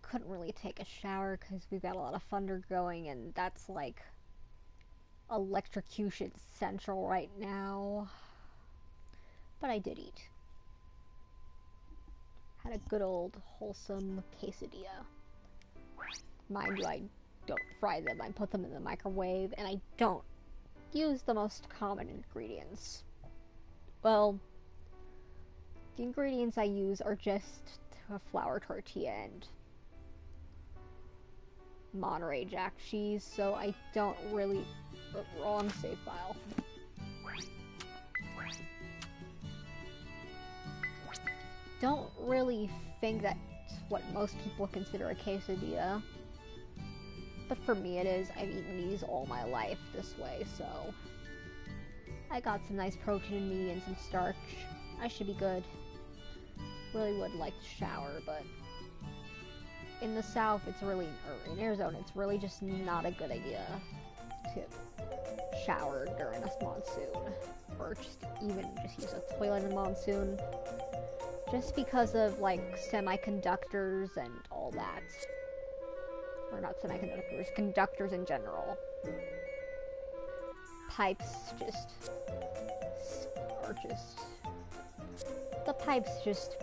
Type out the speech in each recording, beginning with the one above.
couldn't really take a shower because we've got a lot of thunder going, and that's like electrocution central right now. But I did eat. Had a good old wholesome quesadilla. Mind you, I don't fry them. I put them in the microwave, and I don't use the most common ingredients. Well, the ingredients I use are just a flour tortilla and Monterey Jack cheese, so I don't really... Wrong save file. Don't really think that's what most people consider a quesadilla. But for me it is. I've eaten these all my life this way, so... I got some nice protein in me and some starch. I should be good. Really would like to shower, but... in the south, it's really... or in Arizona, it's really just not a good idea to shower during a monsoon. Or just even just use a toilet in a monsoon. Just because of, like, semiconductors and all that. Or not semiconductors, conductors in general. Pipes the pipes just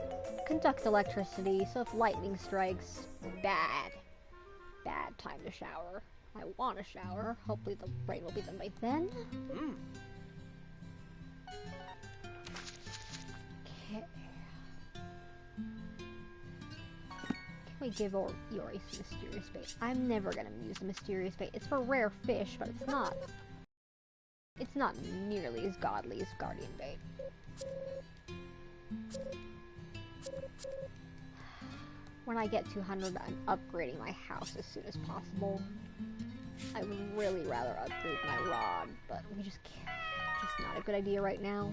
conduct electricity, so if lightning strikes, bad time to shower. I want to shower. Hopefully the rain will be done by then. Okay. Can we give Yori some mysterious bait? I'm never gonna use the mysterious bait. It's for rare fish, but it's not nearly as godly as guardian bait. When I get to 100, I'm upgrading my house as soon as possible. I would really rather upgrade my rod, but we just can't. Just not a good idea right now.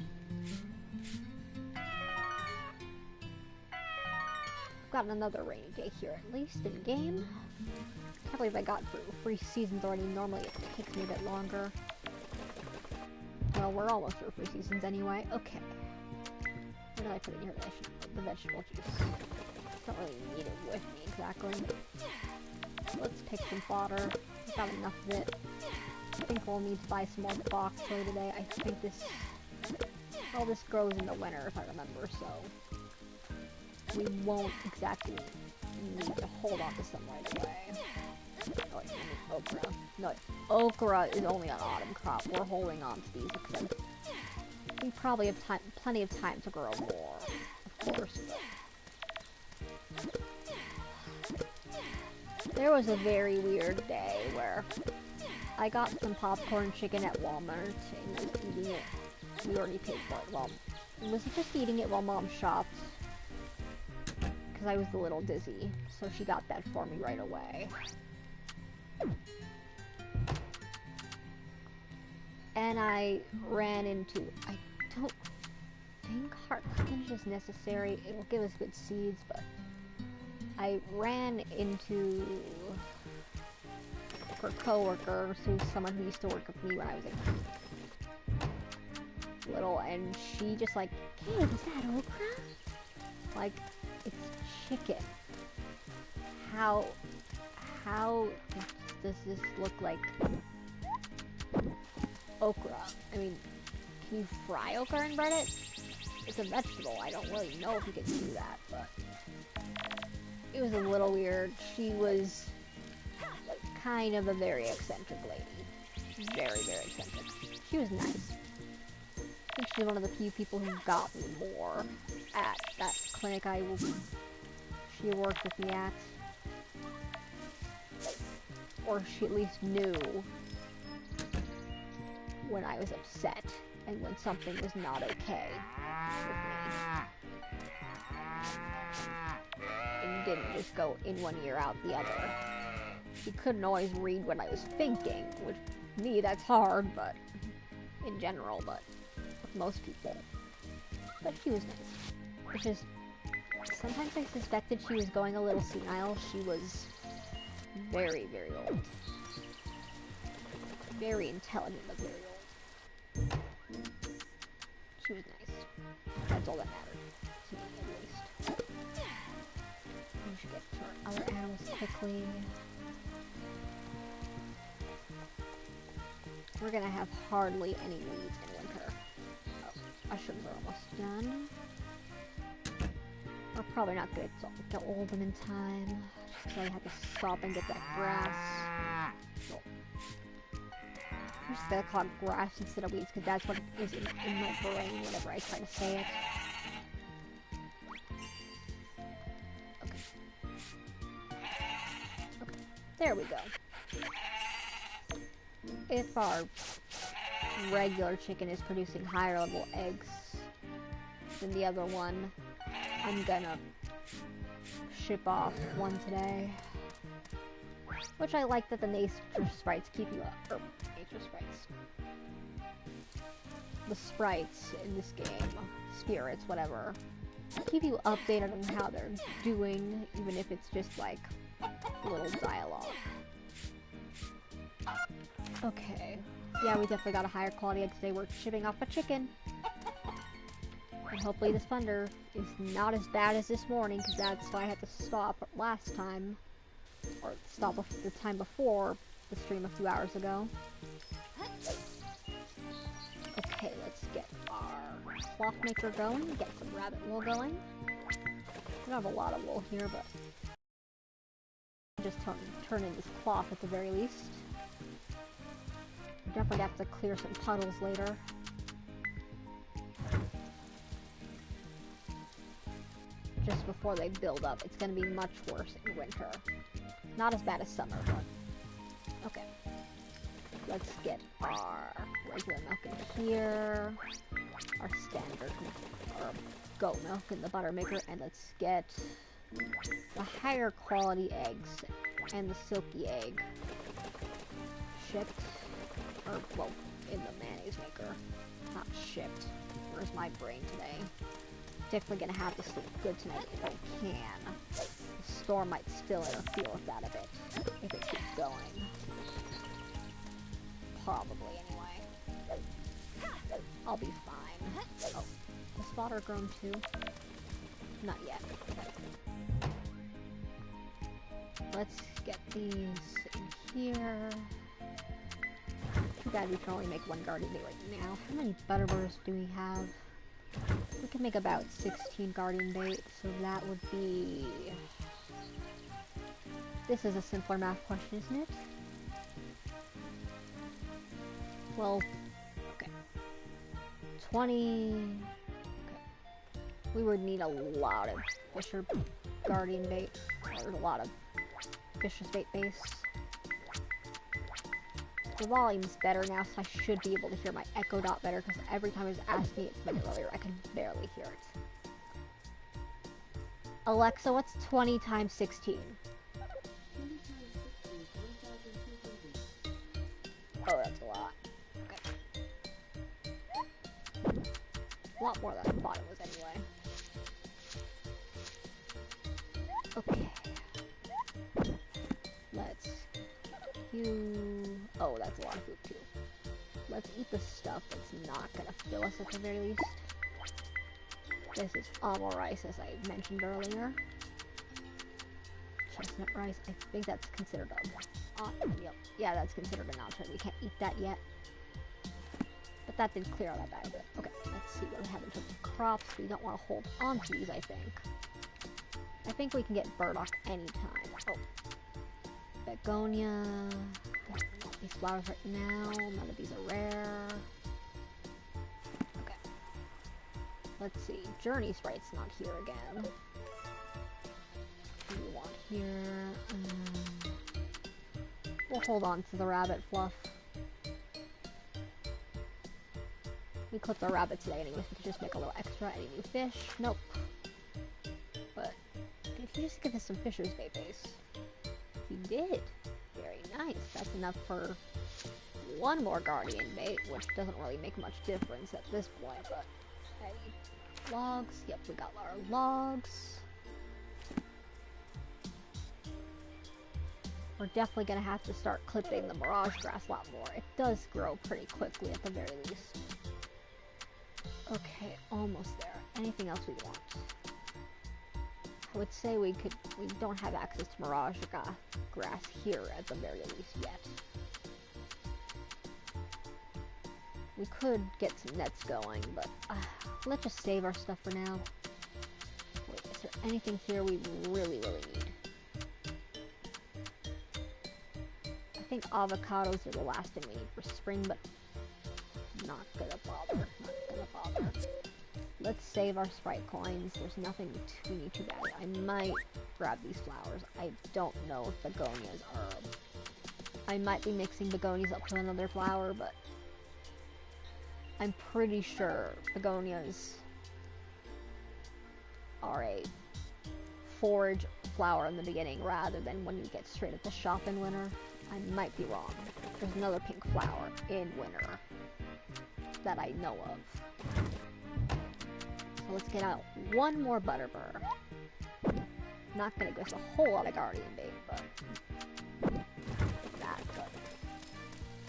I've got another rainy day here, at least in game. Can't believe I got through 3 seasons already. Normally it takes me a bit longer. Well, we're almost through 3 seasons anyway. Okay. What did I put in here? The vegetable juice. Don't really need it with me exactly. Let's pick some fodder. We've got enough of it. I think we'll need to buy some more bok choy today. I think this... well, this grows in the winter, if I remember, so... we won't exactly need to hold on to some right away. Oh, wait, I mean okra. No, okra is only an autumn crop. We're holding on to these because we probably have plenty of time to grow more, of course, but... there was a very weird day where I got some popcorn chicken at Walmart and was eating it. We already paid for it. Well, I was just eating it while Mom shopped because I was a little dizzy, so she got that for me right away. And I ran into... I don't think heart spinach is necessary. It'll give us good seeds, but... I ran into her coworker, who's someone who used to work with me when I was little, and she just like, "Hey, is that okra?" Like, it's chicken. How does this look like okra? I mean, can you fry okra and bread it? It's a vegetable. I don't really know if you can do that, but... it was a little weird. She was kind of a very eccentric lady. Very, very eccentric. She was nice. I think she's one of the few people who got me more at that clinic she worked with me at. Or she at least knew when I was upset and when something was not okay with me. And didn't just go in one ear out the other. She couldn't always read what I was thinking, which, me, that's hard, but, in general, but, with most people. But she was nice. It's just, sometimes I suspected she was going a little senile. She was very, very old. Very intelligent, but very old. She was nice. That's all that mattered. To me, at least. We should get to our other animals quickly. We're gonna have hardly any weeds in winter. Oh, mushrooms are almost done. We're probably not gonna get all of them in time. So I have to stop and get that grass. Oh. I'm just gonna call it grass instead of weeds because that's what is in my brain whenever I try to say it. Okay, there we go. If our regular chicken is producing higher level eggs than the other one, I'm gonna ship off one today. Which I like that the nature sprites keep you up. Or, nature sprites. The sprites in this game, spirits, whatever, keep you updated on how they're doing, even if it's just like a little dialogue. Okay. Yeah, we definitely got a higher quality egg today. We're shipping off a chicken. And hopefully this thunder is not as bad as this morning, because that's why I had to stop last time. Or stop the time before the stream a few hours ago. Okay, let's get our cloth maker going, get some rabbit wool going. We don't have a lot of wool here, but just turn in this cloth at the very least. Definitely have to clear some puddles later. Just before they build up. It's going to be much worse in winter. Not as bad as summer, but okay. Let's get our regular milk in here. Our standard goat milk in the butter maker, and let's get the higher quality eggs and the silky egg shipped. Or, well, in the mayonnaise maker. Not shipped. Where's my brain today? Definitely gonna have this look good tonight if I can. The storm might still interfere with that a bit. If it keeps going. Probably, anyway. I'll be fine. Oh, is fodder grown too? Not yet. Okay. Let's get these in here. Too bad we can only make one garden bait right now. How many butterburrs do we have? We can make about 16 guardian bait, so that would be... This is a simpler math question, isn't it? Well, okay. 20... Okay. We would need a lot of fisher guardian bait. There's a lot of fisher's bait base. The volume's better now, so I should be able to hear my echo dot better, because every time I was asking it to me earlier, I could barely hear it. Alexa, what's 20 times 16? Oh, that's a lot. Okay. A lot more than I thought it was anyway. Okay. Let's... Oh, that's a lot of food too. Let's eat the stuff that's not gonna fill us at the very least. This is almond rice, as I mentioned earlier. Chestnut rice, I think that's considered a... yep. Yeah, that's considered an entree. We can't eat that yet. But that did clear out that bag a bit. Okay, let's see what we have in terms of crops. We don't want to hold on to these, I think. I think we can get burdock anytime. Oh. Begonia. Definitely not these flowers right now. None of these are rare. Okay. Let's see. Journey Sprite's not here again. What do we want here? We'll hold on to the rabbit fluff. We clipped our rabbit today anyways. We could just make a little extra. Any new fish? Nope. But if you just give us some fisher's bait base. You did. Very nice. That's enough for one more guardian bait, which doesn't really make much difference at this point, but I need logs. Yep, we got our logs. We're definitely gonna have to start clipping the mirage grass a lot more. It does grow pretty quickly at the very least. Okay, almost there. Anything else we want? I would say we don't have access to Mirage grass here at the very least yet. We could get some nets going, but let's just save our stuff for now. Wait, is there anything here we really need? I think avocados are the last thing we need for spring, but not gonna bother. Let's save our Sprite coins. There's nothing we need to gather. I might grab these flowers. I don't know if begonias are... I might be mixing begonias up to another flower, but I'm pretty sure begonias are a forage flower in the beginning rather than when you get straight at the shop in winter. I might be wrong. There's another pink flower in winter that I know of. So let's get out one more butterbur. Not gonna give us a whole lot of guardian bait, but not good.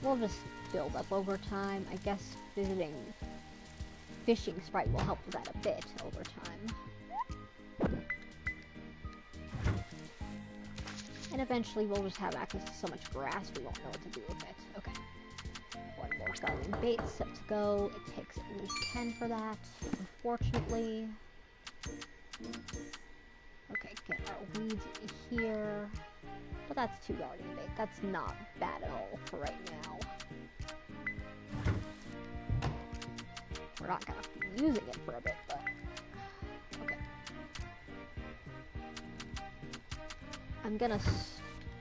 We'll just build up over time. I guess visiting fishing Sprite will help with that a bit over time. And eventually we'll just have access to so much grass we won't know what to do with it. Okay. One more guardian bait set to go. It takes at least 10 for that, unfortunately. Okay, get our weeds in here. But that's 2 guardian bait. That's not bad at all for right now. We're not gonna be using it for a bit, but okay. I'm gonna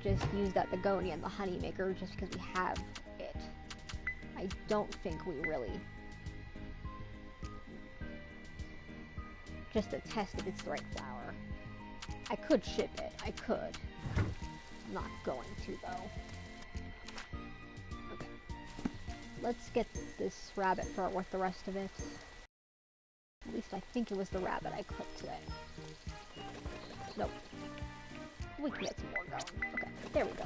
just use that begonia and the honey maker just because we have it. I don't think we really... Just to test if it's the right flower. I could ship it. I could. I'm not going to, though. Okay. Let's get this rabbit for worth the rest of it. At least I think it was the rabbit I clicked today. Nope. We can get some more going. Okay, there we go.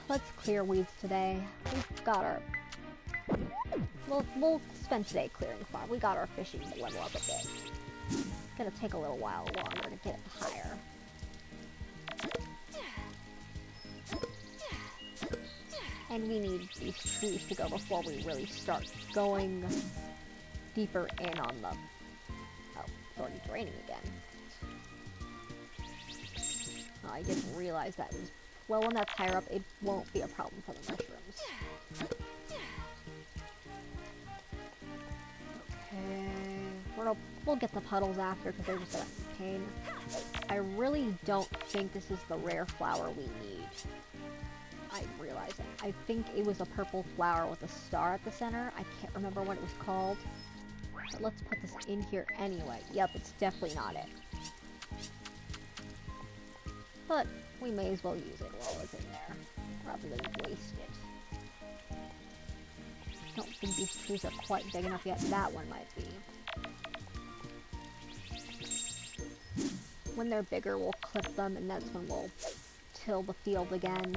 Let's clear weeds today. We've got our... We'll spend today clearing farm. We got our fishing to level up a bit. It's gonna take a little while longer to get it higher. And we need these trees to go before we really start going deeper in on them. Oh, it's already draining again. Oh, I didn't realize that was... Well, when that's higher up, it won't be a problem for the mushrooms. Okay, we'll get the puddles after because they're just a pain. I really don't think this is the rare flower we need. I'm realizing. I think it was a purple flower with a star at the center. I can't remember what it was called. But let's put this in here anyway. Yep, it's definitely not it. But we may as well use it while it's in there, rather than waste it. I don't think these trees are quite big enough yet. That one might be. When they're bigger, we'll clip them, and that's when we'll till the field again.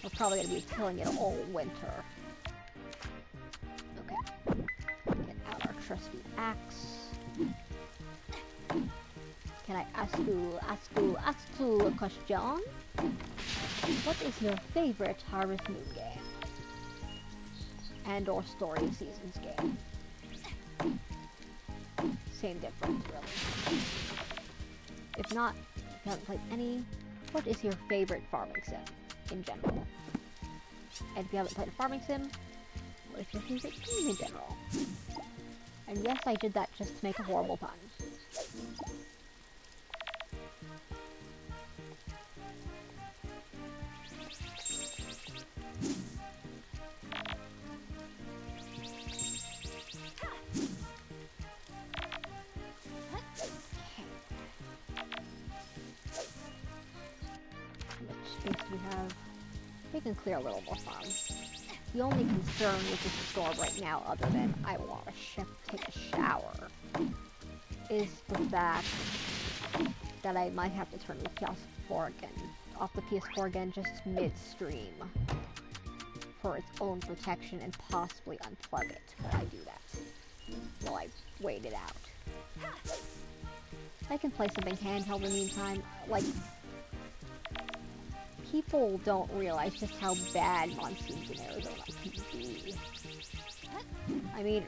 We're probably going to be tilling it all winter. Okay. Get out our trusty axe. Can I ask you a question? What is your favorite Harvest Moon game? And or Story of Seasons game? Same difference, really. If not, if you haven't played any, what is your favorite farming sim in general? And if you haven't played a farming sim, what is your favorite game in general? And yes, I did that just to make a horrible pun. We can clear a little more farm. The only concern with this storm right now, other than I want to take a shower, is the fact that I might have to turn the PS4 again, off the PS4 again just midstream for its own protection and possibly unplug it while I do that. while I wait it out. I can play something handheld in the meantime. Like, people don't realize just how bad monsoons in Arizona can be. I mean,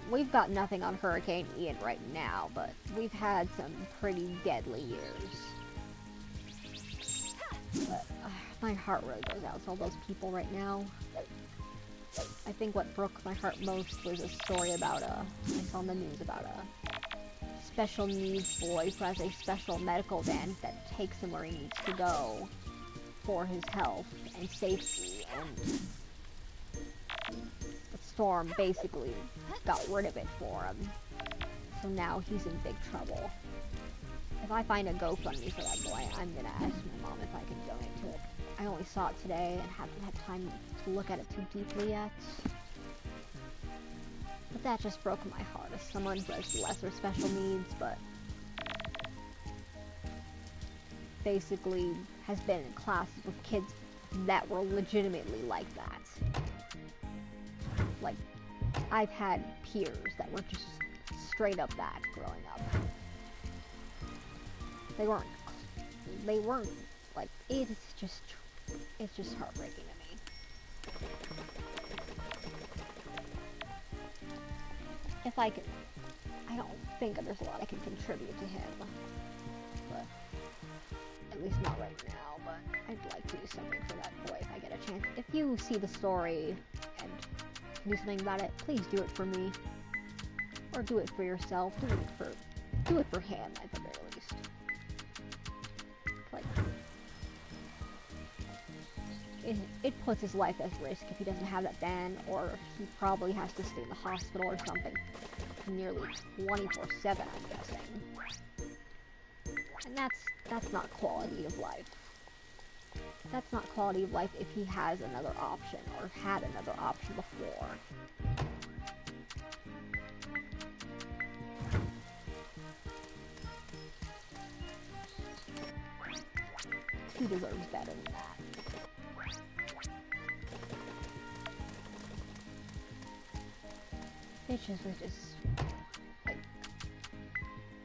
we've got nothing on Hurricane Ian right now, but we've had some pretty deadly years. But my heart really goes out to all those people right now. I think what broke my heart most was a story about I saw on the news about a special needs boy who has a special medical van that takes him where he needs to go for his health and safety, and the storm basically got rid of it for him. So now he's in big trouble. If I find a GoFundMe for that boy, I'm gonna ask my mom if I can donate to it. I only saw it today and haven't had time to look at it too deeply yet. But that just broke my heart as someone who has lesser special needs, but basically has been in classes with kids that were legitimately like that. Like, I've had peers that were just straight up that growing up. They weren't like, it's just heartbreaking to me. If I don't think there's a lot I can contribute to him, but at least not right now, but I'd like to do something for that boy if I get a chance. If you see the story and can do something about it, please do it for me. Or do it for yourself, do it for him at the very least. Like, it puts his life at risk if he doesn't have that van, or he probably has to stay in the hospital or something nearly 24/7, I'm guessing. And that's not quality of life. That's not quality of life if he has another option, or had another option before. He deserves better than that. It was just, like,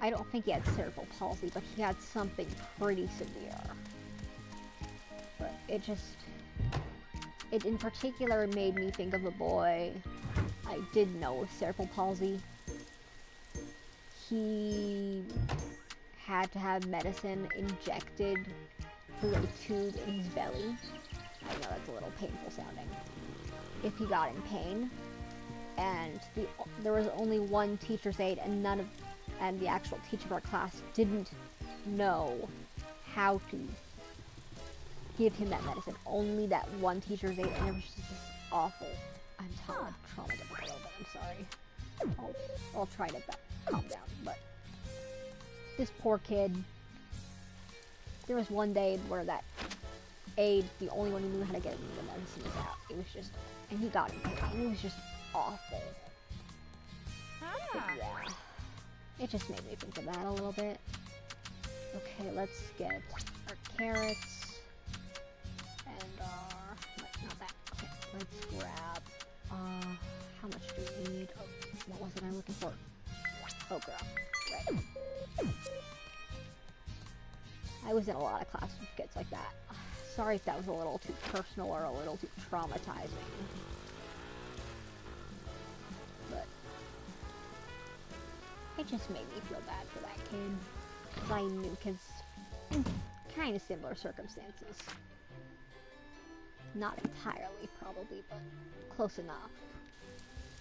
I don't think he had cerebral palsy, but he had something pretty severe. But it in particular made me think of a boy I did know with cerebral palsy. He had to have medicine injected through a tube in his belly. I know that's a little painful sounding. If he got in pain, and there was only one teacher's aide, and the actual teacher of our class didn't know how to give him that medicine. Only that one teacher's aide, and it was just this awful. I'm traumatized a little bit. I'm sorry. I'll try to calm down, but this poor kid. There was one day where that aide, the only one who knew how to get the medicine, was out. It was just, and he got in pain, and it was just awful. But yeah, it just made me think of that a little bit. Okay, let's get our carrots, and not that. Okay, let's grab, how much do we need? Oh, what was it I'm looking for? Oh, girl, right. I was in a lot of classes with kids like that. Sorry if that was a little too personal or a little too traumatizing. But it just made me feel bad for that kid. Because I knew kids in kind of similar circumstances. Not entirely, probably, but close enough.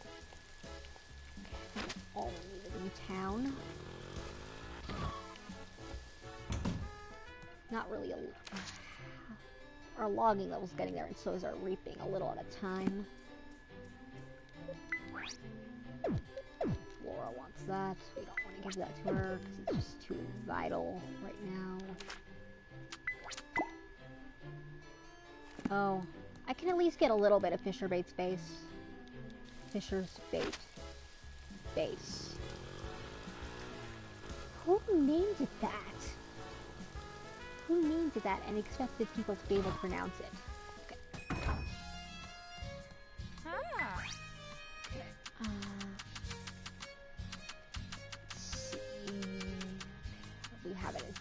Okay, I think that's all we needed in town. Not really our logging level's getting there, and so is our reaping, a little at a time. Laura wants that. We don't want to give that to her because it's just too vital right now. Oh, I can at least get a little bit of Fisher Bait's base. Fisher's Bait base. Who named it that? Who named it that and expected people to be able to pronounce it? Okay. Okay.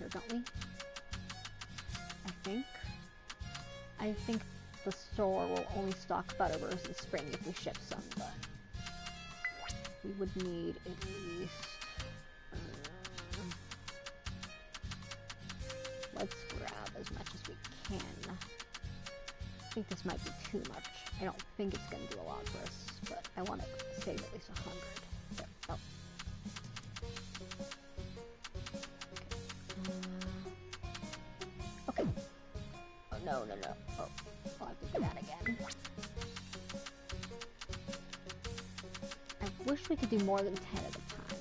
here, don't we? I think the store will only stock Butterburst in spring if we ship some, but we would need at least... let's grab as much as we can. I think this might be too much. I don't think it's going to do a lot for us, but I want to save at least 100. So, oh. Okay. Oh, no. Oh, I'll have to do that again. I wish we could do more than 10 at a time.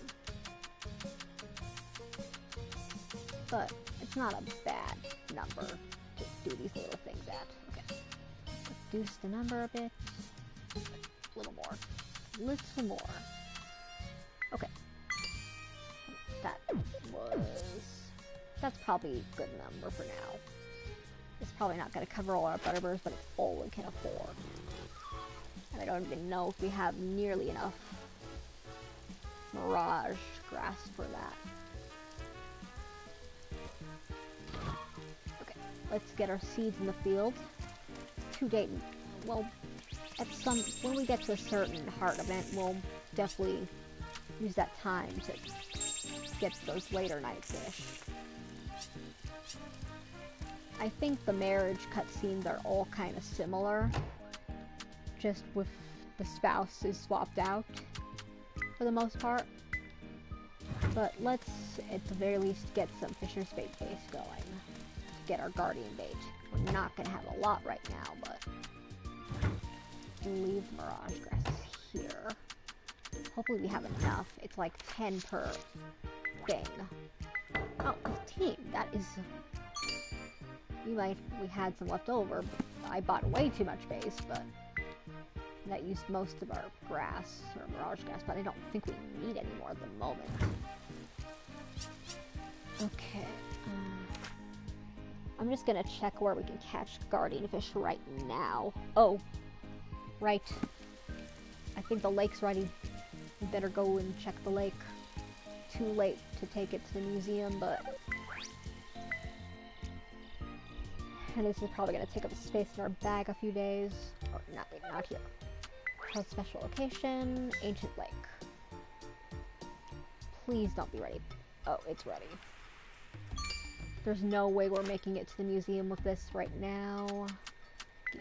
But it's not a bad number to do these little things at. Okay. Reduce the number a bit. A little more. Little more. Okay. That's probably a good number for now. It's probably not going to cover all our Butterbursts, but it's all we can afford. And I don't even know if we have nearly enough Mirage grass for that. Okay, let's get our seeds in the field. To date, well, when we get to a certain heart event, we'll definitely use that time to get those later night fish. I think the marriage cutscenes are all kind of similar, just with the spouse is swapped out for the most part. But let's, at the very least, get some Fisher's Bait base going to get our Guardian Bait. We're not going to have a lot right now, but leave Mirage grasses here. Hopefully we have enough. It's like 10 per thing. Oh, 15. That is... we had some left over. I bought way too much base, but that used most of our grass, or Mirage grass, but I don't think we need any more at the moment. Okay. I'm just gonna check where we can catch Guardian Fish right now. Oh, right. I think the lake's ready. We better go and check the lake. Too late to take it to the museum, but... and this is probably going to take up space in our bag a few days. Or not here. Called special location, Ancient Lake. Please don't be ready. Oh, it's ready. There's no way we're making it to the museum with this right now.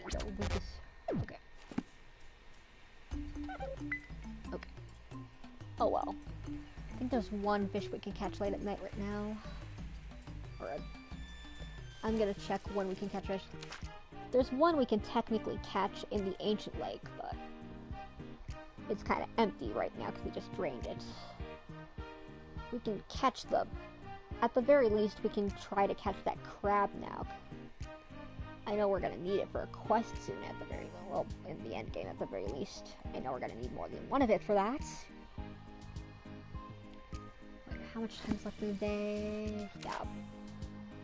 Okay. Okay. Oh well. I think there's one fish we can catch late at night right now. I'm gonna check when we can catch fish. There's one we can technically catch in the Ancient Lake, but it's kind of empty right now because we just drained it. We can catch at the very least, we can try to catch that crab now. I know we're gonna need it for a quest soon at the very, well, in the end game at the very least. I know we're gonna need more than one of it for that. Wait, how much time's left in the day? Yeah.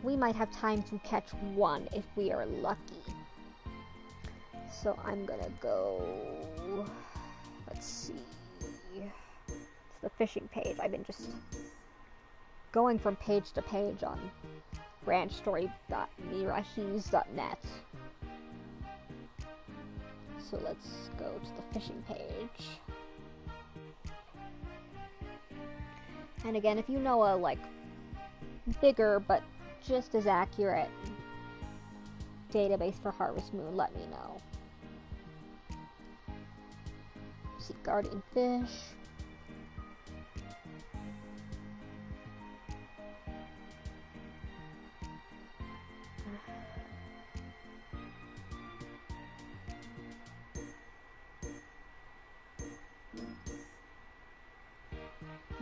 We might have time to catch one if we are lucky. So I'm gonna go... let's see... it's the fishing page. I've been just going from page to page on branchstory.mirahiz.net. So let's go to the fishing page. And again, if you know a, like, bigger but just as accurate database for Harvest Moon, let me know. See, Guardian Fish.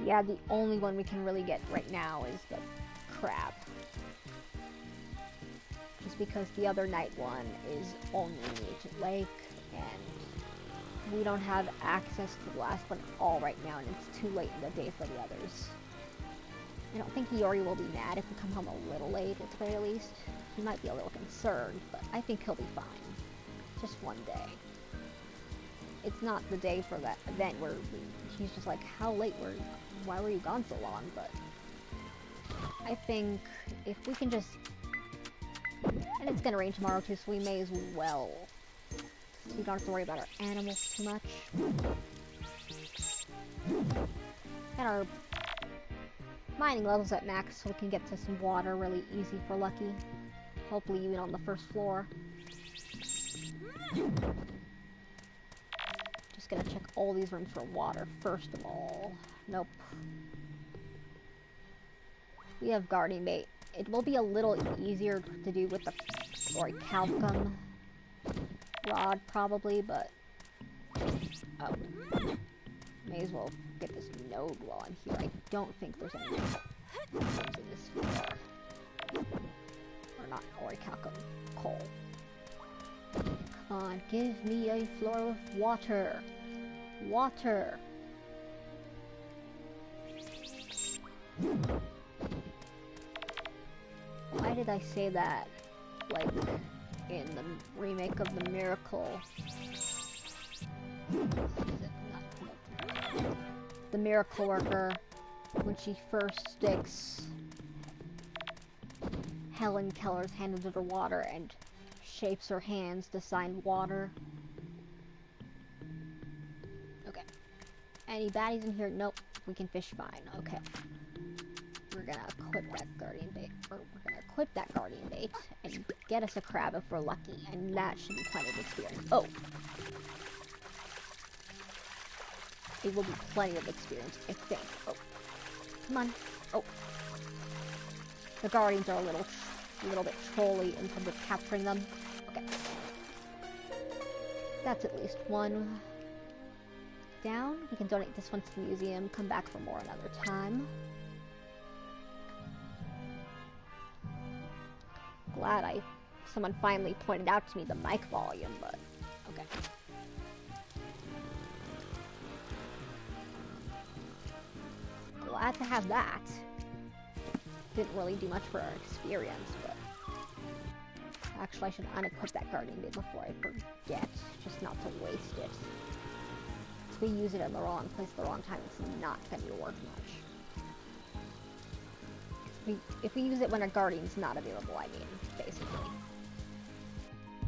Yeah, the only one we can really get right now is the crab. Just because the other night one is only in the Ancient Lake, and we don't have access to the last one all right now, and it's too late in the day for the others. I don't think Iori will be mad if we come home a little late, at the very least. He might be a little concerned, but I think he'll be fine. Just one day. It's not the day for that event where he's just like, how late why were you gone so long? But I think if we can just... And it's gonna rain tomorrow too, so we may as well. So we don't have to worry about our animals too much. And our mining levels at max, so we can get to some water really easy for Lucky. Hopefully even on the first floor. Just gonna check all these rooms for water first of all. Nope. We have guarding bait. It will be a little easier to do with the orichalcum rod probably, but oh, may as well get this node while I'm here. I don't think there's any nodes in this floor. Or not orichalcum, coal. Come on, give me a floor with water. Water. Why did I say that, like, in the remake of The Miracle? The Miracle Worker, when she first sticks Helen Keller's hand into the water and shapes her hands to sign water. Okay. Any baddies in here? Nope. We can fish fine. Okay. We're gonna equip that guardian bait, or we're gonna equip that guardian bait and get us a crab if we're lucky, and that should be plenty of experience. Oh! It will be plenty of experience, I think. Oh. Come on. Oh. The guardians are a little bit trolly in terms of capturing them. Okay. That's at least one down. We can donate this one to the museum, come back for more another time. Glad someone finally pointed out to me the mic volume, but okay. Glad to have that. Didn't really do much for our experience, but actually I should unequip that guardian bait before I forget, just not to waste it. If we use it in the wrong place at the wrong time, it's not going to be worth much. If we use it when our guardian's not available, I mean, basically.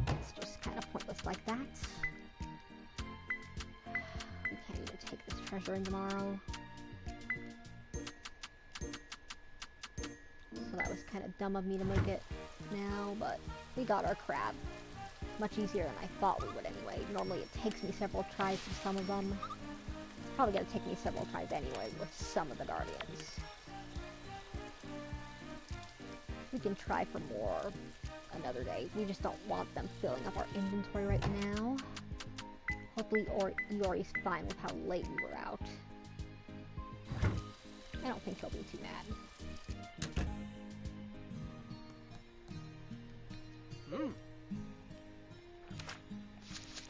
It's just kind of pointless like that. We can't even take this treasure in tomorrow. So that was kind of dumb of me to make it now, but we got our crab. Much easier than I thought we would anyway. Normally it takes me several tries for some of them. It's probably going to take me several tries anyway with some of the guardians. We can try for more another day. We just don't want them filling up our inventory right now. Hopefully Yori's fine with how late we were out. I don't think he'll be too mad.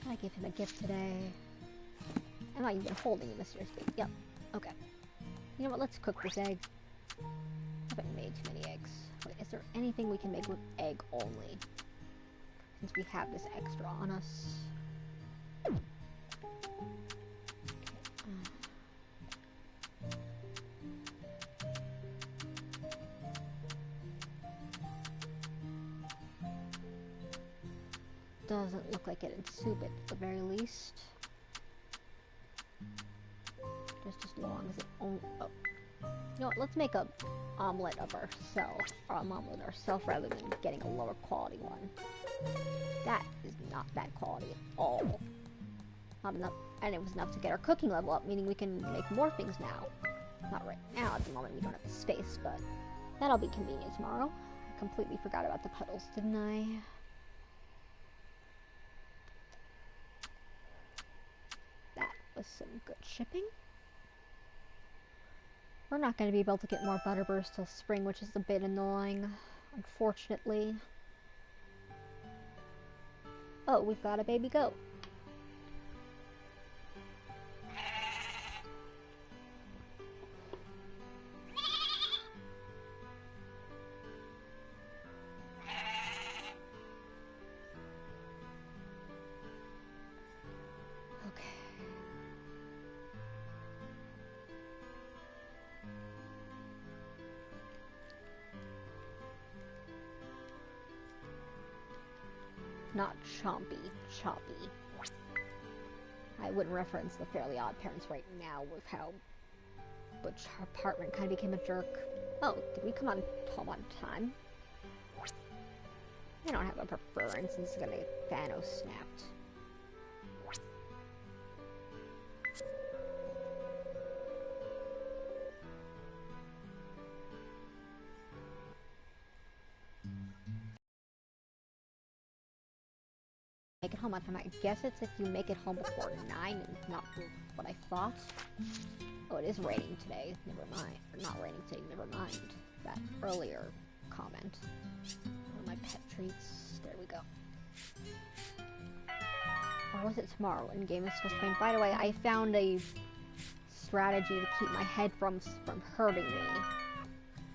Can I give him a gift today? Am I even holding a mysterious bait? Yep. Okay. You know what? Let's cook this egg. I haven't made too many eggs. Wait, is there anything we can make with egg only? Since we have this extra on us. Doesn't look like it in soup at the very least. Just as long as it only... Oh. You know what, let's make a omelet of ourselves, rather than getting a lower quality one. That is not bad quality at all. Not enough, and it was enough to get our cooking level up, meaning we can make more things now. Not right now, at the moment we don't have the space, but that'll be convenient tomorrow. I completely forgot about the puddles, didn't I? That was some good shipping. We're not going to be able to get more butterbursts till spring, which is a bit annoying, unfortunately. Oh, we've got a baby goat. Not chompy, choppy. I wouldn't reference the Fairly Odd Parents right now with how Butch Hartman kind of became a jerk. Oh, did we come on home on time? I don't have a preference, this is gonna get Thanos snapped. Make it home on time. I guess it's if you make it home before 9 and not what I thought. Oh, it is raining today. Never mind. Or not raining today. Never mind. That earlier comment. One of my pet treats. There we go. Or was it tomorrow when game is supposed to be? By the way, I found a strategy to keep my head from hurting me.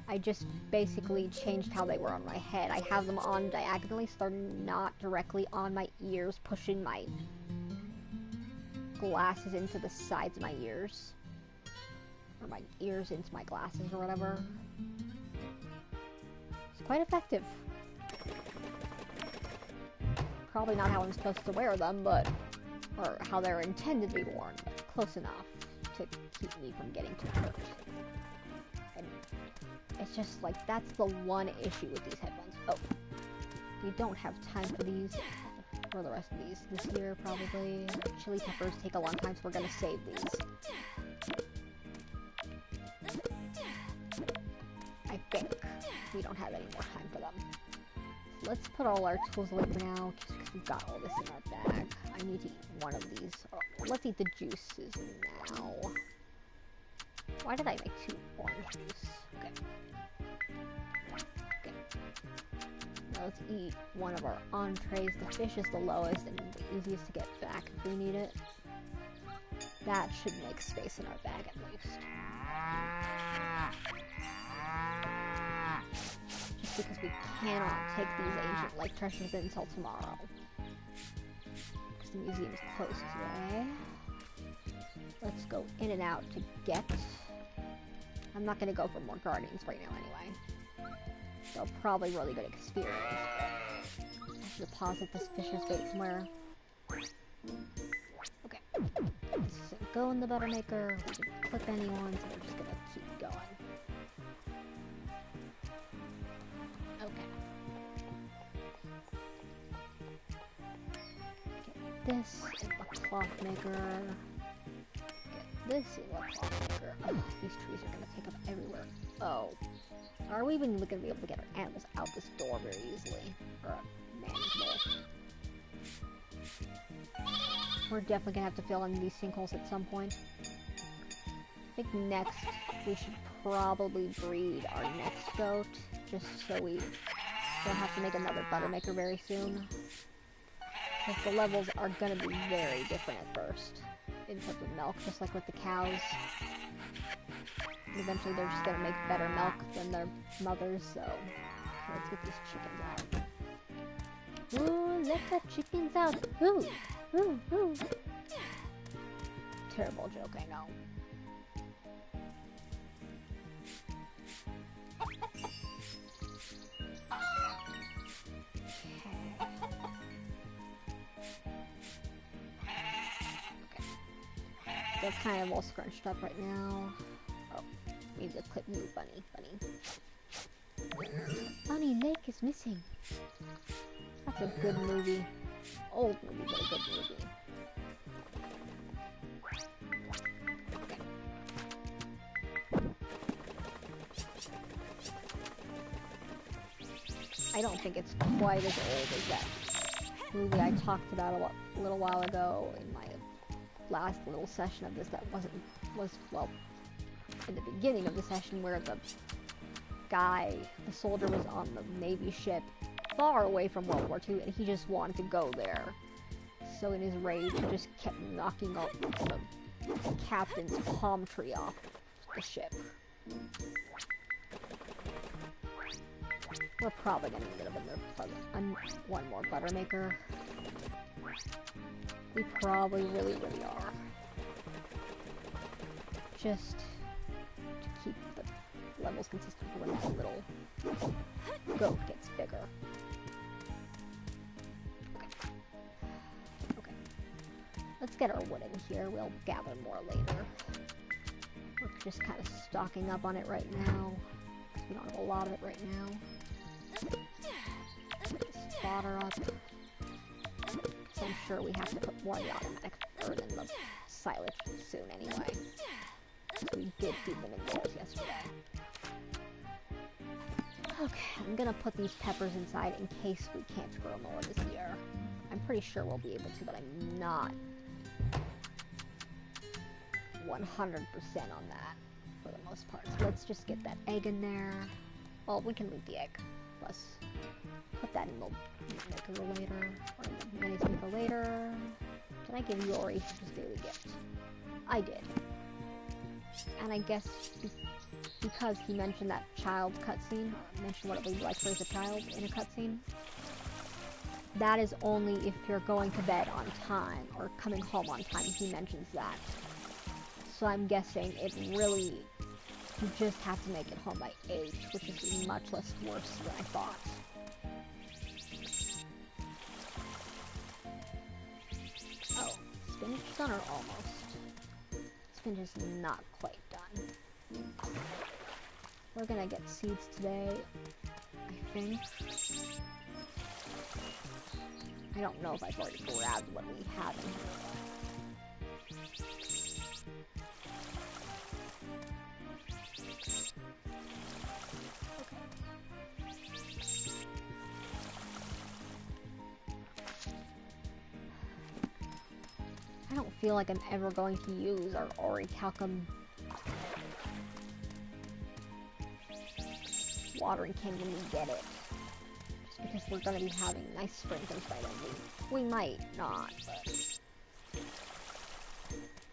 I just basically changed how they were on my head. I have them on diagonally so they're not directly on my ears, pushing my glasses into the sides of my ears. Or my ears into my glasses or whatever. It's quite effective. Probably not how I'm supposed to wear them, but... or how they're intended to be worn, but close enough to keep me from getting too hurt. And it's just like, that's the one issue with these headphones. Oh, we don't have time for these, for the rest of these. This year, probably. Chili peppers take a long time, so we're gonna save these. I think we don't have any more time for them. Let's put all our tools away for now, because we've got all this in our bag. I need to eat one of these. Oh, let's eat the juices now. Why did I make 2 orange juice? Okay. Okay. Now let's eat one of our entrees. The fish is the lowest and the easiest to get back if we need it. That should make space in our bag at least. Just because we cannot take these ancient lake treasures until tomorrow. Because the museum is closed today. Let's go in and out to get... I'm not going to go for more guardians right now anyway. They're probably really good experience. I should deposit this fisher's bait somewhere. Okay. This doesn't go in the butter maker. We didn't clip anyone, so we're just going to keep going. Okay. Get this in the cloth maker. This is what's on maker. Oh, these trees are gonna take up everywhere. Oh. Are we even gonna be able to get our animals out this door very easily? Or manageable? We're definitely gonna have to fill in these sinkholes at some point. I think next we should probably breed our next goat, just so we don't have to make another butter maker very soon. Because the levels are gonna be very different at first. In terms of milk, just like with the cows. And eventually they're just gonna make better milk than their mothers, so... Okay, let's get these chickens out. Ooh, let the chickens out! Ooh! Ooh, ooh! Terrible joke, I know. They're kind of all scrunched up right now. Oh, we need to clip you, Bunny. Bunny Lake is missing. That's a good movie. Old movie, but a good movie. I don't think it's quite as old as that movie I talked about a little while ago in my last little session of this that well, in the beginning of the session where the soldier was on the Navy ship far away from World War II and he just wanted to go there. So in his rage, he just kept knocking out the captain's palm tree off the ship. We're probably gonna need one more butter maker. We probably really are. Just to keep the levels consistent for when that little goat gets bigger. Okay. Let's get our wood in here. We'll gather more later. We're just kind of stocking up on it right now. We don't have a lot of it right now. Get this fodder up. So I'm sure we have to put more in the automatic, or in the silage soon anyway. We did feed them indoors yesterday. Okay, I'm gonna put these peppers inside in case we can't grow more this year. I'm pretty sure we'll be able to, but I'm not 100% on that for the most part. So let's just get that egg in there. Well, we can leave the egg. Plus, put that in the meat maker later, or in the mayonnaise maker later. Did I give you Ori's daily gift? I did. And I guess because he mentioned that child cutscene, mentioned what it would be like to raise a child in a cutscene, that is only if you're going to bed on time, or coming home on time, he mentions that. So I'm guessing it really, you just have to make it home by 8, which is much less worse than I thought. Oh, spinach done or almost? Spinach is not quite done. We're gonna get seeds today, I think. I don't know if I've already grabbed what we have in here. I don't feel like I'm ever going to use our orichalcum watering can when we get it. Just because we're going to be having nice sprinklers by then. We might not, but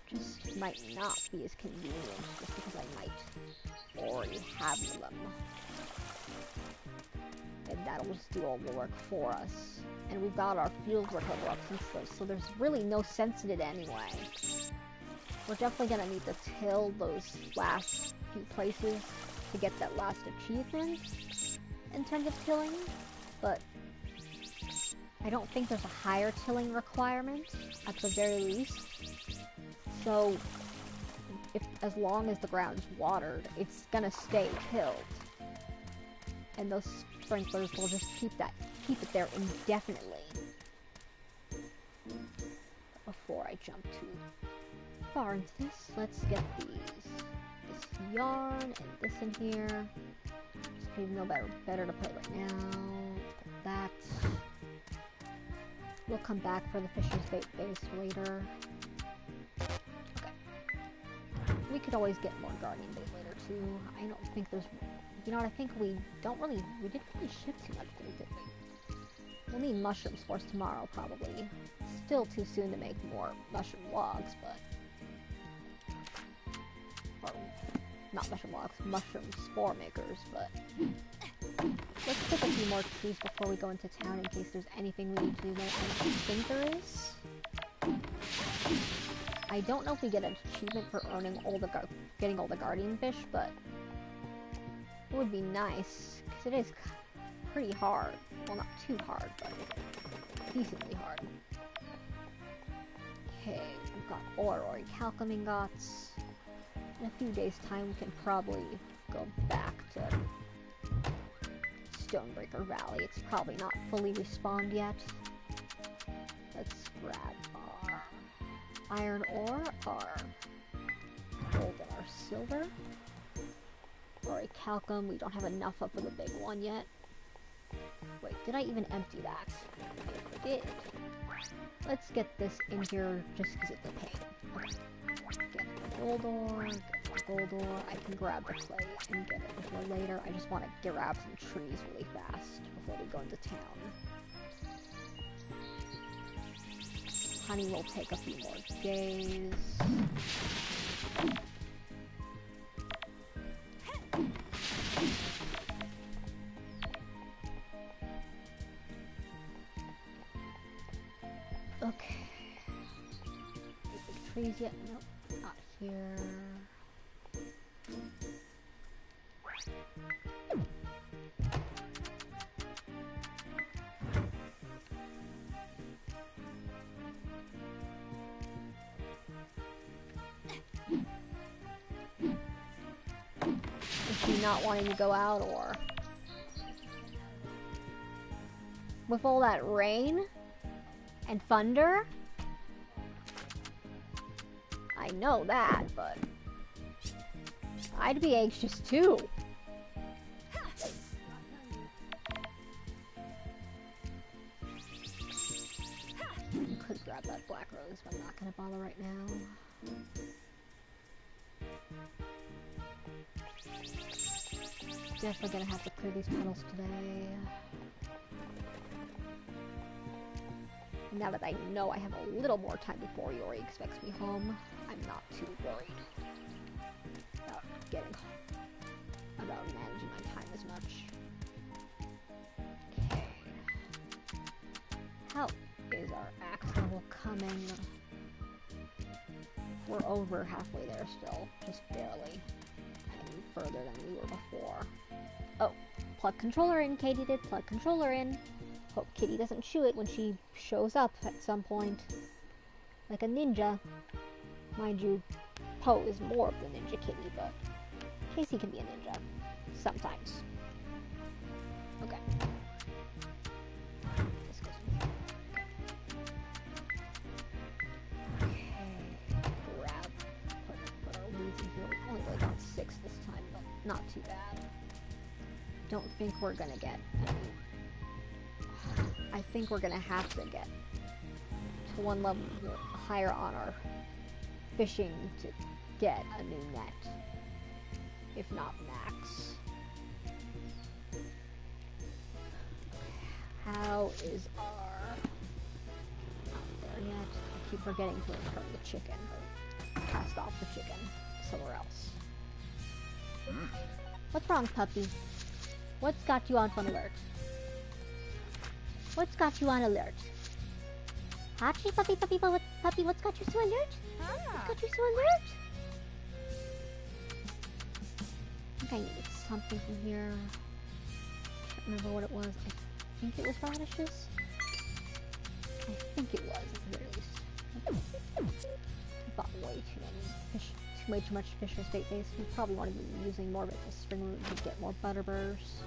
just might not be as convenient just because I might already have them. And that'll just do all the work for us. And we've got our field work level up since those, so there's really no sense in it anyway. We're definitely gonna need to till those last few places to get that last achievement in terms of tilling, but I don't think there's a higher tilling requirement at the very least. So as long as the ground's watered, it's gonna stay tilled. And those sprinklers will just keep it there indefinitely. Before I jump too far into this, let's get this yarn and this in here. Just even know better to play right now. Put that. We'll come back for the fisher's bait base later. Okay. We could always get more guardian bait later too. I don't think there's, you know what, I think we didn't really ship too much bait, did we? We'll need mushroom spores tomorrow, probably. Still too soon to make more mushroom logs, but... Or, not mushroom logs, mushroom spore makers, but... Let's pick a few more trees before we go into town in case there's anything we need to do there. I don't think there is. I don't know if we get an achievement for getting all the guardian fish, but... It would be nice, because it is pretty hard. Well, not too hard, but decently hard. Okay, we've got all our orichalcum ingots. In a few days' time, we can probably go back to Stonebreaker Valley. It's probably not fully respawned yet. Let's grab our iron ore, our gold, and our silver. Orichalcum, we don't have enough up for the big one yet. Wait, did I even empty that? I did. Let's get this in here just because it's a pain. Okay. Get the gold ore, get the gold ore. I can grab the clay and get it in here later. I just want to grab some trees really fast before we go into town. Honey will take a few more days. Okay. Any big trees yet? Nope, not here. she not wanting to go out, or... With all that rain and thunder? I know that, but... I'd be anxious too. Could grab that black rose, but I'm not gonna bother right now. Definitely gonna have to clear these petals today. Now that I know I have a little more time before Yori expects me home, I'm not too worried about managing my time as much. Okay. How is our axe level coming? We're over halfway there still, just barely. And further than we were before. Oh, plug controller in, Katidid, plug controller in. Hope Kitty doesn't chew it when she shows up at some point. Like a ninja. Mind you, Poe is more of the ninja kitty, but Casey can be a ninja. Sometimes. Okay. This goes in here. Okay. Grab. Put our weeds in here. We only really got 6 this time, but not too bad. Don't think we're gonna get any. I think we're gonna have to get to one level higher on our fishing to get a new net. If not max. How is our... Not there yet. I keep forgetting to return the chicken. Cast off the chicken somewhere else. What's wrong, puppy? What's got you on alert? What's got you on alert? Hachi, puppy, puppy, puppy, what's got you so alert? What's got you so alert? I think I needed something from here. Can't remember what it was. I think it was radishes? I think it was, at the very least. I bought way too many fish, way too much fish for state base. We probably want to be using more of it this spring root to get more butterburrs.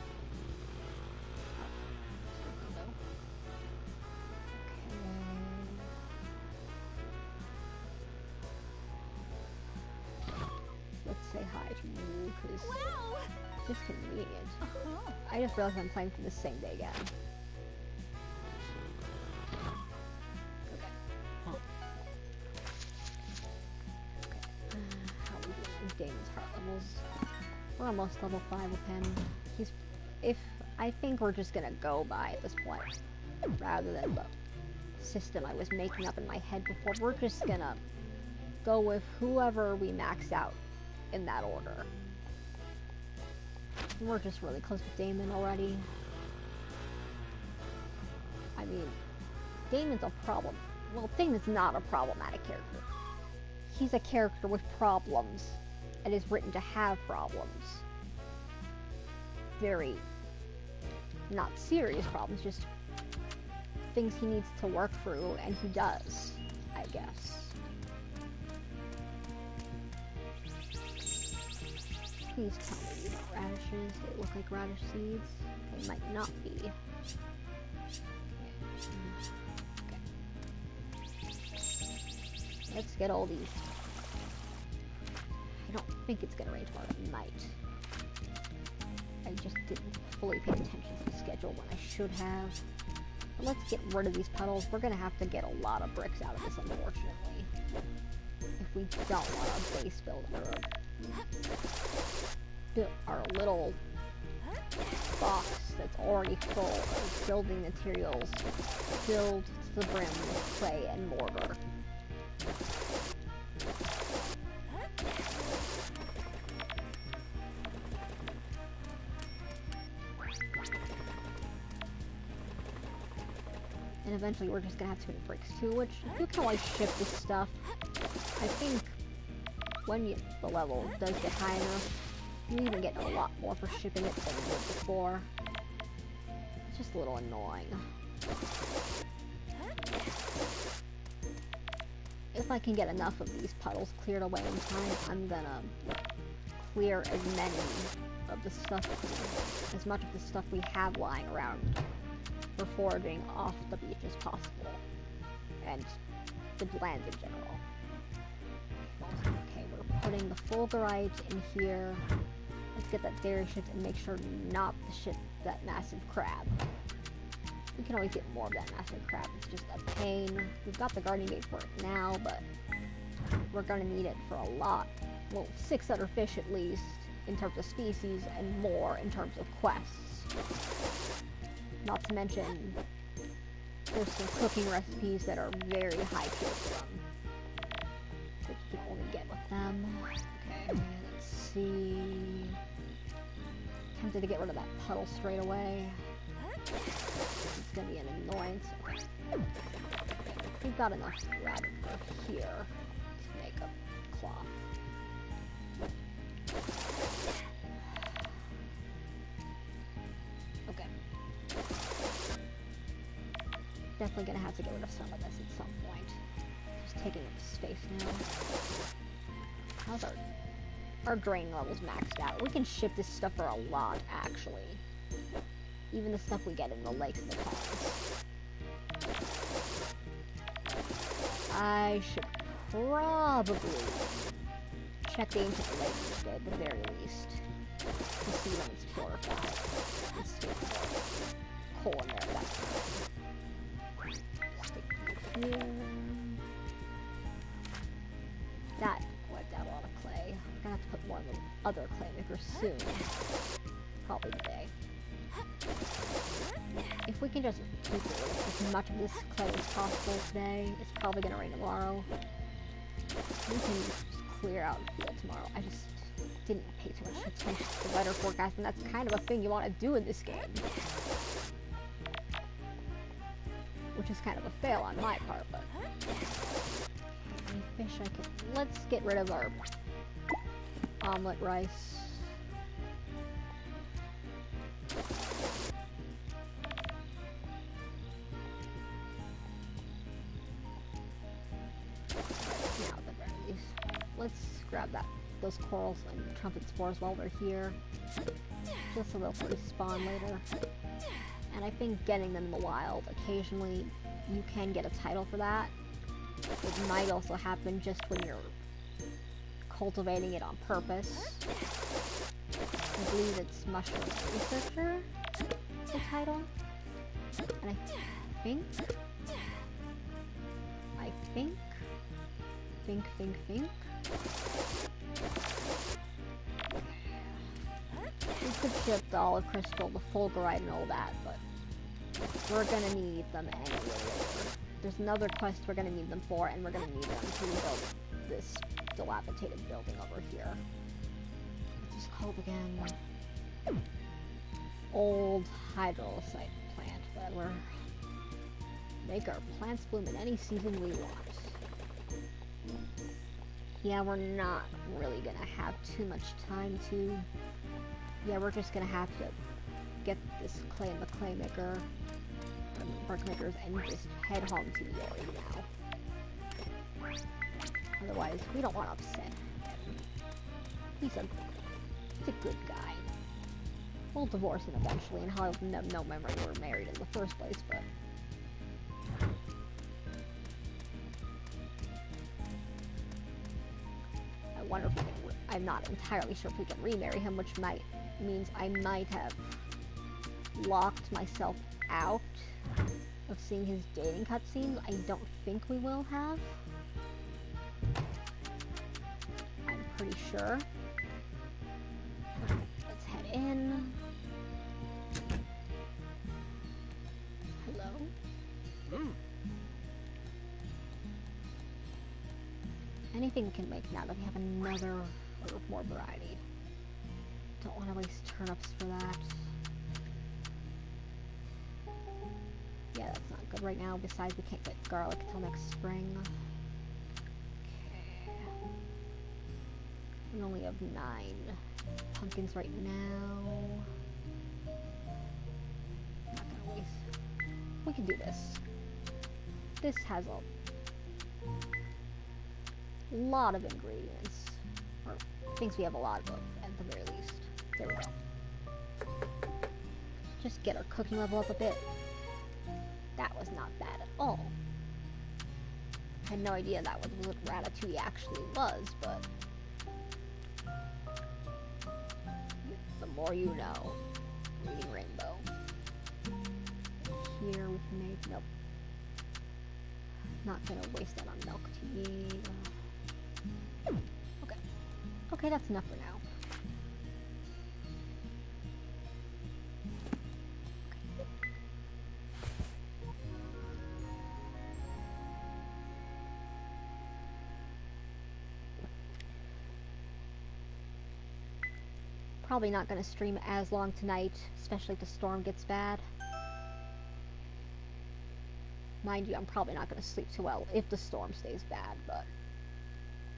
Say hi to you, because it's just convenient. I just realized I'm playing for the same day again. Okay. Oh. Okay. How are we doing with Damon's heart levels? We're almost level 5 with him. I think we're just gonna go by at this point, rather than the system I was making up in my head before. We're just gonna go with whoever we max out in that order. We're just really close with Damon already. I mean, Damon's a problem. Well, Damon's not a problematic character. He's a character with problems and is written to have problems. Very not serious problems, just things he needs to work through, and he does, I guess. Please tell me these aren't radishes. They look like radish seeds. They might not be. Okay. Let's get all these. I don't think it's gonna rain tomorrow night. I just didn't fully pay attention to the schedule when I should have. But let's get rid of these petals. We're gonna have to get a lot of bricks out of this, unfortunately. If we don't want our base builder. Our little box that's already full of building materials filled to the brim with clay and mortar. And eventually we're just gonna have to make bricks too, which you can always ship this stuff. I think when the level does get high enough, you even get a lot more for shipping it than you did before. It's just a little annoying. If I can get enough of these puddles cleared away in time, I'm gonna clear as many of the stuff, as much of the stuff we have lying around for foraging off the beach as possible, and the land in general. Okay, we're putting the fulgurite in here. Let's get that dairy ship and make sure not to ship that massive crab. We can always get more of that massive crab. It's just a pain. We've got the guardian gate for it now, but we're gonna need it for a lot. Well, 6 other fish at least, in terms of species, and more in terms of quests. Not to mention, there's some cooking recipes that are very high tier for them, that you can only get with them. Okay, let's see. Tempted to get rid of that puddle straight away. It's gonna be an annoyance. We've got enough rabbit fur here to make a cloth. Okay. Definitely gonna have to get rid of some of this at some point. Just taking up space now. How's our drain levels maxed out? We can ship this stuff for a lot, actually. Even the stuff we get in the lakes and the ponds. I should probably check the ancient lake each day at the very least, to see when it's purified. Let's stick more coal in there at that time. Stick here. That wiped out a lot of clay. We're gonna have to put more in the other clay makers soon. Probably today. If we can just keep as much of this clay as possible today, it's probably gonna rain tomorrow. We can just clear out the field tomorrow. I just didn't pay too much attention to the weather forecast, and that's kind of a thing you want to do in this game. Which is kind of a fail on my part, but... Any fish I can... Let's get rid of our omelet rice. Let's grab those corals and trumpet spores while we're here, just so they'll respawn later. And I think getting them in the wild, occasionally you can get a title for that. It might also happen just when you're cultivating it on purpose. I believe it's Mushroom Researcher, the title. And I think... We could ship the olive crystal, the fulgurite, and all that, but we're gonna need them anyway later. There's another quest we're gonna need them for, and we're gonna need them to rebuild this dilapidated building over here. What's this called again? Old hydrolyte plant, whatever. Make our plants bloom in any season we want. Yeah, we're not really gonna have too much time to... Yeah, we're just gonna have to get this clay in the clay maker, brick makers, and just head home to Yori now. Otherwise, we don't want to upset him. He's a good guy. We'll divorce him eventually, and he'll have no memory we were married in the first place, but... I wonder if we can... I'm not entirely sure if we can remarry him, which means I might have locked myself out of seeing his dating cutscenes. I don't think we will have. I'm pretty sure. Let's head in. Hello? Anything we can make now that we have another or more variety. Don't want to waste turnips for that. Yeah, that's not good right now. Besides, we can't get garlic until next spring. Okay. We only have 9 pumpkins right now. Not gonna waste. We can do this. This has a lot of ingredients. Or things we have a lot of, at the very least. There we go. Just get our cooking level up a bit. That was not bad at all. I had no idea that was what Ratatouille actually was, but the more you know. Reading Rainbow. Here we can make, nope. Not gonna waste that on milk tea. Okay. Okay, that's enough for now. Probably not going to stream as long tonight, especially if the storm gets bad. Mind you, I'm probably not going to sleep too well if the storm stays bad, but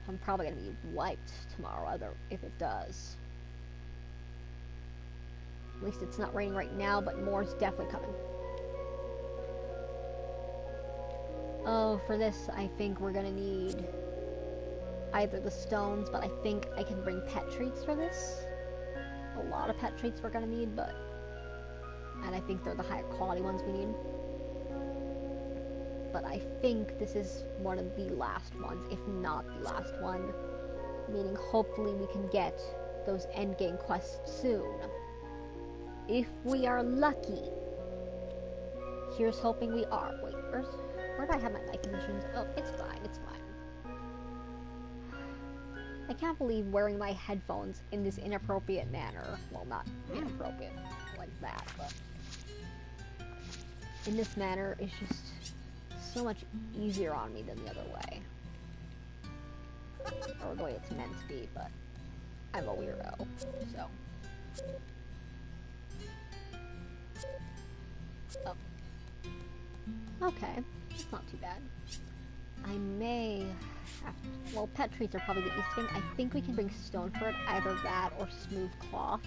I'm probably going to be wiped tomorrow if it does. At least it's not raining right now, but more is definitely coming. Oh, for this, I think we're going to need either the stones, but I think I can bring pet treats for this. A lot of pet treats we're gonna need, and I think they're the higher quality ones we need. But I think this is one of the last ones, if not the last one. Meaning hopefully we can get those endgame quests soon. If we are lucky. Here's hoping we are. Wait, where do I have my mic positions? Oh, it's fine, it's fine. I can't believe wearing my headphones in this inappropriate manner. Well, not inappropriate like that, but in this manner, it's just so much easier on me than the other way. Or the way it's meant to be, but I'm a weirdo, so. Oh. Okay, it's not too bad. I may have to, well, pet treats are probably the easiest thing. I think we can bring stone for it, either that or smooth cloth.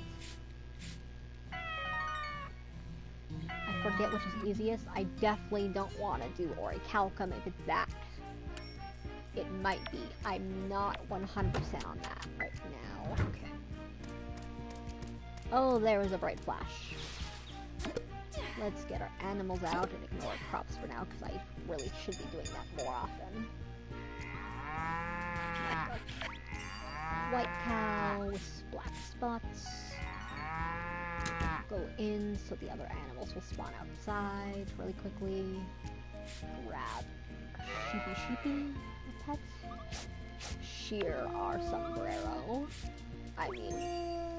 I forget which is easiest. I definitely don't want to do orichalcum if it's that. It might be. I'm not 100% on that right now. Okay. Oh, there was a bright flash. Let's get our animals out and ignore crops for now, because I really should be doing that more often. White cow with black spots. Go in so the other animals will spawn outside really quickly. Grab sheepy pet. Shear our sombrero. I mean,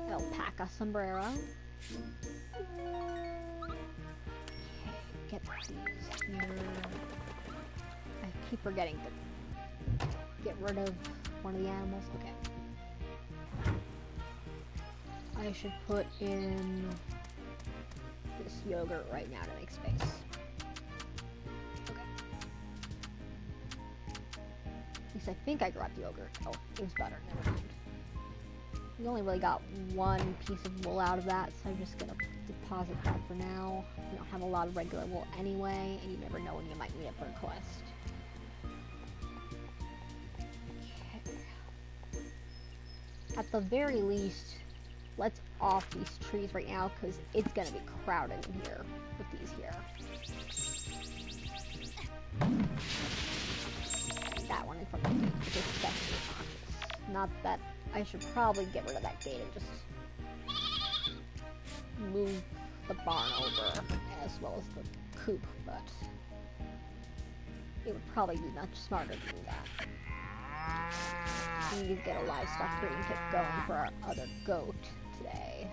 alpaca sombrero. Get these here. I keep forgetting to get rid of one of the animals. Okay. I should put in this yogurt right now to make space. Okay. At least I think I grabbed yogurt. Oh, it was butter. Never mind. We only really got one piece of wool out of that, so I'm just gonna deposit that for now. We don't have a lot of regular wool anyway, and you never know when you might need it for a quest. Okay. At the very least, let's off these trees right now, because it's gonna be crowded in here with these here. And that one in front of the gate is especially obnoxious. Not that I should probably get rid of that gate and just move the barn over as well as the coop, but it would probably be much smarter to do that. We need to get a livestock breeding kit going for our other goat today.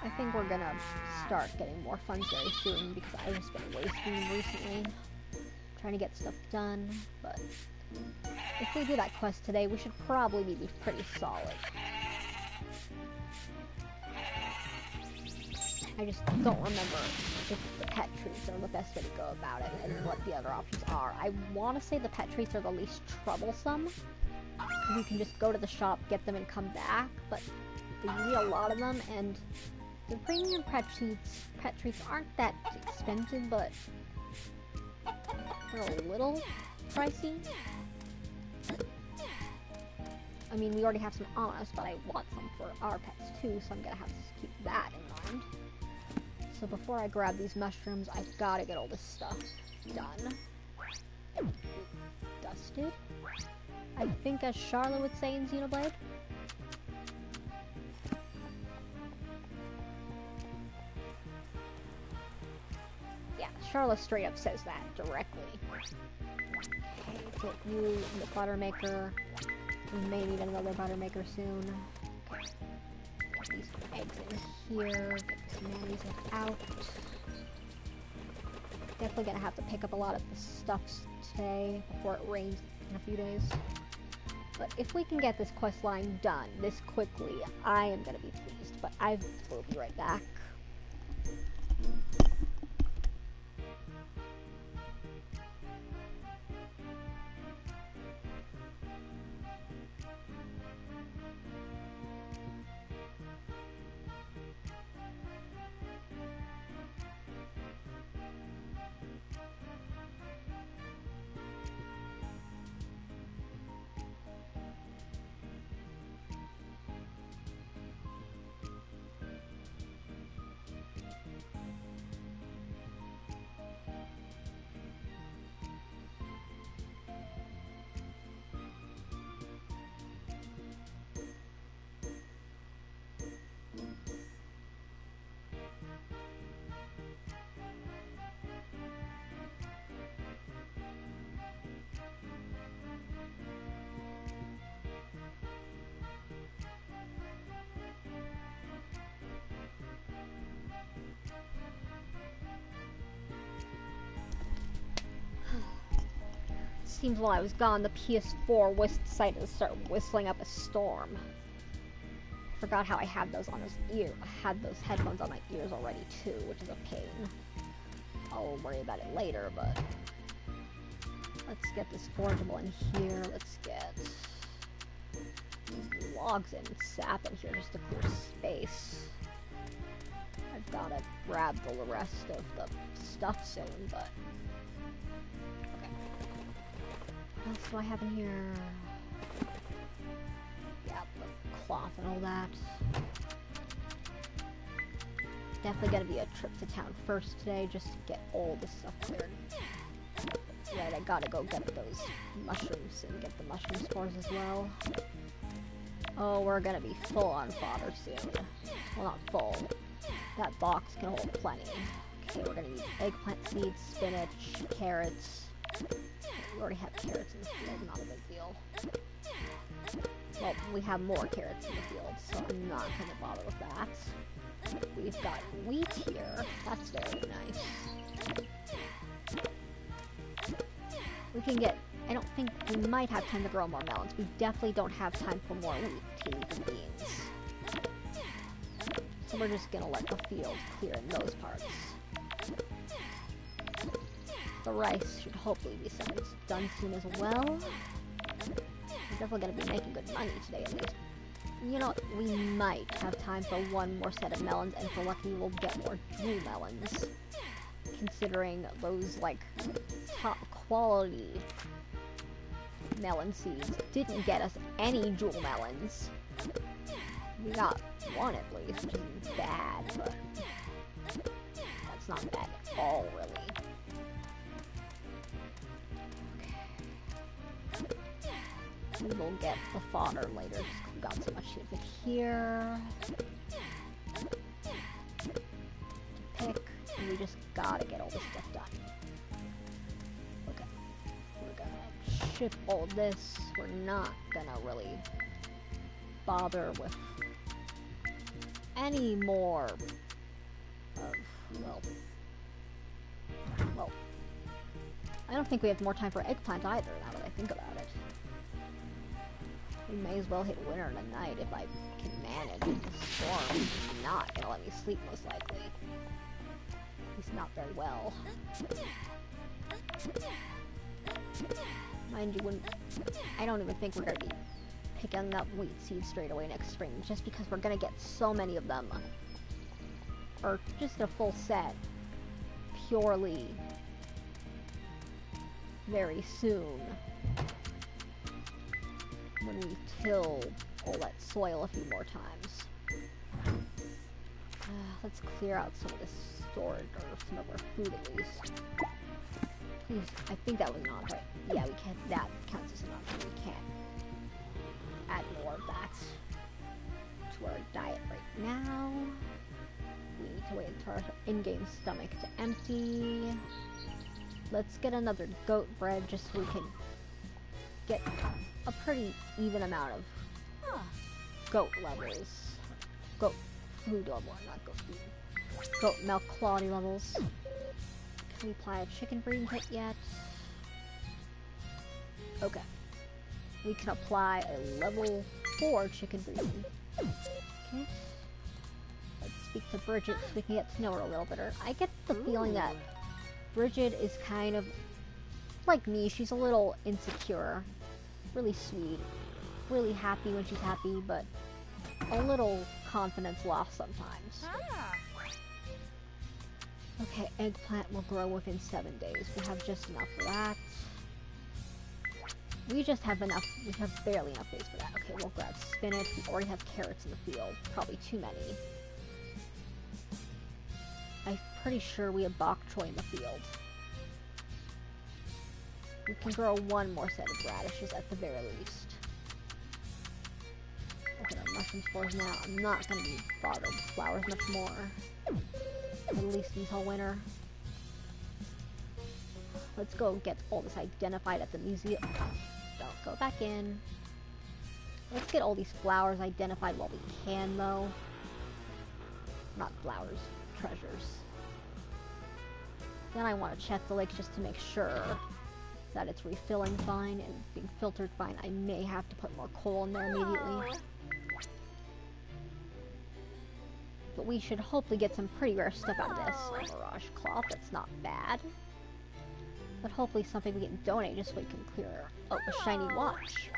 I think we're gonna start getting more funds very soon because I've just been wasting them recently trying to get stuff done, but if we do that quest today, we should probably be pretty solid. I just don't remember if the pet treats are the best way to go about it and what the other options are. I want to say the pet treats are the least troublesome. You can just go to the shop, get them, and come back, but you need a lot of them, and the premium pet treats aren't that expensive, but they're a little pricey. I mean, we already have some on us, but I want some for our pets too, so I'm gonna have to keep that in mind. around. So before I grab these mushrooms, I've gotta get all this stuff done. Dusted? I think, as Charlotte would say in Xenoblade. Yeah, Charlotte straight up says that directly. Okay, put you in the butter maker. We may need another butter maker soon. Okay. Get these eggs in here. Get this mayonnaise out. Definitely gonna have to pick up a lot of the stuffs today before it rains in a few days. But if we can get this quest line done this quickly, I am gonna be pleased. But I will be right back. Seems while I was gone, the PS4 decided to start whistling up a storm. Forgot how I had those on I had those headphones on my ears already too, which is a pain. I'll worry about it later, but let's get this forgeable in here. Let's get these logs and sap in here just to clear space. I've gotta grab the rest of the stuff soon, but what else do I have in here? Yeah, the cloth and all that. Definitely gonna be a trip to town first today, just to get all this stuff cleared. Right, I gotta go get those mushrooms and get the mushroom spores as well. Oh, we're gonna be full on fodder soon. Well, not full. That box can hold plenty. Okay, we're gonna need eggplant seeds, spinach, carrots. We already have carrots in the field, not a big deal. Well, we have more carrots in the field, so I'm not gonna bother with that. We've got wheat here. That's very nice. We can get... I don't think we might have time to grow more melons. We definitely don't have time for more wheat, peas, and beans. So we're just gonna let the field clear in those parts. The rice should hopefully be done soon as well. We're definitely going to be making good money today at least. You know, we might have time for one more set of melons, and if we're lucky we'll get more jewel melons. Considering those, like, top quality melon seeds didn't get us any jewel melons. We got one at least, which isn't bad, but that's not bad at all, really. We will get the fodder later, just 'cause we got so much shit here. Pick, and we just gotta get all this stuff done. Okay, we're gonna ship all this. We're not gonna really bother with any more of, well, I don't think we have more time for eggplant either, now that I think about it. We may as well hit winter in the night if I can manage. The storm is not gonna let me sleep, most likely. At least not very well. Mind you, I don't even think we're gonna be picking up wheat seeds straight away next spring, just because we're gonna get so many of them. Or just a full set. Purely very soon. When we till all that soil a few more times. Let's clear out some of this storage, or some of our food at least. Please, I think that was enough, right? Yeah, we can't, that counts as enough. We can't add more of that to our diet right now. We need to wait until our in-game stomach to empty. Let's get another goat bread just so we can get a pretty even amount of goat levels. Goat food level, not goat food. Goat milk quality levels. Can we apply a chicken breeding kit yet? Okay. We can apply a level 4 chicken breeding kit. Let's speak to Bridget so we can get to know her a little better. I get the feeling that Bridget is kind of like me. She's a little insecure. Really sweet. Really happy when she's happy, but a little confidence lost sometimes. Okay, eggplant will grow within 7 days. We have just enough for that. We just have enough. We have barely enough days for that. Okay, we'll grab spinach. We already have carrots in the field. Probably too many. I'm pretty sure we have bok choy in the field. We can grow one more set of radishes at the very least. Look at our mushroom spores now. I'm not going to be bothered with flowers much more. At least until winter. Let's go get all this identified at the museum. Don't go back in. Let's get all these flowers identified while we can, though. Not flowers, treasures. Then I want to check the lake just to make sure that it's refilling fine and being filtered fine. I may have to put more coal in there immediately. But we should hopefully get some pretty rare stuff out of this. Mirage cloth, that's not bad. But hopefully something we can donate just so we can clear... Oh, a shiny watch.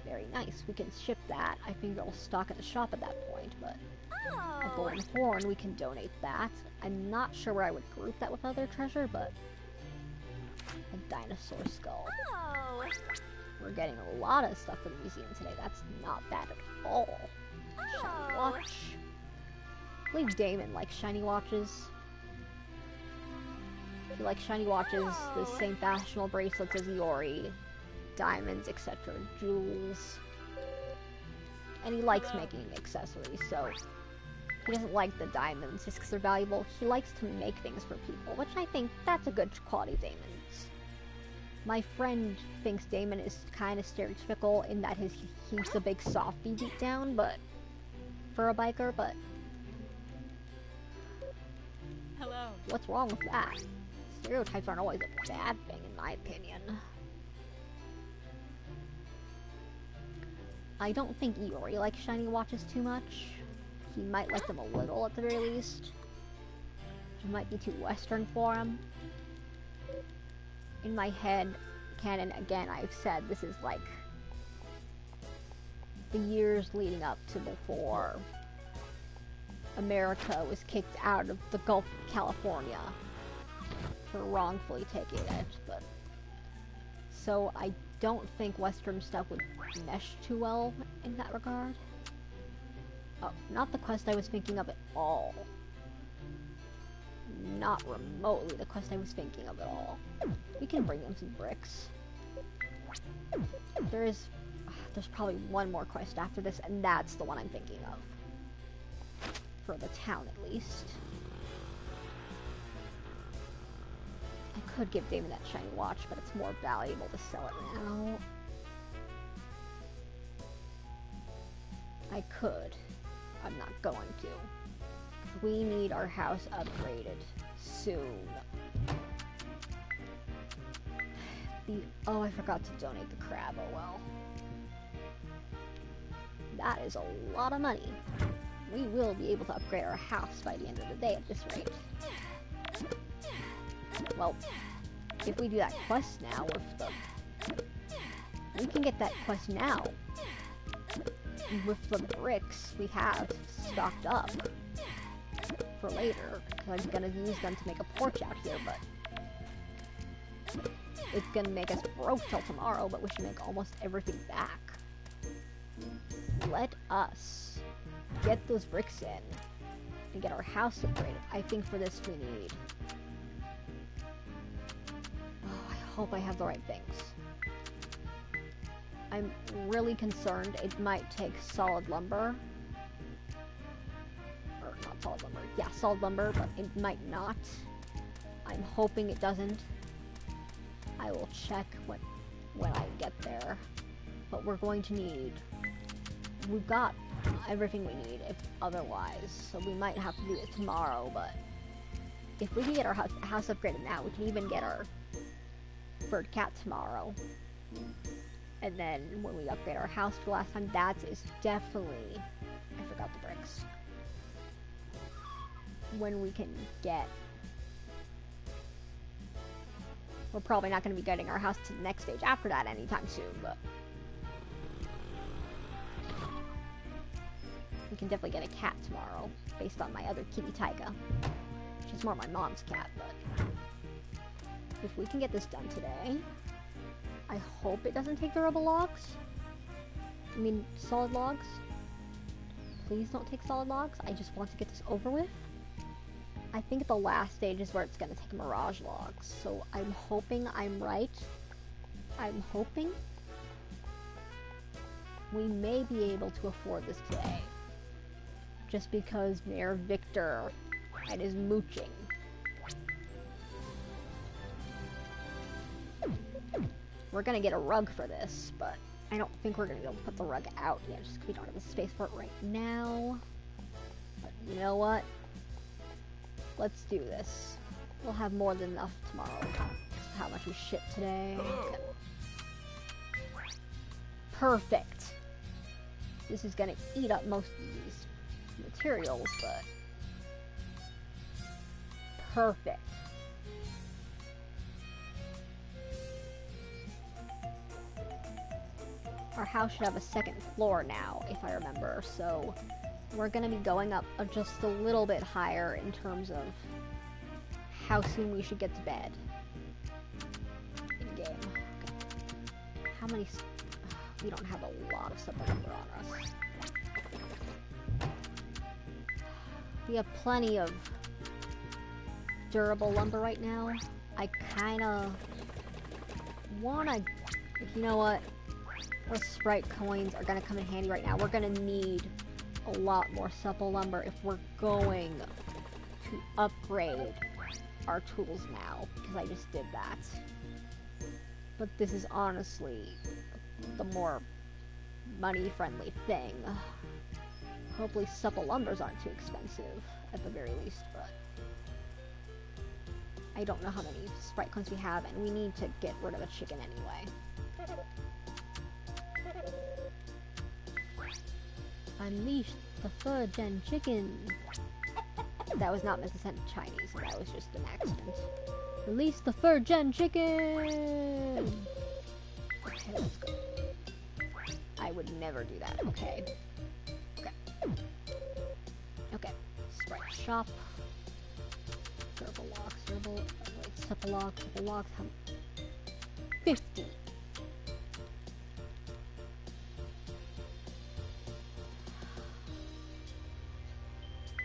Very nice. We can ship that. I think it'll stock at the shop at that point, but... A golden horn, we can donate that. I'm not sure where I would group that with other treasure, but... A dinosaur skull. We're getting a lot of stuff from the museum today. That's not bad at all. Shiny watch. I believe Damon likes shiny watches. He likes shiny watches, the same fashionable bracelets as Iori, diamonds, etc., jewels. And he likes making accessories, so he doesn't like the diamonds just because they're valuable. He likes to make things for people, which I think that's a good quality Damon's. My friend thinks Damon is kind of stereotypical in that he's a big softy deep down, but for a biker, but Hello. What's wrong with that? Stereotypes aren't always a bad thing, in my opinion. I don't think Iori likes shiny watches too much. He might like them a little, at the very least. It might be too Western for him. In my head, canon, again, I've said this is like the years leading up to before America was kicked out of the Gulf of California for wrongfully taking it, but so I don't think Western stuff would mesh too well in that regard. Oh, not the quest I was thinking of at all. Not remotely the quest I was thinking of at all. We can bring them some bricks. There's probably one more quest after this, and that's the one I'm thinking of. For the town, at least. I could give Damon that shiny watch, but it's more valuable to sell it now. I could. I'm not going to. We need our house upgraded soon. Oh, I forgot to donate the crab. Oh well. That is a lot of money. We will be able to upgrade our house by the end of the day at this rate. Well, if we do that quest now with the... We can get that quest now. With the bricks we have stocked up for later. I'm gonna use them to make a porch out here, but... It's gonna make us broke till tomorrow, but we should make almost everything back. Let us get those bricks in and get our house upgraded. I think for this we need... Oh, I hope I have the right things. I'm really concerned it might take solid lumber. Or not solid lumber. Yeah, solid lumber, but it might not. I'm hoping it doesn't. I will check when I get there. But we're going to need... We've got everything we need, if otherwise. So we might have to do it tomorrow, but... If we can get our house upgraded now, we can even get our bird cat tomorrow. And then when we upgrade our house for last time, that is definitely... I forgot the bricks. When we can get... We're probably not going to be getting our house to the next stage after that anytime soon, but... We can definitely get a cat tomorrow, based on my other kitty Tyga. She's more my mom's cat, but... If we can get this done today... I hope it doesn't take durable logs. I mean, solid logs. Please don't take solid logs. I just want to get this over with. I think the last stage is where it's going to take mirage logs. So I'm hoping I'm right. I'm hoping we may be able to afford this today. Just because Mayor Victor and his mooching. We're gonna get a rug for this, but I don't think we're gonna be able to put the rug out yet, just because we don't have the space for it right now. But you know what? Let's do this. We'll have more than enough tomorrow. How much we ship today. Okay. Perfect. This is gonna eat up most of these materials, but... Perfect. Our house should have a second floor now, if I remember, so we're going to be going up just a little bit higher in terms of how soon we should get to bed. In-game. Okay. How many... We don't have a lot of stuff lumber on us. We have plenty of durable lumber right now. I kind of want to... You know what? Those Sprite coins are going to come in handy right now. We're going to need a lot more supple lumber if we're going to upgrade our tools now, because I just did that. But this is honestly the more money-friendly thing. Hopefully supple lumbers aren't too expensive, at the very least, but... I don't know how many Sprite coins we have, and we need to get rid of a chicken anyway. Unleash the fudge-gen chicken. That was not meant to sound Chinese, that was just an accident. Release the fudge-gen chicken! Okay, let's go. I would never do that, okay. Okay. Okay. Sprite shop. Durable logs, wait, supple logs, how... 50!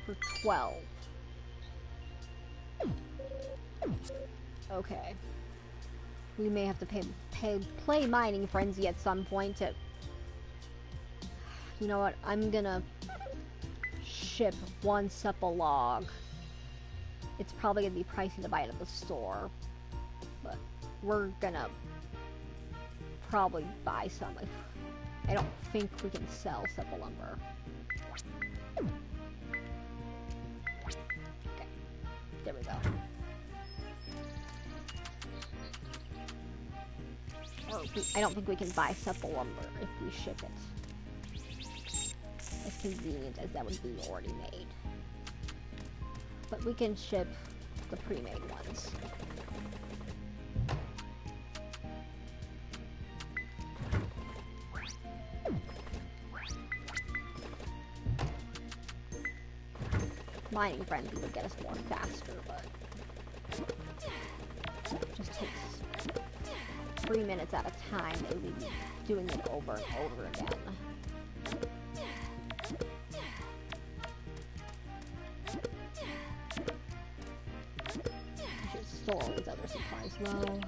For 12. Okay. We may have to play Mining Frenzy at some point to... You know what? I'm gonna ship one supple log. It's probably gonna be pricey to buy it at the store, but we're gonna probably buy some. I don't think we can sell supple lumber. Okay, there we go. I don't think we can buy supple lumber if we ship it. As convenient as that would be already made. But we can ship the pre-made ones. Mining Frenzy would get us more faster, but it just takes 3 minutes at a time. They would be doing it over and over again. fill all these other supplies though.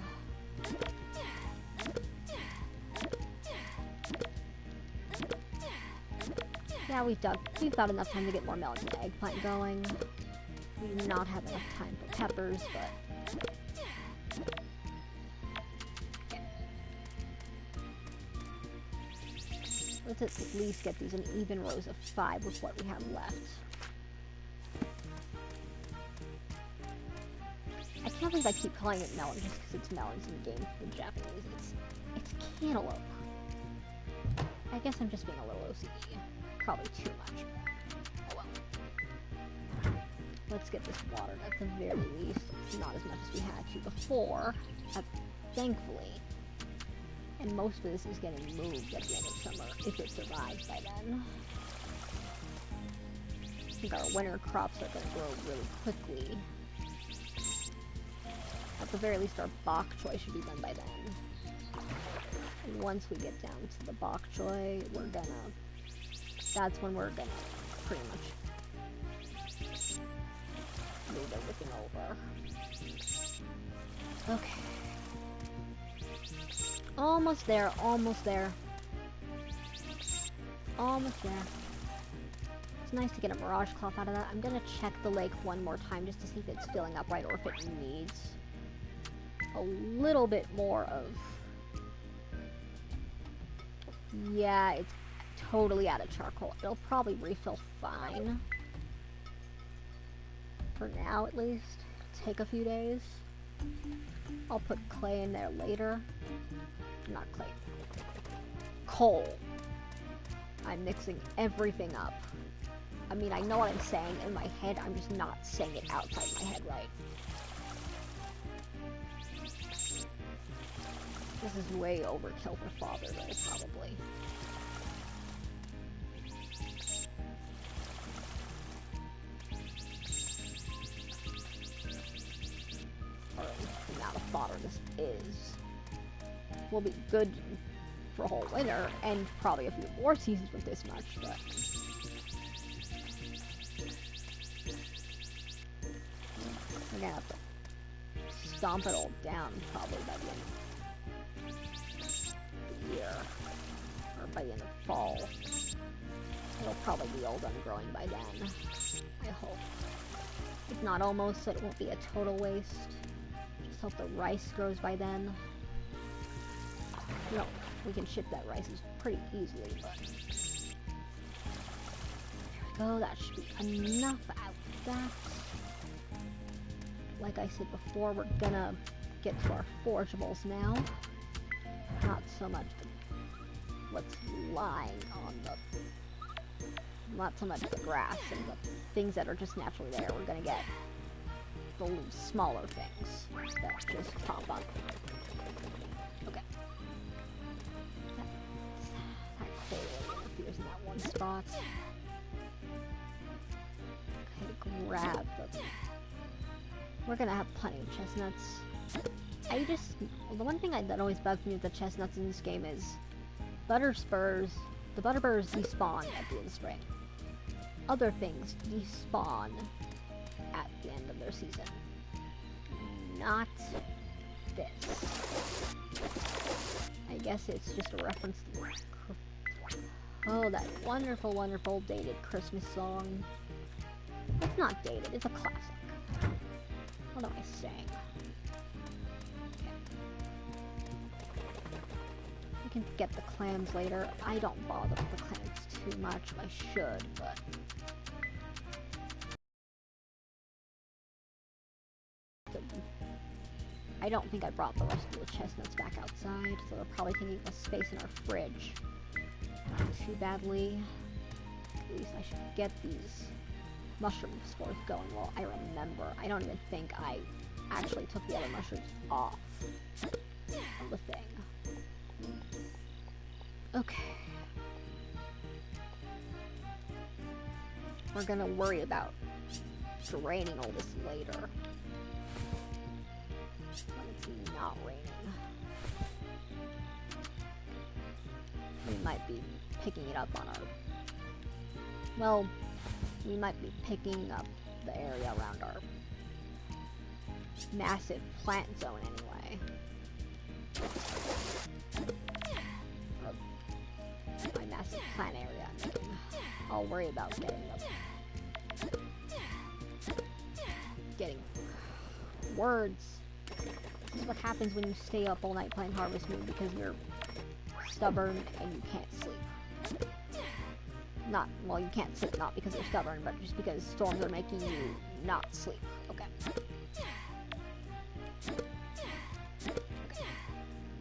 Yeah, we've got enough time to get more melons and eggplant going. We do not have enough time for peppers, but let's at least get these in even rows of 5 with what we have left. I can't believe I keep calling it melon just because it's melons in the game for the Japanese. It's cantaloupe. I guess I'm just being a little OCD. Probably too much. Oh well. Let's get this watered at the very least. Not as much as we had to before, thankfully. And most of this is getting moved at the end of summer, if it survives by then. I think our winter crops are going to grow really quickly. At the very least, our bok choy should be done by then. And once we get down to the bok choy, that's when we're gonna pretty much move everything over. Okay. Almost there, almost there. Almost there. It's nice to get a mirage cloth out of that. I'm gonna check the lake one more time just to see if it's filling up right or if it needs a little bit more of... Yeah, it's totally out of charcoal. It'll probably refill fine. For now, at least. Take a few days. I'll put clay in there later. Not clay. Coal. I'm mixing everything up. I mean, I know what I'm saying in my head, I'm just not saying it outside my head right. This is way overkill for father, though, probably. Or the amount of fodder this is. Will be good for a whole winter, and probably a few more seasons with this much, but... We're gonna have to stomp it all down, probably, by the end of the year. Or by the end of fall. It'll probably be all done growing by then. I hope. If not almost, so it won't be a total waste. Just hope the rice grows by then. No, we can ship that rice pretty easily, but... There we go, that should be enough out of that. Like I said before, we're gonna get to our forageables now. Not so much what's lying on the... Not so much the grass and the things that are just naturally there. We're gonna get the smaller things that just pop up. Okay. That coal appears in that one spot. Okay, grab the... We're gonna have plenty of chestnuts. The one thing that always bugs me with the chestnuts in this game is the butterburs despawn at the end of spring. Other things despawn at the end of their season. Not this. I guess it's just a reference to that wonderful, wonderful dated Christmas song. It's not dated, it's a classic. What am I saying? Okay. We can get the clams later. I don't bother with the clams too much. I should, but... I don't think I brought the rest of the chestnuts back outside, so they're probably taking up space in our fridge. Not too badly. At least I should get these mushroom spores going. Well, I remember. I don't even think I actually took the other mushrooms off of the thing. Okay. We're gonna worry about draining all this later. When it's not raining. We might be picking it up on our... Well, we might be picking up the area around our massive plant zone anyway. My massive plant area. I'll worry about getting words. This is what happens when you stay up all night playing Harvest Moon because you're stubborn and you can't sleep. Not, well, you can't sleep not because you're stubborn, but just because storms are making you not sleep. Okay.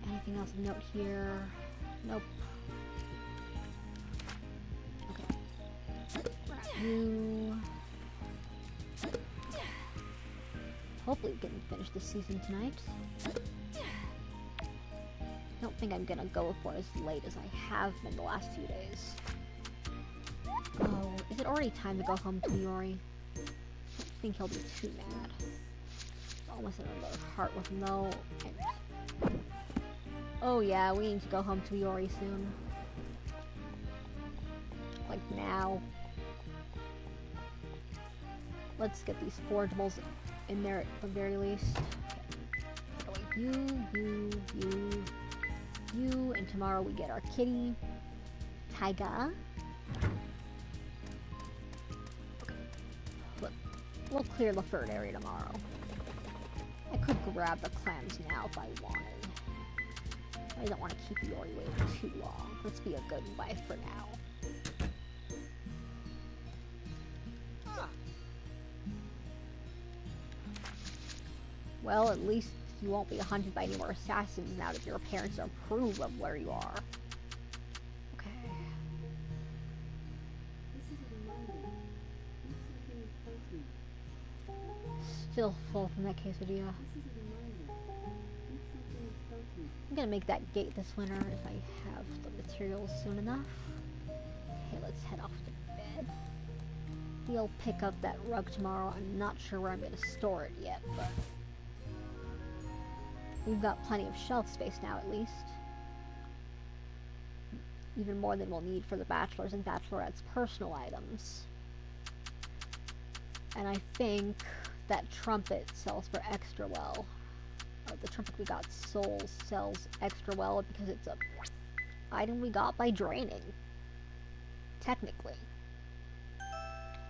Anything else of note here? Nope. Okay. Grab you. Hopefully we can finish this season tonight. Don't think I'm gonna go for as late as I have been the last few days. Oh, is it already time to go home to Yori? I don't think he'll be too mad. Almost another heart with no... Oh yeah, we need to go home to Yori soon. Like now. Let's get these forageables in there at the very least. Okay. You, and tomorrow we get our kitty, Taiga. Okay. We'll clear the third area tomorrow. I could grab the clams now if I wanted. I don't want to keep Yori waiting too long. Let's be a good wife for now. Well, at least you won't be hunted by any more assassins now that your parents approve of where you are. Okay. Still full from that quesadilla. I'm gonna make that gate this winter if I have the materials soon enough. Okay, let's head off to bed. We'll pick up that rug tomorrow. I'm not sure where I'm gonna store it yet, but we've got plenty of shelf space now, at least. Even more than we'll need for the bachelors and bachelorettes' personal items. And I think that trumpet sells for extra well. The trumpet we got sells extra well because it's a item we got by draining. Technically.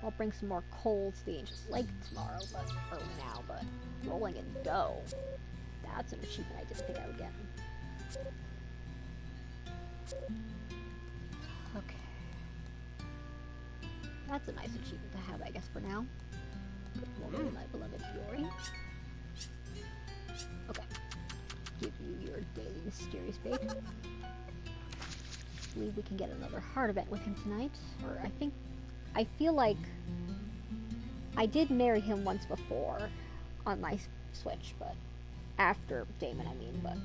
I'll bring some more coal to the ancient lake tomorrow, or now, but rolling in dough. That's an achievement I didn't think I would get. Okay. That's a nice achievement to have, I guess, for now. Good morning, my beloved Yori. Okay. Give you your daily mysterious bait. I believe we can get another heart event with him tonight. Or I feel like I did marry him once before on my Switch, but after Damon, I mean, but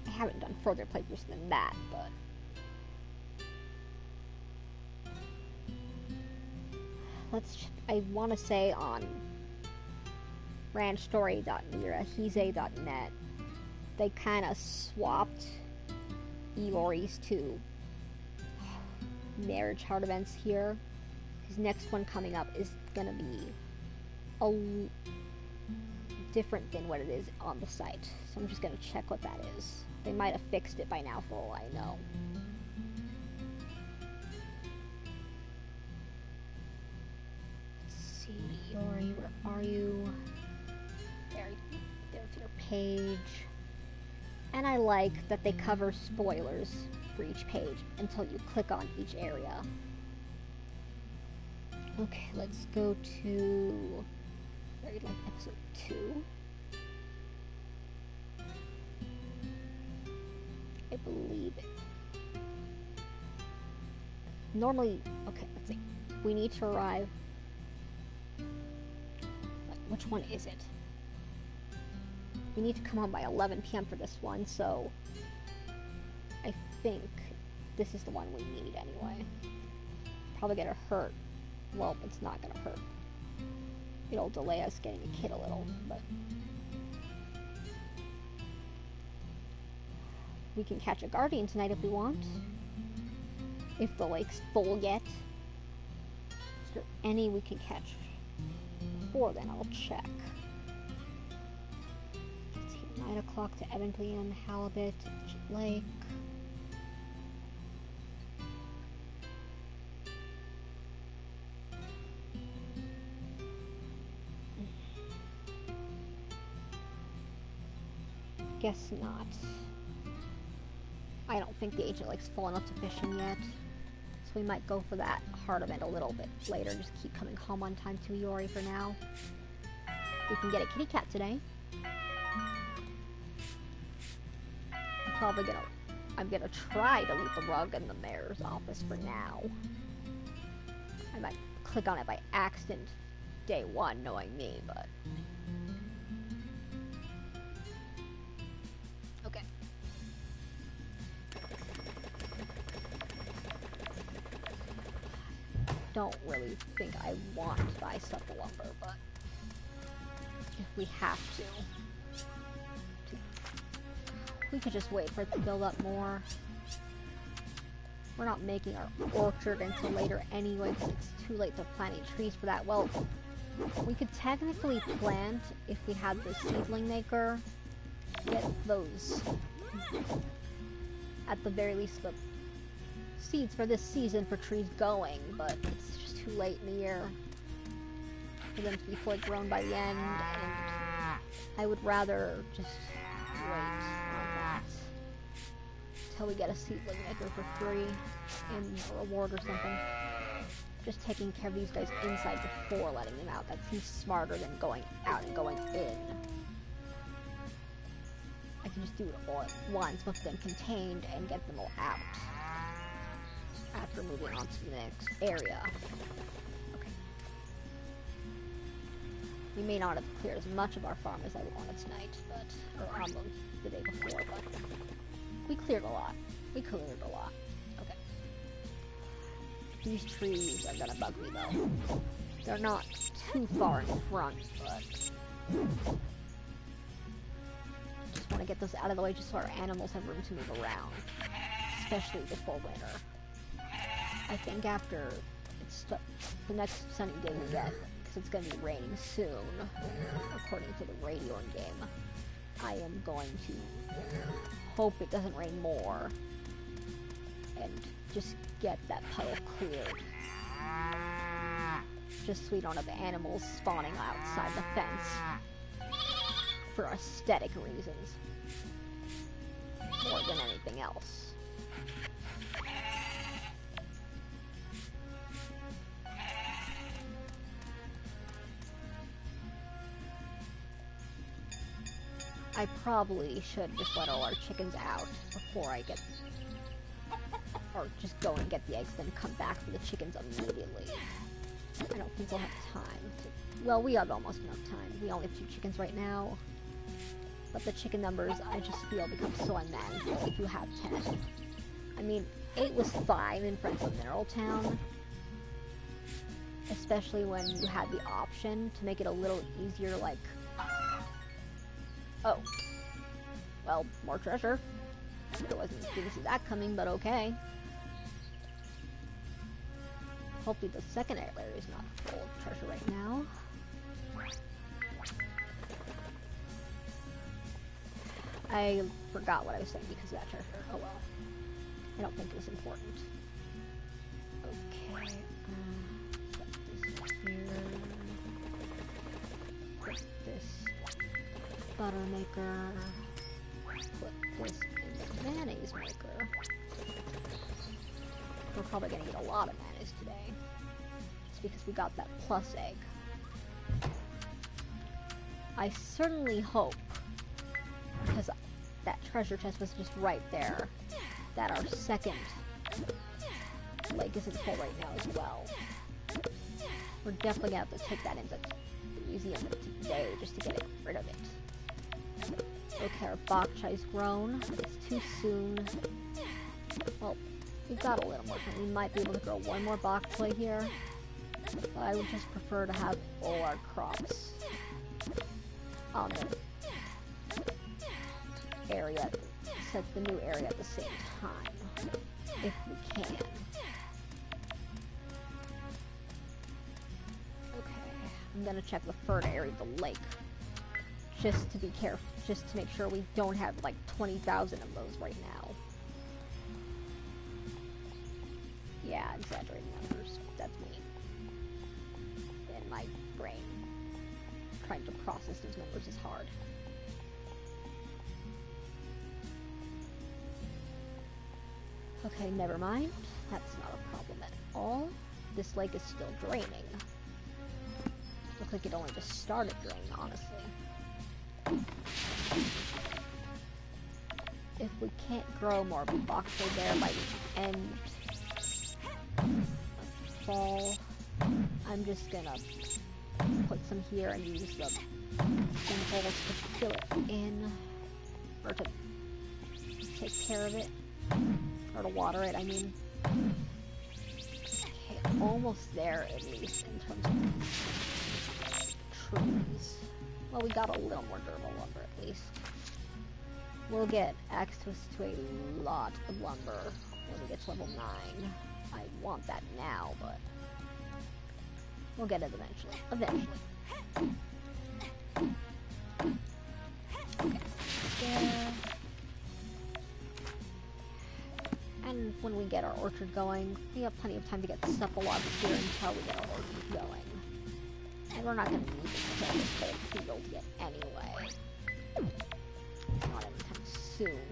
I haven't done further playthroughs than that, but I want to say on ranchstory.mirahise.net they kind of swapped Iori's to marriage heart events here. His next one coming up is gonna be different than what it is on the site, so I'm just gonna check what that is. They might have fixed it by now for all I know. Yori, where are you? There's your page. And I like that they cover spoilers for each page until you click on each area. Okay, let's go to episode 2. I believe it. Normally, okay, let's see. We need to arrive. Which one is it? We need to come home by 11 p.m. for this one, so I think this is the one we need anyway. Probably gonna hurt. Well, it's not gonna hurt. It'll delay us getting a kid a little, but We can catch a guardian tonight if we want. If the lake's full yet. Is there any we can catch before then? I'll check. Let's see, 9 o'clock to Emblem, Halibut, Lake. Guess not. I don't think the Ancient Lake's full enough to fish in yet. So we might go for that hard event a little bit later. Just keep coming home on time to Iori for now. We can get a kitty cat today. I'm gonna try to leave the rug in the mayor's office for now. I might click on it by accident day one, knowing me, but... Okay. Don't really think I want to buy stuff to lumber, but if we have to, we could just wait for it to build up more. We're not making our orchard until later anyway, because it's too late to plant any trees for that. Well, we could technically plant if we had the seedling maker. Get those, at the very least, the seeds for this season for trees going, but it's just too late in the year for them to be fully grown by the end, and I would rather just wait on that until we get a seedling maker for free in a reward or something. Just taking care of these guys inside before letting them out. That seems smarter than going out and going in. I can just do it all at once with them contained and get them all out after moving on to the next area. Okay. We may not have cleared as much of our farm as I wanted tonight, but, or on the day before, but we cleared a lot. We cleared a lot. Okay. These trees are gonna bug me though. They're not too far in front, but just want to get those out of the way just so our animals have room to move around, especially before winter. I think after it's the next sunny day we get, because it's going to be raining soon, according to the radio in game, I am going to hope it doesn't rain more and just get that puddle cleared. Just so we don't have animals spawning outside the fence for aesthetic reasons more than anything else. I probably should just let all our chickens out before I get... or just go and get the eggs, then come back for the chickens immediately. I don't think we'll have time to... Well, we have almost enough time. We only have 2 chickens right now. But the chicken numbers, I just feel, become so unmanageable if you have 10. I mean, 8 was fine in Friendly Mineral Town. Especially when you had the option to make it a little easier, like... Oh. Well, more treasure. I didn't see that coming, but okay. Hopefully the second area is not full of treasure right now. I forgot what I was saying because of that treasure. Oh well. I don't think it was important. Okay. Put this here. Put this butter maker. Put this in the mayonnaise maker. We're probably gonna get a lot of mayonnaise today. Just because we got that plus egg. I certainly hope, because that treasure chest was just right there, that our second lake isn't full right now as well. We're definitely gonna have to take that into the museum today just to get rid of it. Okay, our bok chai's grown. It's too soon. Well, we've got a little more time. We might be able to grow one more bok choy here. But I would just prefer to have all our crops on the area access the new area at the same time, if we can. Okay, I'm gonna check the third area of the lake, just to be careful, just to make sure we don't have like 20,000 of those right now. Yeah, exaggerating numbers. That's me. In my brain, trying to process those numbers is hard. Okay, never mind. That's not a problem at all. This lake is still draining. Looks like it only just started draining, honestly. If we can't grow more boxwood there by the end of fall, I'm just gonna put some here and use the holes to fill it in, or to take care of it. Or to water it, I mean. Okay, almost there, at least, in terms of trees. Well, we got a little more durable lumber, at least. We'll get access to a lot of lumber when we get to level 9. I want that now, but we'll get it eventually. Eventually. Okay, there. And when we get our orchard going, we have plenty of time to get supple logs here until we get our orchard going. And we're not going to need to kill this whole field yet anyway. Not anytime soon.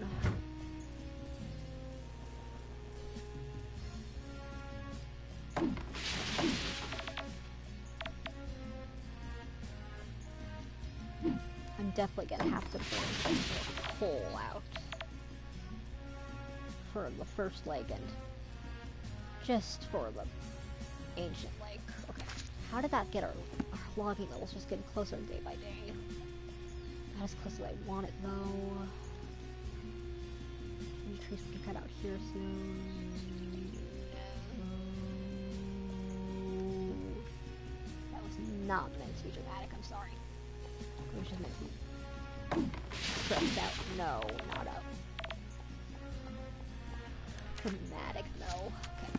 I'm definitely going to have to bring some more coal out for the first lake and just for the ancient lake. Okay, how did that get our logging levels just getting closer day by day? Not as close as I want it though. Any trees we can cut out here soon? That was not meant to be dramatic, I'm sorry. It was just meant to be stretched out. No, not out. Dramatic, no. Okay.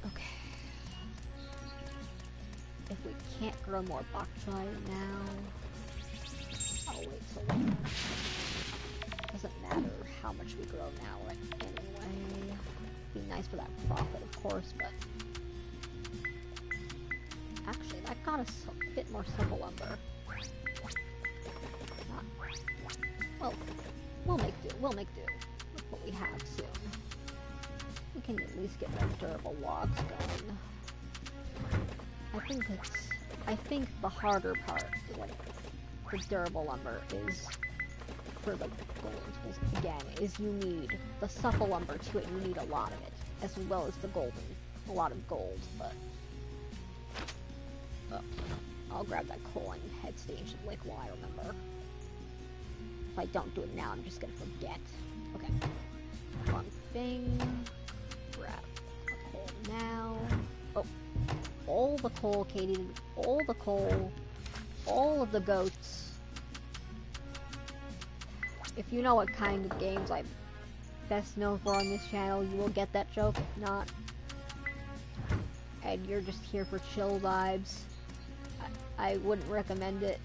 Okay. If we can't grow more bok choy now, I'll wait till later. Doesn't matter how much we grow now, right? Anyway, be nice for that profit, of course, but actually, that got us a bit more supple lumber. Not... Well, we'll make do. We'll make do with what we have soon. We can at least get more durable logs going. I think the harder part, like the durable lumber, is for the golden tools again. Is you need the supple lumber to it. You need a lot of it, as well as the golden, a lot of gold. But I'll grab that coal and head to the ancient lake while I remember. If I don't do it now, I'm just gonna forget. Okay. One thing. Grab the coal now. Oh. All the coal, Katidid. All the coal. All of the goats. If you know what kind of games I'm best known for on this channel, you will get that joke. If not, and you're just here for chill vibes, I wouldn't recommend it.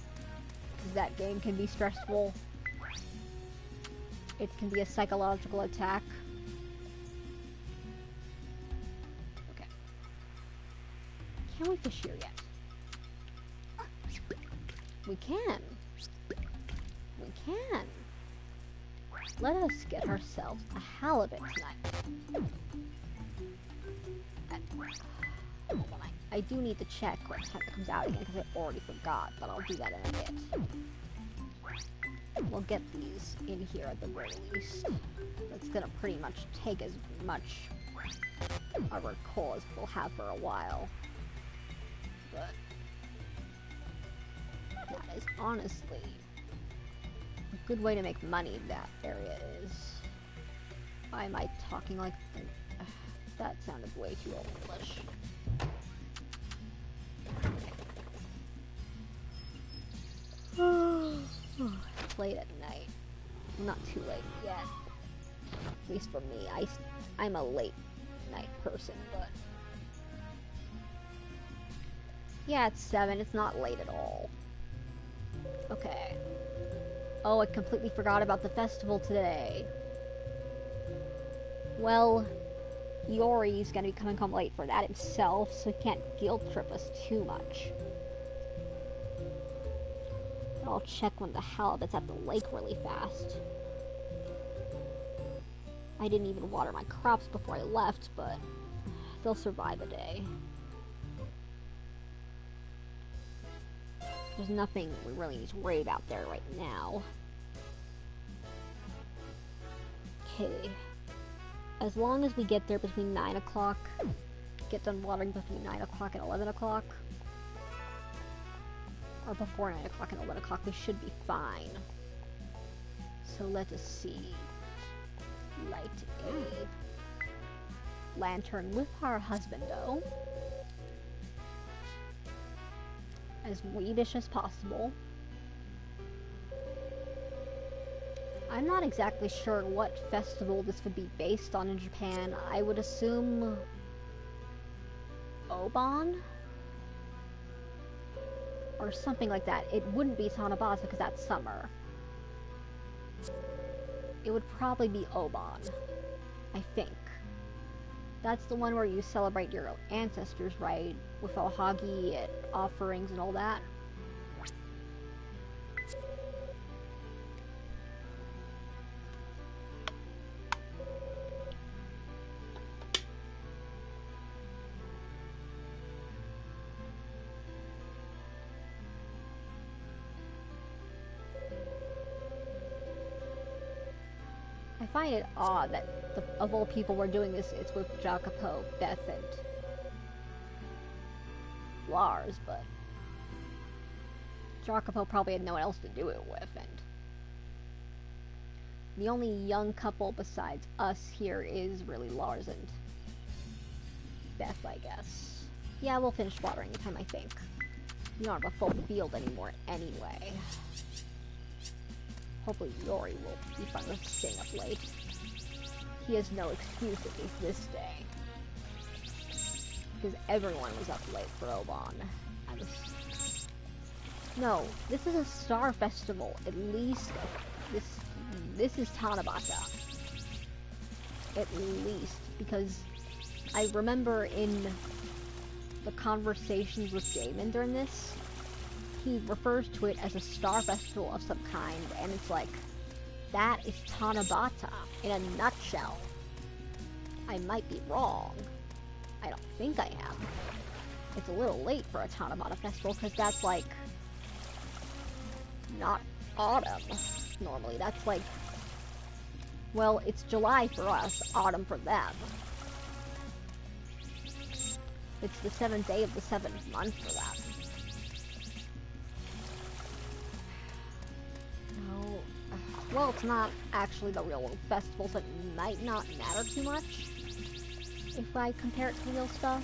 Because that game can be stressful. It can be a psychological attack. Okay. Can we fish here yet? We can. We can. Let us get ourselves a halibut tonight. I do need to check what time it comes out again because I already forgot, but I'll do that in a bit. We'll get these in here at the very least. That's gonna pretty much take as much of our coal as we'll have for a while. But that is honestly a good way to make money, that area is. Why am I talking like that? Sounded way too old English. It's late at night. Not too late yet. At least for me. I'm a late night person, but... Yeah, it's 7. It's not late at all. Okay. Oh, I completely forgot about the festival today. Well, Yori's gonna be coming home late for that himself, so he can't guilt trip us too much. I'll check when the halibut's at the lake really fast. I didn't even water my crops before I left, but they'll survive a day. There's nothing we really need to worry about there right now. Okay. As long as we get there between 9 o'clock, get done watering between 9 o'clock and 11 o'clock, or before 9 o'clock and 11 o'clock, we should be fine. So let us see. Light a lantern with our husbando. As weedish as possible. I'm not exactly sure what festival this would be based on in Japan. I would assume... Obon? Or something like that. It wouldn't be Tanabata because that's summer. It would probably be Obon, I think. That's the one where you celebrate your ancestors, right? With Ohagi and offerings and all that. I find it odd that of all people we're doing this, it's with Jacopo, Beth, and Lars, but Jacopo probably had no one else to do it with, and the only young couple besides us here is really Lars and Beth, I guess. Yeah, we'll finish watering in time, I think. We don't have a full field anymore anyway. Hopefully Yori will be fine with staying up late. He has no excuse at least this day. Because everyone was up late for Obon. No, this is a star festival. At least this is Tanabata. At least. Because I remember in the conversations with Damon during this, he refers to it as a star festival of some kind, and it's like, that is Tanabata in a nutshell. I might be wrong. I don't think I am. It's a little late for a Tanabata festival, because that's like, not autumn, normally. That's like, well, it's July for us, autumn for them. It's the 7th day of the 7th month for them. Well, it's not actually the real world festival, so it might not matter too much if I compare it to real stuff.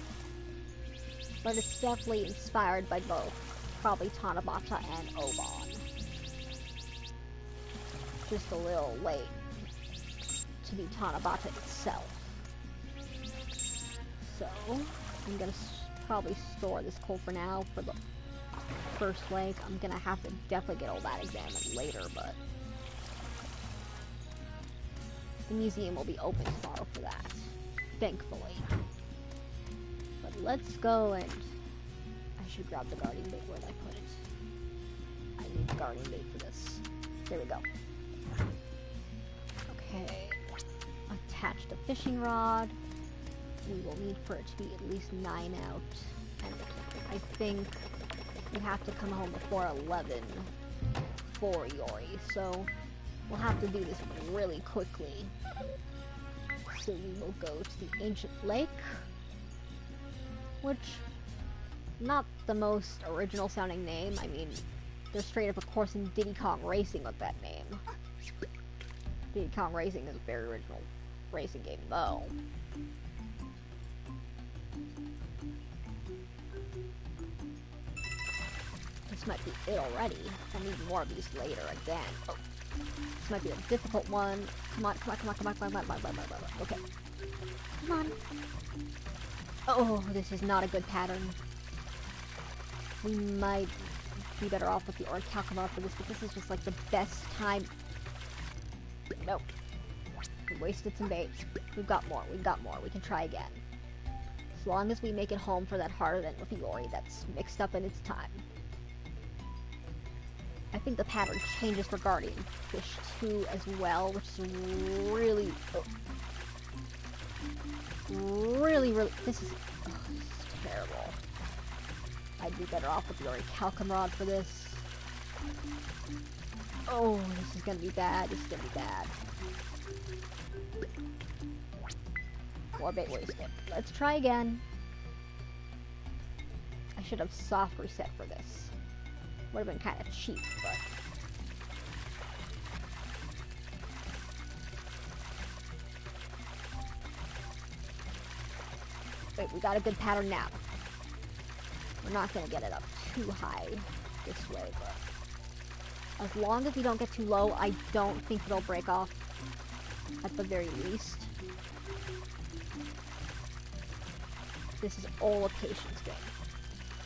But it's definitely inspired by both, probably Tanabata and Obon. Just a little late to be Tanabata itself. So, I'm gonna probably store this coal for now for the first lake. I'm gonna have to definitely get all that examined later, but the museum will be open tomorrow for that, thankfully. But let's go, and I should grab the guarding bait. Where did I put it? I need the guarding bait for this. There we go. Okay. Attach the fishing rod. We will need for it to be at least 9 out. And I think we have to come home before 11 for Yori, so we'll have to do this really quickly. So we will go to the ancient lake, which, not the most original sounding name. I mean, there's straight up a course in Diddy Kong Racing with that name. Diddy Kong Racing is a very original racing game, though. This might be it already. I'll need more of these later again. Oh, This might be a difficult one. Come on, come on, come on, come on, come on, come on, come on, come on, come on. Okay. Come on. Oh, this is not a good pattern. We might be better off with the Orichalcumrod for this, but this is just like the best time. Nope. We wasted some bait. We've got more, we've got more. We can try again. As long as we make it home for that hard event with Iori that's mixed up in its time. I think the pattern changes for Guardian Fish too as well, which is really, really, this is terrible. I'd be better off with the Orichalcumrod for this. Oh, this is gonna be bad, this is gonna be bad. More bait wasted. Let's try again. I should have soft reset for this. Would have been kind of cheap, but... Wait, we got a good pattern now. We're not gonna get it up too high this way, but... As long as we don't get too low, I don't think it'll break off at the very least. This is all a patience game.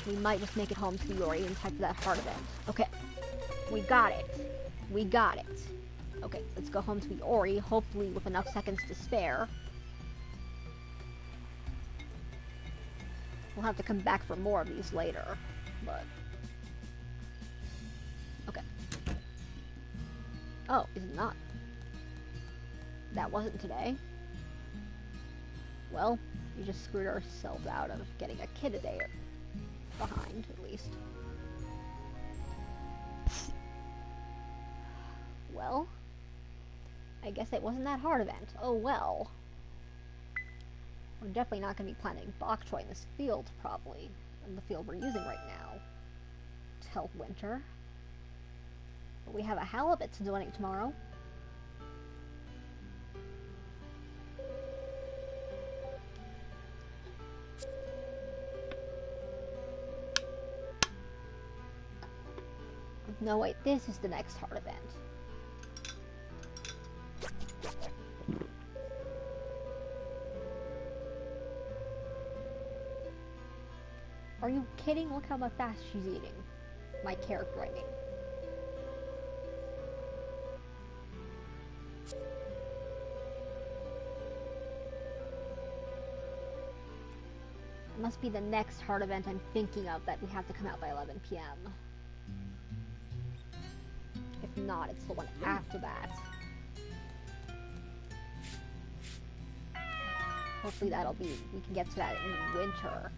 We might just make it home to Iori in time for that hard event. Okay. We got it. We got it. Okay, let's go home to Iori, hopefully with enough seconds to spare. We'll have to come back for more of these later, but... Okay. Oh, is it not? That wasn't today. Well, we just screwed ourselves out of getting a kid a day behind, at least. Well, I guess it wasn't that hard event. Oh well. We're definitely not going to be planting bok choy in this field, probably. In the field we're using right now. Till winter. But we have a halibut to donate tomorrow. No, wait, this is the next hard event. Are you kidding? Look how fast she's eating. My character, I mean. It must be the next hard event I'm thinking of that we have to come out by 11 p.m. If not, it's the one after that. Hopefully that'll be, we can get to that in winter.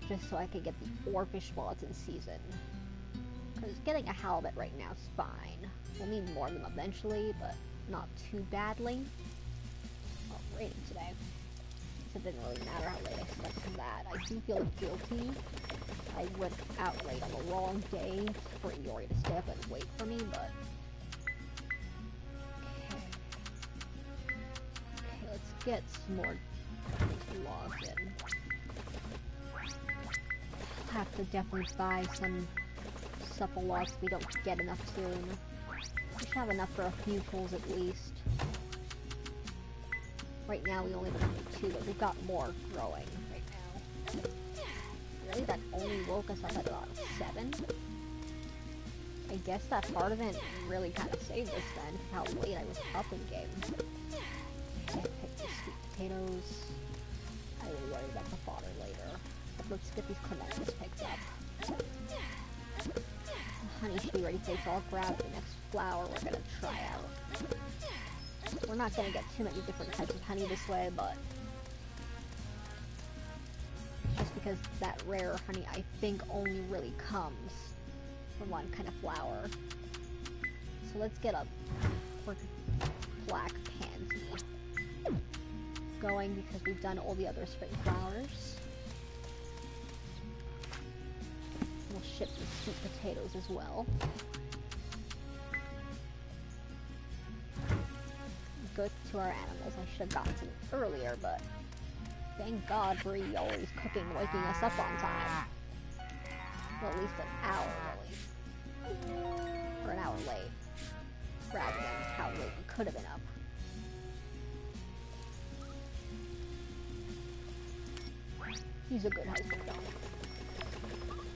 Just so I can get the oarfish while it's in season. Because getting a halibut right now is fine. We'll need more of them eventually, but not too badly. Oh, raining today. So it didn't really matter how late I slept from that. I do feel guilty. I went out late on the wrong day for Iori to stay up and wait for me, but... Okay, let's get some more logs in. I'll have to definitely buy some supple logs if we don't get enough soon. We should have enough for a few pulls at least. Right now we only have 2, but we've got more growing right now. Really, that only woke us up at about 7? I guess that part of it really kind of saved us then, how late I was up in game. Can't pick the sweet potatoes. I will worry about the fodder later. But let's get these clematis picked up. The honey should be ready for so I'll grab the next flower we're gonna try out. We're not gonna get too many different types of honey this way, but... just because that rare honey, I think, only really comes from one kind of flower. So let's get a black pansy going because we've done all the other spring flowers. We'll ship the sweet potatoes as well. Go to our animals. I should have gotten to them earlier, but thank God for always cooking, waking us up on time. Well, at least an hour early. Or an hour late. rather than how late we could have been up. He's a good husband, though.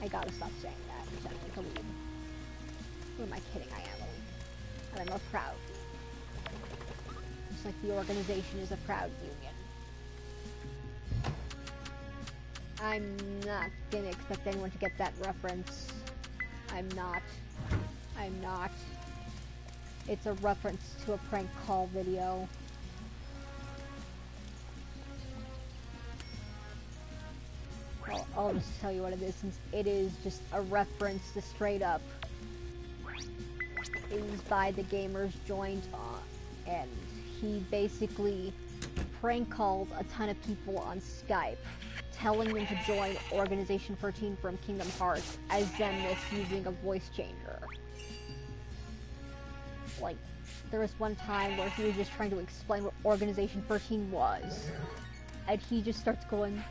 I gotta stop saying that. You sound like a lead. Who am I kidding? I am a lead. And I'm a proud lead. Just like the organization is a proud union. I'm not gonna expect anyone to get that reference. I'm not. It's a reference to a prank call video. I'll just tell you what it is, since it is just a reference to straight up. It was by the Gamers Joint, and he basically prank called a ton of people on Skype, telling them to join Organization 13 from Kingdom Hearts as Zenith using a voice changer. Like, there was one time where he was just trying to explain what Organization 13 was, and he just starts going,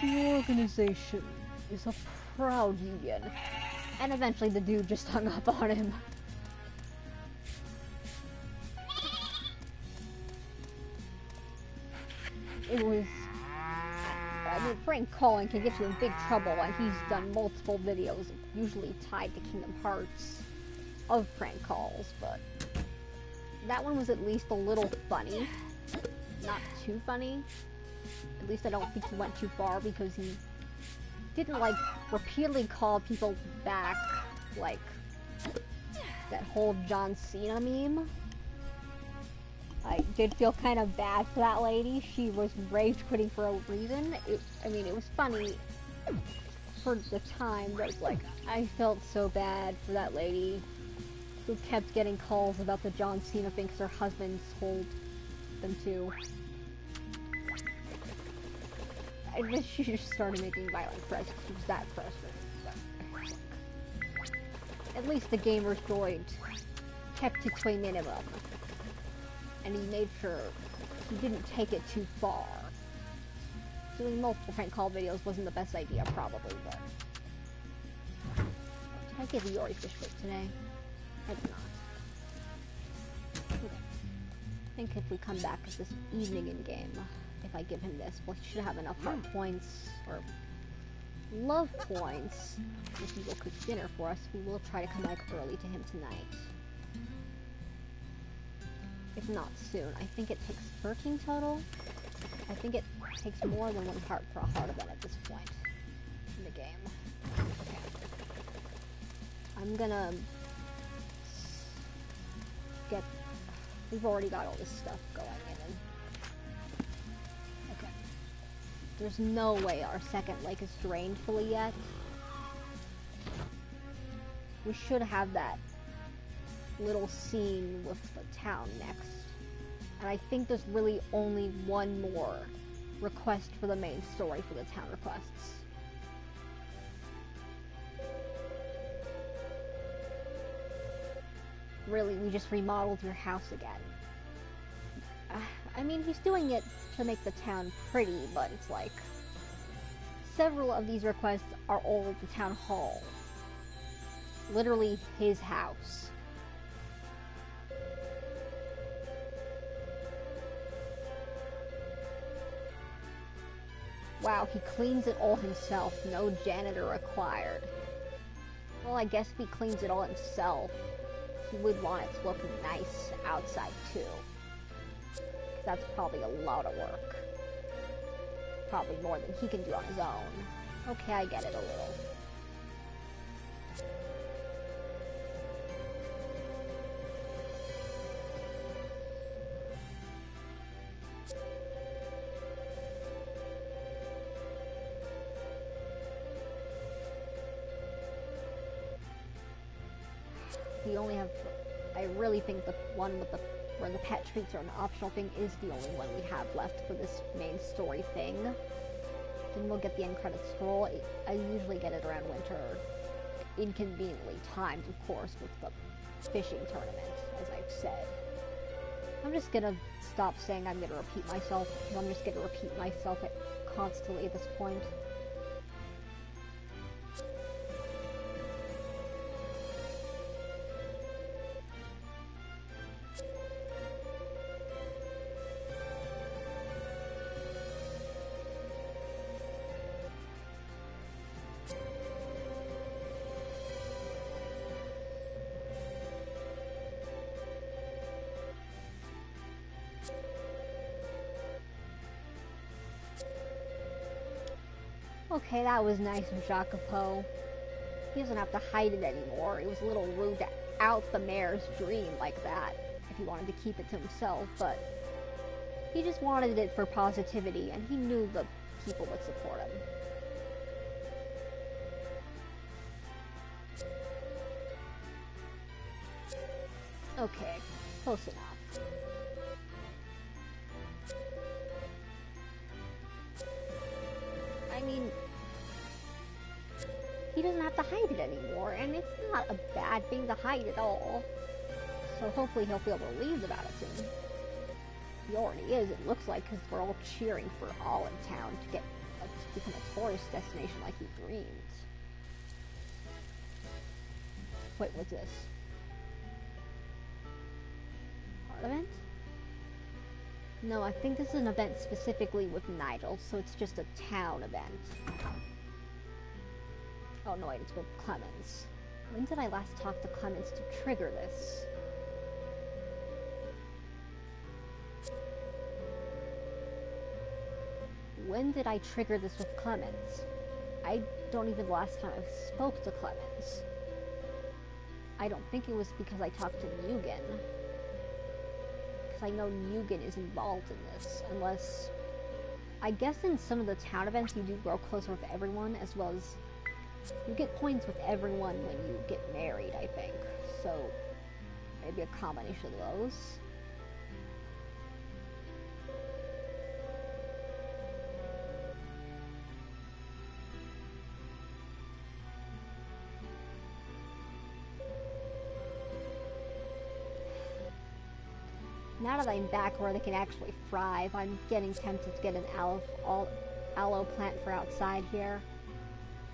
"The organization is a proud union," and eventually the dude just hung up on him. It was... I mean, prank calling can get you in big trouble, and he's done multiple videos, usually tied to Kingdom Hearts, of prank calls, but that one was at least a little funny. Not too funny. At least I don't think he went too far, because he didn't, like, repeatedly call people back, like that whole John Cena meme. I did feel kind of bad for that lady. She was rage quitting for a reason. I mean, it was funny for the time, but it's like, I felt so bad for that lady who kept getting calls about the John Cena thing because her husband told them to. I wish she just started making violent threats because she was that frustrated. But at least the Gamers Joint kept it to a minimum. And he made sure he didn't take it too far. Doing multiple prank call videos wasn't the best idea, probably, but... Did I give Iori fish bait today? I did not. Okay. I think if we come back this evening in game, if I give him this, well, he should have enough heart points, or love points, if he will cook dinner for us. We will try to come back early to him tonight. If not soon. I think it takes 13 total. I think it takes more than 1 heart for a heart event at this point in the game. Okay. I'm gonna get... We've already got all this stuff going in. Okay. There's no way our second lake is drained fully yet. We should have that little scene with the town next. And I think there's really only one more request for the main story for the town requests. Really, we just remodeled your house again. I mean, he's doing it to make the town pretty, but it's like... Several of these requests are all at the town hall. Literally his house. Wow, he cleans it all himself. No janitor required. Well, I guess if he cleans it all himself, he would want it to look nice outside too. 'Cause that's probably a lot of work. Probably more than he can do on his own. Okay, I get it a little. We only have, I really think the one with where the pet treats are an optional thing is the only one we have left for this main story thing. Then we'll get the end credits scroll. I usually get it around winter. Inconveniently timed, of course, with the fishing tournament, as I've said. I'm just gonna stop saying I'm gonna repeat myself, because I'm just gonna repeat myself constantly at this point. Okay, that was nice of Jacopo. He doesn't have to hide it anymore. It was a little rude to out the mayor's dream like that, if he wanted to keep it to himself, but he just wanted it for positivity, and he knew the people would support him. Okay, close enough. I mean, he doesn't have to hide it anymore, and it's not a bad thing to hide at all. So hopefully he'll feel relieved about it soon. He already is, it looks like, because we're all cheering for all in town to become a tourist destination like he dreamed. Wait, what's this? Art event? No, I think this is an event specifically with Nigel, so it's just a town event. Oh no, wait, it's with Clemens. When did I last talk to Clemens to trigger this? When did I trigger this with Clemens? I don't even the last time I spoke to Clemens. I don't think it was because I talked to Mugen. Because I know Mugen is involved in this, unless... I guess in some of the town events you do grow closer with everyone, as well as you get points with everyone when you get married, I think. So, maybe a combination of those. Now that I'm back where they can actually thrive, I'm getting tempted to get an aloe plant for outside here.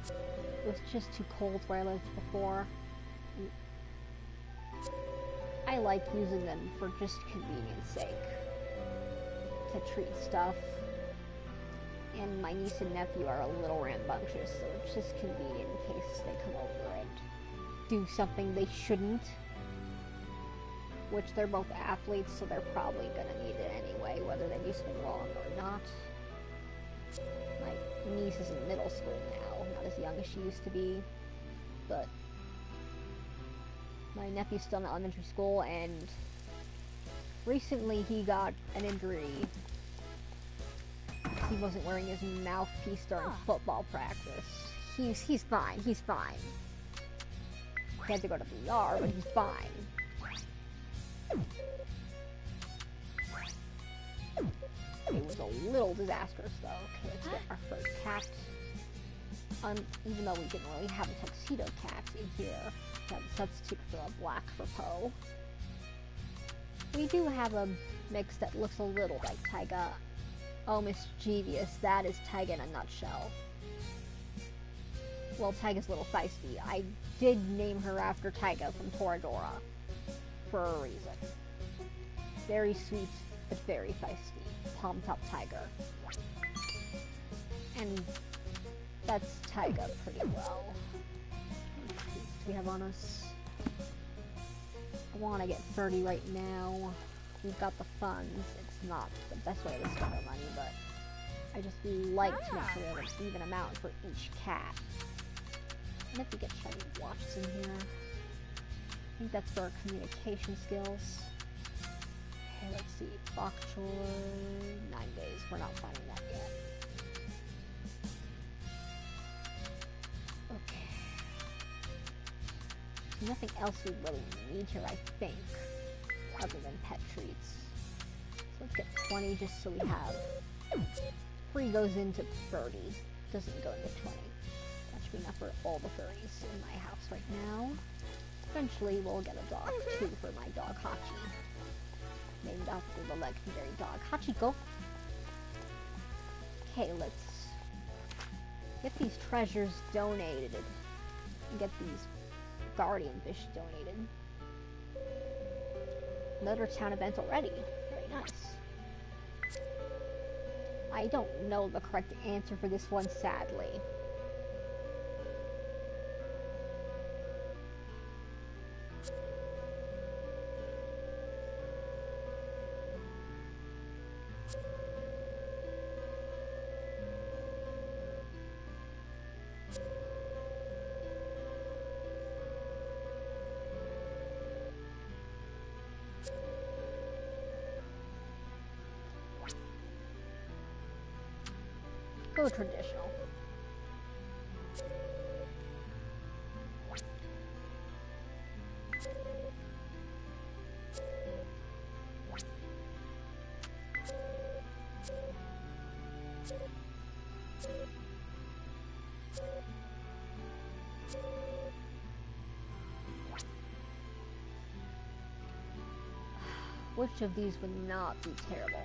It was just too cold where I lived before. I like using them for just convenience sake. To treat stuff. And my niece and nephew are a little rambunctious, so it's just convenient in case they come over and do something they shouldn't. Which they're both athletes, so they're probably gonna need it anyway, whether they do something wrong or not. My niece is in middle school now, not as young as she used to be, but my nephew's still in elementary school, and recently he got an injury. He wasn't wearing his mouthpiece during football practice. He's fine, he's fine. He had to go to the ER, but he's fine. It was a little disastrous, though. Okay, let's get our first cat. Even though we didn't really have a tuxedo cat in here, we have a substitute for a black for Poe. We do have a mix that looks a little like Taiga. Oh, mischievous. That is Taiga in a nutshell. Well, Taiga's a little feisty. I did name her after Taiga from Toradora. For a reason. Very sweet, but very feisty. Palm Top Tiger. And that's Taiga pretty well. What do we have on us? I want to get 30 right now. We've got the funds. It's not the best way to spend our money, but I just like to make sure we have an even amount for each cat. And if we get shiny watches in here. I think that's for our communication skills. Okay, let's see. Bok choy, 9 days. We're not finding that yet. Okay. So nothing else we really need here, I think, other than pet treats. So let's get 20 just so we have 3 goes into 30. Doesn't go into 20. That should be enough for all the furries in my house right now. Eventually, we'll get a dog, too, for my dog, Hachi. Named after the legendary dog, Hachiko. Okay, let's get these treasures donated. And get these guardian fish donated. Another town event already. Very nice. I don't know the correct answer for this one, sadly. Go traditional. Which of these would not be terrible?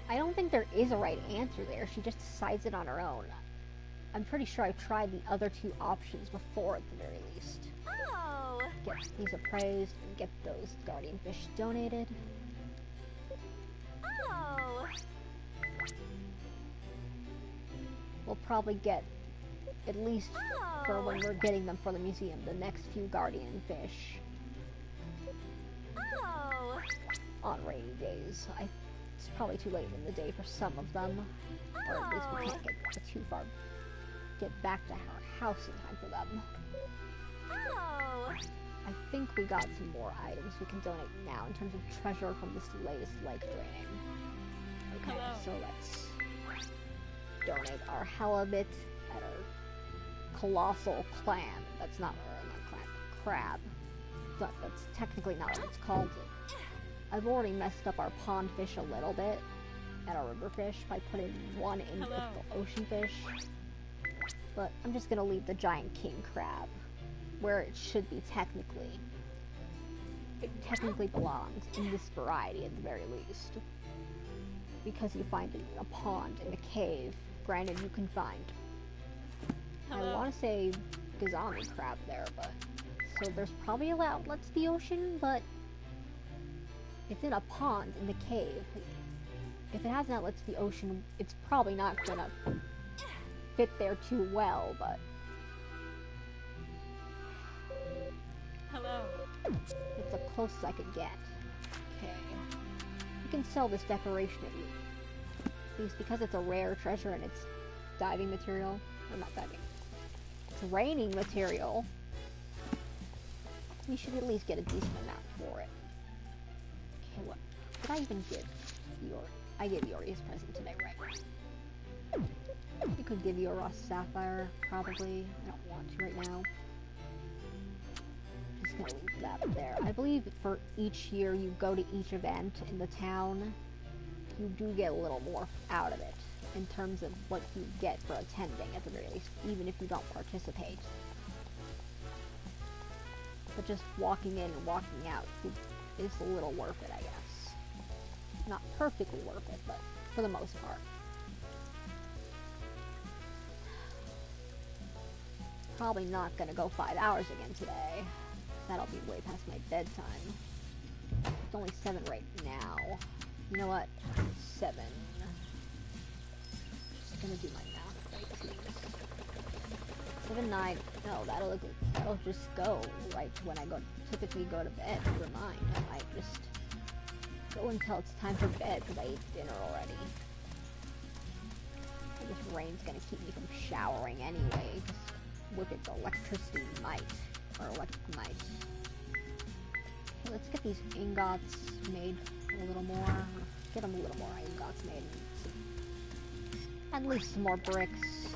I don't think there is a right answer there. She just decides it on her own. I'm pretty sure I've tried the other two options before at the very least. Oh! Get these appraised and get those guardian fish donated. Oh! We'll probably get, at least for when we're getting them for the museum, the next few guardian fish. Oh! On rainy days. It's probably too late in the day for some of them. Or at least we can't get too far. Get back to our house in time for them. Oh! I think we got some more items we can donate now in terms of treasure from this latest lake draining. Okay, Hello. so let's donate our halibut at our colossal clam. That's not clam, crab. That's technically not what it's called. I've already messed up our pond fish a little bit at our river fish by putting one in with the ocean fish. But I'm just gonna leave the giant king crab where it should be technically. It technically belongs in this variety at the very least. Because you find it in a pond, in a cave. Granted, you can find, I want to say, Gazami crab there, but... So there's probably outlets to the ocean, but... It's in a pond, in the cave. If it has an outlet to the ocean, it's probably not gonna fit there too well, but... Hello. It's the closest I could get. Okay. You can sell this decoration at least because it's a rare treasure and it's diving material. Or not diving. It's raining material. You should at least get a decent amount for it. Okay, what did I even give Yor? I gave Yori his present today, right? You could give you a rust sapphire, probably. I don't want to right now. Just gonna leave that there. I believe for each year you go to each event in the town, you do get a little more out of it in terms of what you get for attending at the very least, even if you don't participate. But just walking in and walking out is a little worth it, I guess. Not perfectly worth it, but for the most part. Probably not gonna go 5 hours again today. That'll be way past my bedtime. It's only 7 right now. You know what? 7. Just gonna do my math right here. 7, 9. No, that'll just go right to when I typically go to bed. Never mind. I might just go until it's time for bed because I ate dinner already. And this rain's gonna keep me from showering anyway. Just with its electricity might. Or electric might. Okay, let's get these ingots made a little more. Get them a little more ingots made. At least some more bricks.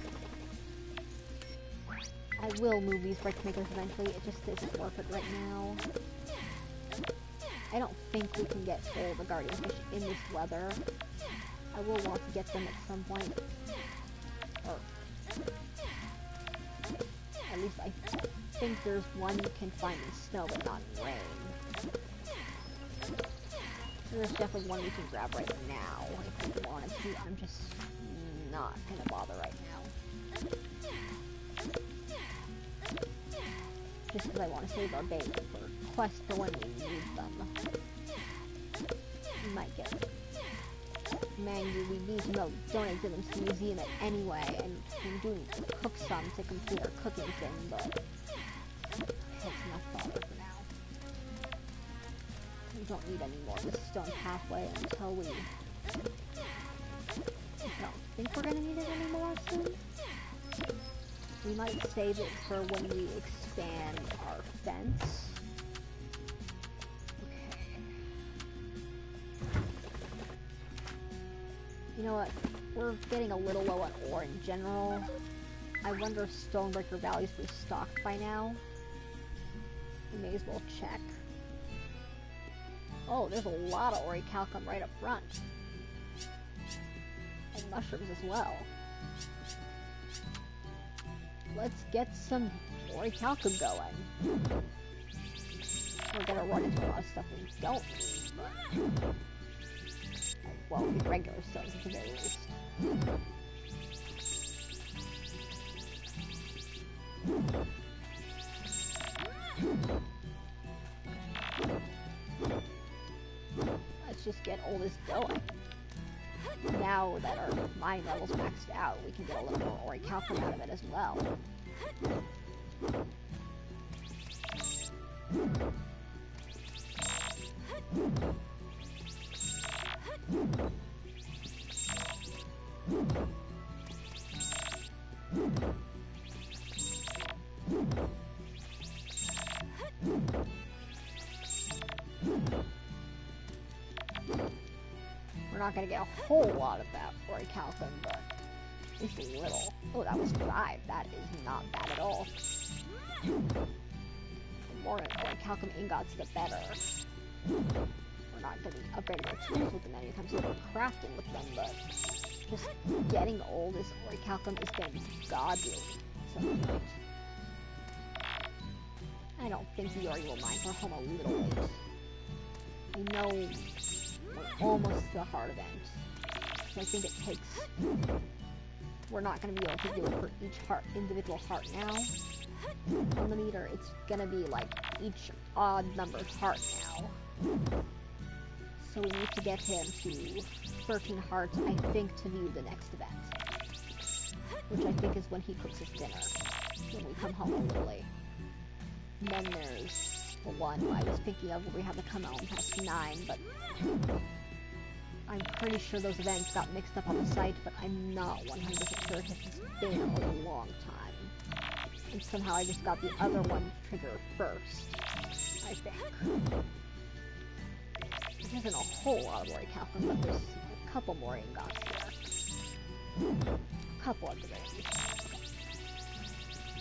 I will move these brick makers eventually. It just isn't worth it right now. I don't think we can get all the guardian fish in this weather. I will want to get them at some point. Or at least I think there's one you can find in snow, but not in rain. So there's definitely one we can grab right now if we wanted to. I'm just not gonna bother right now. Just because I want to save our bait for quests for when we need them. We might get mango. We need to donate to them to the museum anyway, and we do need to cook some to complete our cooking thing, but that's enough bother for now. We don't need any more of this stone pathway until we... I don't think we're gonna need it anymore soon. We might save it for when we expand our fence. Okay. You know what? We're getting a little low on ore in general. I wonder if Stonebreaker Valley's restocked by now. We may as well check. Oh, there's a lot of orichalcum right up front. And mushrooms as well. Let's get some orichalcum going. We're gonna run into a lot of stuff we don't need, but... well, regular stones at the very least. Let's just get all this going. Now that our mine level's maxed out, we can get a little more orichalcum out of it as well. We're not gonna get a whole lot of that orichalcum, but at least a little. Oh, that was 5. That is not bad at all. The more orichalcum ingots, the better. We're not gonna be upgrading our tools with them anytime soon. We're crafting with them, but just getting all this orichalcum is gonna be godly at some point. I don't think the Ori will mind. We're home a little late. We know we're almost to the heart event. So I think it takes... we're not going to be able to do it for each individual heart now. On the meter, it's going to be like each odd numbered heart now. So we need to get him to 13 hearts, I think, to view the next event. Which I think is when he cooks his dinner. When we come home a little late. And then there's the one I was thinking of where we have to come out past 9, but I'm pretty sure those events got mixed up on the site, but I'm not 100% sure because it's been a long time. And somehow I just got the other one triggered first, I think. There isn't a whole lot of orichalcum, but there's a couple more ingots here. A couple of the very.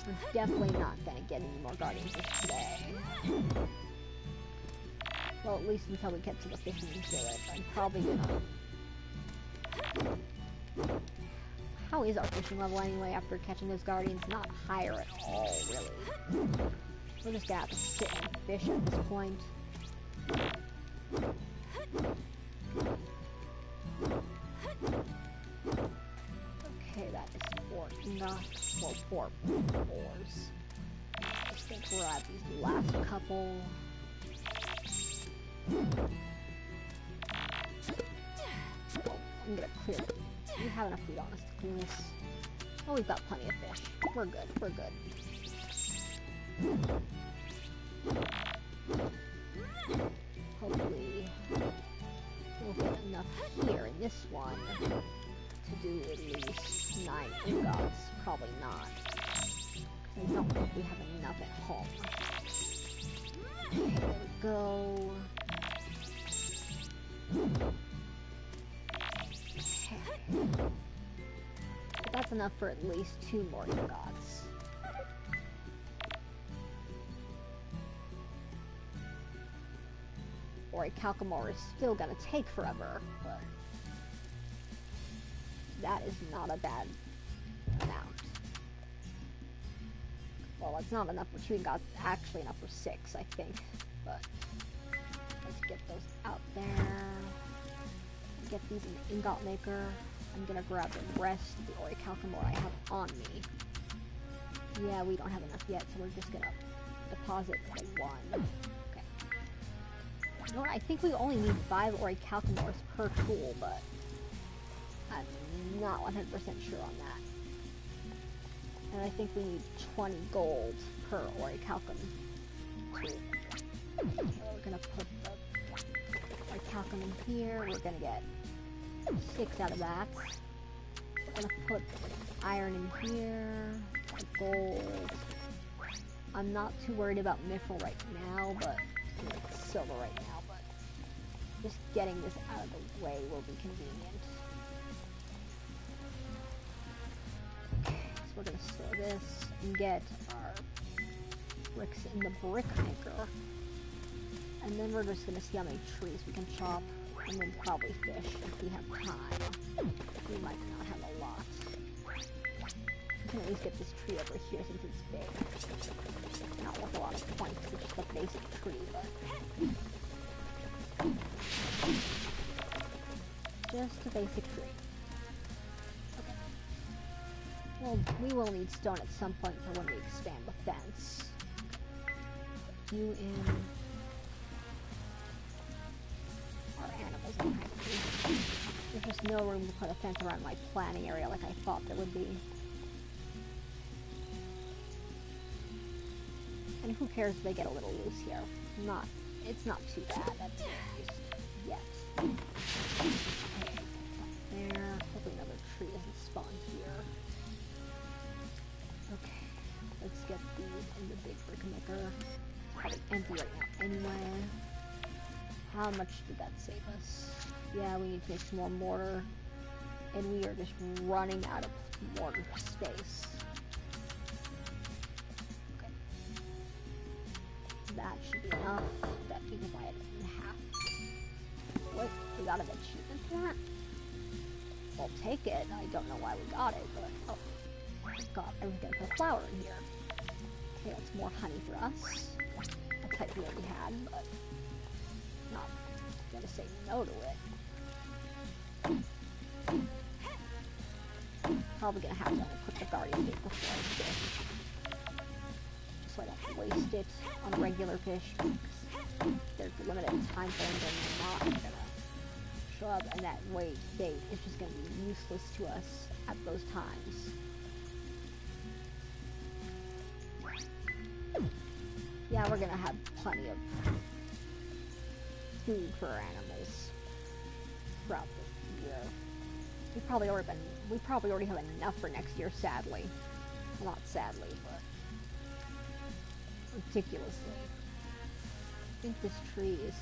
We're definitely not gonna get any more guardians today. Well, at least until we get to the fishing village. I'm probably gonna... How is our fishing level anyway after catching those guardians? Not higher at all, really. We're just gonna have to sit and fish at this point. Okay, that is 4 ingots. Well, 4 ores. I think we're at these last couple. Well, I'm gonna clear it. We have enough food on us to clear this. Oh, we've got plenty of fish. We're good, we're good. Hopefully, we'll get enough here in this one to do at least 9 ingots. Probably not. I don't think we have enough at home. Okay, there we go. Okay. But that's enough for at least 2 more ingots. Orichalcum ore is still gonna take forever, but that is not a bad amount. Well, it's not enough for 2 ingots, it's actually enough for 6, I think, but let's get those out there. Get these in the ingot maker. I'm gonna grab the rest of the orichalcum ore I have on me. Yeah, we don't have enough yet, so we're just gonna deposit 1. Okay. You know what? I think we only need 5 orichalcum ores per tool, but I'm not 100% sure on that. And I think we need 20 gold per orichalcum tool. So we're gonna put the orichalcum in here. We're gonna get 6 out of that. We're gonna put iron in here, gold. I'm not too worried about mithril right now, but like silver right now, but just getting this out of the way will be convenient. we're gonna store this and get our bricks in the brick maker. And then we're just gonna see how many trees we can chop, and then probably fish if we have time. We might not have a lot. We can at least get this tree over here since it's big. Not worth a lot of points, it's just a basic tree, but... just a basic tree. Okay. Well, we will need stone at some point for when we expand the fence. You in... our animals in practice. There's just no room to put a fence around my planning area like I thought there would be. And who cares if they get a little loose here? It's not too bad, at least, yet. Okay, there. Hopefully another tree doesn't spawn here. Okay, let's get these in the big brick maker. Probably empty right now anyway. How much did that save us? Yeah, we need to make some more mortar. And we are just running out of mortar space. Okay. That should be enough. That we can buy it in half. What? We got an achievement for that? I'll take it. I don't know why we got it, but... oh. God, I was gonna put flour in here. Okay, that's more honey for us. A type we already had, but... not gonna say no to it. Probably gonna have to put the guardian gate before I fish. So I don't waste it on regular fish, because there's limited time frames and not gonna show up, and that bait is just gonna be useless to us at those times. Yeah, we're gonna have plenty of food for our animals throughout the year. We probably already have enough for next year, sadly. Well, not sadly, but ridiculously. I think this tree is,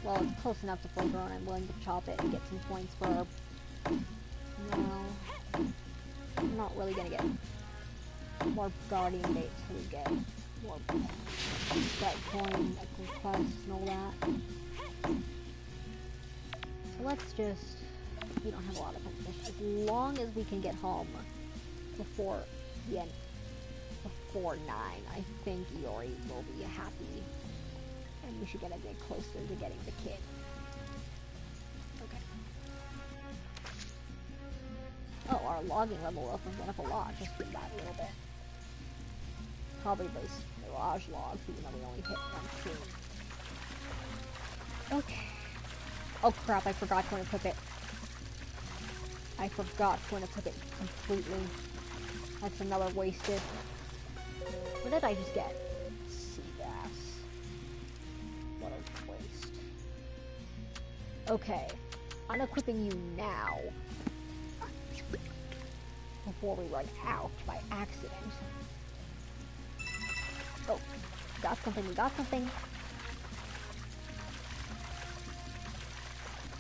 well, it's close enough to full grown. I'm willing to chop it and get some points for our... no. I'm not really gonna get more guardian bait till we get more that coin, quests, and all that. So let's just... we don't have a lot of fish. As long as we can get home before the end, before 9, I think Iori will be happy. And we should get a bit closer to getting the kid. Okay. Oh, our logging level went up a lot just with that little bit. Probably those mirage logs, even though we only hit 1 tree. Okay. Oh crap, I forgot to equip it. I forgot to equip it completely. That's another wasted. What did I just get? Sea bass. What a waste. Okay. Unequipping you now. Before we run out by accident. Oh, got something, we got something.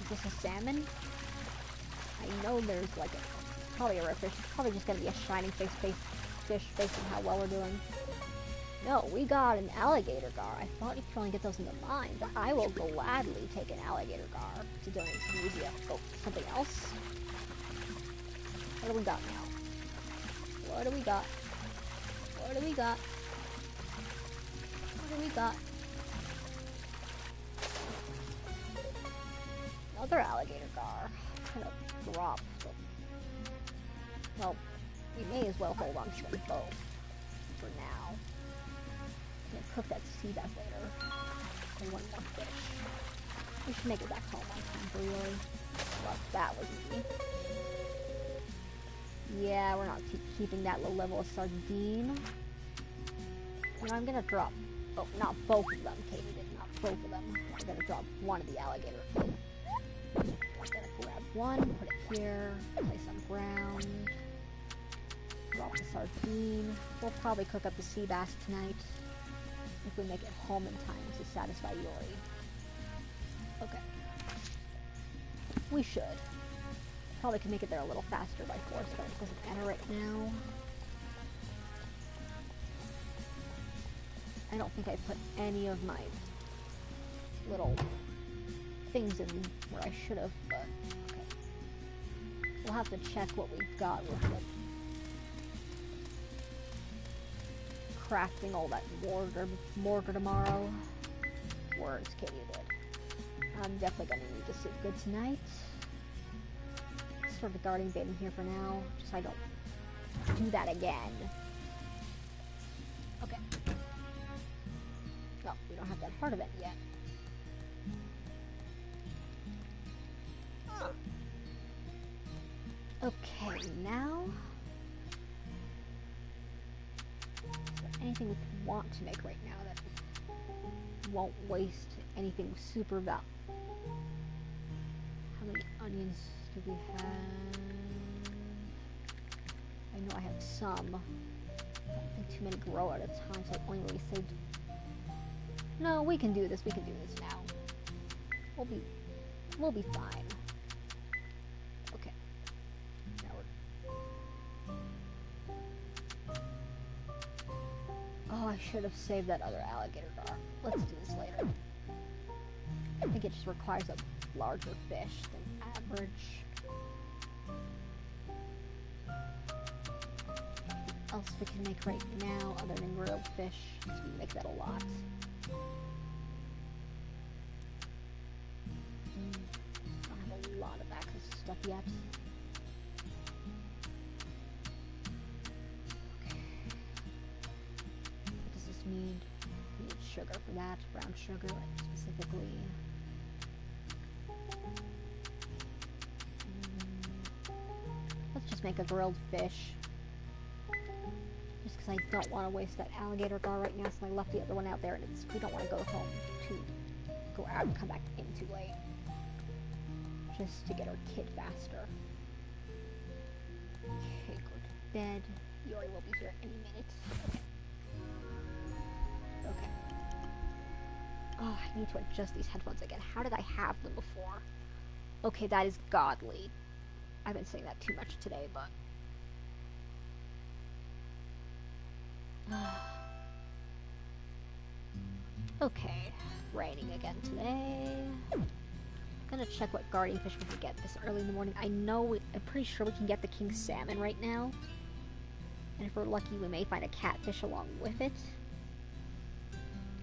Is this a salmon? I know there's like probably a rare fish. It's probably just gonna be a shining fish based on how well we're doing. No, we got an alligator gar. I thought you could only get those in the mine, but I will gladly take an alligator gar to donate to the museum. Oh, something else? What do we got now? What do we got? What do we got? What do we got? Another alligator gar. Kind of drop. Well, we may as well hold on to them both for now. I'm gonna cook that sea bass later. And one more fish. We should make it back home on time for really. Well, that was easy. Yeah, we're not keeping that low level of sardine. And I'm gonna drop... oh, not both of them, Katidid, not both of them. I'm gonna drop one of the alligator. I'm gonna grab one, put it here, place on ground. Drop the sardine. We'll probably cook up the sea bass tonight. If we make it home in time to satisfy Iori. Okay. We should. Probably can make it there a little faster by force, but it doesn't matter right now. don't think I put any of my little things in where I should have, but okay. We'll have to check what we've got with it. Crafting all that mortar tomorrow. Words, Katidid. I'm definitely gonna need to sleep good tonight. Sort of guarding bait in here for now, just so I don't do that again. Okay. No, we don't have that part of it yet. Okay, now... Is there anything we want to make right now that won't waste anything super valuable? How many onions do we have? I know I have some. I don't think too many grow at a time, so I only really saved... No, we can do this. We can do this now. We'll be fine. Okay. Now we're... Oh, I should have saved that other alligator gar. Let's do this later. I think it just requires a larger fish than average. Anything else we can make right now other than grilled fish? So we make that a lot. Don't have a lot of access to stuff yet. Okay. What does this need? We need sugar for that. Brown sugar, specifically. Let's just make a grilled fish. Just because I don't want to waste that alligator gar right now, so I left the other one out there, and we don't want to go home to go out and come back in too late. Just to get our kid faster. Okay, go to bed. Yori will be here any minute. Okay. Okay. Oh, I need to adjust these headphones again. How did I have them before? Okay, that is godly. I've been saying that too much today, but... Okay, raining again today. Gonna check what guardian fish we can get this early in the morning. I'm pretty sure we can get the king salmon right now. And if we're lucky, we may find a catfish along with it.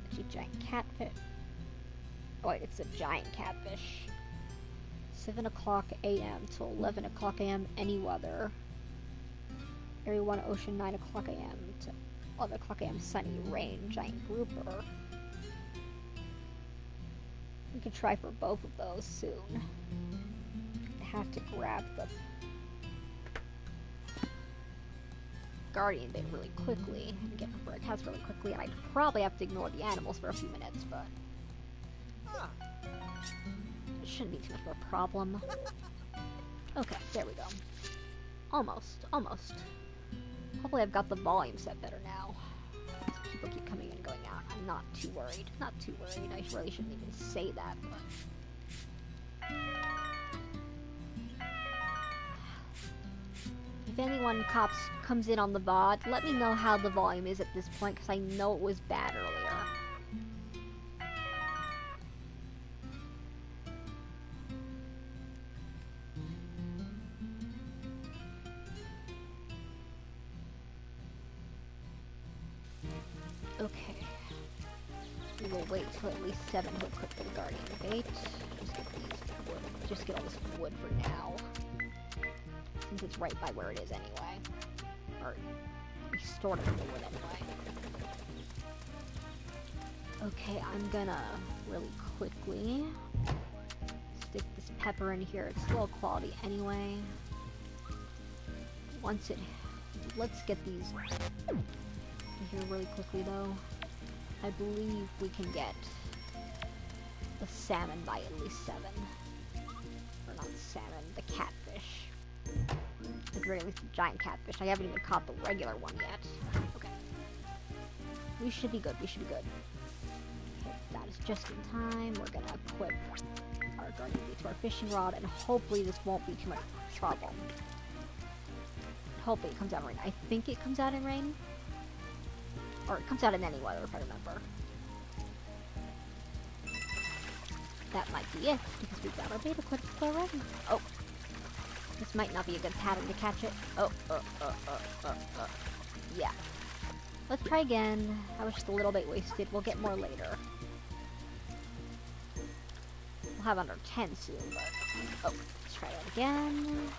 Actually, giant catfish. Oh wait, it's a giant catfish. 7 o'clock a.m. till 11 o'clock a.m. any weather. Area 1 ocean 9 o'clock a.m. to 11 o'clock a.m. sunny, rain, giant grouper. We could try for both of those soon. I have to grab the guardian bait really quickly and get for a test really quickly, and I'd probably have to ignore the animals for a few minutes, but it shouldn't be too much of a problem. Okay, there we go. Almost. Hopefully I've got the volume set better now. People keep coming in and going out. I'm not too worried. I really shouldn't even say that, but... If anyone comes in on the VOD, let me know how the volume is at this point, because I know it was bad earlier. Okay. We will wait till at least 7 to equip the guardian bait. Just get all this wood for now. Since it's right by where it is anyway. Or, we stored it in the wood anyway. Okay, I'm gonna really quickly stick this pepper in here. It's low quality anyway. Let's get these in here really quickly though. I believe we can get the salmon by at least 7. Or not salmon, the catfish. At the very least, the giant catfish. I haven't even caught the regular one yet. Okay. We should be good. Okay, that is just in time. We're gonna equip our guardian bait to our fishing rod, and hopefully this won't be too much trouble. Hopefully it comes out in rain. I think it comes out in rain. Or it comes out in any weather, if I remember. That might be it, because we've got our beta clips already. Oh. This might not be a good pattern to catch it. Yeah. Let's try again. I was just a little bit wasted. We'll get more later. We'll have under 10 soon, but... Oh, let's try that again.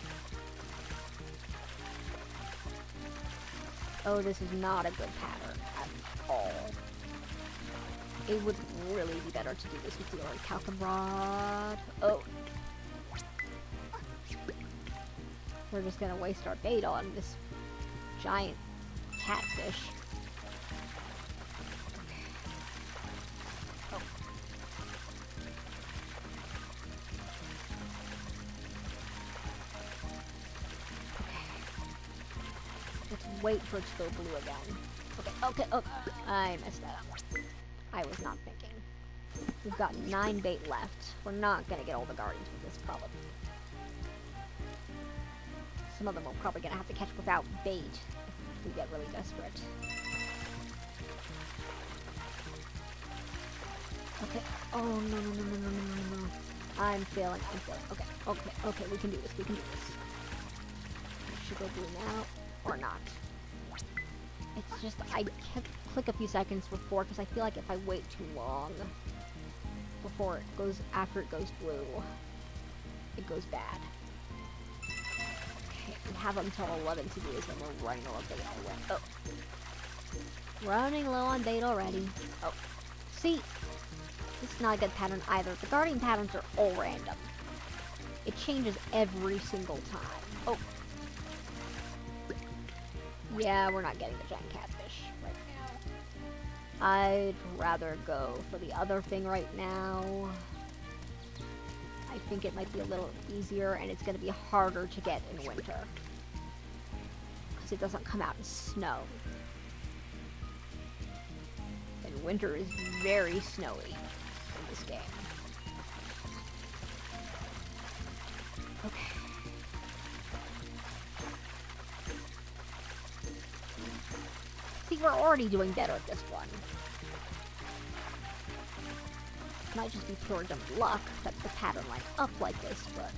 Oh, this is not a good pattern at all. It would really be better to do this with the orichalcum rod. Oh. We're just gonna waste our bait on this giant catfish. Okay. Oh. Okay. Let's wait for it to go blue again. Okay, I messed that up. I was not thinking. We've got 9 bait left. We're not gonna get all the guardians with this, probably. Some of them we're probably gonna have to catch without bait if we get really desperate. Okay. Oh, no. I'm failing. Okay, we can do this. It should go blue now, or not. It's just, I kept click a few seconds before, because I feel like if I wait too long before it goes, after it goes blue, it goes bad. Okay, we have until 11 to do this, and we're running low on bait already. Oh. Running low on bait already. Oh. See? This is not a good pattern either. The guardian patterns are all random. It changes every single time. Oh. Yeah, we're not getting the giant catfish right now. I'd rather go for the other thing right now. I think it might be a little easier, and it's going to be harder to get in winter. Because it doesn't come out in snow. And winter is very snowy in this game. Okay. See, we're already doing better at this one. It might just be pure dumb luck that the pattern lined up like this, but...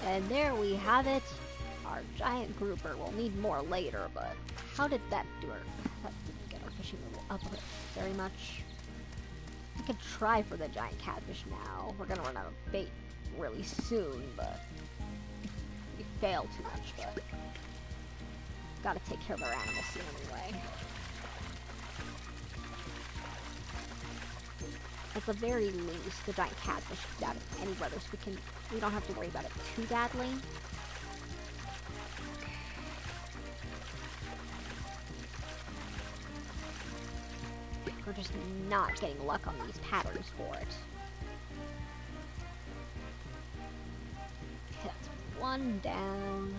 And there we have it. Our giant grouper. We'll need more later, but how did that do it? That didn't get our fishing level up very much. We could try for the giant catfish now. We're gonna run out of bait really soon, but we fail too much, but gotta take care of our animals soon anyway. At the very least, the giant catfish is out of any weather, so we don't have to worry about it too badly. We're just not getting luck on these patterns for it. Okay, that's one down.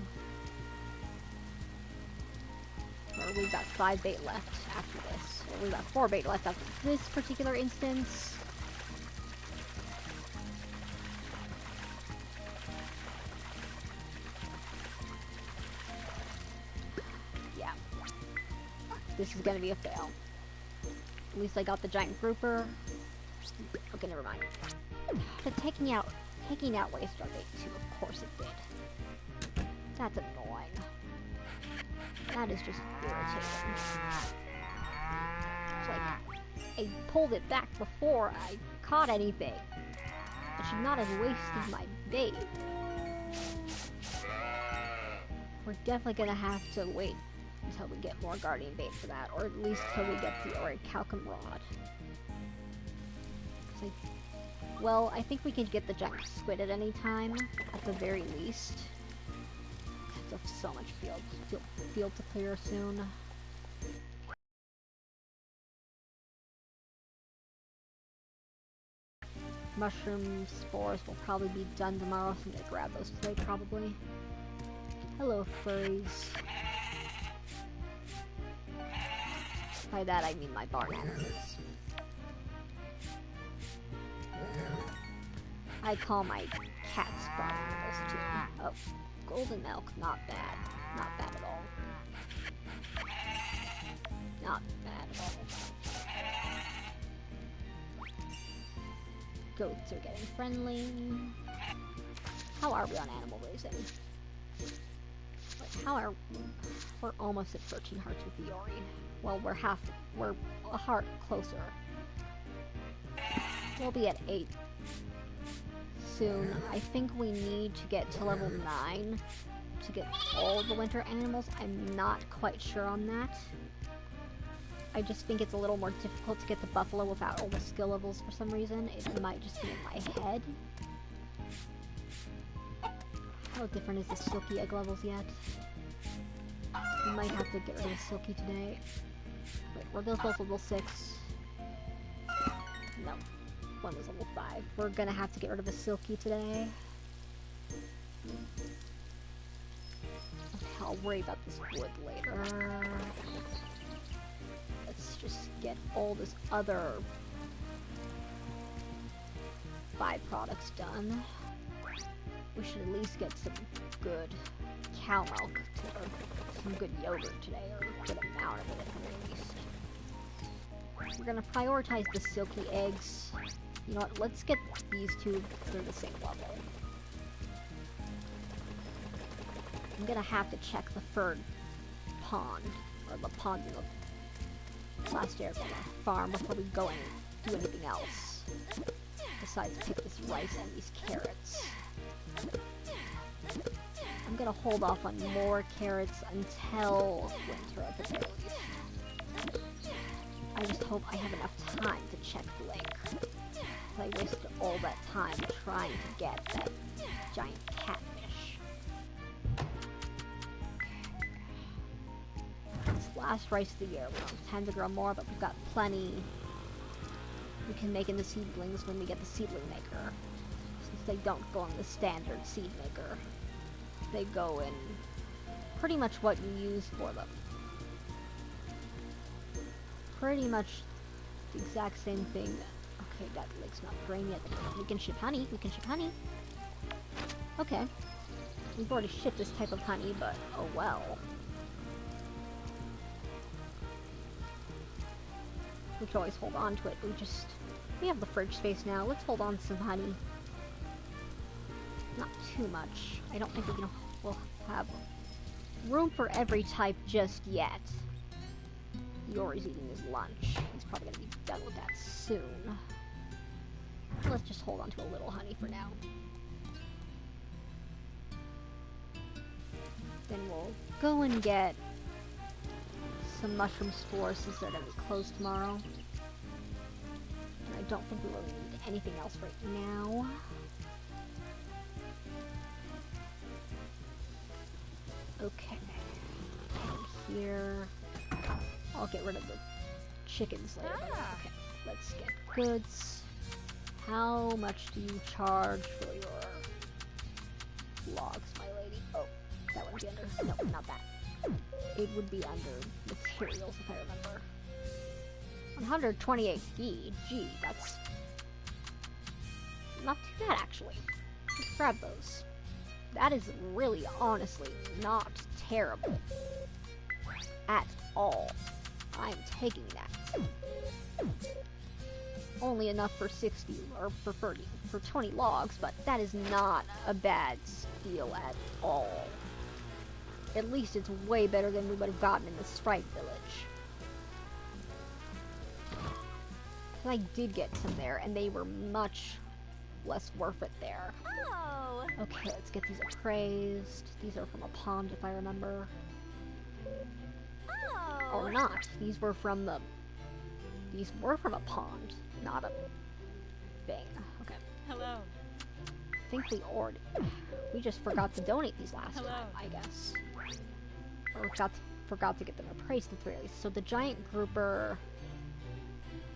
Or we've got 5 bait left after this. Or we've got 4 bait left after this particular instance. Yeah. This is gonna be a fail. At least I got the giant grouper. Okay, never mind. But taking out waste our bait too, of course it did. That's annoying. That is just irritating. It's like, I pulled it back before I caught anything. I should not have wasted my bait. We're definitely gonna have to wait until we get more guardian bait for that, or at least till we get the orichalcum rod. Well, I think we can get the giant squid at any time, at the very least. There's so much field to clear soon. Mushroom spores will probably be done tomorrow, so I'm gonna grab those today, probably. Hello, furries. By that I mean my barn animals. I call my cats spawning animals too. Oh, golden milk, not bad. Not bad at all. Not bad at all. Goats are getting friendly. How are we on animal raising? Wait, we're almost at 13 hearts with Yori. Well, we're a heart closer. We'll be at 8 soon. I think we need to get to level 9 to get all the winter animals. I'm not quite sure on that. I just think it's a little more difficult to get the buffalo without all the skill levels for some reason. It might just be in my head. How different is the silky egg levels yet? We might have to get rid of the silky today. Wait, were those both level 6? No. One was level 5. We're gonna have to get rid of the silky today. Okay, I'll worry about this wood later. Let's just get all this other byproducts done. We should at least get some good cow milk, or some good yogurt today, or a good amount of it at the least. We're gonna prioritize the silky eggs. You know what, let's get these two, they're the same level. I'm gonna have to check the third pond, or the pond in the last area of the farm before we go and do anything else. Besides pick this rice and these carrots. I'm gonna hold off on more carrots until winter at the very least. I just hope I have enough time to check the lake. I wasted all that time trying to get that giant catfish. It's last rice of the year. We don't have time to grow more, but we've got plenty we can make in the seedlings when we get the seedling maker. Since they don't go in the standard seed maker. They go in pretty much what you use for them. Pretty much the exact same thing. Okay, that lake's not drained yet. We can ship honey. We can ship honey. Okay. We've already shipped this type of honey, but oh well. We can always hold on to it. We have the fridge space now. Let's hold on to some honey. Not too much. I don't think we'll have room for every type just yet. Yori's eating his lunch. He's probably gonna be done with that soon. Let's just hold on to a little honey for now. Then we'll go and get some mushroom spores since they're gonna be closed tomorrow. And I don't think we will need anything else right now. Okay. And here, I'll get rid of the chickens later. Okay, let's get goods. How much do you charge for your logs, my lady? Oh, that would be under. No, not that. It would be under materials if I remember. 128 fee. Gee, that's not too bad actually. Let's grab those. That is really, honestly, not terrible. At all. I'm taking that. Only enough for 60, or for 30, for 20 logs, but that is not a bad steal at all. At least it's way better than we would have gotten in the Sprite Village. I did get some there, and they were much less worth it there. Oh. Okay, let's get these appraised. These are from a pond, if I remember. Oh. Or not. These were from a pond, not a thing. Okay. Hello. I think we just forgot to donate these last time, I guess. Or forgot to get them appraised at the very least. So the giant grouper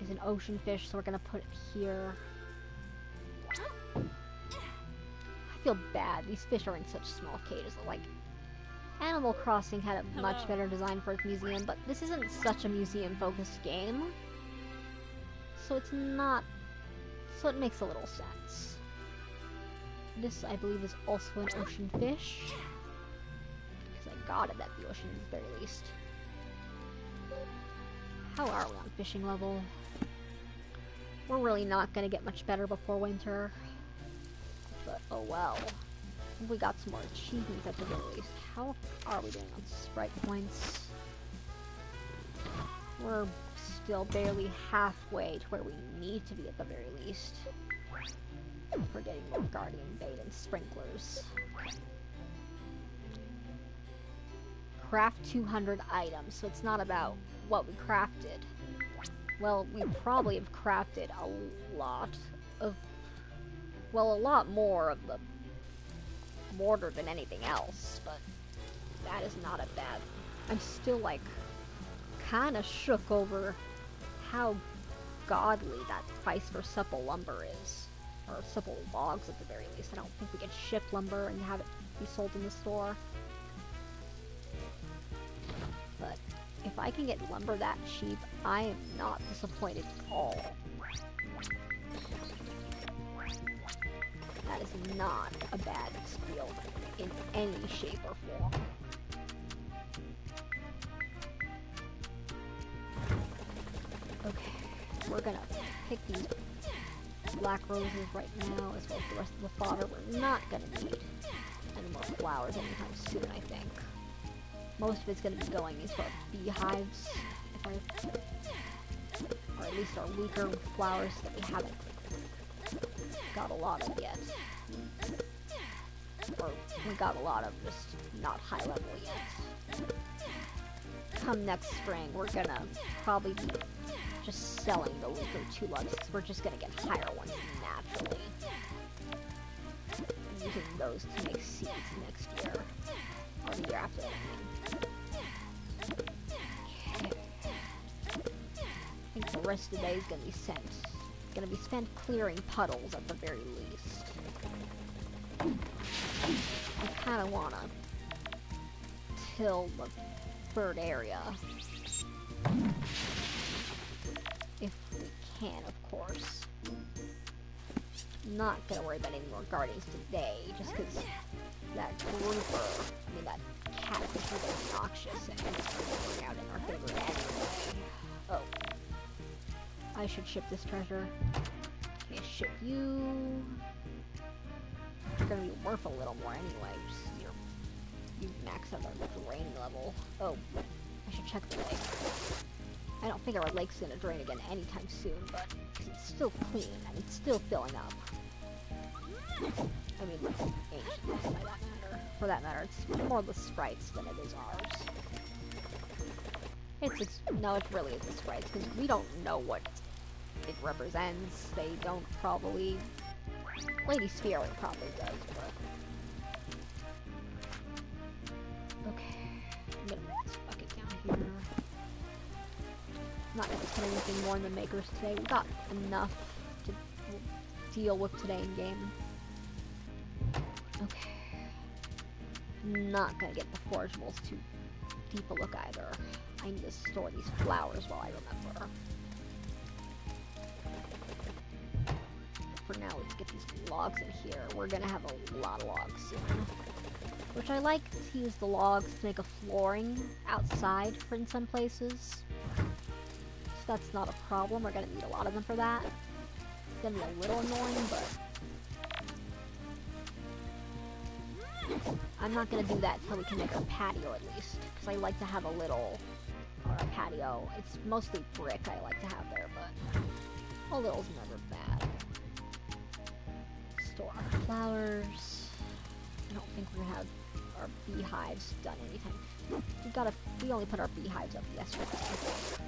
is an ocean fish, so we're gonna put it here. I feel bad. These fish are in such small cages. Like, Animal Crossing had a much better design for its museum, but this isn't such a museum-focused game. So it's not... So it makes a little sense. This, I believe, is also an ocean fish. Because I got it at the ocean at the very least. How are we on fishing level? We're really not gonna get much better before winter. But, oh well. I think we got some more achievements at the very least. How are we doing on sprite points? We're still barely halfway to where we need to be at the very least. We're getting more guardian bait and sprinklers. Craft 200 items, so it's not about what we crafted. Well, we probably have crafted a lot of... Well, a lot more of the mortar than anything else, but that is not a bad... I'm still, like, kinda shook over how godly that price for supple lumber is. Or supple logs at the very least. I don't think we can ship lumber and have it be sold in the store. But if I can get lumber that cheap, I am not disappointed at all. That is not a bad deal in any shape or form. Okay, we're gonna pick these black roses right now, as well as the rest of the fodder. We're not gonna need any more flowers anytime soon, I think. Most of it's gonna be going into our beehives, or at least our weaker flowers that we haven't got a lot of yet. Or we got a lot of, just not high level yet. Come next spring, we're gonna probably be just selling the weaker tulips, because we're just gonna get higher ones naturally. And using those to make seeds next year. Or the year after that, Okay. I think the rest of the day is gonna be spent clearing puddles at the very least. I kinda wanna till the bird area. If we can, of course. Not gonna worry about any more guardians today, just because that that catfish is obnoxious and it's working out in our favor anyway. Oh. I should ship this treasure. Okay, ship you. You're gonna be worth a little more anyway, just you max out our drain level. Oh, I should check the lake. I don't think our lake's gonna drain again anytime soon, but it's still clean and it's still filling up. I mean, ancient for that matter, it's more the sprites than it is ours. No, it really is the sprites, because we don't know what it represents. They don't probably... Lady Sphere probably does, but... Okay, I'm gonna move this bucket down here. I'm not gonna put anything more in the makers today. We got enough to deal with today in game. Okay. Not gonna get the forageables too deep a look either. I need to store these flowers while I remember. For now, let's get these logs in here. We're gonna have a lot of logs soon. Which I like to use the logs to make a flooring outside in some places. So that's not a problem. We're gonna need a lot of them for that. It's gonna be a little annoying, but... I'm not gonna do that until we can make our patio at least. Because I like to have a little... Or a patio. It's mostly brick I like to have there, but... A little's never bad. Store our flowers. I don't think we're gonna have our beehives done anytime. We only put our beehives up yesterday, I think.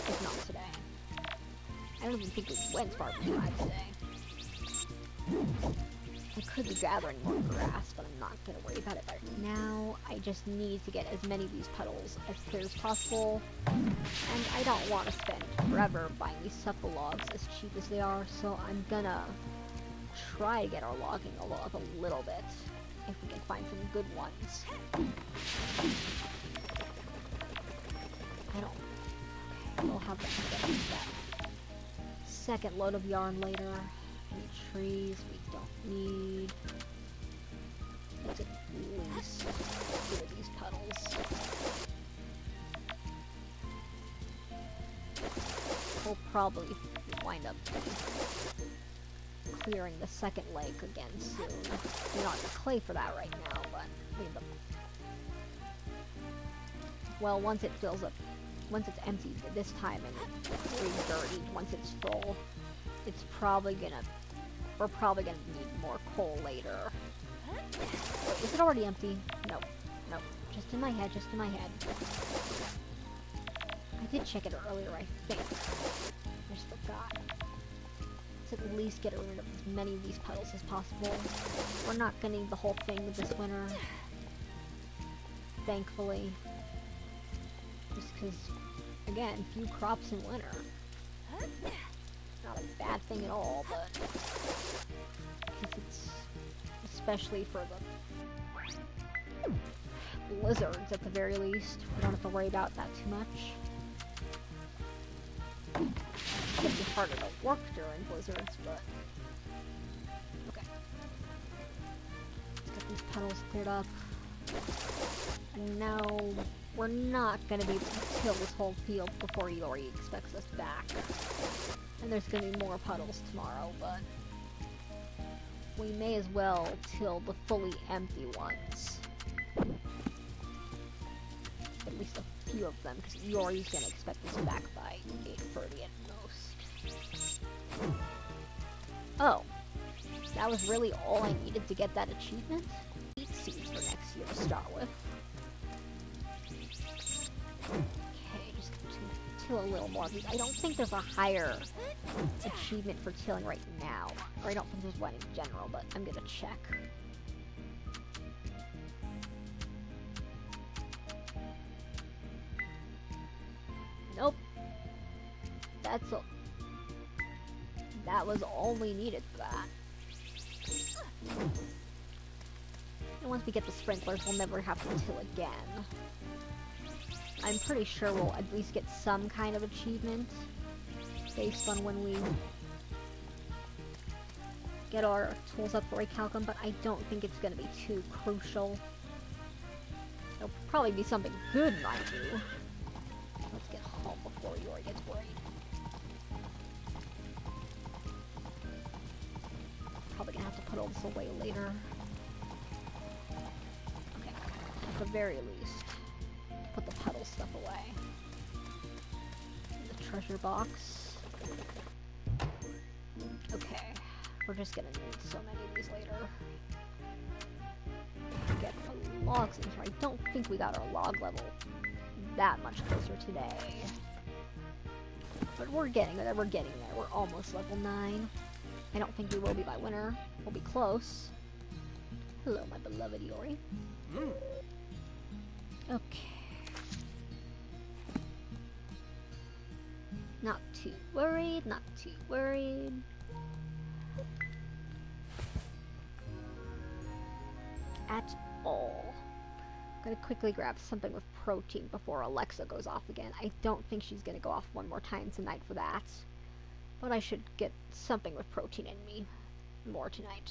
If not today. I don't even think we went for our beehive today. I could be gathering more grass, but I'm not gonna worry about it right now. I just need to get as many of these puddles as clear as possible. And I don't want to spend forever buying these supple logs as cheap as they are, so I'm gonna try to get our logging up a little bit, if we can find some good ones. Okay, we'll have that second load of yarn later. Any trees we don't need at least 2 of these puddles. We'll probably wind up clearing the second lake again soon. We don't have the clay for that right now, but we have the... Well, once it fills up, once it's empty this time and re-dirtied, once it's full, it's probably gonna... We're probably gonna need more coal later. Wait, is it already empty? No. No. Just in my head, just in my head. I did check it earlier, I think. I just forgot. Let's at least get rid of as many of these puddles as possible. We're not gonna need the whole thing this winter. Thankfully. Just because, again, few crops in winter. Not a bad thing at all, but... because it's... especially for the... blizzards, at the very least. We don't have to worry about that too much. It's gonna be harder to work during blizzards, but... okay. Let's get these puddles cleared up. And now... we're not gonna be able to till this whole field before Yori expects us back. And there's gonna be more puddles tomorrow, but... we may as well till the fully empty ones. At least a few of them, because Yori's gonna expect us back by 8:30 at most. Oh. That was really all I needed to get that achievement? 8 seeds for next year to start with. Okay, just to till a little more of these. I don't think there's a higher achievement for tilling right now. Or I don't think there's one in general, but I'm gonna check. Nope. That's all. That was all we needed for that. And once we get the sprinklers, we'll never have to till again. I'm pretty sure we'll at least get some kind of achievement based on when we get our tools up for Recalcum, but I don't think it's going to be too crucial. It'll probably be something good, mind you. Let's get home before Yori gets worried. Probably gonna have to put all this away later. Okay, at the very least, put the puddle stuff away. The treasure box. Okay, we're just gonna need so many of these later. Get the logs in here. I don't think we got our log level that much closer today. But we're getting there, we're getting there. We're almost level 9. I don't think we will be by winter. We'll be close. Hello, my beloved Yori. Okay. Not too worried, not too worried. At all. I'm gonna quickly grab something with protein before Alexa goes off again. I don't think she's gonna go off one more time tonight for that. But I should get something with protein in me more tonight.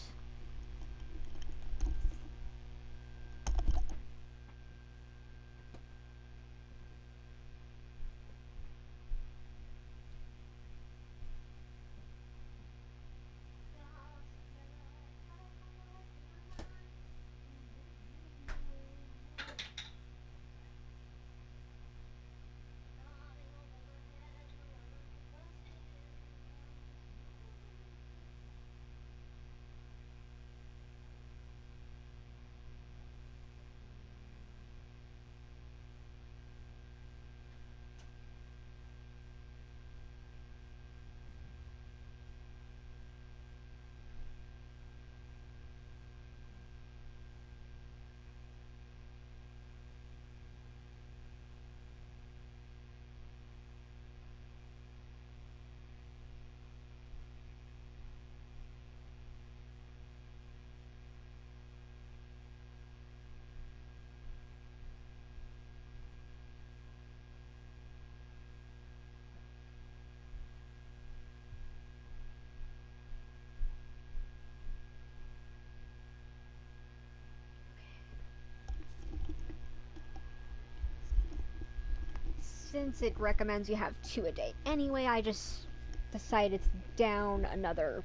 since it recommends you have 2 a day anyway, I just decided to down another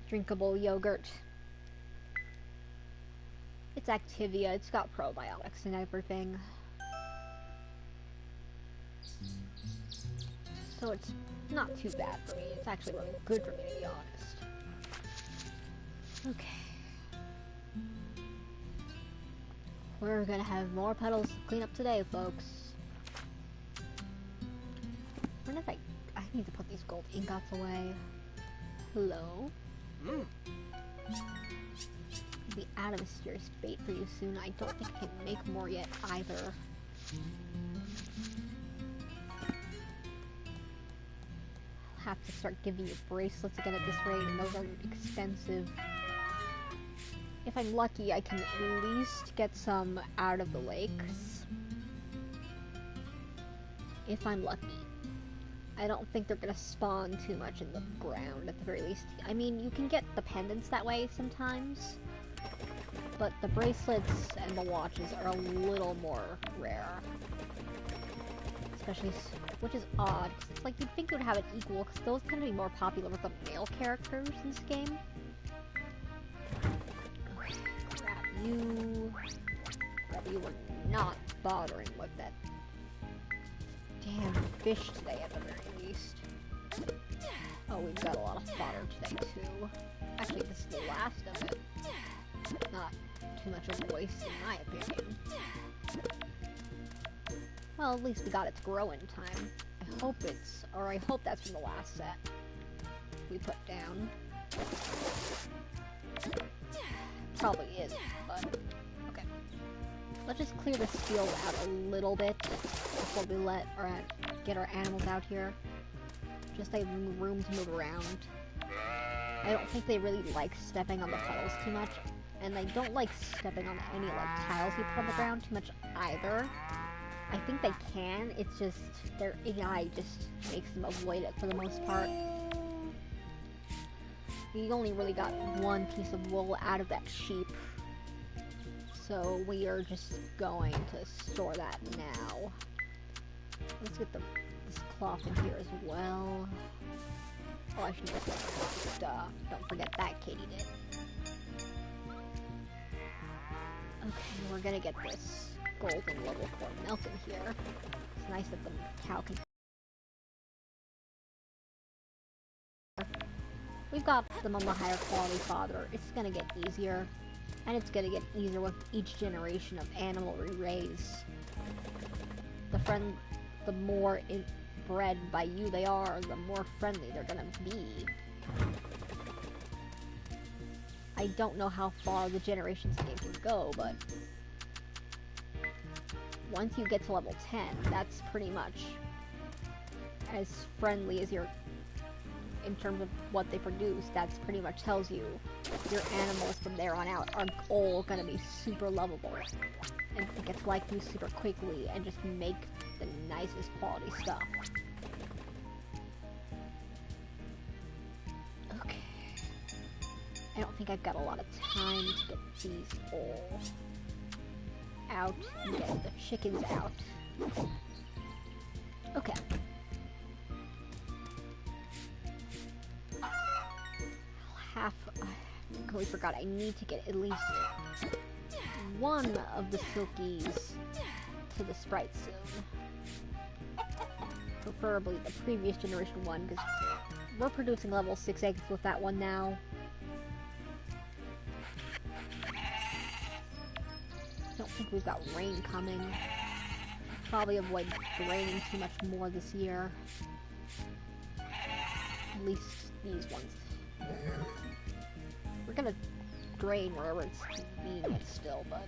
drinkable yogurt. It's Activia, it's got probiotics and everything. So it's not too bad for me. It's actually really good for me, to be honest. Okay. We're gonna have more puddles to clean up today, folks. When did I need to put these gold ingots away. Hello? Be out of mysterious bait for you soon. I don't think I can make more yet either. I'll have to start giving you bracelets again at this rate, and those are expensive. If I'm lucky, I can at least get some out of the lakes. If I'm lucky. I don't think they're gonna spawn too much in the ground, at the very least. I mean, you can get the pendants that way sometimes, but the bracelets and the watches are a little more rare. Especially, which is odd, 'cause it's like you'd think you would have it equal, because those tend to be more popular with the male characters in this game. Okay, grab you. Grab you, we're not bothering with that damn fish today at the very least. Oh, we've got a lot of fodder today too. Actually, this is the last of it. Not too much of a waste in my opinion. Well, at least we got it to grow in time. I hope that's from the last set we put down. Probably is, but okay. Let's just clear this field out a little bit before we get our animals out here. Just to have room to move around. I don't think they really like stepping on the puddles too much, and they don't like stepping on any like tiles you put on the ground too much either. I think they can, it's just their AI just makes them avoid it for the most part. We only really got one piece of wool out of that sheep, so we are just going to store that now. Let's get this cloth in here as well. Oh, I should have said duh. Don't forget that, Katidid. Okay, we're gonna get this golden level 4 milk in here. It's nice that the cow can... We've got them on the higher quality fodder. It's gonna get easier. And it's gonna get easier with each generation of animal we raise. The more bred by you they are, the more friendly they're gonna be. I don't know how far the generations game can go, but once you get to level 10, that's pretty much as friendly as in terms of what they produce. That's pretty much tells you your animals from there on out are all gonna be super lovable and get to like you super quickly and just make the nicest quality stuff. Okay. I don't think I've got a lot of time to get these all out and get the chickens out. Okay. I totally forgot. I need to get at least one of the silkies to the sprite soon. Preferably the previous generation one, because we're producing level 6 eggs with that one now. Don't think we've got rain coming. Probably avoid raining too much more this year. At least these ones. We're gonna drain wherever it's convenient still, but...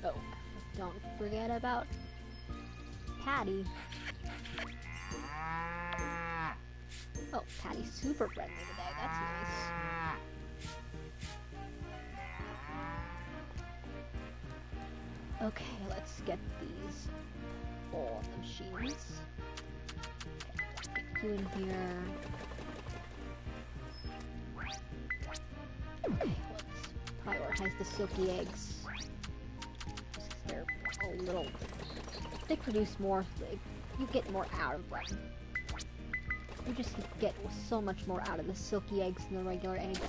Oh, don't forget about Patty. Oh, Patty's super friendly today, that's nice. Okay, let's get these all on the machines. Okay, get you in here. Okay, let's prioritize the silky eggs. Just 'cause they're a little... They produce more, you get more out of them. You just get so much more out of the silky eggs than the regular eggs.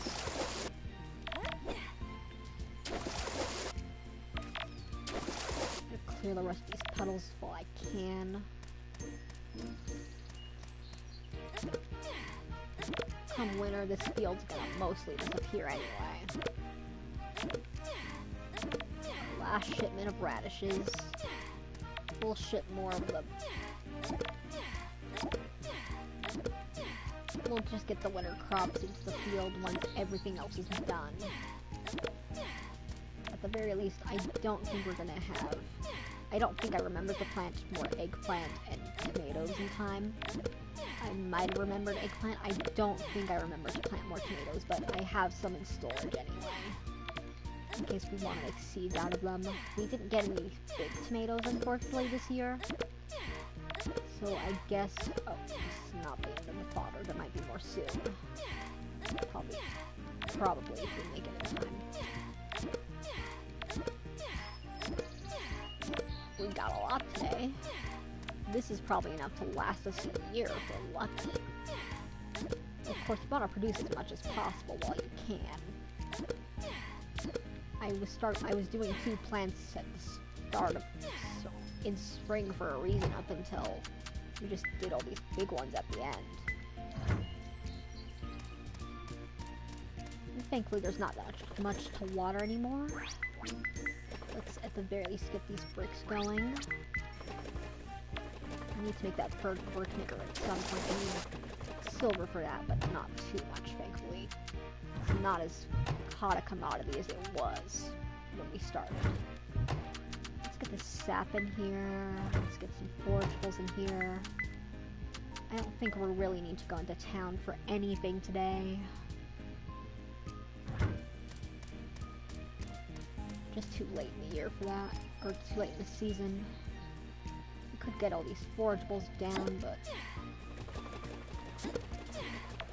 Clear the rest of these petals while I can. Come winter, this field's gonna mostly disappear anyway. Last shipment of radishes. We'll ship more of them. We'll just get the winter crops into the field once everything else is done. At the very least, I don't think we're gonna have... I don't think I remembered to plant more eggplant and tomatoes in time. I might have remembered eggplant. I don't think I remembered to plant more tomatoes, but I have some in storage anyway. In case we want to make seeds out of them. We didn't get any big tomatoes, unfortunately, this year. So I guess... Oh, this is not the end of the fodder. There might be more soon. Probably, if we make it in time. We got a lot today. This is probably enough to last us a year if we're lucky. Of course, you want to produce as much as possible while you can. I was doing 2 plants at the start of in spring for a reason up until we just did all these big ones at the end. And thankfully, there's not that much to water anymore. Let's at the very least get these bricks going. I need to make that brick maker at some point. I need silver for that, but not too much, thankfully. It's not as hot a commodity as it was when we started. Let's get the sap in here. Let's get some forageables in here. I don't think we really need to go into town for anything today. Just too late in the year for that, or too late in the season. We could get all these forageables down, but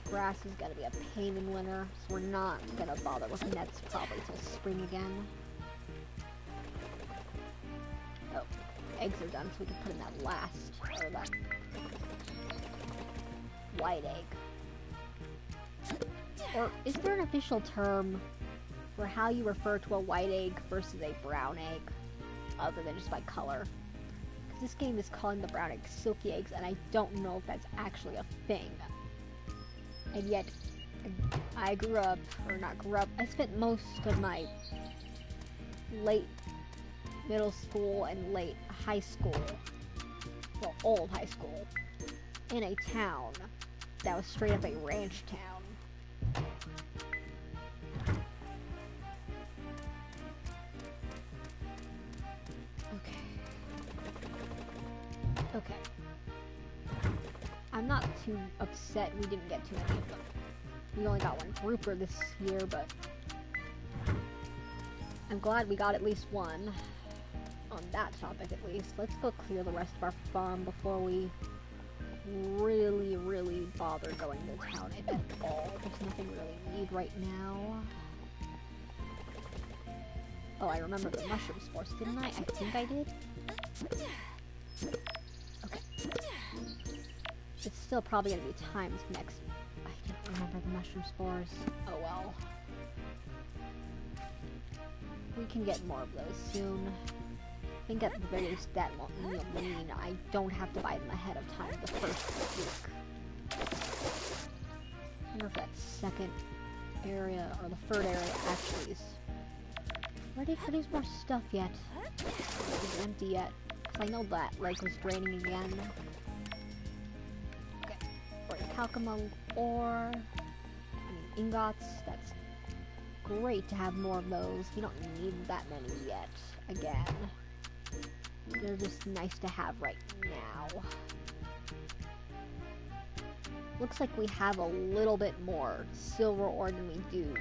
grass is gonna be a pain in winter, so we're not gonna bother with nets probably till spring again. Oh, eggs are done, so we can put in that last, or that white egg. Or is there an official term for how you refer to a white egg versus a brown egg, other than just by color? Because this game is calling the brown eggs silky eggs, and I don't know if that's actually a thing. And yet, I spent most of my late middle school and late high school, well, old high school, in a town that was straight up a ranch town. Okay. I'm not too upset we didn't get too many of them. We only got one grouper this year, but I'm glad we got at least one. On that topic, at least. Let's go clear the rest of our farm before we really bother going to town, if at all. There's nothing we really need right now. Oh, I remember the mushroom spores, didn't I? I think I did. Okay. It's still probably gonna be times next. I don't remember the mushroom spores. Oh well. We can get more of those soon. I think at the very least that won't mean I don't have to buy them ahead of time the first week. I wonder if that second area, or the third area, actually is ready to produce more stuff yet. It's empty yet. Because I know that lake was draining again. Okay. Or talcum ore. Ingots. That's great to have more of those. We don't need that many yet. Again. They're just nice to have right now. Looks like we have a little bit more silver ore than we do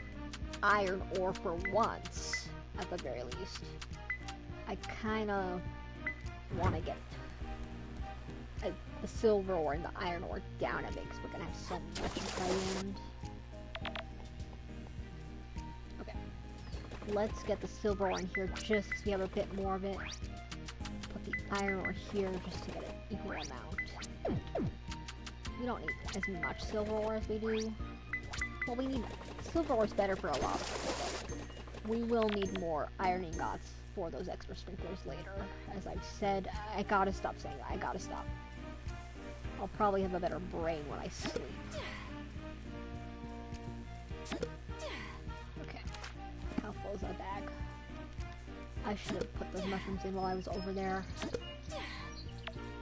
iron ore for once, at the very least. I kinda want to get the silver ore and the iron ore down a bit, because we're gonna have so much by the end. Okay. Let's get the silver ore in here just so we have a bit more of it. Put the iron ore here just to get an equal amount. We don't need as much silver ore as we do. Well, we need... Silver ore is better for a lot of things, but we will need more iron ingots for those extra sprinklers later. As I've said, I gotta stop saying that. I gotta stop. I'll probably have a better brain when I sleep. Okay. How full is that bag? I should have put those mushrooms in while I was over there.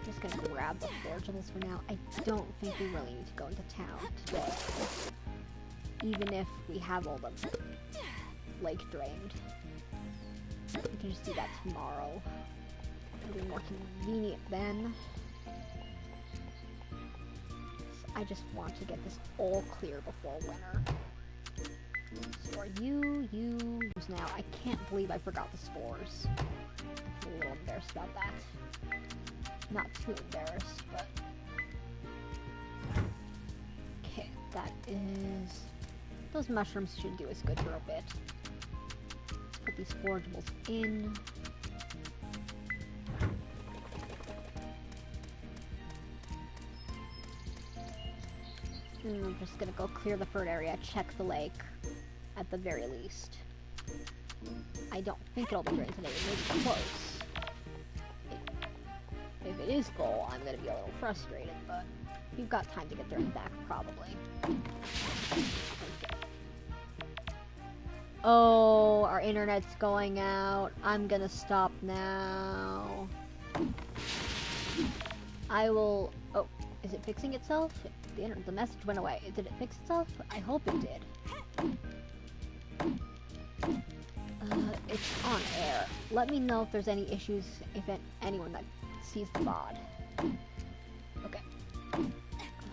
Just gonna grab the forageables for now. I don't think we really need to go into town today. Even if we have all the lake drained. We can just do that tomorrow. It'll be more convenient then. I just want to get this all clear before winter. So are you use now. I can't believe I forgot the spores. I'm a little embarrassed about that. Not too embarrassed, but... Okay, that is... Those mushrooms should do us good for a bit. Let's put these forageables in. And I'm just gonna go clear the third area, check the lake, at the very least. I don't think it'll be drained today, it may be close. If it is full, I'm gonna be a little frustrated, but you've got time to get there and back, probably. Okay. Oh, our internet's going out. I'm gonna stop now. I will... Oh, is it fixing itself? The message went away. Did it fix itself? I hope it did. It's on air. Let me know if there's any issues, if anyone that sees the VOD. Okay.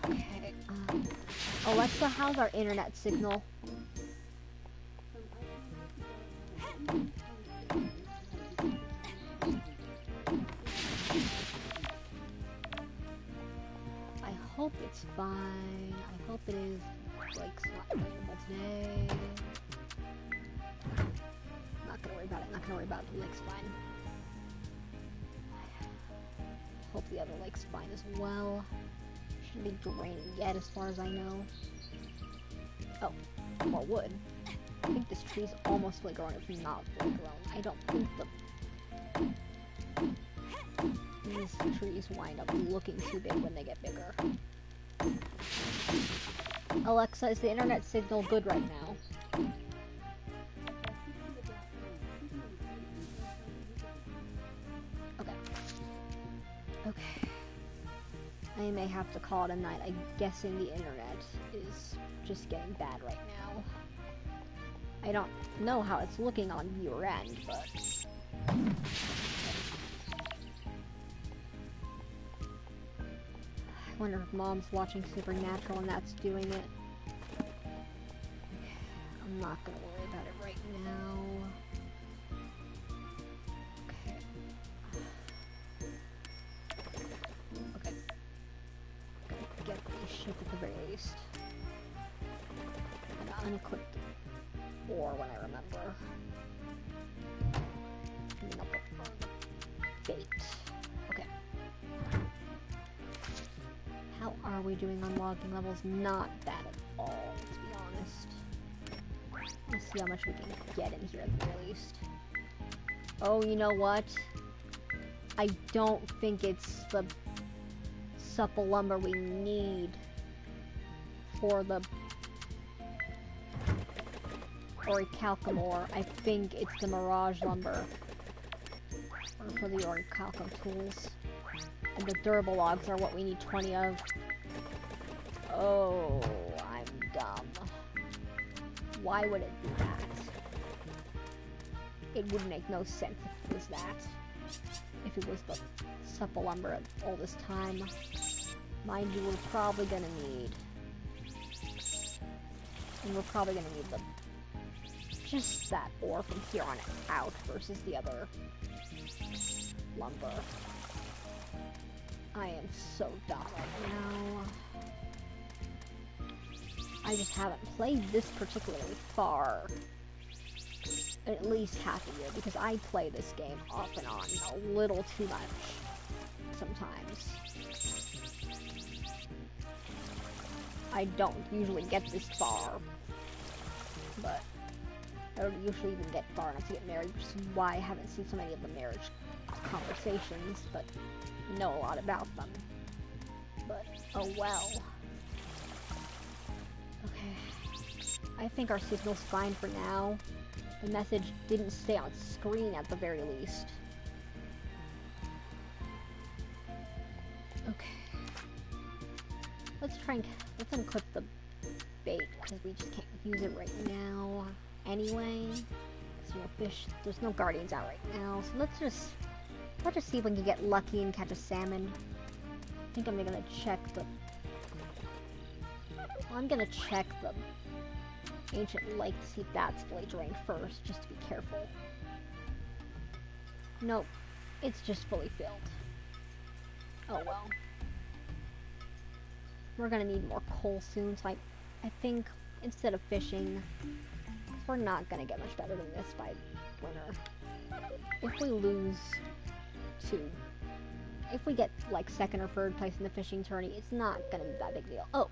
Okay, Alexa, how's our internet signal? I hope it's fine. I hope it is. Blake's not available today. Not gonna worry about it. Not gonna worry about it. The lake's fine. Hope the other lake's fine as well. Shouldn't be draining yet, as far as I know. Oh, more wood. I think this tree's almost fully grown. It's not fully grown. I don't think these trees wind up looking too big when they get bigger. Alexa, is the internet signal good right now? Okay. Okay. I may have to call it a night. I'm guessing the internet is just getting bad right now. I don't know how it's looking on your end, but... I wonder if Mom's watching Supernatural and that's doing it. I'm not gonna worry about it right now. Okay. Okay. Gotta get these ship at the very least. And unequip the ore when I remember. And then I'll put the bait. Okay. How are we doing on logging levels? Not bad at all, to be honest. Let's see how much we can get in here at the very least. Oh, you know what? I don't think it's the supple lumber we need for the orichalcum ore. I think it's the mirage lumber for the orichalcum tools. And the durable logs are what we need 20 of. Oh, I'm dumb. Why would it do that? It would make no sense if it was that. If it was the supple lumber all this time. Mind you, we're probably gonna need... And we're probably gonna need the... just that ore from here on out versus the other lumber. I am so dumb right now. I just haven't played this particularly far. at least half a year, because I play this game off and on a little too much sometimes. I don't usually get this far, but I don't usually even get far enough to get married, which is why I haven't seen so many of the marriage conversations, but know a lot about them. But, oh well. Okay. I think our signal's fine for now. The message didn't stay on screen at the very least. Okay. Let's unclip the bait, because we just can't use it right now. Anyway, there's no fish, there's no guardians out right now, so let's just see if we can get lucky and catch a salmon. I think I'm gonna check the... Well, I'm gonna check the ancient lake to see if that's fully drained first, just to be careful. Nope, it's just fully filled. Oh well. We're gonna need more coal soon, so I think instead of fishing, we're not gonna get much better than this by winter. If we lose to... If we get, like, second or third place in the fishing tourney, it's not gonna be that big deal. Oh,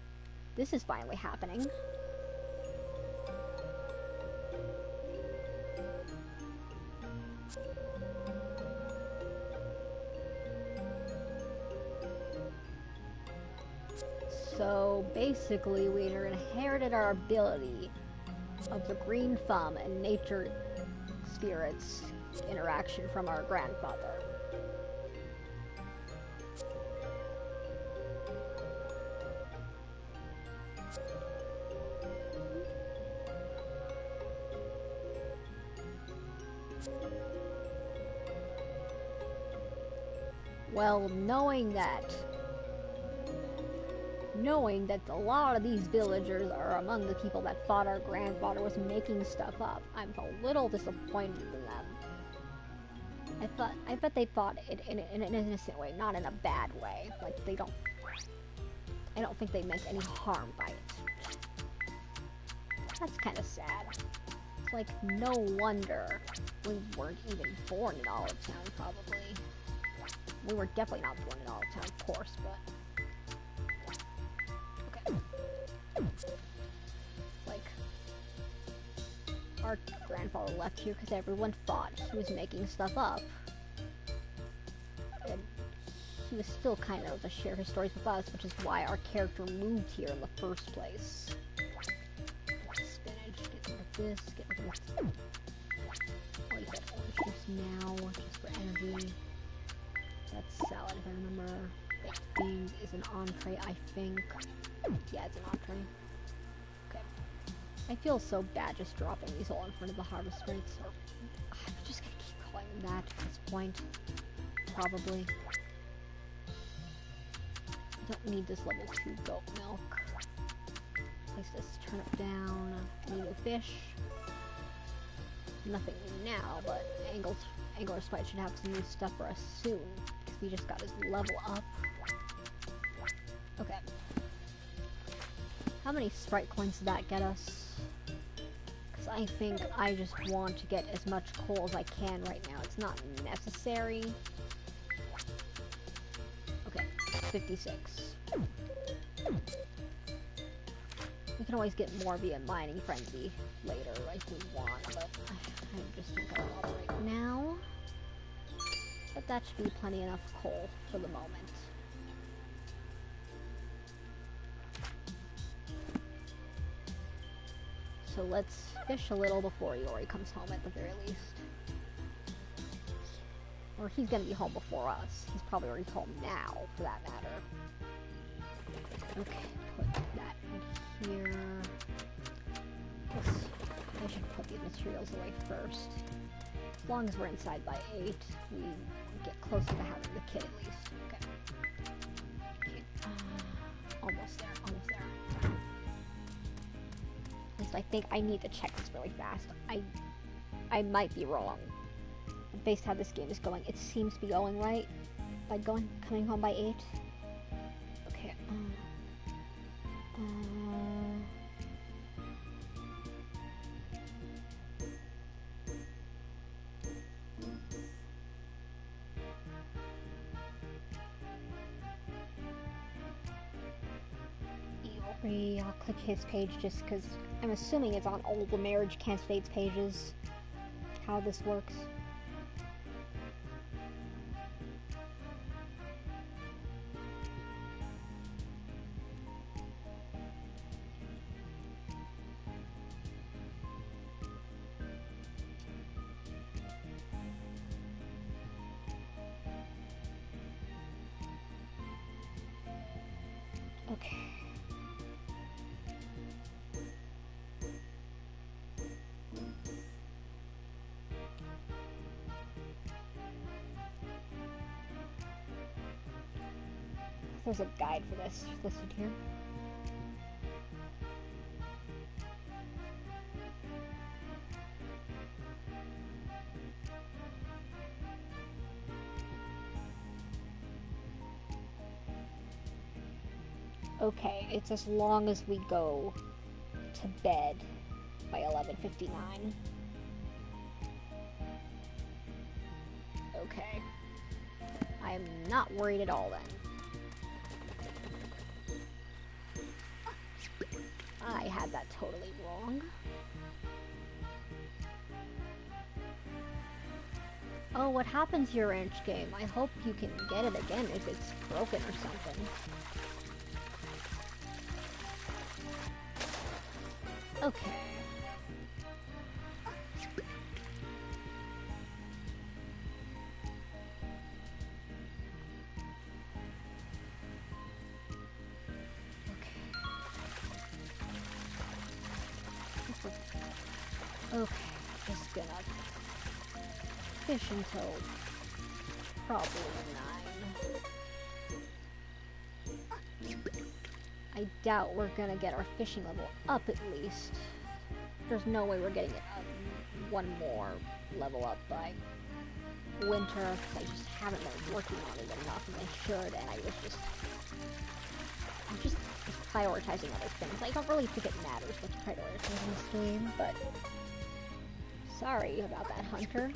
this is finally happening. So, basically, we inherited our ability of the green thumb and nature spirits interaction from our grandfather. Well, knowing that a lot of these villagers are among the people that thought our grandfather was making stuff up, I'm a little disappointed in them. I bet they thought it in an innocent way, not in a bad way. Like, I don't think they meant any harm by it. That's kind of sad. It's like, no wonder we weren't even born in Olive Town, probably. We were definitely not born in Olive Town, of course, but... Like, our grandfather left here because everyone thought he was making stuff up. And he was still kind of to share his stories with us, which is why our character moved here in the first place. Spinach, get rid of this, get rid of this. I'll eat that orange juice now, just for energy. That's salad, if I remember. Baked beans is an entree, I think. Yeah, it's an entree. Okay. I feel so bad just dropping these all in front of the harvest rates. Or, I'm just gonna keep calling them that at this point. Probably. I don't need this level 2 goat milk. Place this turnip down. Need a fish. Nothing new now, but Angler Sprite should have some new stuff for us soon. Because we just got his level up. Okay. How many Sprite coins did that get us? Because I think I just want to get as much coal as I can right now. It's not necessary. Okay, 56. We can always get more via Mining Frenzy later if we want, but I just think I want it right now. But that should be plenty enough coal for the moment. So let's fish a little before Yori comes home at the very least. Or he's gonna be home before us. He's probably already home now, for that matter. Okay, put that in here. I should put these materials away first. As long as we're inside by 8, we get closer to having the kid at least. Okay. Almost there, almost there. At least I think I need to check this really fast. I might be wrong. Based on how this game is going, it seems to be going right. By coming home by 8. Okay. free. I'll click his page just because I'm assuming it's on all the marriage candidates pages. How this works. Okay. There's a guide for this listed here. Okay, it's as long as we go to bed by 11:59. Okay. I'm not worried at all then. I had that totally wrong. Oh, what happened to your inch game? I hope you can get it again if it's broken or something. Okay. Okay, just gonna fish until probably 9. I doubt we're gonna get our fishing level up at least. There's no way we're getting it up one more level up by winter, because I just haven't been working on it enough, and I should, and I'm just prioritizing other things. I don't really think it matters what's prioritizing in this game, but sorry about that, Hunter.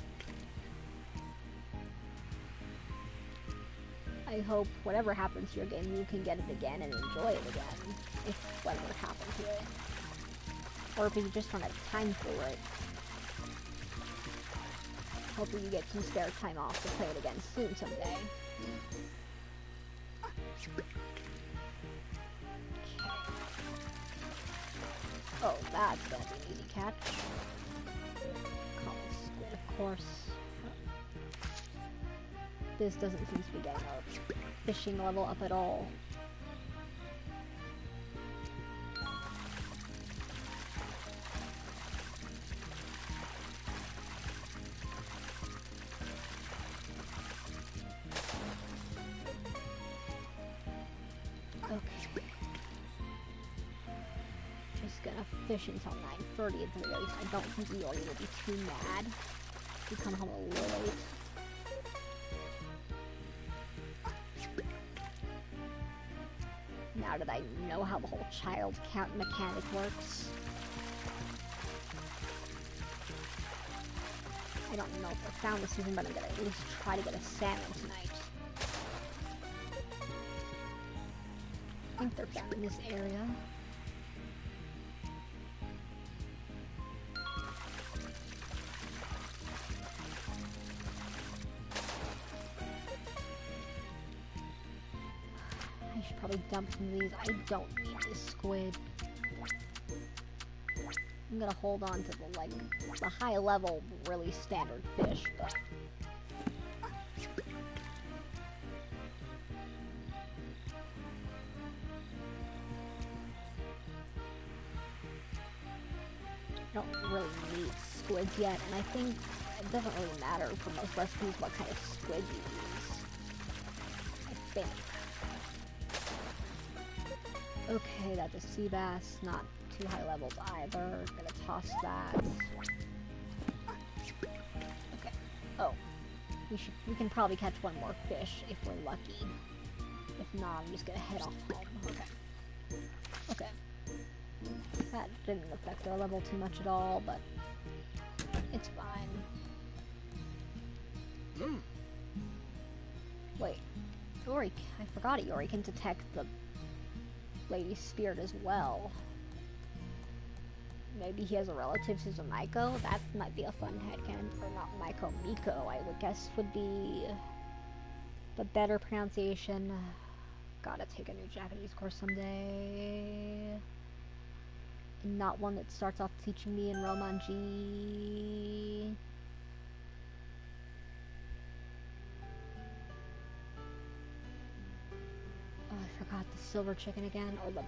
I hope whatever happens to your game, you can get it again and enjoy it again, if whatever happened to it. Or if you just don't have time for it. Hopefully you get some spare time off to play it again soon someday. Okay. Oh, that's gonna be an easy catch. Common squid, of course. This doesn't seem to be getting our fishing level up at all. Okay. Just gonna fish until 9:30 at the least. I don't think Yori will be too mad if we come home a little late. Now that I know how the whole child count mechanic works. I don't know if I found this season, but I'm gonna at least try to get a salmon tonight. I think they're found in this area. I should probably dump some of these. I don't need this squid. I'm gonna hold on to the high level, really standard fish, but I don't really need squids yet, and I think it doesn't really matter for most recipes what kind of squid you use. I think. Okay, that's a sea bass, not too high levels either. Gonna toss that. Okay. Oh. We can probably catch one more fish if we're lucky. If not, I'm just gonna head off home. Okay. Okay. That didn't affect our level too much at all, but it's fine. Wait. Yori, I forgot it. Yori can detect the Lady Spirit as well. Maybe he has a relative who's a Maiko? That might be a fun headcanon. Or not Maiko, Miko, I would guess would be the better pronunciation. Gotta take a new Japanese course someday. And not one that starts off teaching me in Romanji. Oh, I forgot the silver chicken again. Or the...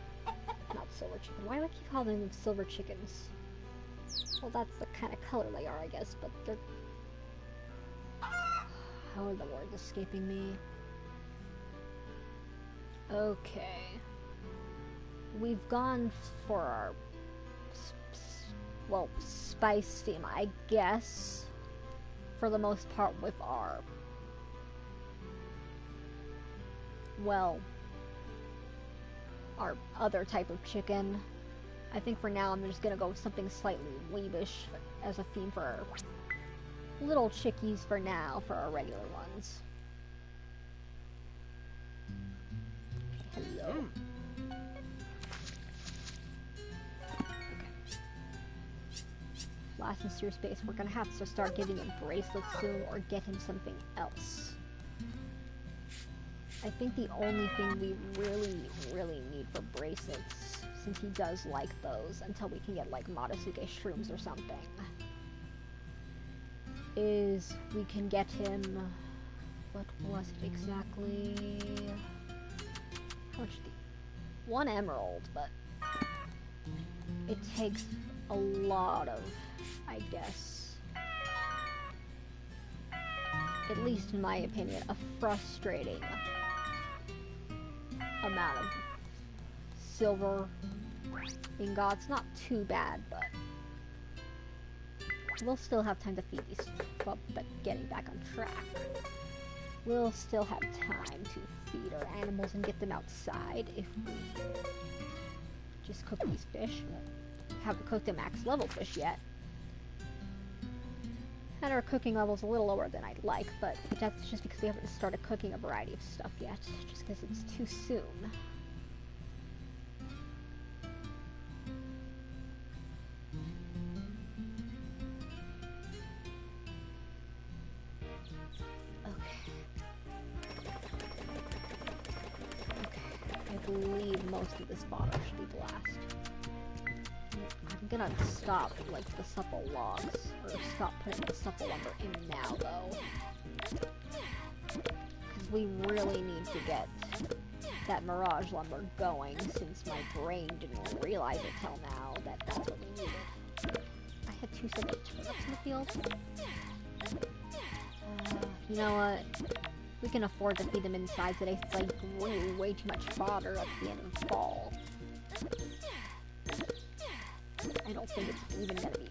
not silver chicken. Why do I keep calling them silver chickens? Well, that's the kind of color they are, I guess, but they're... how are the words escaping me? Okay. We've gone for our... well, spice theme, I guess. For the most part with our... well... our other type of chicken. I think for now I'm just gonna go with something slightly weebish as a theme for our little chickies for now, for our regular ones. Hello. Okay. Last mysterious base. We're gonna have to start giving him bracelets soon or get him something else. I think the only thing we really need for bracelets, since he does like those, until we can get like Matasuke shrooms or something, is we can get him, what was it exactly? How much did one emerald, but it takes a lot of, I guess, at least in my opinion, a frustrating amount of silver ingots. Not too bad, but we'll still have time to feed these. Well, but getting back on track, we'll still have time to feed our animals and get them outside if we just cook these fish. Haven't cooked a max level fish yet. And our cooking level's a little lower than I'd like, but that's just because we haven't started cooking a variety of stuff yet, just because it's too soon. I believe most of this fodder should be blast. I'm gonna stop, like, the supple logs, or stop putting the supple lumber in now, though. Because we really need to get that mirage lumber going, since my brain didn't realize it till now that that's what we needed. I had 2 separate turnips in the field. You know what? We can afford to feed them inside today since I grew way too much fodder at the end of the fall. I don't think it's even gonna be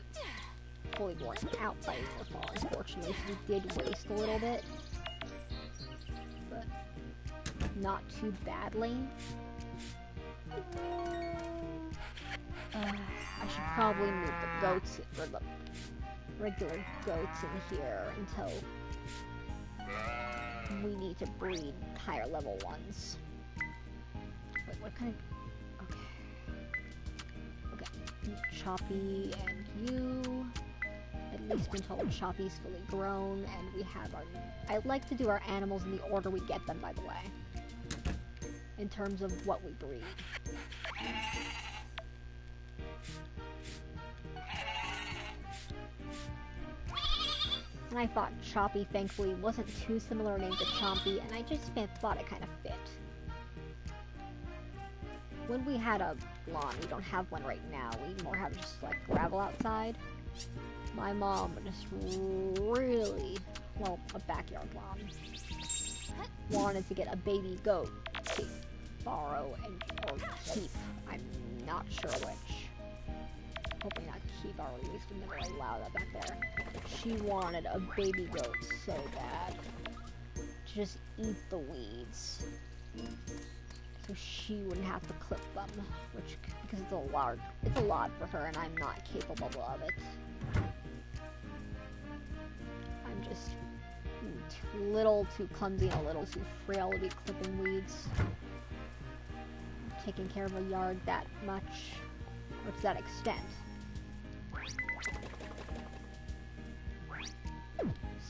fully worn out by the end of the fall, unfortunately, so we did waste a little bit. But not too badly. I should probably move the goats, or the regular goats in here until we need to breed higher level ones. Wait, what kind of... okay. Choppy and you. At least until Choppy's fully grown and we have our... I like to do our animals in the order we get them, by the way. In terms of what we breed. And I thought Choppy, thankfully, wasn't too similar a name to Chompy, and I just thought it kind of fit. When we had a lawn, we don't have one right now, we more have just, like, gravel outside. My mom just really, well, a backyard lawn, wanted to get a baby goat to borrow and or keep. I'm not sure which. Hopefully not keep, or at least never allow that back there. She wanted a baby goat so bad to just eat the weeds, so she wouldn't have to clip them, which, because it's a lot for her, and I'm not capable of it. I'm just little too clumsy and a little too frail to be clipping weeds. taking care of a yard that much, or to that extent.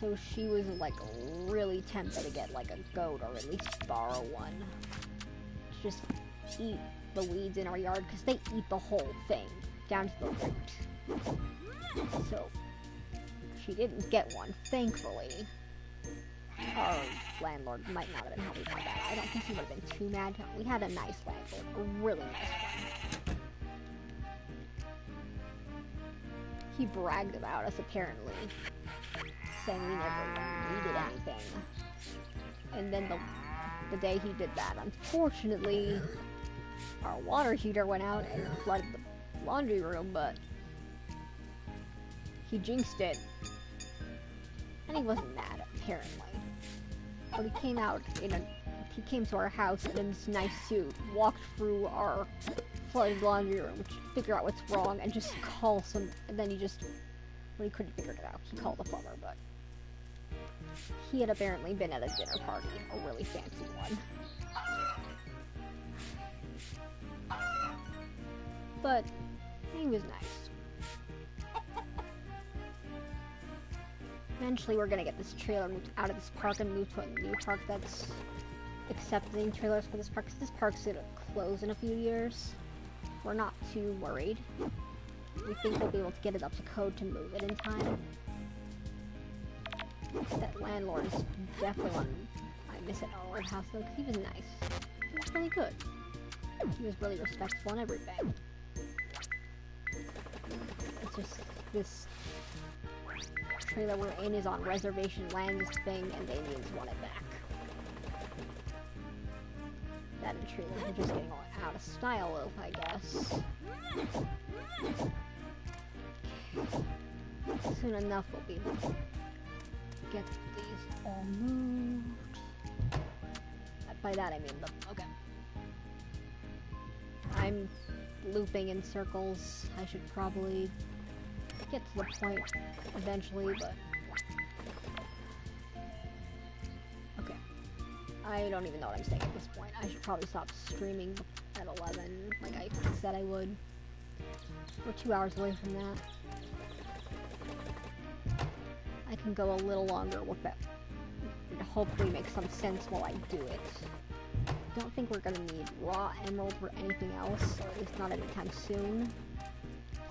So she was like really tempted to get like a goat or at least borrow one. To just eat the weeds in our yard because they eat the whole thing down to the root. So she didn't get one, thankfully. Our landlord might not have been happy about that. I don't think he would have been too mad. We had a nice landlord, a really nice one. He bragged about us, apparently, saying we never needed anything. And then the day he did that, unfortunately, our water heater went out and flooded the laundry room, but he jinxed it. And he wasn't mad, apparently. But he came to our house in this nice suit, walked through our flooded laundry room to figure out what's wrong, and just call some, and then when he couldn't figure it out, he called the plumber, but he had apparently been at a dinner party, a really fancy one. But he was nice. Eventually we're gonna get this trailer moved out of this park and move to a new park that's accepting trailers for this park, because this park's gonna close in a few years. We're not too worried. We think we'll be able to get it up to code to move it in time. That landlord is definitely one I miss at our old house though, because he was nice. He was really good. He was really respectful and everything. It's just this trailer we're in is on reservation land, this thing, and the Indians want it back. That and trailers are just getting all out of style, though, I guess. Soon enough we'll be able to get these all moved. By that I mean okay. I'm looping in circles. I should probably get to the point eventually, but okay. I don't even know what I'm saying at this point. I should probably stop streaming at 11, like I said I would. We're 2 hours away from that. I can go a little longer with that and hopefully make some sense while I do it. Don't think we're gonna need raw emerald for anything else, or at least not anytime soon.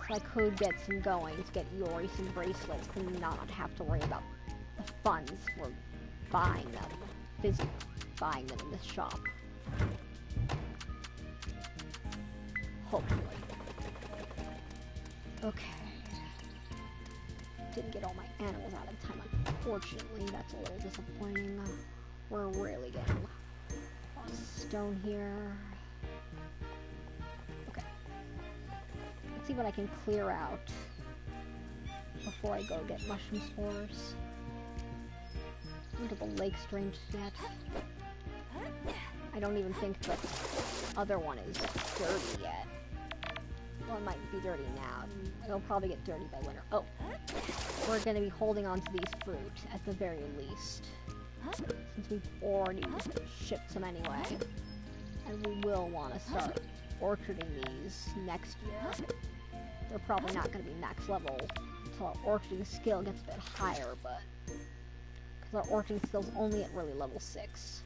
So I could get some going to get Yori some bracelets and not have to worry about the funds for buying them, physically buying them in the shop. Hopefully. Okay. Didn't get all my animals out of time, unfortunately. That's a little disappointing. We're really getting a lot of stone here. Okay. Let's see what I can clear out before I go get mushroom spores. Into the lake's drained yet. I don't even think the other one is dirty yet. Well, it might be dirty now. It'll probably get dirty by winter. Oh, we're going to be holding on to these fruit at the very least, since we've already shipped some anyway. And we will want to start orcharding these next year. They're probably not going to be max level until our orcharding skill gets a bit higher, but because our orcharding skill's only at really level 6.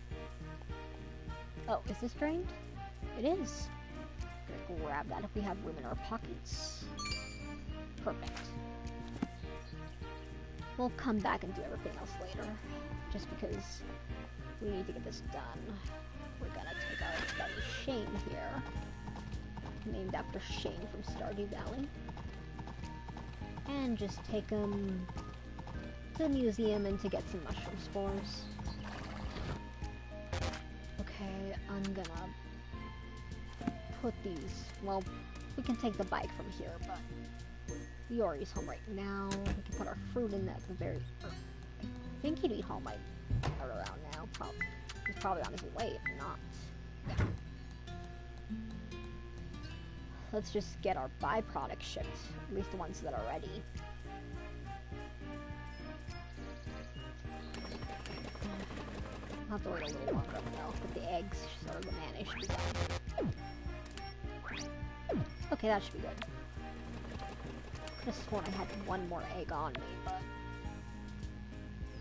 Oh, is this drained? It is. Gonna grab that if we have room in our pockets. Perfect. We'll come back and do everything else later, just because we need to get this done. We're gonna take our buddy Shane here, named after Shane from Stardew Valley, and just take him to the museum and to get some mushroom spores. Okay, I'm gonna put these, well, we can take the bike from here, but Yori's home right now. We can put our fruit in at the very, I think he'd be home like around now, he's probably on his way, if not. Yeah. Let's just get our byproducts shipped, at least the ones that are ready. I'll have to wait a little longer though, but the eggs, or the mayonnaise should be done. Okay, that should be good. Could have sworn I had one more egg on me, but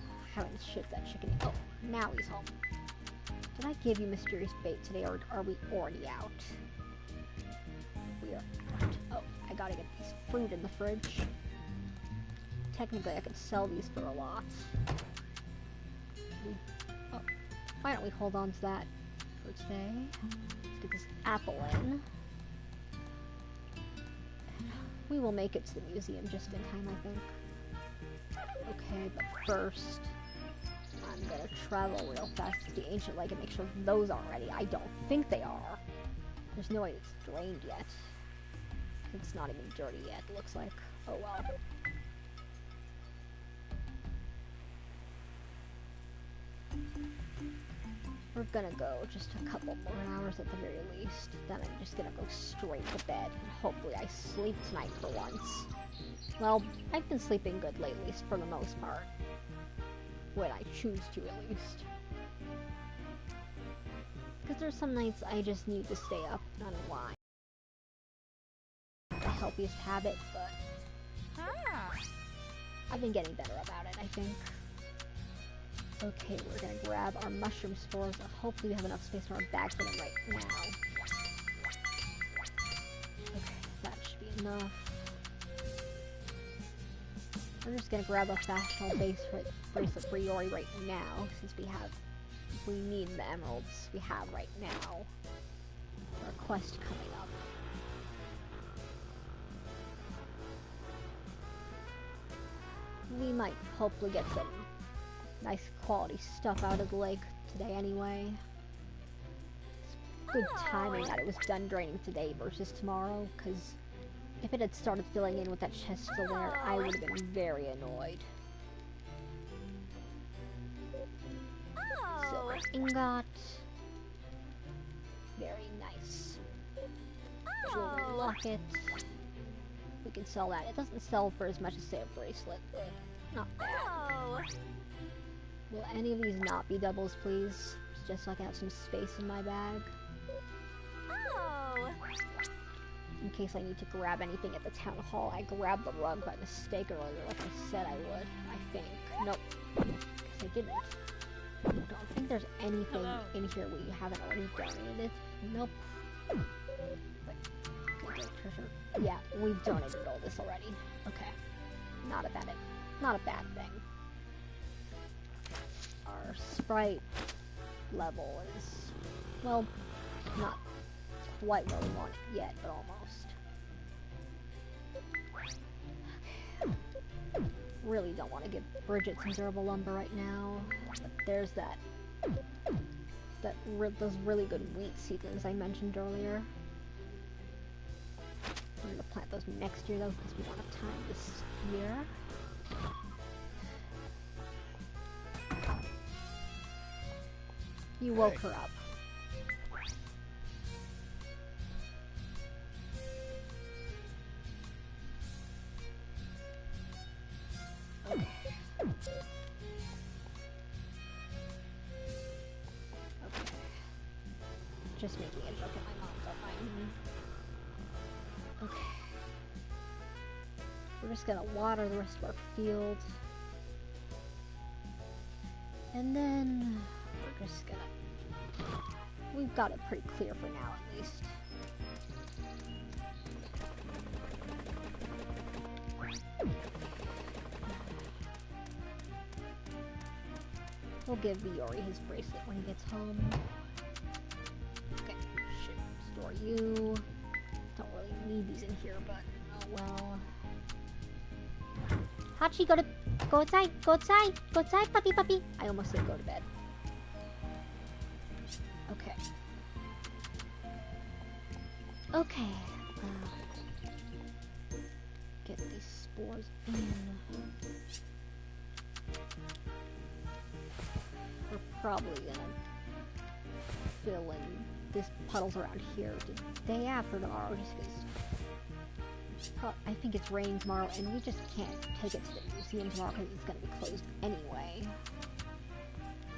I haven't shipped that chicken. Oh, now he's home. Did I give you mysterious bait today, or are we already out? We are out. Oh, I gotta get these fruit in the fridge. Technically, I could sell these for a lot. Oh, why don't we hold on to that for today? Let's get this apple in. We will make it to the museum just in time, I think. Okay, but first, I'm gonna travel real fast to the ancient lake and make sure those aren't ready. I don't think they are. There's no way it's drained yet. It's not even dirty yet, it looks like. Oh well. We're gonna go just a couple more hours at the very least. Then I'm just gonna go straight to bed. And hopefully I sleep tonight for once. Well, I've been sleeping good lately, for the most part. When I choose to, at least. Because there's some nights I just need to stay up and unwind. The healthiest habit, but I've been getting better about it, I think. Okay, we're gonna grab our mushroom spores. Hopefully we have enough space in our bag for them right now. Okay, that should be enough. We're just gonna grab a fashionable bracelet for Yori right now, since we need the emeralds we have right now for a quest coming up. We might hopefully get some nice quality stuff out of the lake today anyway. It's good timing that it was done draining today versus tomorrow, because if it had started filling in with that chest still there, I would have been very annoyed. Silver ingot. Very nice. Jewelry locket. We can sell that. It doesn't sell for as much as, say, a bracelet, but not bad. Will any of these not be doubles, please? Just so I can have some space in my bag. In case I need to grab anything at the town hall. I grabbed the rug by mistake earlier, like I said I would, I think. Nope. Because I didn't. I don't think there's anything in here we haven't already donated. Nope. Wait. Okay, treasure. Yeah, we've donated all this already. Okay. Not a bad thing. Our sprite level is, well, not quite where we want it yet, but almost. Okay. Really don't want to give Bridget some durable lumber right now, but there's those really good wheat seedlings I mentioned earlier. We're going to plant those next year though, because we don't have time this year. You woke her up. Okay. Just making a joke at my mom, don't mind me. Okay. We're just gonna water the rest of our field. And then we're just gonna... We've got it pretty clear for now, at least. We'll give Yori his bracelet when he gets home. Okay, should store you. Don't really need these in here, but oh well. Hachi, go outside, puppy. I almost said go to bed. Okay. Okay. Get these spores in. We're probably gonna fill in this puddles around here the day after tomorrow, just because I think it's raining tomorrow, and we just can't take it to the museum tomorrow because it's gonna be closed anyway.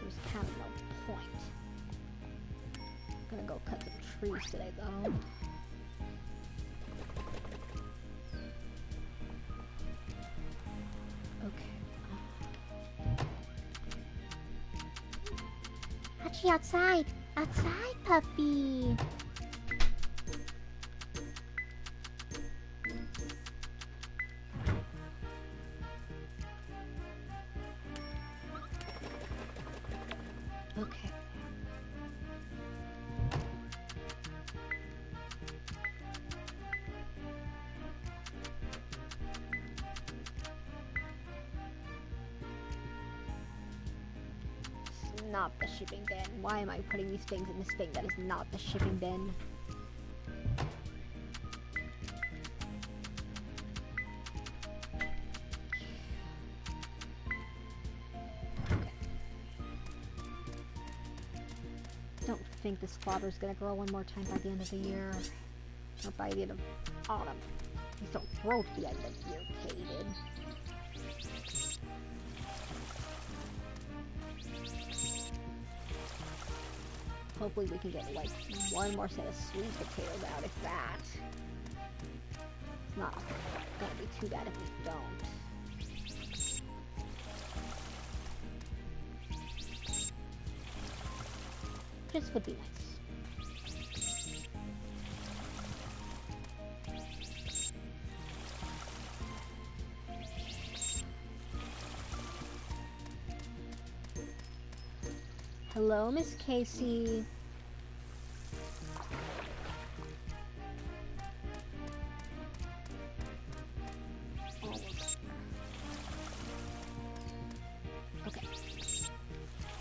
There's kind of no point. I'm gonna go cut some trees today, though. Richie, outside! Outside, puppy! Okay. Not the shipping bin. Why am I putting these things in this thing that is not the shipping bin? Okay. Don't think this fodder is gonna grow one more time by the end of the year. Or by the end of autumn. Please don't grow to the end of the year, Katidid. Hopefully we can get like one more set of sweet potatoes out, if that. It's not gonna be too bad if we don't. This would be nice. Hello, Miss Casey. Almost. Okay.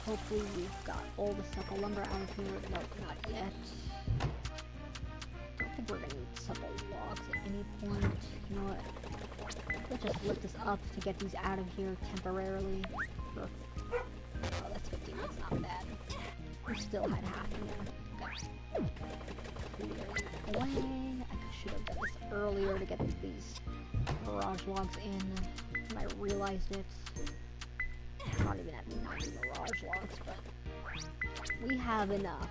Hopefully we've got all the supple lumber out of here. Nope, not yet. Don't think we're gonna need supple logs at any point. You know what? Let's just lift this up to get these out of here temporarily. Oh, that's 15. That's not bad. We still had half in there. Okay. Clear away. I should have done this earlier to get these mirage logs in. And I realized it. Not even at 9 mirage logs, but we have enough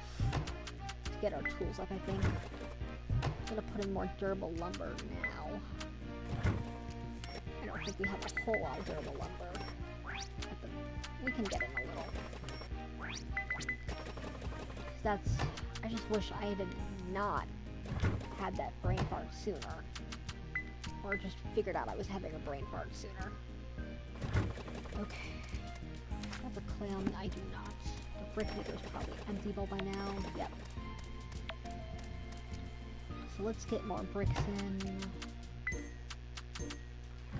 to get our tools up, I think. I'm gonna put in more durable lumber now. I don't think we have a whole lot of durable lumber. We can get in a little. I just wish I had not had that brain fart sooner. Or just figured out I was having a brain fart sooner. Okay. That's a clam. I do not. The brick maker's probably empty by now. Yep. So let's get more bricks in.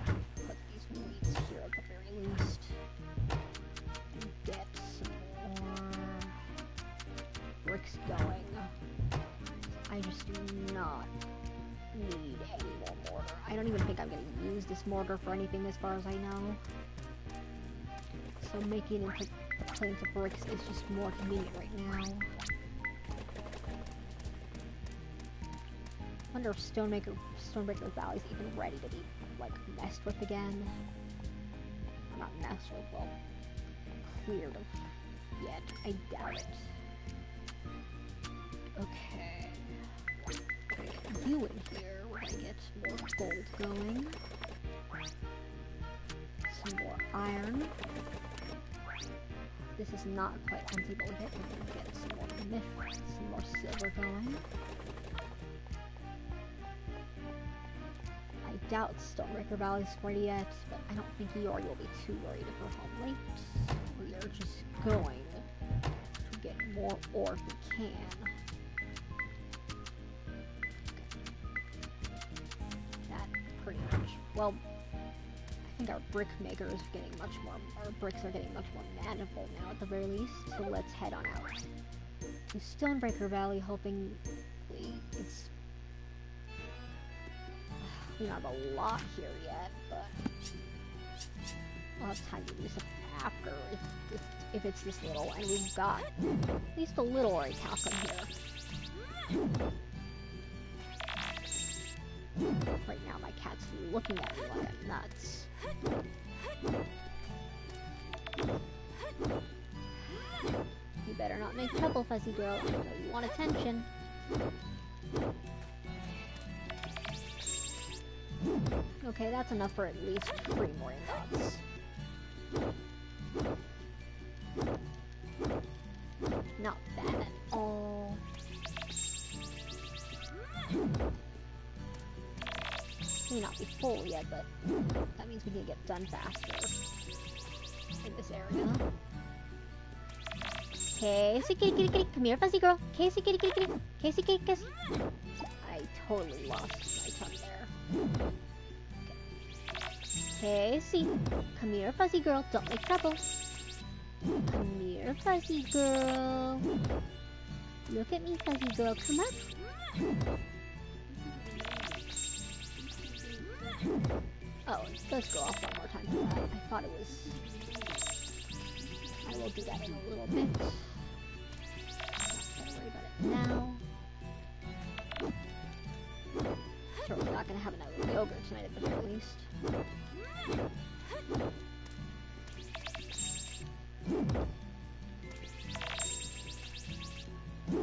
Put these wheats here at the very least. And get some more bricks going. I just do not need any more mortar. I don't even think I'm going to use this mortar for anything as far as I know. So making it into the plains of bricks is just more convenient right now. I wonder if Stonebreaker Valley is even ready to be, like, messed with again. Or not messed with, well, cleared of yet. I doubt it. Okay. I'm gonna get you in here. We're gonna get more gold going. Some more iron. This is not quite empty, but we're gonna get some more silver going. I doubt Stonebreaker Valley's ready yet, but I don't think Iori will be too worried if we're home late. We are just going to get more ore if we can. That pretty much. Well, I think our brick maker is getting much more. Our bricks are getting much more manageable now, at the very least. So let's head on out to Stonebreaker Valley, hoping it's. We don't have a lot here yet, but we'll have time to do something after if it's this little, and we've got at least a little orichalcum here. Right now, my cat's looking at me like I'm nuts. You better not make trouble, Fuzzy Girl. I know you want attention. Okay, that's enough for at least 3 more ingots. not bad at all. May not be full yet, but that means we can get done faster in this area. Casey, kitty, kitty, kitty, come here, fuzzy girl. Casey, kitty, kitty, kitty, Casey, kitty, Casey. I totally lost my tongue there. Okay. Casey, come here, fuzzy girl. Don't make trouble. Come here, fuzzy girl. Look at me, fuzzy girl. Come up. Oh, it does go off one more time for that. I thought it was... I will do that in a little bit. Not gonna worry about it now. Sure, we're not gonna have another yogurt tonight at the very least.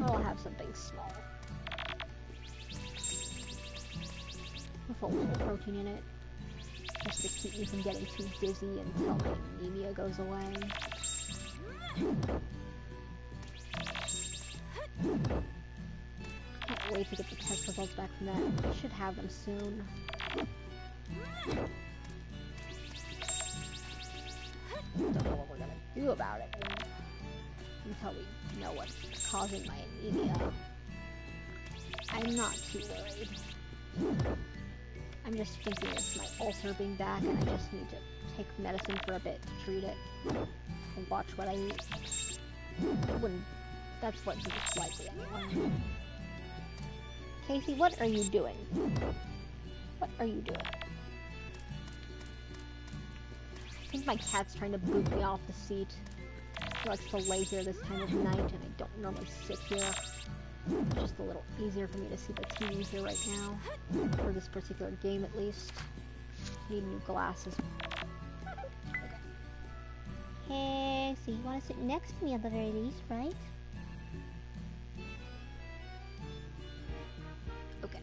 I'll have something small. With a little protein in it. Just to keep me from getting too dizzy until my anemia goes away. Can't wait to get the test results back from that. I should have them soon. Don't know what we're gonna do about it until we know what's causing my anemia. I'm not too worried. I'm just thinking it's my ulcer being back and I just need to take medicine for a bit to treat it. And watch what I eat. That's what's most likely anyway. Casey, what are you doing? What are you doing? I think my cat's trying to boot me off the seat. He likes to lay here this time of night and I don't normally sit here. It's just a little easier for me to see the TV here right now. For this particular game at least. Need new glasses. Okay, so you want to sit next to me at the very least, right? Okay.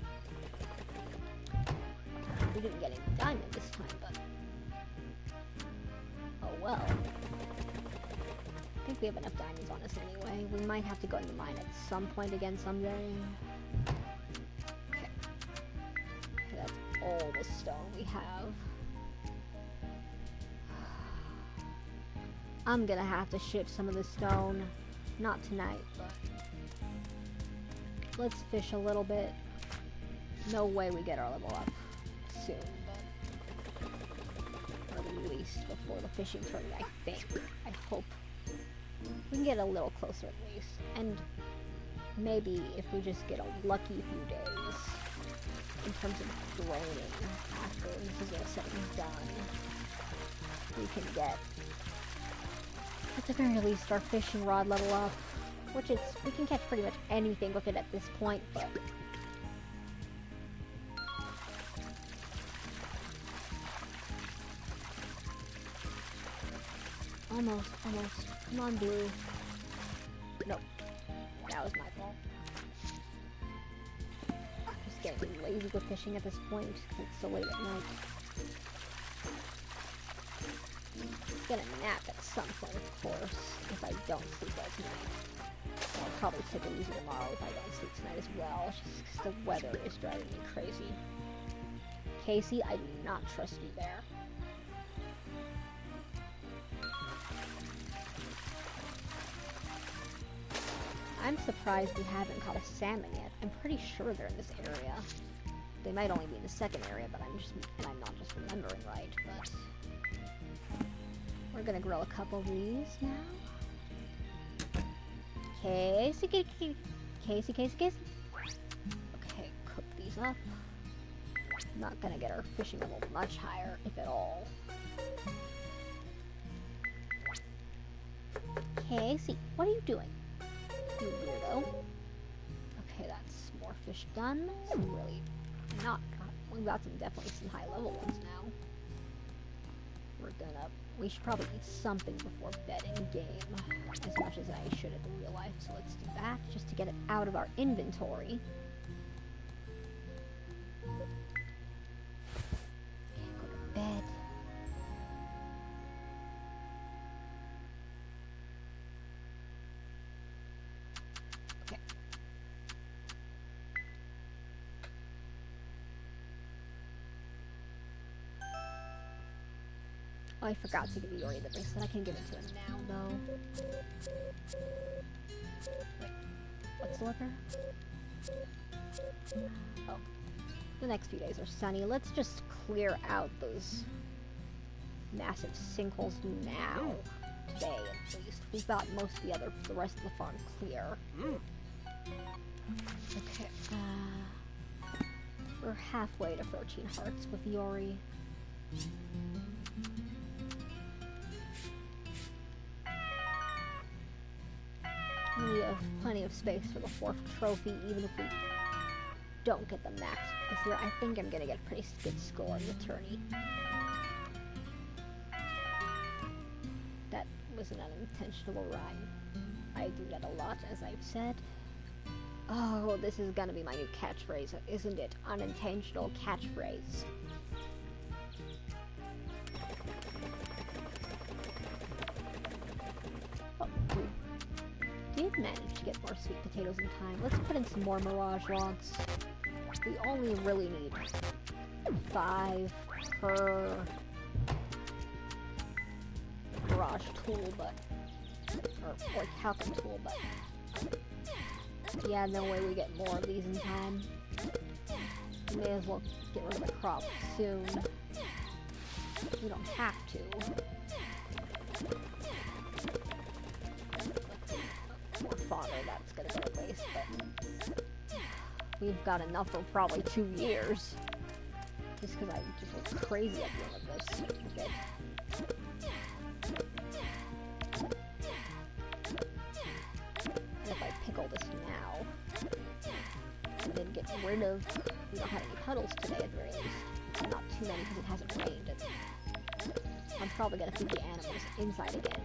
We didn't get any diamond this time, but... oh well. I think we have enough diamonds on us anyway. We might have to go in the mine at some point again someday. Okay. Okay, that's all the stone we have. I'm gonna have to ship some of the stone. Not tonight, but... let's fish a little bit. No way we get our level up soon, but... or at least before the fishing tournament, I think. I hope. We can get a little closer at least. And maybe if we just get a lucky few days in terms of draining after this is all said and done, we can get at the very least our fishing rod level up, which is, we can catch pretty much anything with it at this point, but almost. Come on, dude. Nope. That was my fault. I'm just getting lazy with fishing at this point because it's so late at night. Gonna nap at some point, of course, if I don't sleep well tonight. I'll probably take it easy tomorrow if I don't sleep tonight as well, just because the weather is driving me crazy. Casey, I do not trust you there. I'm surprised we haven't caught a salmon yet. I'm pretty sure they're in this area. They might only be in the second area, but I'm not just remembering right, but... we're gonna grill a couple of these now. Casey. Okay, cook these up. Not gonna get our fishing level much higher, if at all. Casey, what are you doing? You weirdo. Okay, that's more fish done. Some really not... we've got definitely some high level ones now. We should probably eat something before bed in game, as much as I should in real life, so let's do that, just to get it out of our inventory. Okay, go to bed. Oh, I forgot to give Yori the bracelet. I can give it to him now, though. Wait, what's the weapon? Oh. The next few days are sunny. Let's just clear out those massive sinkholes now. Today, at least. We've got most of the rest of the farm clear. Okay, we're halfway to 13 hearts with Yori. We have plenty of space for the 4th trophy, even if we don't get the max this year. I think I'm gonna get a pretty good score in the tourney. That was an unintentional rhyme. I do that a lot, as I've said. Oh, this is gonna be my new catchphrase, isn't it? Unintentional catchphrase. Oh, we did manage to get more sweet potatoes in time. Let's put in some more mirage logs. We only really need 5 per mirage tool, but or calcul tool, but yeah, no way we get more of these in time. We may as well get rid of the crop soon. We don't have to. More fodder, that's gonna go to waste, but we've got enough for probably 2 years. Just because I just went crazy at the end of this. Okay. And if I pickle this now, and then get rid of, we don't have any puddles today at the very least. Not too many because it hasn't rained. And I'm probably going to feed the animals inside again,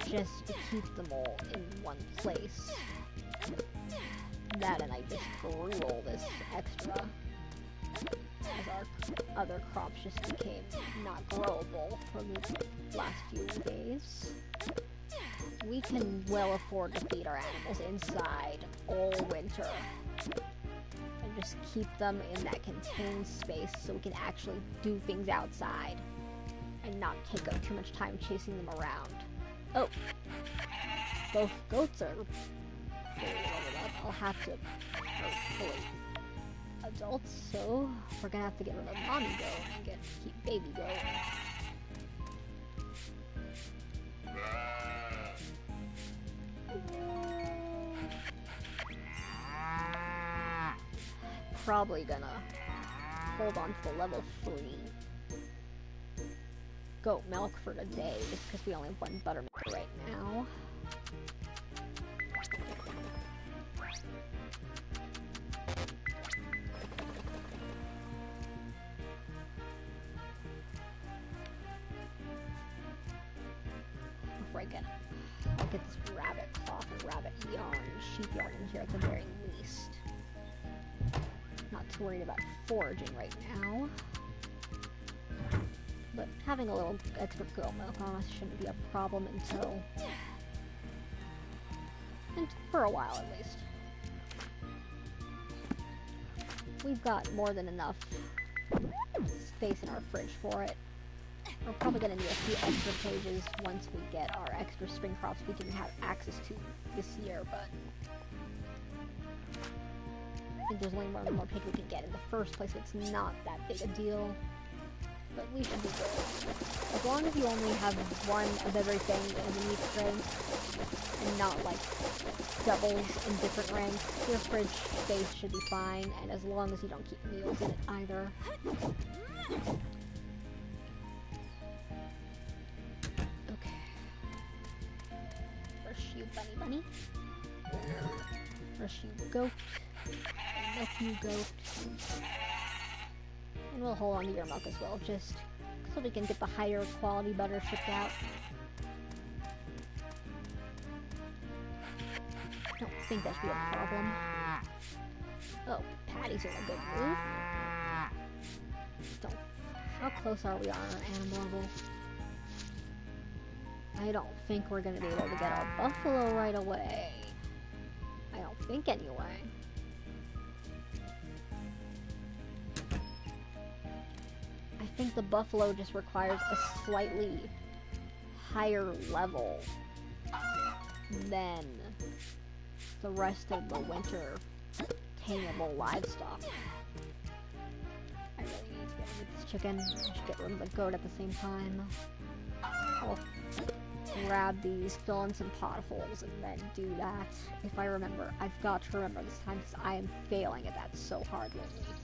just to keep them all in one place. That and I just grew all this extra, as our other crops just became not growable for the last few days. We can well afford to feed our animals inside all winter, and just keep them in that contained space so we can actually do things outside, and not take up too much time chasing them around. Oh, both goats are fully loaded up. I'll have to, fully adults, so we're gonna have to get rid of mommy goat and keep baby goat. Probably gonna hold on to the level 3 goat milk for today, just because we only have 1 buttermilk right now. Before I'll get this rabbit cloth and rabbit yarn, sheep yarn in here at the very least. Not too worried about foraging right now. But having a little extra goat milk on us shouldn't be a problem until for a while at least. We've got more than enough space in our fridge for it. We're probably going to need a few extra pages once we get our extra spring crops we can have access to this year, but I think there's only one more page we can get in the first place. It's not that big a deal, but we should be good. As long as you only have 1 of everything in each rank, and not like doubles in different ranks, your fridge space should be fine, and as long as you don't keep meals in it either. You bunny. First you goat, and milk you goat. And we'll hold on to your milk as well, just so we can get the higher quality butter shipped out. I don't think that should be a problem. Oh, Patty's in a good mood. How close are we on our animal level? I don't think we're going to be able to get our buffalo right away. I don't think anyway. I think the buffalo just requires a slightly higher level than the rest of the winter tameable livestock. I really need to get rid of this chicken. I should get rid of the goat at the same time. I'll grab these, fill in some potholes, and then do that. If I remember. I've got to remember this time because I am failing at that so hard lately.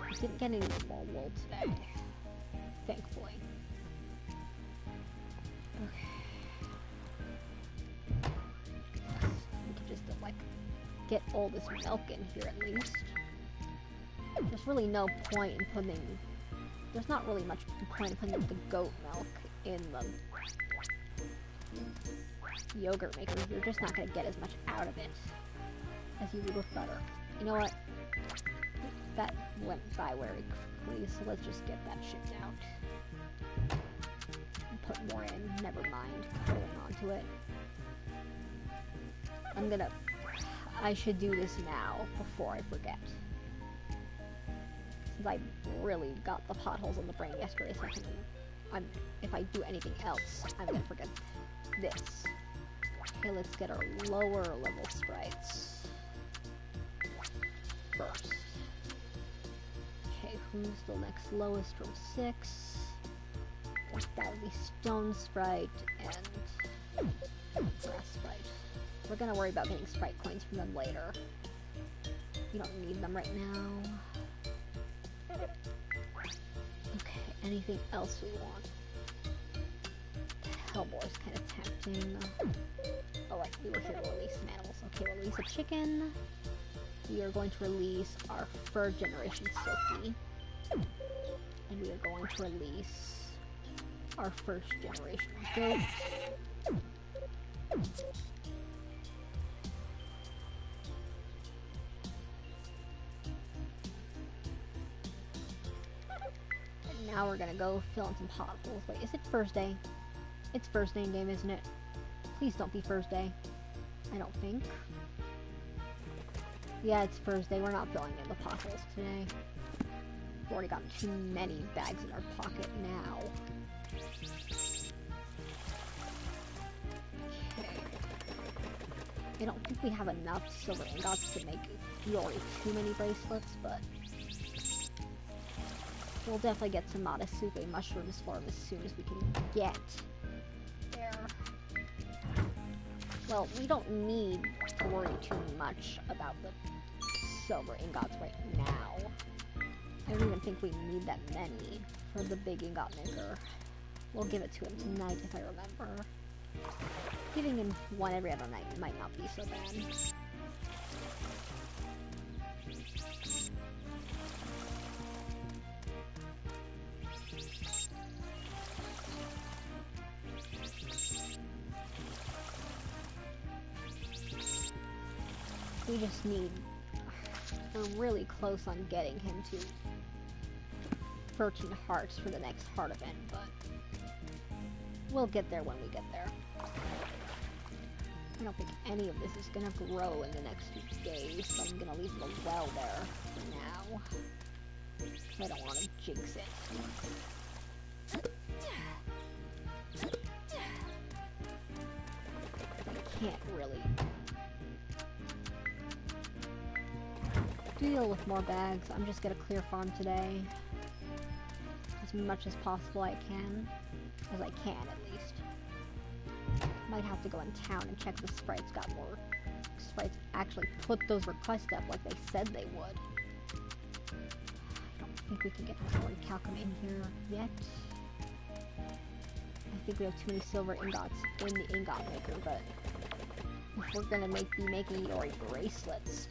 I didn't get any more wool today, thankfully. Okay. We could just, like, get all this milk in here at least. There's really no point in putting... There's not really much point in putting the goat milk in the yogurt maker. You're just not going to get as much out of it as you would with butter. You know what? That went by very quickly, so let's just get that shipped out. And put more in. Never mind. Holding onto it. I should do this now before I forget. Since I really got the potholes in the brain yesterday, so if I do anything else, I'm gonna forget this. Okay, let's get our lower level sprites first. Okay, who's the next lowest from 6? That would be Stone Sprite and Grass Sprite. We're gonna worry about getting sprite coins from them later. We don't need them right now. Okay, anything else we want? Hellbore's kind of tempting. Oh right, we were here to release some animals. Okay, we'll release a chicken. We are going to release our third generation Silky. And we are going to release our first generation goat. And now we're gonna go fill in some potholes. Wait, is it Thursday? It's Thursday in game, isn't it? Please don't be Thursday. I don't think. Yeah, it's Thursday. We're not filling in the potholes today. We've already got too many bags in our pocket now. Okay. I don't think we have enough silver ingots to make really too many bracelets, but we'll definitely get some Momosuke mushrooms for them as soon as we can get there. Well, we don't need to worry too much about the silver ingots right now. I don't even think we need that many for the big ingot maker. We'll give it to him tonight if I remember. Giving him one every other night might not be so bad. We just need... We're really close on getting him to 13 hearts for the next heart event, but we'll get there when we get there. I don't think any of this is gonna grow in the next few days, so I'm gonna leave the well there for now. I don't want to jinx it. I can't really deal with more bags. I'm just gonna clear farm today as much as possible I can, as I can at least. Might have to go in town and check the sprites got more sprites actually put those requests up like they said they would. I don't think we can get Hori Calcum in here yet. I think we have too many silver ingots in the ingot maker, but if we're gonna be making Yori bracelets,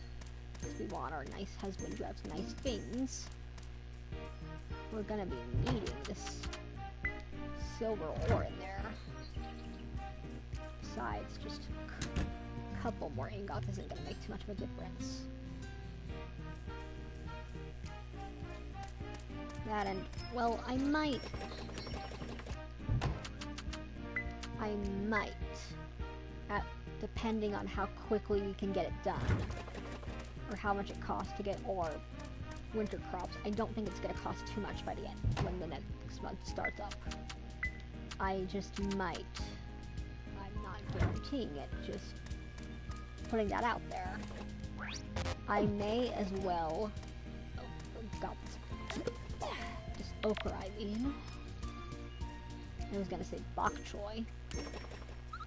because we want our nice husband who has nice things, we're gonna be needing this silver ore in there. Besides, just a couple more ingots isn't gonna make too much of a difference. That and, well, I might, depending on how quickly we can get it done, or how much it costs to get ore winter crops, I don't think it's going to cost too much by the end when the next month starts up. I just might. I'm not guaranteeing it, just putting that out there. I may as well... Oh, got this. Just ochre, I mean. I was going to say bok choy.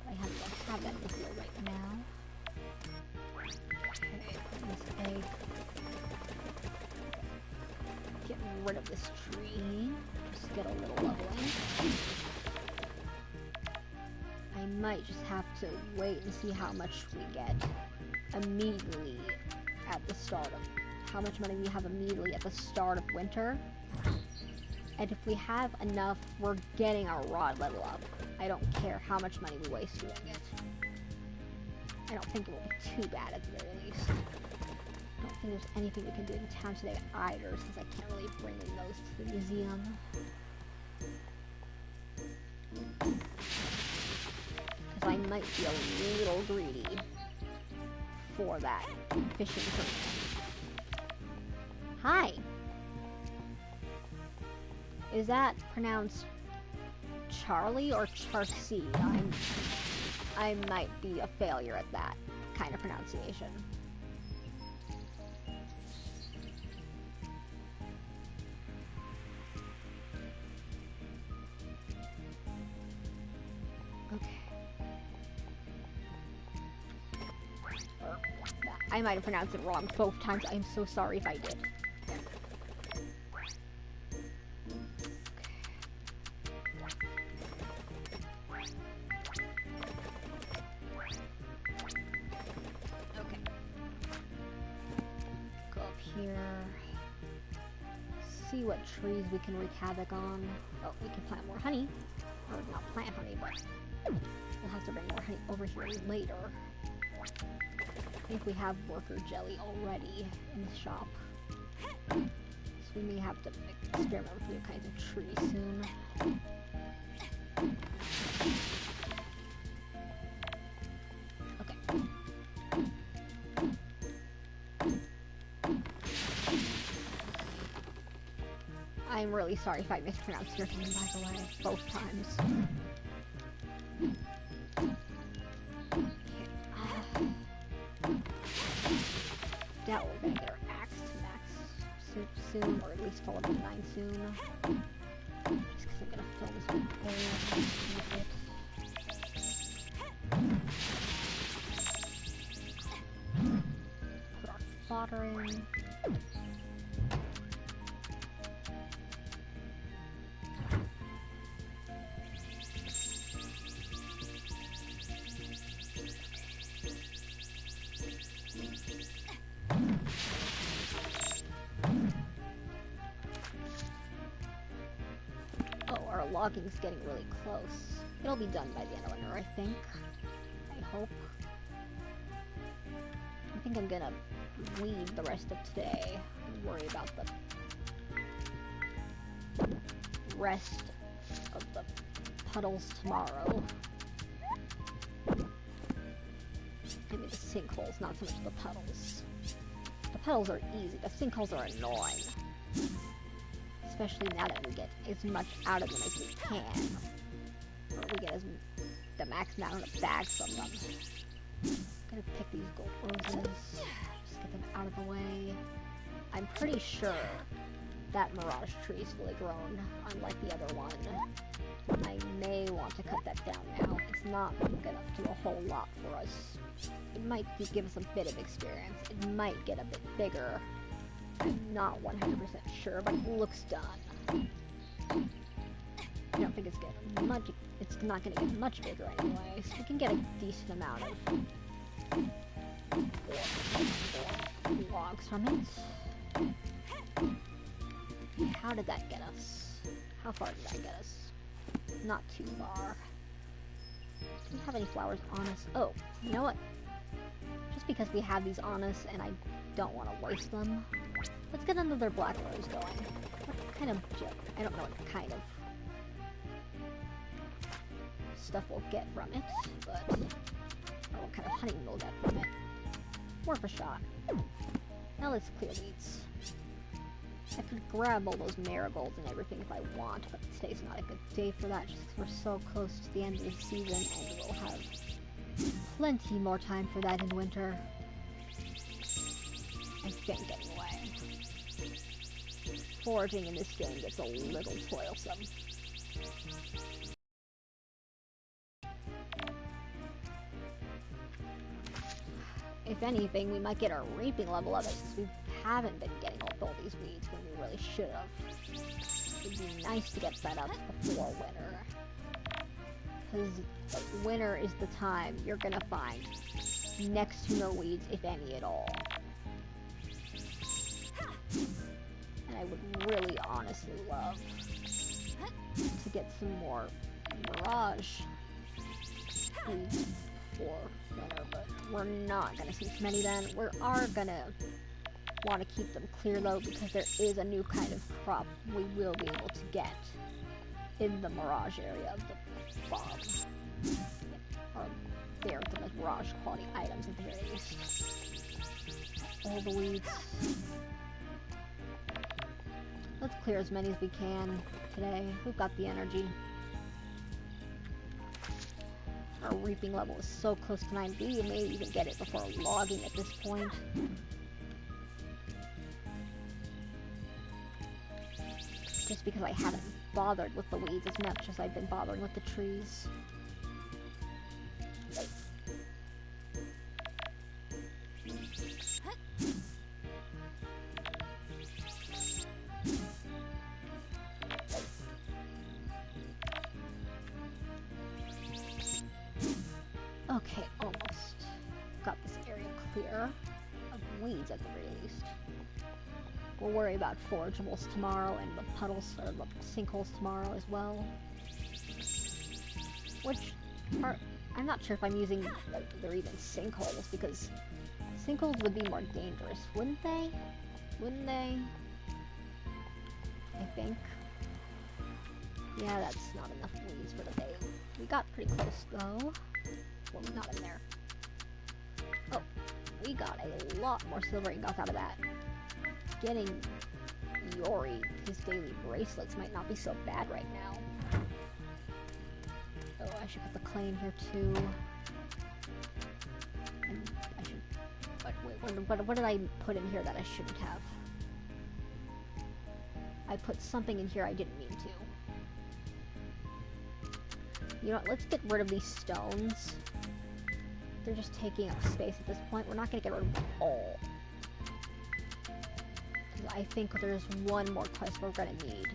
I have that in the field right now. Okay, this egg. Get rid of this tree. Just get a little leveling. I might just have to wait and see how much we get immediately at the start of... How much money we have immediately at the start of winter. And if we have enough, we're getting our rod level up. I don't care how much money we waste doing it. I don't think it will be too bad at the very least. I don't think there's anything we can do in town today either, since I can't really bring those to the museum. Because I might be a little greedy for that fishing tournament. Hi! Is that pronounced Charlie or Charcy? I might be a failure at that kind of pronunciation. Okay. I might have pronounced it wrong both times. I'm so sorry if I did. See what trees we can wreak havoc on. Oh, we can plant more honey. Or not plant honey, but we'll have to bring more honey over here later. I think we have worker jelly already in the shop. So we may have to experiment with new kinds of trees soon. Okay. I'm really sorry if I mispronounced your name, by the way, both times. Doubt we're gonna get our axe to max soon, or at least full of 9 soon. Just because I'm gonna fill this whole area with it. Put our fodder in. Logging's getting really close. It'll be done by the end of winter, I think. I hope. I think I'm gonna weed the rest of today and worry about the rest of the puddles tomorrow. I mean the sinkholes, not so much the puddles. The puddles are easy, the sinkholes are annoying. Especially now that we get as much out of them as we can. Or we get the max amount of bags from them. I'm gonna pick these gold roses. Just get them out of the way. I'm pretty sure that mirage tree is fully grown, unlike the other one. I may want to cut that down now. It's not gonna do a whole lot for us. It might give us a bit of experience. It might get a bit bigger. I'm not 100% sure, but it looks done. I don't think it's not gonna get much bigger anyway, so we can get a decent amount of logs from it. How did that get us? How far did that get us? Not too far. Do we have any flowers on us? Oh, you know what? Just because we have these on us and I don't want to waste them, let's get another black rose going. What kind of I don't know what kind of stuff we'll get from it, but or what kind of honey we'll get from it. Worth a shot. Now let's clear these. I could grab all those marigolds and everything if I want, but today's not a good day for that just because we're so close to the end of the season and we'll have plenty more time for that in winter. I think, anyway. Foraging in this game gets a little toilsome. If anything, we might get our reaping level up since we haven't been getting all these weeds when we really should have. It'd be nice to get that up before winter. Because winter is the time you're gonna find next to no weeds, if any at all. And I would really honestly love to get some more mirage weeds for winter, but we're not gonna see too many then. We are gonna want to keep them clear though, because there is a new kind of crop we will be able to get in the mirage area of the farm. Or they're the mirage quality items at the very least. All the weeds. Let's clear as many as we can today. We've got the energy. Our reaping level is so close to 9. We may even get it before logging at this point. Just because I haven't bothered with the weeds as much as I've been bothering with the trees. Okay, almost got this area clear of weeds at the very least. We'll worry about forageables tomorrow and the puddles or the sinkholes tomorrow as well. Which are, I'm not sure if I'm using they're even sinkholes, because sinkholes would be more dangerous, wouldn't they? Wouldn't they? I think. Yeah, that's not enough weeds for the day. We got pretty close though. What we got in there? Oh, we got a lot more silver ingots out of that. Getting Yori his daily bracelets might not be so bad right now. Oh, I should put the clay in here too. And I should. But what did I put in here that I shouldn't have? I put something in here I didn't mean to. You know what, let's get rid of these stones. They're just taking up space at this point. We're not gonna get rid of them all. I think there's one more quest we're gonna need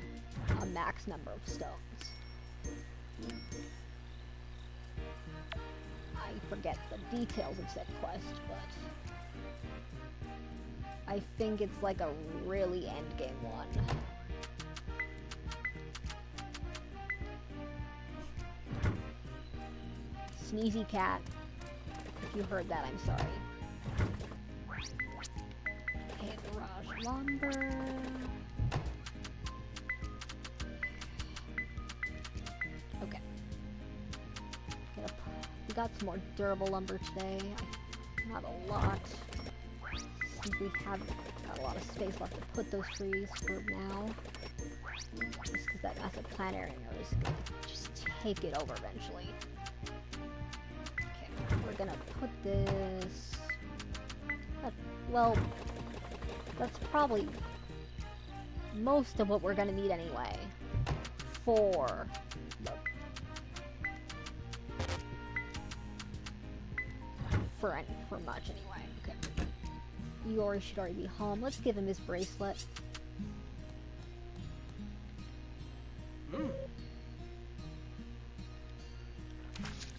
a max number of stones. I forget the details of said quest, but I think it's like a really endgame one. Sneezy cat. If you heard that, I'm sorry. Okay, garage lumber. Okay. We got some more durable lumber today. Not a lot. Since we haven't got a lot of space left to put those trees for now. Just because that massive plant area is going to just take it over eventually. We're gonna put this... well, that's probably most of what we're gonna need anyway. For much anyway. Okay. Yori should already be home. Let's give him his bracelet.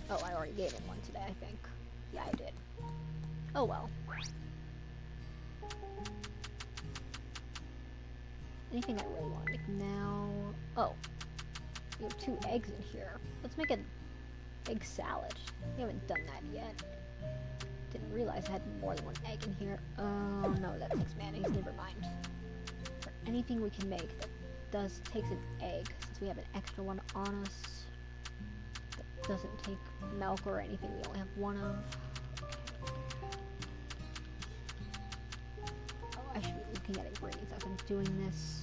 Oh, I already gave him one today, I think. Yeah, I did. Oh well. Anything I really want to make now? Oh. We have 2 eggs in here. Let's make an egg salad. We haven't done that yet. Didn't realize I had more than 1 egg in here. Oh no, that takes mayonnaise. Never mind. For anything we can make that takes an egg, since we have an extra one on us. Doesn't take milk or anything, we only have 1 of. Oh, I should looking at ingredients as I'm doing this.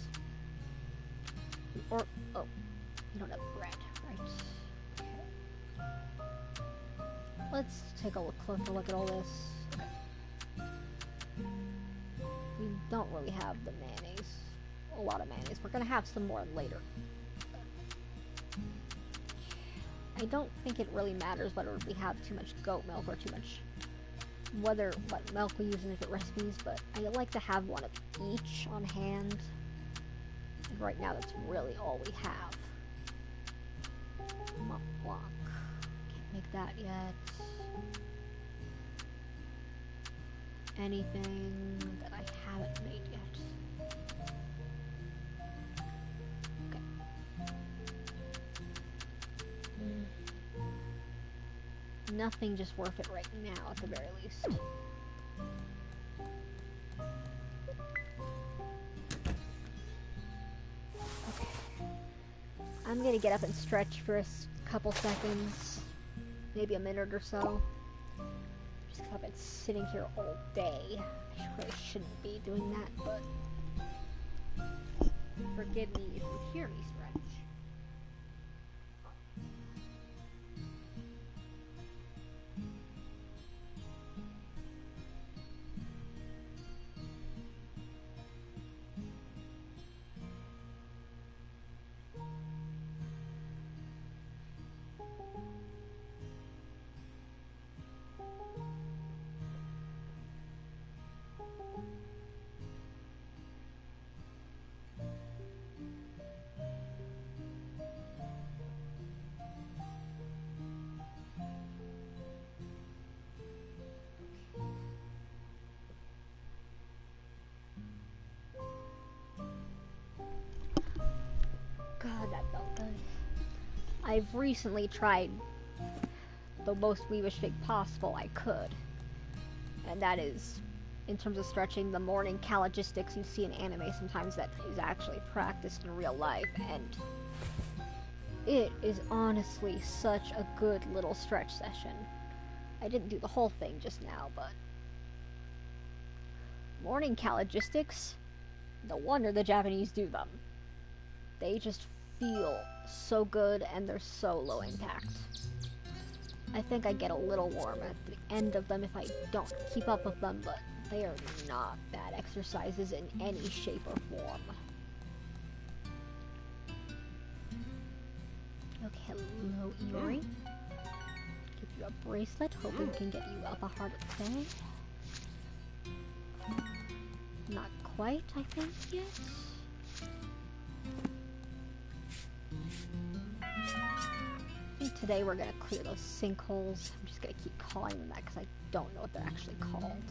Or, oh, you don't have bread, right? Okay. Let's take a closer look at all this. Okay. We don't really have the mayonnaise. A lot of mayonnaise. We're gonna have some more later. I don't think it really matters whether we have too much goat milk or too much, what milk we use in different recipes, but I like to have one of each on hand. And right now that's really all we have. Mont Blanc. Can't make that yet. Anything that I haven't made yet. Nothing just worth it right now, at the very least. Okay. I'm gonna get up and stretch for a couple seconds, maybe a minute or so. Just 'cause I've been sitting here all day. I really shouldn't be doing that, but forgive me if you hear me stretch. God, that felt good. I've recently tried the most weebish thing possible I could. And that is, in terms of stretching, the morning calogistics you see in anime sometimes that is actually practiced in real life. And it is honestly such a good little stretch session. I didn't do the whole thing just now, but morning calogistics, no wonder the Japanese do them. They just feel so good and they're so low impact. I think I get a little warm at the end of them if I don't keep up with them, but they are not bad exercises in any shape or form. Okay, hello Iori. Give you a bracelet, hoping we can get you up a heart today. Not quite, I think, yet. I think today we're gonna clear those sinkholes. I'm just gonna keep calling them that because I don't know what they're actually called.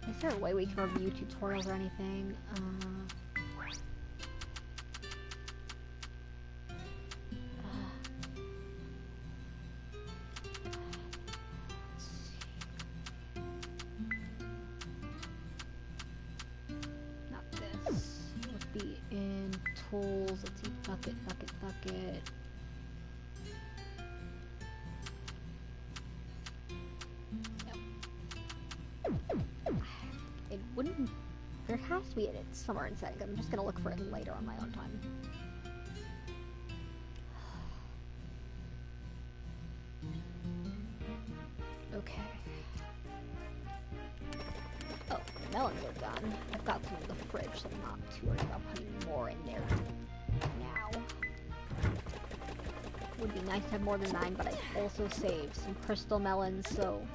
Is there a way we can review tutorials or anything? Not this. Would be in tools. Let's see, bucket. It wouldn't. There has to be it somewhere in settings. I'm just gonna look for it later on my own time. Okay. Oh, the melons are done. I've got some in the fridge, so I'm not too worried about putting more in there now. Would be nice to have more than 9, but I also saved some crystal melons, so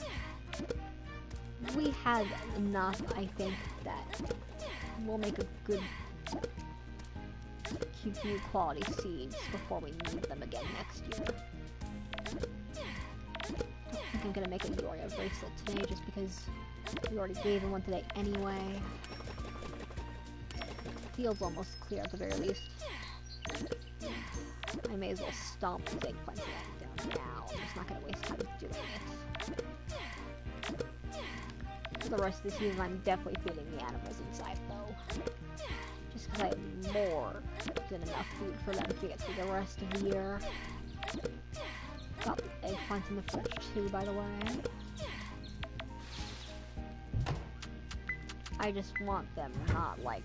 we had enough, I think, that we'll make a good few quality seeds before we need them again next year. I don't think I'm gonna make a Yoria bracelet today just because we already gave him one today anyway. Field's almost clear at the very least. I may as well stomp the eggplant down now. I'm just not gonna waste time doing it. For the rest of the season, I'm definitely feeding the animals inside, though. Just because I have more than enough food for them to get through the rest of the year. Got eggplants in the fridge too, by the way. I just want them not, like,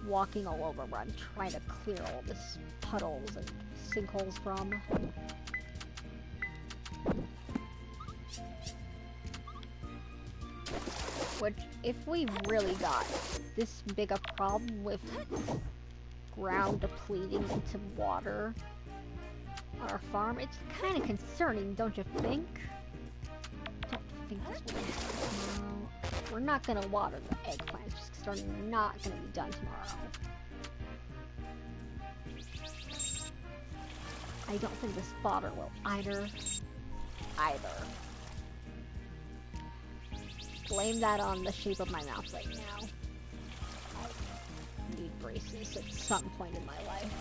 walking all over where I'm trying to clear all this puddles and sinkholes from. Which, if we really got this big a problem with ground depleting into water on our farm, it's kind of concerning, don't you think? Don't think this will be done tomorrow. We're not gonna water the eggplants just because they're not gonna be done tomorrow. I don't think the spotter will either. Blame that on the shape of my mouth right now. I need braces at some point in my life.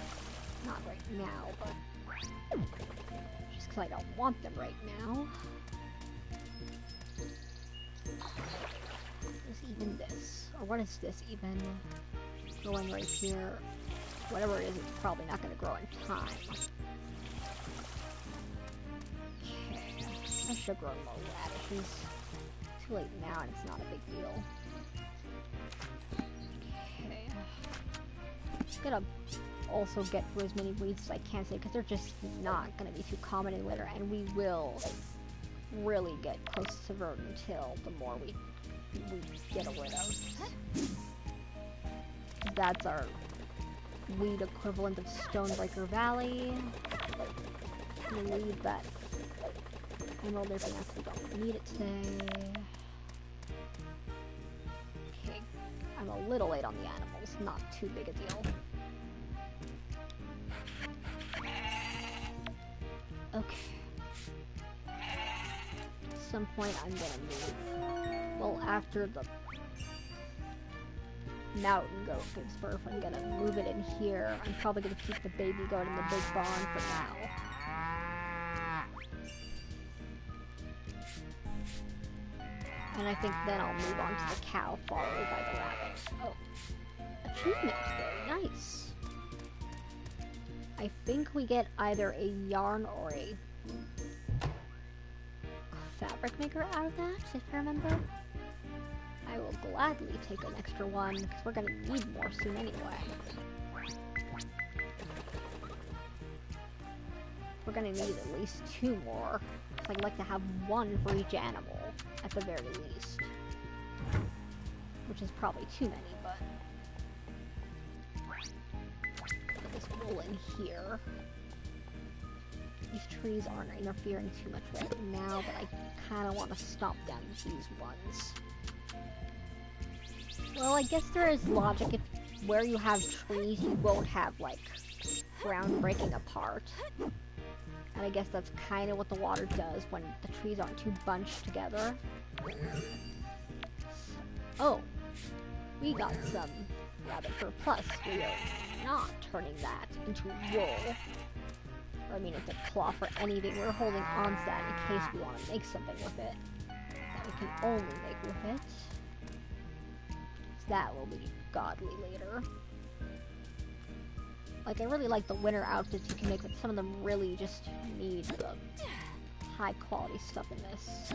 Not right now, but just because I don't want them right now. Is even this? Or what is this even? Growing right here. Whatever it is, it's probably not going to grow in time. Okay. I should have grown more radishes. Too late now, and it's not a big deal. Okay. I'm gonna also get through as many weeds as I can today, because they're just not gonna be too common in winter, and we will really get close to verdant till the more we get rid of. That's our weed equivalent of Stonebreaker Valley. We'll leave that emerald there for now, we don't need it today. Okay, I'm a little late on the animals, not too big a deal. Okay. At some point I'm gonna move. Well, after the mountain goat gives birth, I'm gonna move it in here. I'm probably gonna keep the baby goat in the big barn for now. And I think then I'll move on to the cow, followed by the rabbit. Oh. Achievement today. Nice. I think we get either a yarn or a fabric maker out of that, if I remember. I will gladly take an extra one, because we're gonna need more soon anyway. We're gonna need at least 2 more. I'd like to have 1 for each animal, at the very least. Which is probably too many, but... Put this wool in here. These trees aren't interfering too much right now, but I kinda want to stomp down these ones. Well, I guess there is logic. If where you have trees, you won't have, like, ground breaking apart. And I guess that's kind of what the water does when the trees aren't too bunched together. Oh, we got some rabbit fur plus. We are not turning that into wool. Or, I mean, into cloth or anything. We're holding on to that in case we want to make something with it. That we can only make with it. That will be godly later. Like, I really like the winter outfits you can make, but some of them really just need the high quality stuff in this.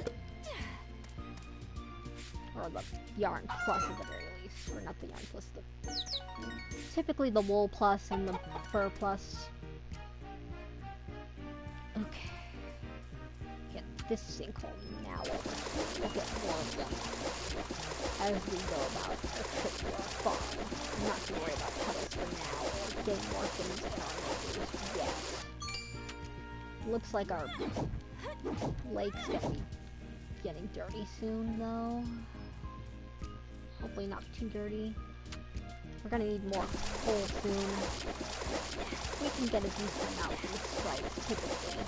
Or the yarn plus at the very least. Or not the yarn plus, typically the wool plus and the fur plus. Okay. Get this sinkhole now over. We'll get more of them as we go about our trip to our farm. I'm not too worried about puddles for now, or getting more things in our neighbors yet. Looks like our lake's gonna be getting dirty soon, though. Hopefully not too dirty. We're gonna need more coal soon. We can get a decent amount from the stripes, typically.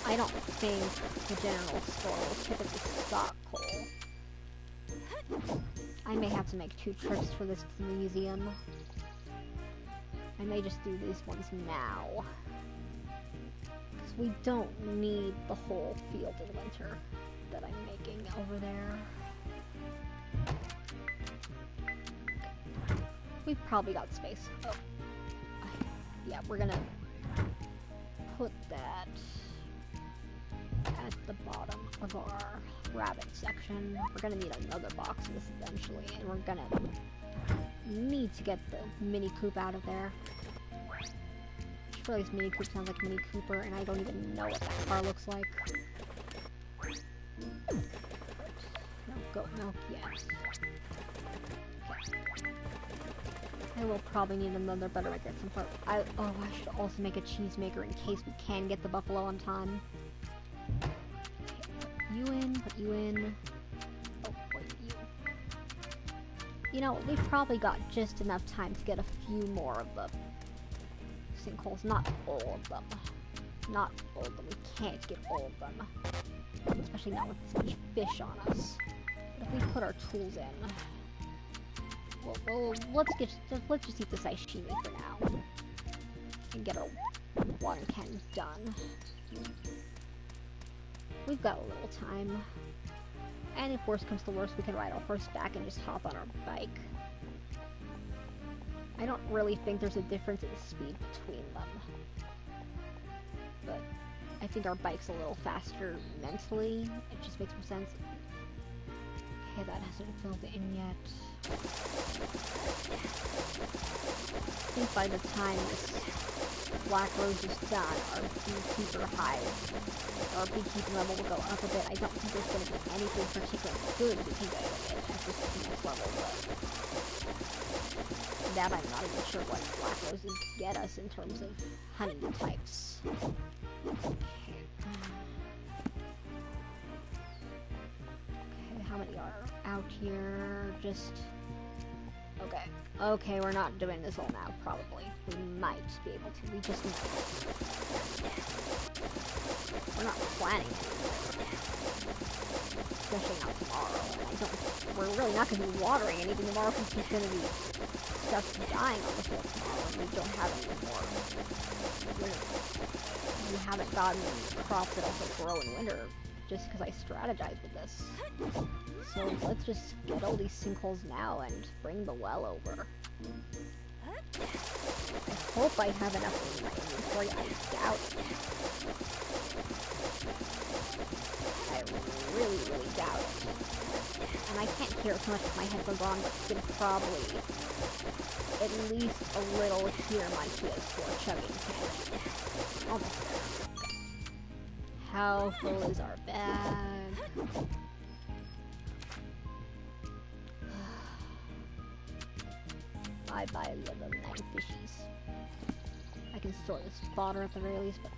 I don't think the general store will typically stock coal. I may have to make 2 trips for this to the museum. I may just do these ones now. Because we don't need the whole field in winter that I'm making over there. We've probably got space. Oh. Yeah, we're gonna put that at the bottom of our rabbit section. We're gonna need another box of this eventually, and we're gonna need to get the Mini Coop out of there. Which really, this Mini Coop sounds like Mini Cooper, and I don't even know what that car looks like. No goat milk yet. I will probably need another Buttermaker at some point. I should also make a cheese maker in case we can get the buffalo on time. Okay, put you in. Oh, wait, you. You know, we've probably got just enough time to get a few more of the sinkholes. Not all of them. Not all of them. We can't get all of them. Especially not with this much fish on us. But if we put our tools in... Well, let's just eat the sashimi for now. And get our water can done. We've got a little time. And if worst comes to worst, we can ride our horse back and just hop on our bike. I don't really think there's a difference in speed between them. But I think our bike's a little faster mentally. It just makes more sense. Okay, that hasn't filled in yet. I think by the time this black rose is done, our beekeeper hive, our beekeeping level will go up a bit. I don't think there's going to be anything particularly good we can get at this next level, but that I'm not even sure what black roses get us in terms of honey types. Okay, how many are out here? Just... Okay, we're not doing this all now, probably. We might be able to. We just might. We're not planning anything. Especially not tomorrow. And we're really not going to be watering anything tomorrow because there's going to be stuff dying on the field tomorrow and we don't have any more. We haven't gotten crops that also grow in winter just because I strategized with this. So let's just get all these sinkholes now and bring the well over. I hope I have enough in my inventory. I doubt it. I really, really doubt it. And I can't hear it so much with my headphones on, but you can probably at least a little hear my PS4 chugging can. Almost there. How full is our bag? Bye-bye, little 9 fishies. I can store this fodder at the very least, but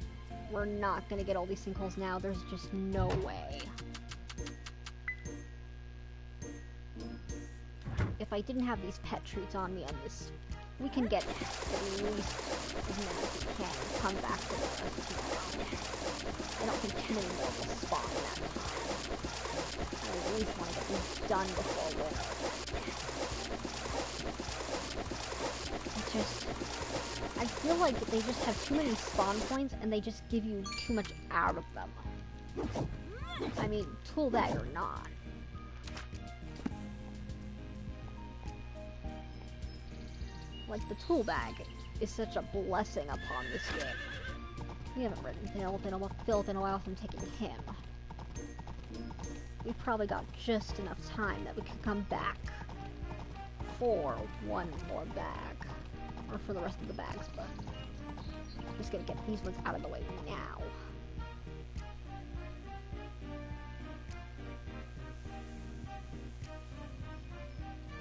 we're not gonna get all these sinkholes now. There's just no way. If I didn't have these pet treats on me on this, we can get at least as many as we can and come back to the rest tomorrow. I don't think too many more will spawn in that time. I at least want to get these done before winter. I feel like they just have too many spawn points and they just give you too much out of them. I mean, tool bag or not. Like, the tool bag is such a blessing upon this game. We haven't ridden Philip in a while from taking him. We've probably got just enough time that we can come back for one more bag. Or for the rest of the bags, but I'm just gonna get these ones out of the way now.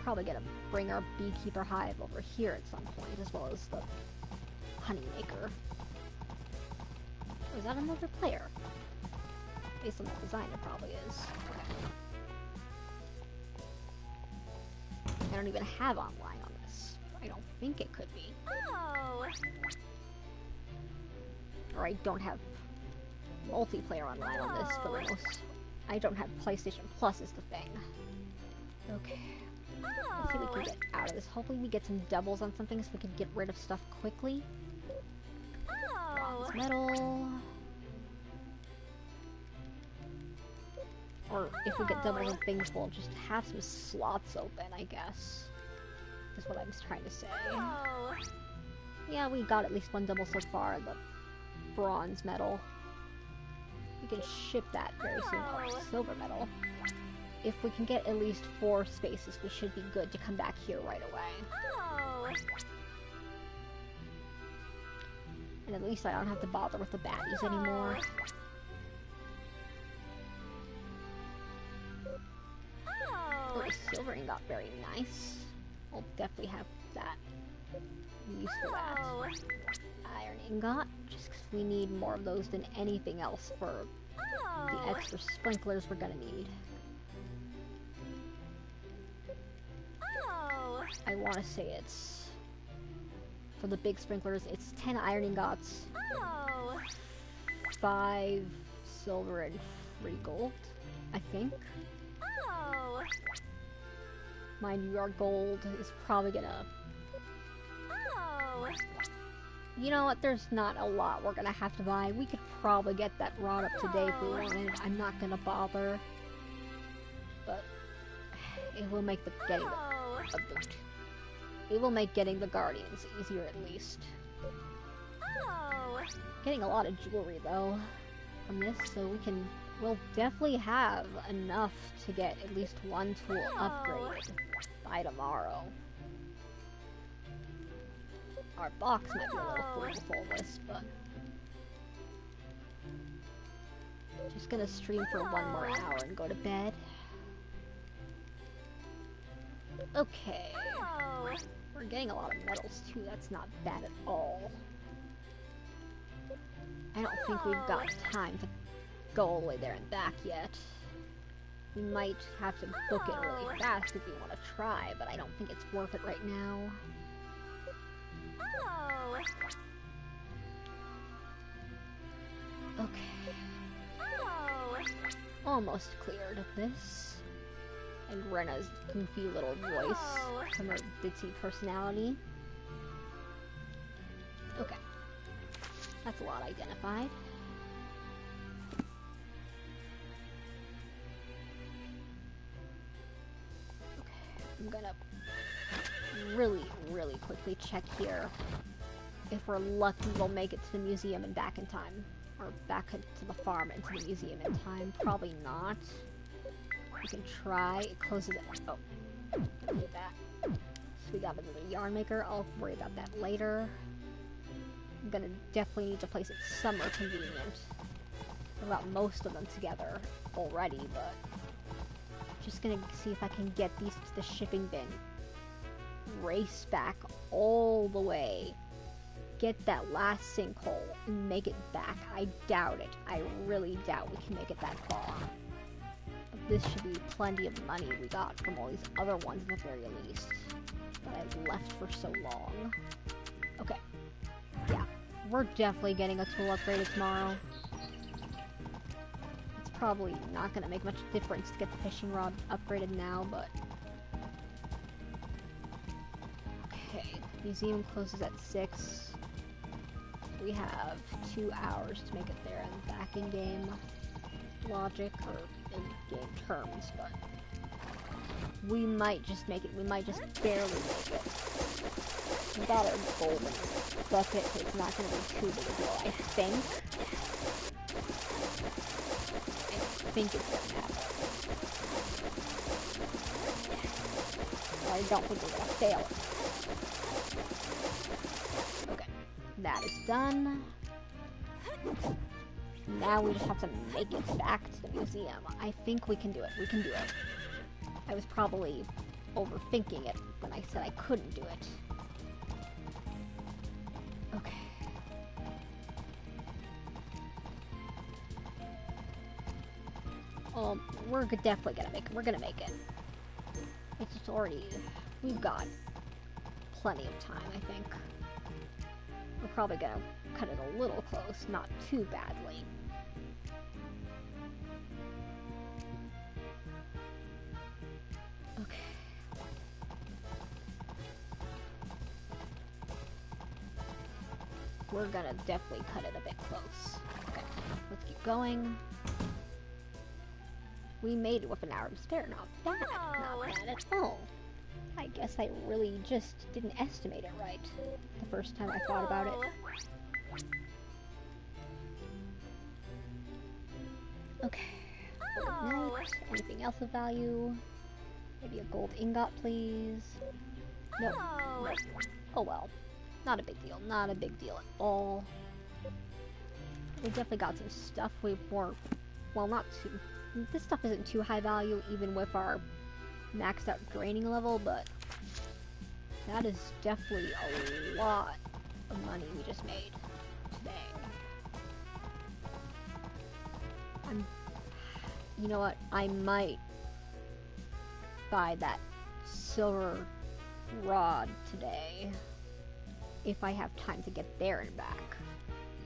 Probably gonna bring our beekeeper hive over here at some point, as well as the honey maker. Oh, is that another player? Based on the design, it probably is. I don't even have online on this. I don't think it could be. Oh! Or I don't have multiplayer online on this for the most. I don't have PlayStation Plus is the thing. Okay. Let's see what we can get out of this. Hopefully we get some doubles on something so we can get rid of stuff quickly. Bronze metal. Or if we get doubles on things, we'll just have some slots open, I guess. is what I was trying to say. Oh. Yeah, we got at least one double so far, the bronze medal. We can ship that very soon. Oh, silver medal. If we can get at least 4 spaces, we should be good to come back here right away. Oh. And at least I don't have to bother with the baddies anymore. Oh, the silver ingot, very nice. We'll definitely have that. Use for that. Iron ingot, just because we need more of those than anything else for the extra sprinklers we're gonna need. I want to say it's, for the big sprinklers, it's 10 iron ingots, 5 silver and 3 gold, I think. Mind you, our gold is probably gonna... You know what, there's not a lot we're gonna have to buy. We could probably get that rod up today if we wanted. I'm not gonna bother. But it will make the getting a boot. It will make getting the guardians easier at least. Getting a lot of jewelry though from this, so we'll definitely have enough to get at least one tool upgraded by tomorrow. Our box might be a little full with all this, but just gonna stream for 1 more hour and go to bed. Okay. We're getting a lot of medals too, that's not bad at all. I don't think we've got time to go all the way there and back yet. We might have to book it really fast if we want to try, but I don't think it's worth it right now. Okay. Almost cleared of this. And Rena's goofy little voice from her ditzy personality. Okay. That's a lot identified. Okay, I'm gonna really quickly check here. If we're lucky, we'll make it to the museum and back in time. Or back to the farm and to the museum in time. Probably not. We can try. It closes at... Oh. Gonna do that. So we got another yarn maker. I'll worry about that later. I'm gonna definitely need to place it somewhere convenient. I've got most of them together already, but... Just gonna see if I can get these to the shipping bin. Race back all the way. Get that last sinkhole and make it back. I doubt it. I really doubt we can make it that far. But this should be plenty of money we got from all these other ones at the very least. That I've left for so long. Okay. Yeah. We're definitely getting a tool upgraded tomorrow. It's probably not going to make much difference to get the fishing rod upgraded now, but... Okay. Museum closes at 6. We have 2 hours to make it there and back in game logic or in game terms, but we might just make it. We might just barely make it. We got our golden bucket, so it's not going to be too big a deal, I think. I think it's going to happen. I don't think we're going to fail it. Okay. That is done. Now we just have to make it back to the museum. I think we can do it. We can do it. I was probably overthinking it when I said I couldn't do it. Okay. We're definitely gonna make it. We're gonna make it. It's just already... We've got plenty of time, I think. We're probably gonna cut it a little close, not too badly. Okay. We're gonna definitely cut it a bit close. Okay, let's keep going. We made it with an hour to spare. Not bad. Not bad at all. I guess I really just didn't estimate it right the first time I thought about it. Okay. Oh. Night. Anything else of value? Maybe a gold ingot, please. No. Oh. No. Oh well. Not a big deal. Not a big deal at all. We definitely got some stuff we were... Well, not too... This stuff isn't too high value, even with our maxed out draining level, but... That is definitely a lot of money we just made today. You know what? I might buy that silver rod today if I have time to get there and back.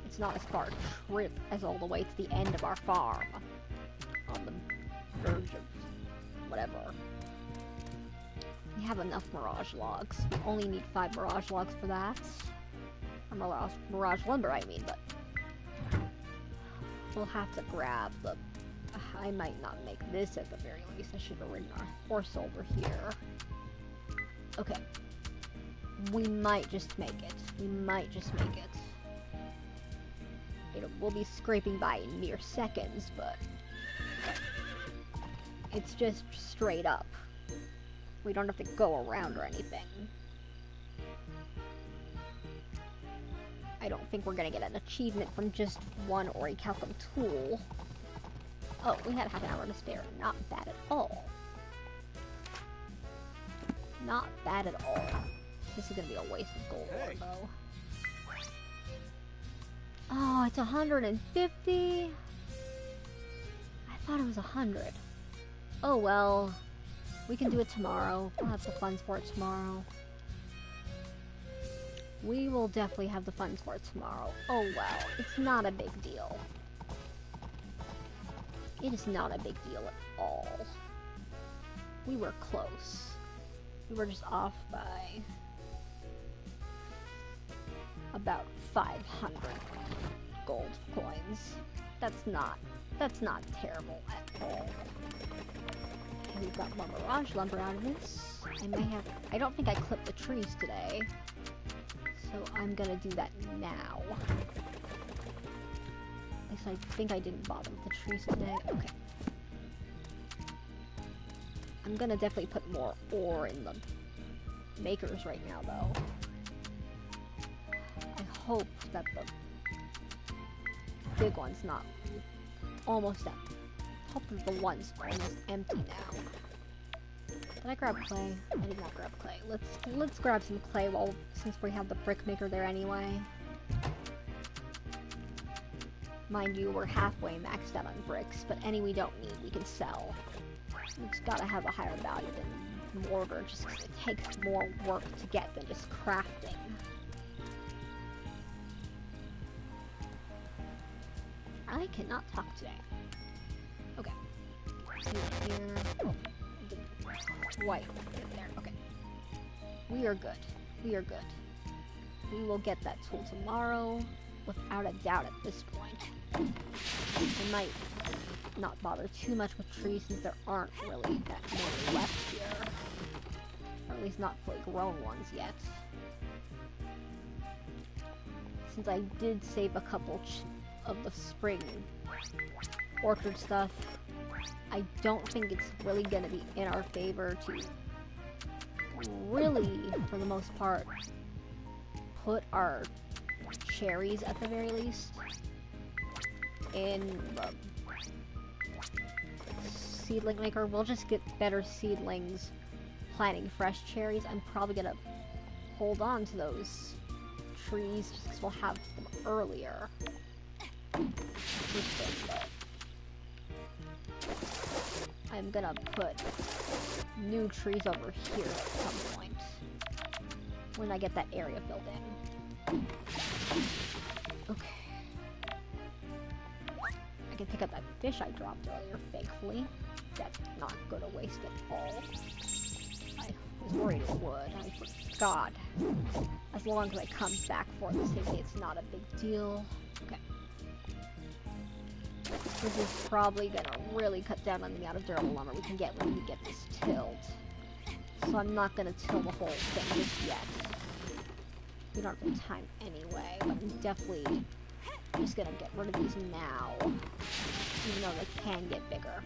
It's not as far a trip as all the way to the end of our farm on the verge of whatever. We have enough mirage logs. We only need 5 mirage logs for that. Or mirage lumber, I mean, but we'll have to grab the... I might not make this at the very least. I should have ridden our horse over here. Okay. We might just make it. We might just make it. We'll be scraping by in mere seconds, but... It's just straight up. We don't have to go around or anything. I don't think we're gonna get an achievement from just one orichalcum tool. Oh, we had half an hour to spare. Not bad at all. Not bad at all. This is gonna be a waste of gold ore, though. Oh, it's 150? I thought it was 100. Oh well. We can do it tomorrow. We'll have the funds for it tomorrow. We will definitely have the funds for it tomorrow. Oh well. It's not a big deal. It is not a big deal at all. We were close. We were just off by about 500 gold coins. That's not terrible at all. Okay, we've got more mirage lumber out of this. I don't think I clipped the trees today. So I'm gonna do that now. At least I think I didn't bother with the trees today. Okay. I'm gonna definitely put more ore in the makers right now, though. I hope that the big one's not almost empty. Hope that the one's almost empty now. Did I grab clay? I did not grab clay. Let's grab some clay since we have the brick maker there anyway. Mind you, we're halfway maxed out on bricks, but any we don't need, we can sell. It's gotta have a higher value than mortar, just 'cause it takes more work to get than just crafting. I cannot talk today. Okay. Here. Oh, I didn't quite get there. Okay. We are good. We are good. We will get that tool tomorrow, without a doubt at this point. I might not bother too much with trees since there aren't really that many left here. Or at least not fully grown ones yet. Since I did save a couple of the spring orchard stuff, I don't think it's really gonna be in our favor to really, for the most part, put our cherries at the very least in the seedling maker. We'll just get better seedlings planting fresh cherries. I'm probably gonna hold on to those trees just because we'll have them earlier. I'm gonna put new trees over here at some point when I get that area filled in. Okay. I can pick up that fish I dropped earlier, thankfully. That's not going to waste at all. I was worried it would. I forgot. As long as I come back for this, it's not a big deal. Okay. This is probably gonna really cut down on the amount of durable lumber we can get when we get this tilled. So I'm not gonna till the whole thing just yet. We don't have the time anyway, but I'm definitely just gonna get rid of these now. Even though they can get bigger.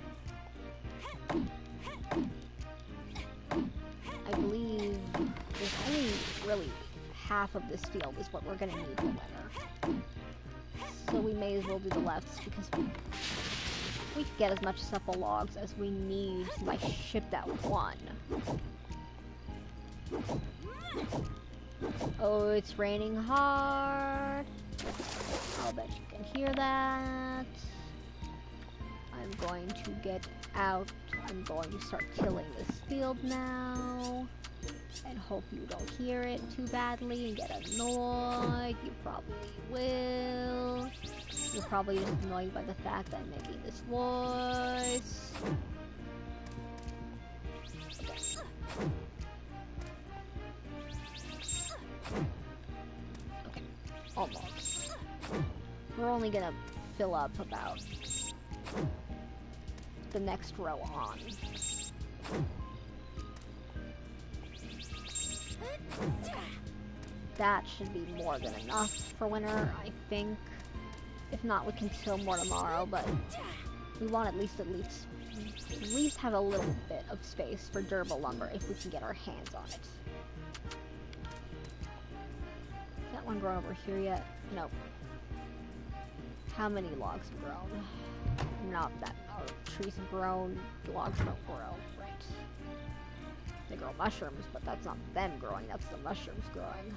I believe there's only really half of this field is what we're gonna need for winter. So we may as well do the lefts because we can get as much supple logs as we need to like ship that one. Oh, it's raining hard. I'll bet you can hear that. I'm going to get out. I'm going to start tilling this field now. And hope you don't hear it too badly and get annoyed. You probably will. You're probably just annoyed by the fact that I'm making this voice. Okay, almost. We're only gonna fill up about the next row on. That should be more than enough for winter, I think. If not, we can till more tomorrow, but we want at least have a little bit of space for durable lumber if we can get our hands on it. Is that one grown over here yet? Nope. How many logs have grown? Not that. Our trees have grown, logs don't grow, right? They grow mushrooms, but that's not them growing, that's the mushrooms growing.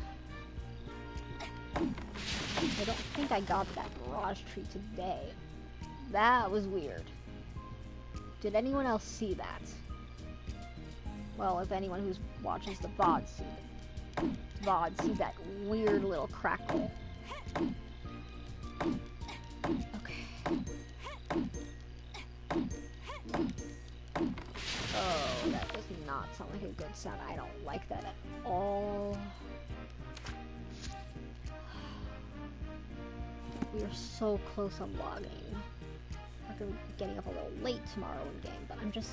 I don't think I got that garage tree today. That was weird. Did anyone else see that? Well, if anyone who watches the VOD see that weird little crackle. Okay. Oh, that does not sound like a good sound. I don't like that at all. We are so close on logging. We're going to be getting up a little late tomorrow in game, but I'm just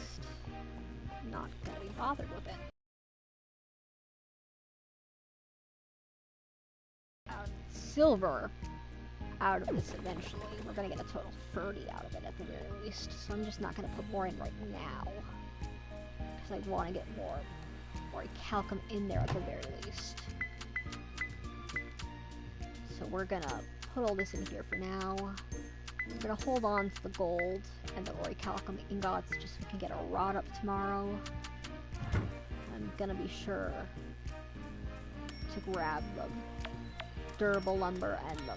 not going to be bothered with it. Silver out of this eventually. We're going to get a total 30 out of it at the very least, so I'm just not going to put more in right now. Because I want to get more calcum in there at the very least. So we're going to put all this in here for now. I'm going to hold on to the gold and the orichalcum ingots just so we can get our rod up tomorrow. I'm going to be sure to grab the durable lumber and the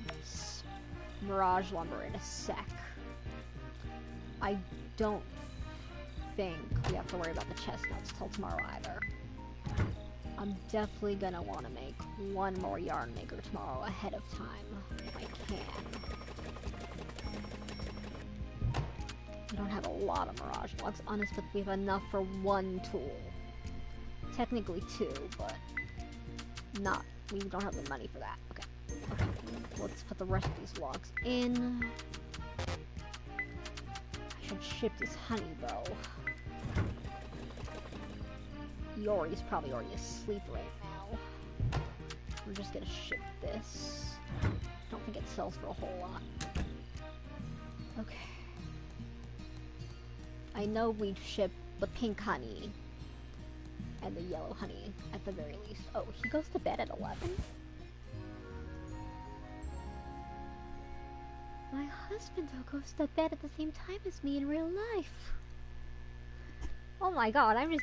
mirage lumber in a sec. I don't think we have to worry about the chestnuts till tomorrow either. I'm definitely gonna want to make one more yarn maker tomorrow ahead of time if I can. We don't have a lot of mirage logs, honest, but we have enough for one tool. Technically two, but not. We don't have the money for that. Okay. Okay. Let's put the rest of these logs in. I should ship this honey though. Yori's probably already asleep right now. We're just gonna ship this. Don't think it sells for a whole lot. Okay. I know we'd ship the pink honey and the yellow honey at the very least. Oh, he goes to bed at 11? My husband though goes to bed at the same time as me in real life. Oh my god, I'm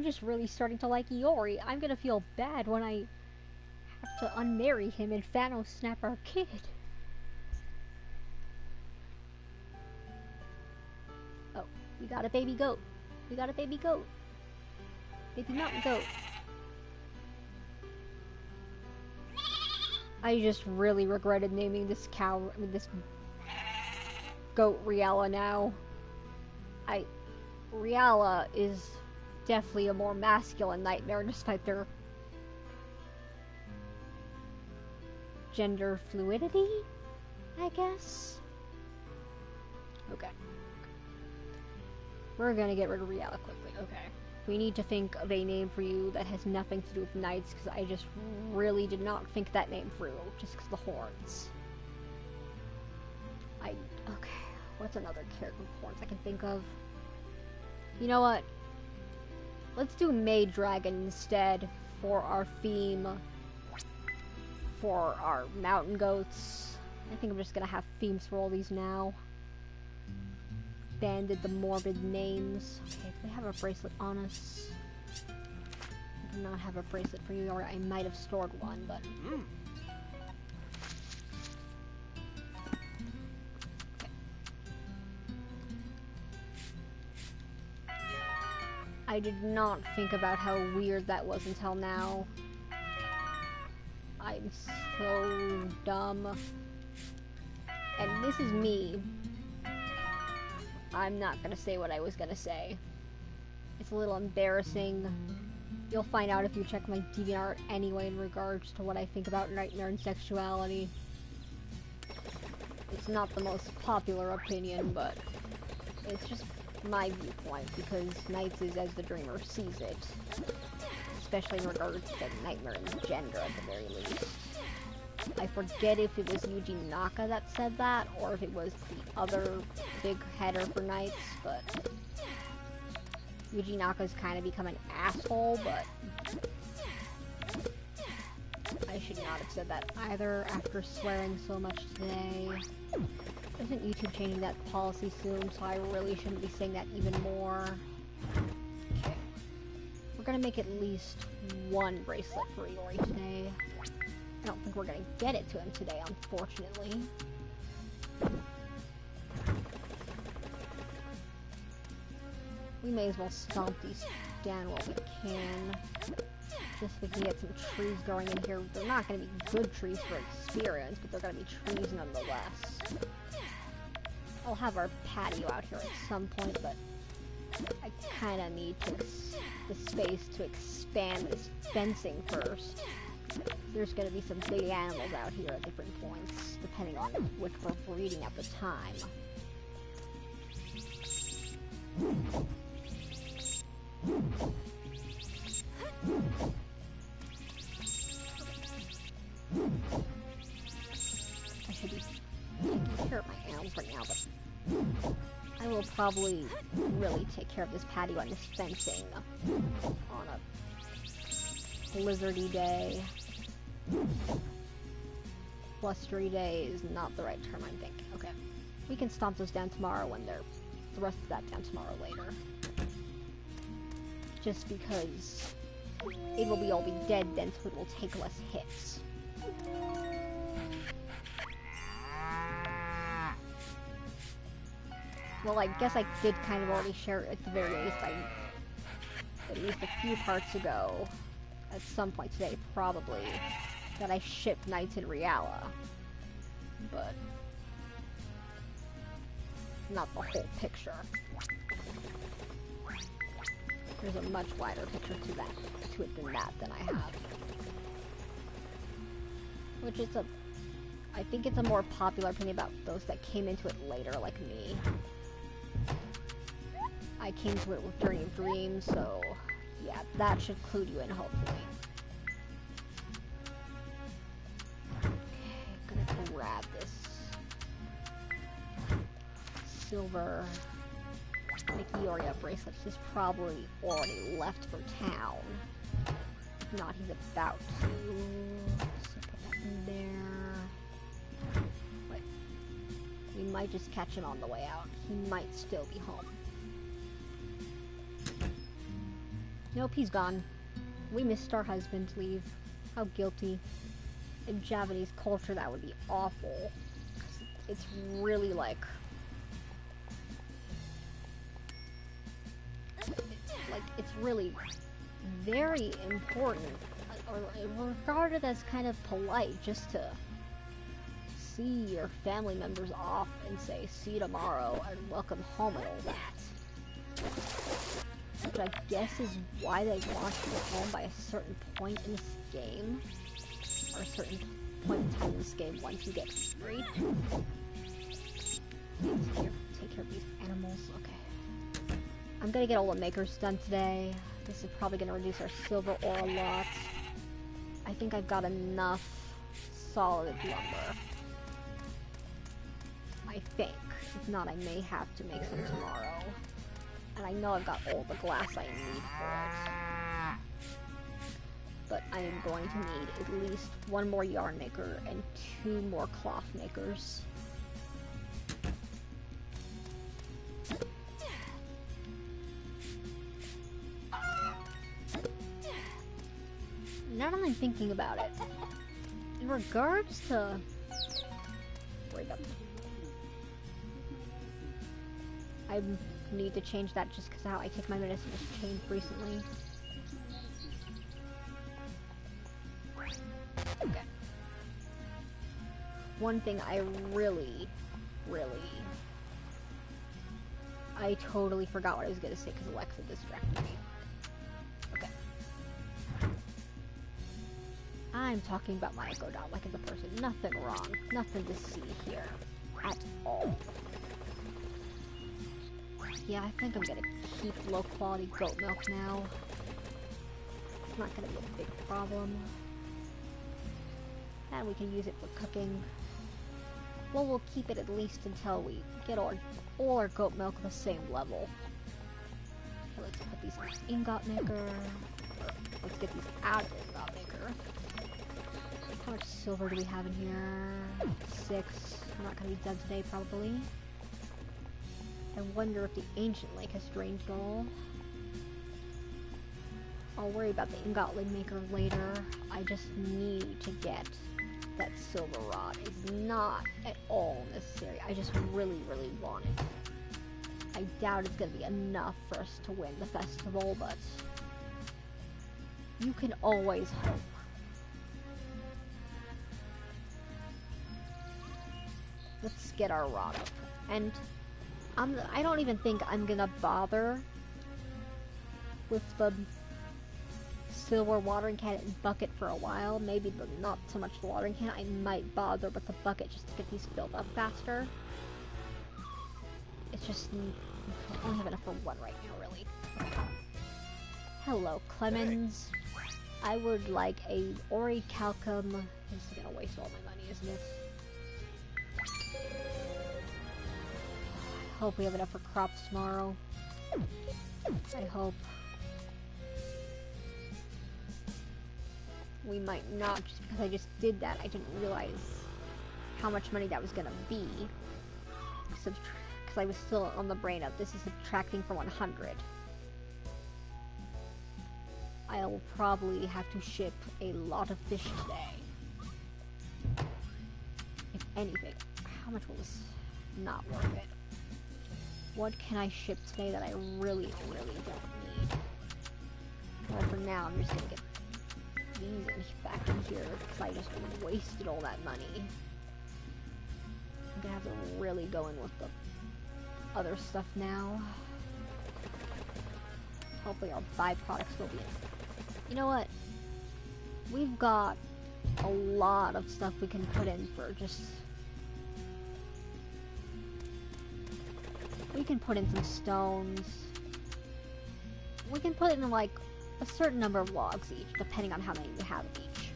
just really starting to like Iori. I'm gonna feel bad when I have to unmarry him and Thanos snap our kid. Oh, we got a baby goat. We got a baby goat. Baby mountain goat. I just really regretted naming this this goat Riala now. Riala is definitely a more masculine nightmare despite their gender fluidity, I guess. Okay. We're gonna get rid of Riala quickly. Okay. We need to think of a name for you that has nothing to do with knights, because I just really did not think that name through, just because of the horns. Okay, what's another character with horns I can think of? You know what? Let's do Maid Dragon instead for our theme for our mountain goats. I think I'm just gonna have themes for all these now. Banded the morbid names. Okay, do they have a bracelet on us? I do not have a bracelet for you, or I might have stored one, but... Okay. I did not think about how weird that was until now. I'm so dumb. And this is me. I'm not gonna say what I was gonna say. It's a little embarrassing. You'll find out if you check my DeviantArt anyway in regards to what I think about nightmare and sexuality. It's not the most popular opinion, but it's just my viewpoint, because Knights is as the dreamer sees it. Especially in regards to nightmare and gender at the very least. I forget if it was Yuji Naka that said that, or if it was the other big header for Knights, but Yuji Naka's kind of become an asshole, but I should not have said that either after swearing so much today. Isn't YouTube changing that policy soon, so I really shouldn't be saying that even more. Okay. We're gonna make at least one bracelet for Iori today. I don't think we're gonna get it to him today, unfortunately. We may as well stomp these down while we can. Just so we can get some trees growing in here. They're not gonna be good trees for experience, but they're gonna be trees nonetheless. I'll have our patio out here at some point, but I kinda need the space to expand this fencing first. There's going to be some big animals out here at different points, depending on which we're breeding at the time. I should be taking care of my animals right now, but I will probably really take care of this patio and this fencing on a blizzardy day. Blustery day is not the right term, I'm thinking. Okay. We can stomp those down tomorrow when they're... the rest of that down tomorrow later. Just because it will be all be dead then, so it will take less hits. Well, I guess I did kind of already share it at the very least. At least a few parts ago, at some point today, probably, that I shipped Knights in Reala. But not the whole picture. There's a much wider picture to it than that than I have. Which is I think it's a more popular opinion about those that came into it later, like me. I came to it with Journey of Dreams, so yeah, that should clue you in, hopefully. Okay, gonna grab this silver Mikioria bracelet. He's probably already left for town. If not, he's about to. So put that in there. Wait. We might just catch him on the way out. He might still be home. Nope, he's gone. We missed our husband's leave. How guilty. In Japanese culture, that would be awful. It's really like... it's really very important, or regarded as kind of polite, just to see your family members off and say, see you tomorrow, and welcome home and all that. Which I guess is why they want you home by a certain point in this game. Or a certain point in time in this game once you get free. Take care of these animals. Okay. I'm gonna get all the makers done today. This is probably going to reduce our silver ore a lot. I think I've got enough solid lumber. I think. If not, I may have to make some tomorrow. And I know I've got all the glass I need for it. But I am going to need at least one more yarn maker and 2 more cloth makers. Now that I'm thinking about it, in regards to... Wait up. I need to change that just because how I take my medicine has changed recently. Okay. One thing I I totally forgot what I was going to say because Alexa distracted me. Okay. I'm talking about my Echo Dot like it's a person. Nothing wrong. Nothing to see here. At all. Yeah, I think I'm gonna keep low quality goat milk now. It's not gonna be a big problem. And we can use it for cooking. Well, we'll keep it at least until we get all our goat milk the same level. Okay, let's put these in ingot maker. Let's get these out of ingot maker. How much silver do we have in here? 6. I'm not gonna be done today, probably. I wonder if the ancient lake has drained at all. I'll worry about the ingot lid maker later. I just need to get that silver rod. It's not at all necessary. I just really want it. I doubt it's gonna be enough for us to win the festival, but you can always hope. Let's get our rod up. And I don't even think I'm gonna bother with the silver watering can and bucket for a while. Maybe not so much the watering can. I might bother with the bucket just to get these filled up faster. It's just I only have enough for one right now, really. Hello, Clemens. I would like a orichalcum. This is gonna waste all my money, isn't it? I hope we have enough for crops tomorrow. I hope. We might not, just because I just did that. I didn't realize how much money that was gonna be. Because I was still on the brain of this is subtracting from 100. I'll probably have to ship a lot of fish today. If anything. How much will this not worth it? What can I ship today that I really don't need? Well, for now, I'm just gonna get these back in here because I just wasted all that money. I'm gonna have to really go in with the other stuff now. Hopefully our byproducts will be in. You know what? We've got a lot of stuff we can put in for just... We can put in some stones. We can put in like a certain number of logs each, depending on how many we have each.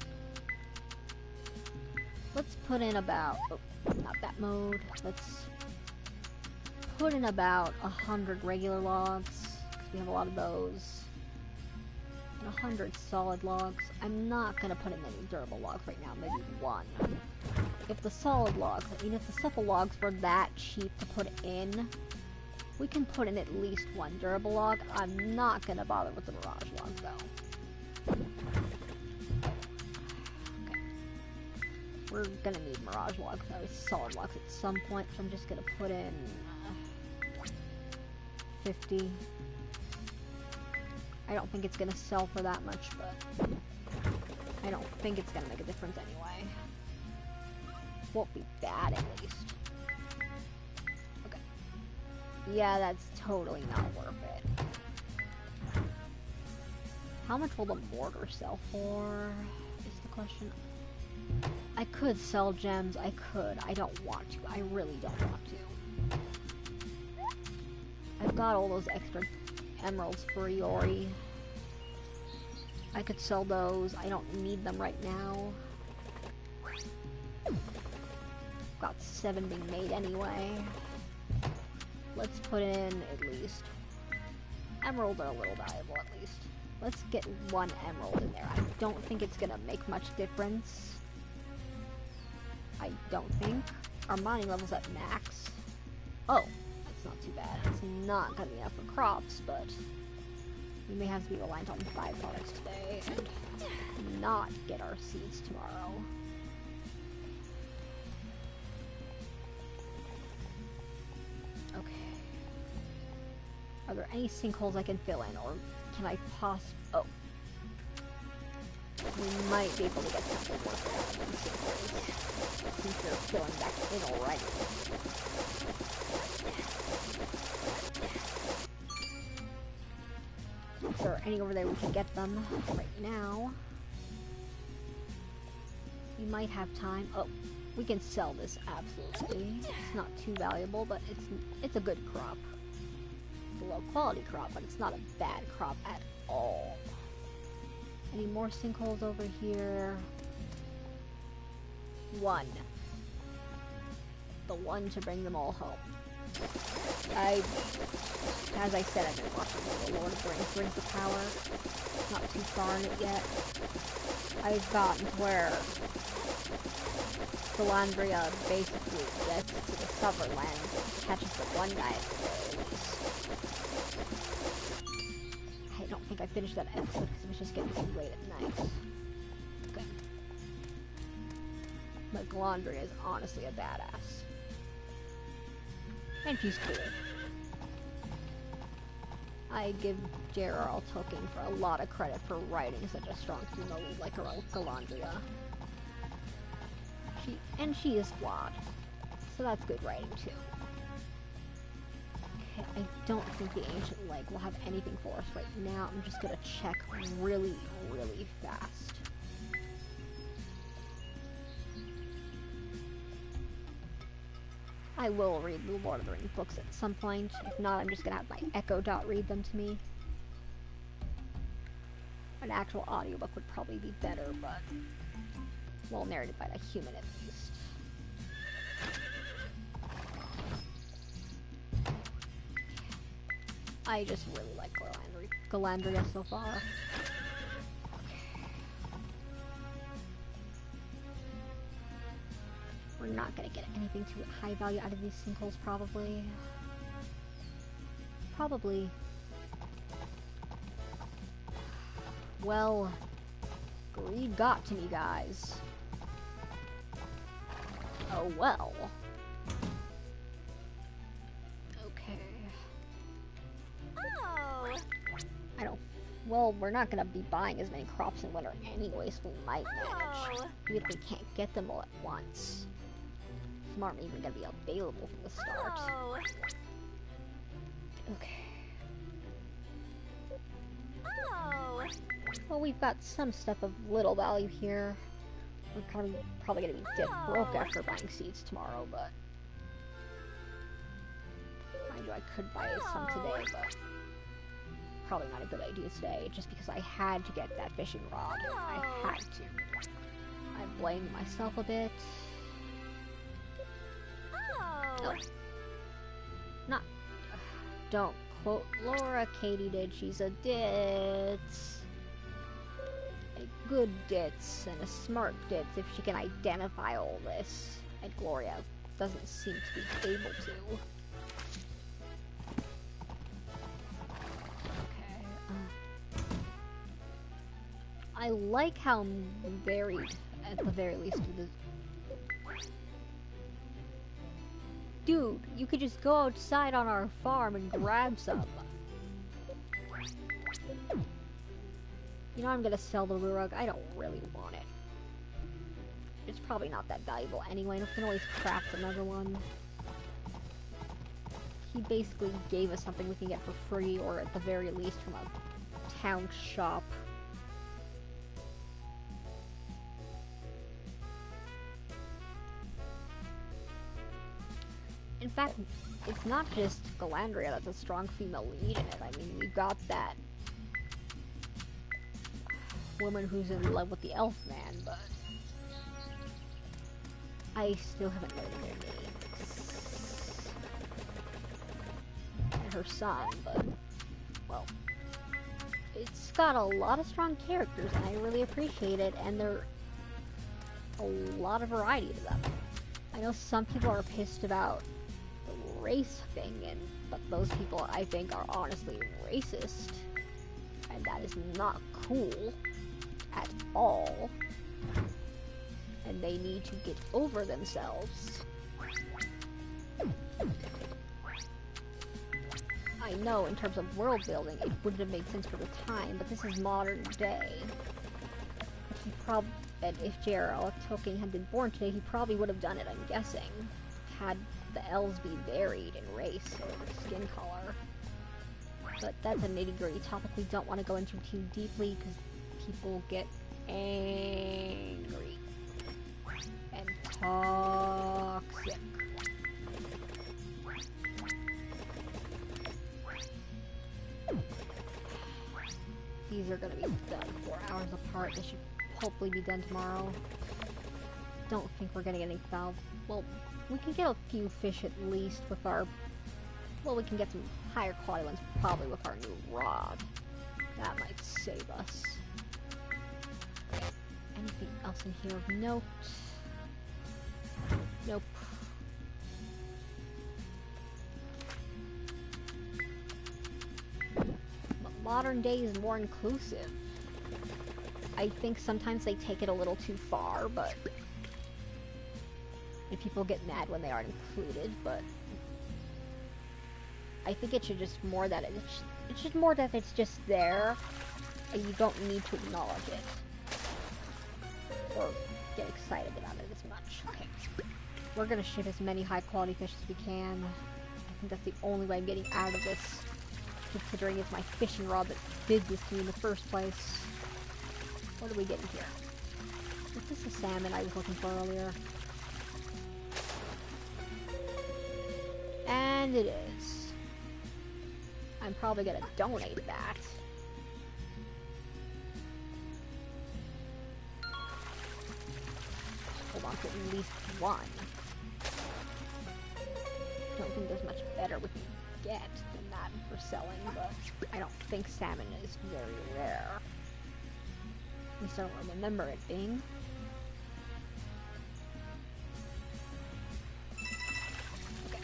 Let's put in about, oh, not that mode. Let's put in about 100 regular logs, because we have a lot of those. And 100 solid logs. I'm not gonna put in any durable logs right now, maybe 1. If the solid logs, I mean if the supple logs were that cheap to put in, we can put in at least 1 durable log. I'm not gonna bother with the mirage logs though. Okay. We're gonna need mirage logs though, solid logs at some point, so I'm just gonna put in 50. I don't think it's gonna sell for that much, but I don't think it's gonna make a difference anyway. Won't be bad at least. Yeah, that's totally not worth it. How much will the mortar sell for, is the question. I could sell gems, I could. I don't want to. I really don't want to. I've got all those extra emeralds for Iori, I could sell those. I don't need them right now. Got 7 being made anyway. Let's put in at least... Emeralds are a little valuable at least. Let's get 1 emerald in there. I don't think it's gonna make much difference. I don't think. Our mining level's at max. Oh, that's not too bad. It's not gonna be enough for crops, but we may have to be reliant on byproducts today and not get our seeds tomorrow. Okay. Are there any sinkholes I can fill in, or can I oh. We might be able to get something worth out of these sinkholes, since they're filling back in already. If there are any over there, we can get them right now. We might have time. Oh, we can sell this, absolutely. It's not too valuable, but it's a good crop. It's a low quality crop, but it's not a bad crop at all. Any more sinkholes over here? 1. The one to bring them all home. As I said, I've been watching the Lord of the Rings of Power. Not too far in it yet. I've gotten to where Galandria basically gets to the Sutherland and catches the one guy at the very least. I don't think I finished that episode because it was just getting too late at night. Okay. But Galandria is honestly a badass. And she's cool. I give J.R.R. Tolkien for a lot of credit for writing such a strong female lead like Galandria. She is flawed, so that's good writing too. Okay, I don't think the Ancient Lake will have anything for us right now. I'm just gonna check really, really fast. I will read the Lord of the Rings books at some point. If not, I'm just gonna have my Echo Dot read them to me. An actual audiobook would probably be better, but well narrated by a human at least. I just really like Galandria so far. We're not gonna get anything too high value out of these sinkholes, probably. Well, greed got to me, guys. Oh well. Okay. Oh. Well, we're not gonna be buying as many crops in winter anyway, so we might manage. Even if we can't get them all at once. Some aren't even gonna be available from the start. Oh. Okay. Oh. Well, we've got some stuff of little value here. We're probably gonna be dead broke after buying seeds tomorrow, but mind you, I could buy some today, but probably not a good idea today, just because I had to get that fishing rod. I had to. I blamed myself a bit. Oh. Not. Don't quote Laura. Katidid. She's a ditz. A good ditz and a smart ditz if she can identify all this. And Gloria doesn't seem to be able to. Okay. I like how varied, at the very least, it is. Dude, you could just go outside on our farm and grab some. You know, I'm gonna sell the Rurug. I don't really want it. It's probably not that valuable anyway, and we can always craft another one. He basically gave us something we can get for free, or at the very least from a town shop. In fact, it's not just Galandria that's a strong female lead in it. I mean, we got that woman who's in love with the elf man, but I still haven't learned their names. And her son, but, well, it's got a lot of strong characters, and I really appreciate it, and there are a lot of variety to them. I know some people are pissed about the race thing, but those people, I think, are honestly racist, and that is not cool at all, and they need to get over themselves. I know in terms of world building it wouldn't have made sense for the time, but this is modern day. And if J.R.R. Tolkien had been born today, he probably would have done it, I'm guessing, had the elves be varied in race or skin color. But that's a nitty-gritty topic we don't want to go into too deeply, because people get angry and toxic. These are going to be done 4 hours apart. They should hopefully be done tomorrow. Don't think we're going to get any foul. Well, we can get a few fish at least with our... Well, we can get some higher quality ones probably with our new rod. That might save us. Anything else in here of note? Nope. But modern day is more inclusive. I think sometimes they take it a little too far, but... and people get mad when they aren't included, but... I think it should just more that it's just more that it's just there, and you don't need to acknowledge it. Or get excited about it as much. Okay. We're gonna ship as many high quality fish as we can. I think that's the only way I'm getting out of this, considering it's my fishing rod that did this to me in the first place. What are we getting here? Is this the salmon I was looking for earlier? And it is. I'm probably gonna donate that. Hold on to at least one. I don't think there's much better we can get than that for selling, but I don't think salmon is very rare. At least I don't remember it being. Okay.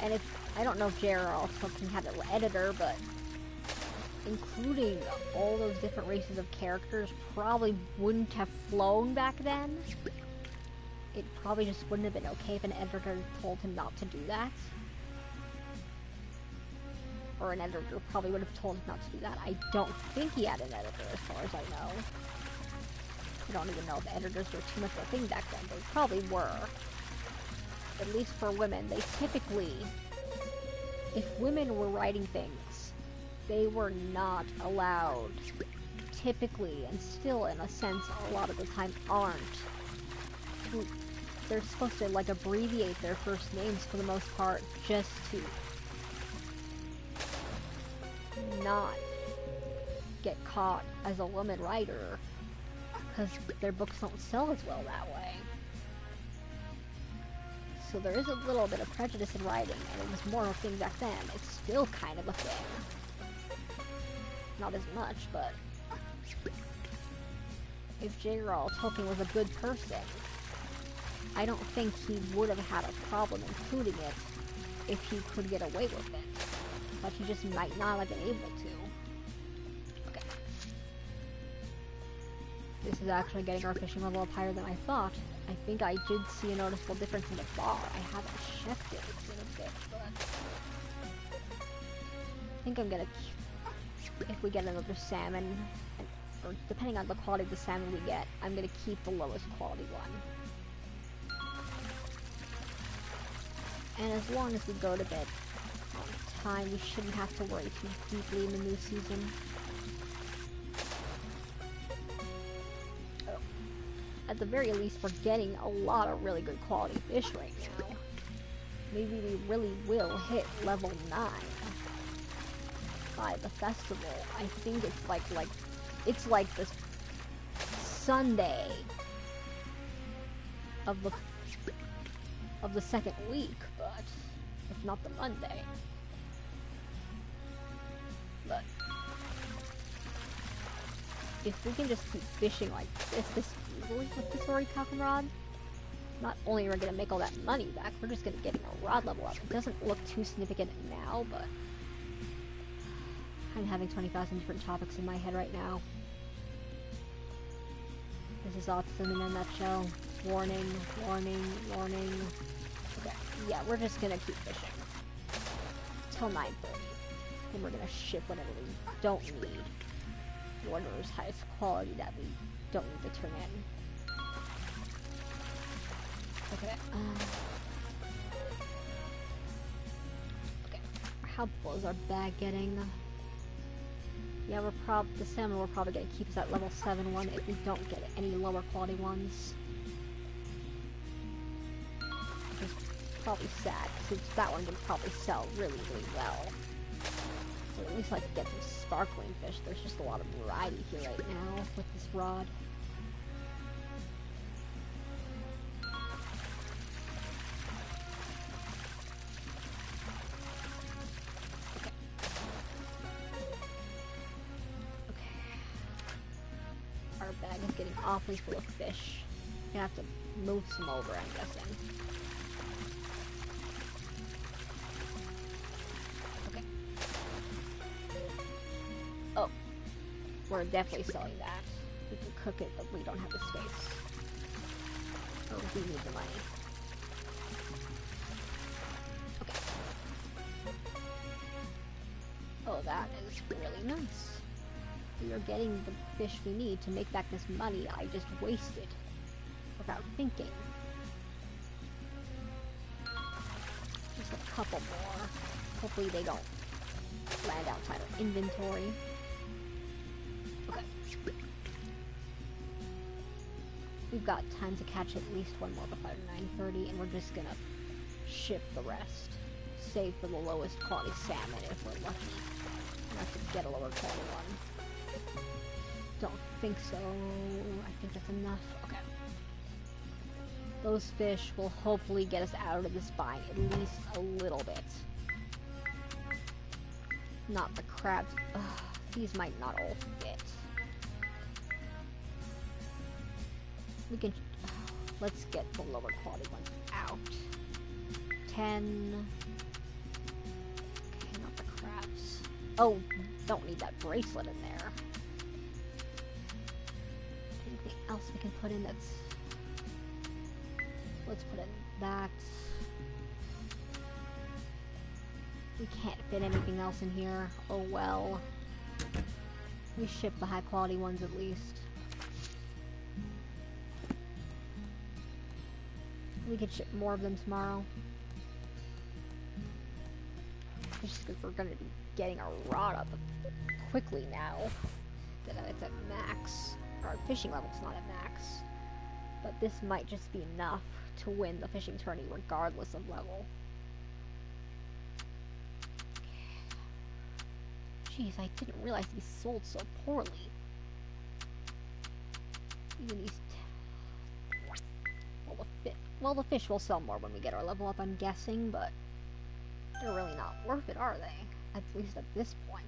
And I don't know if J.R.R. Tolkien had an editor, but including all those different races of characters probably wouldn't have flown back then. It probably just wouldn't have been okay if an editor told him not to do that. Or an editor probably would have told him not to do that. I don't think he had an editor as far as I know. I don't even know if editors were too much of a thing back then. They probably were. At least for women. They typically, if women were writing things, they were not allowed, typically, and still in a sense a lot of the time aren't. They're supposed to like abbreviate their first names for the most part just to not get caught as a woman writer, because their books don't sell as well that way. So there is a little bit of prejudice in writing, and it was more of a thing back then. It's still kind of a thing. Not as much, but if J.R.R. Tolkien was a good person, I don't think he would have had a problem including it if he could get away with it. But he just might not have been able to. Okay. This is actually getting our fishing level up higher than I thought. I think I did see a noticeable difference in the bar. I haven't checked it. It's been a bit, but I think I'm gonna, if we get another salmon, or depending on the quality of the salmon we get, I'm gonna keep the lowest quality one. And as long as we go to bed on time, we shouldn't have to worry too deeply in the new season. Oh. At the very least, we're getting a lot of really good quality fish right now. Maybe we really will hit level 9. by the festival. I think it's like this Sunday of the second week, but if not the Monday. But if we can just keep fishing like this easily with this Ori Falcon rod, not only are we gonna make all that money back, we're just gonna get our rod level up. It doesn't look too significant now, but I'm having 20,000 different topics in my head right now. This is autism in a nutshell. Warning, warning, warning. Okay, yeah, we're just gonna keep fishing till 9:30. Then we're gonna ship whatever we don't need. Whatever's highest quality that we don't need to turn in. Okay. Okay. How full is our bag getting? Yeah, the salmon we're probably gonna keep us at level 7 one if we don't get any lower quality ones. Which is probably sad, since that one would probably sell really, really well. So at least I can get some sparkling fish. There's just a lot of variety here right now with this rod. Awfully full of fish. Gonna have to move some over, I'm guessing. Okay. Oh. We're definitely selling that. We can cook it, but we don't have the space. Oh, we need the money. Okay. Oh, that is really nice. We are getting the fish we need to make back this money I just wasted without thinking. Just a couple more. Hopefully they don't land outside our inventory. Okay. We've got time to catch at least one more before 9:30, and we're just gonna ship the rest. Save for the lowest quality salmon if we're lucky. And have to get a lower quality one. Don't think so. I think that's enough. Okay. Those fish will hopefully get us out of this bind at least a little bit. Not the crabs. Ugh, these might not all fit. We can... let's get the lower quality ones out. 10... okay, not the crabs. Oh, don't need that bracelet in there. Anything else we can put in that's... let's put in that. We can't fit anything else in here. Oh well. We ship the high quality ones at least. We could ship more of them tomorrow. Just because we're gonna be getting our rod up quickly now. That it's at max. Our fishing level's not at max. But this might just be enough to win the fishing tourney regardless of level. Jeez, I didn't realize these sold so poorly. Even these... well, the fish will sell more when we get our level up, I'm guessing, but... they're really not worth it, are they? At least at this point.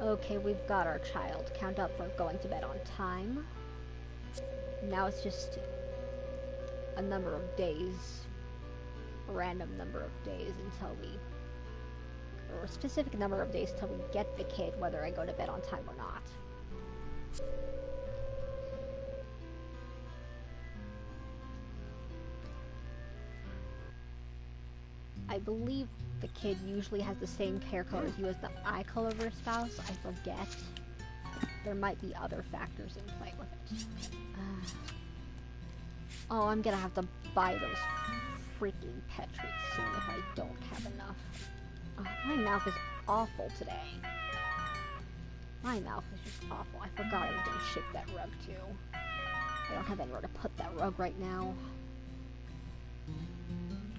Okay, we've got our child. Count up for going to bed on time. Now it's just a number of days. A random number of days until we... or a specific number of days till we get the kid, whether I go to bed on time or not. I believe the kid usually has the same hair color as you as the eye color of your spouse. I forget. There might be other factors in play with it. Oh, I'm gonna have to buy those freaking pet treats soon if I don't have enough. My mouth is awful today. My mouth is just awful. I forgot I was gonna ship that rug too. I don't have anywhere to put that rug right now.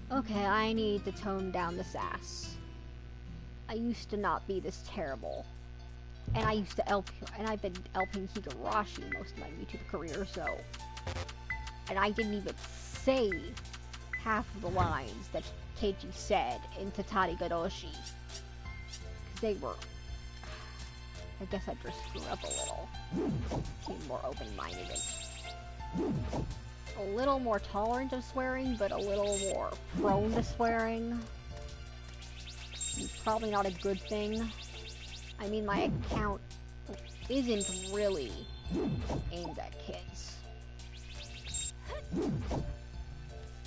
Okay, I need to tone down the sass. I used to not be this terrible. And I used to and I've been helping Higurashi most of my YouTube career, so... And I didn't even say half of the lines that Keiji said in Tatari Gadoshi. Because they were... I guess I just grew up a little. Became more open-minded and... a little more tolerant of swearing, but a little more prone to swearing. Probably not a good thing. I mean, my account isn't really aimed at kids.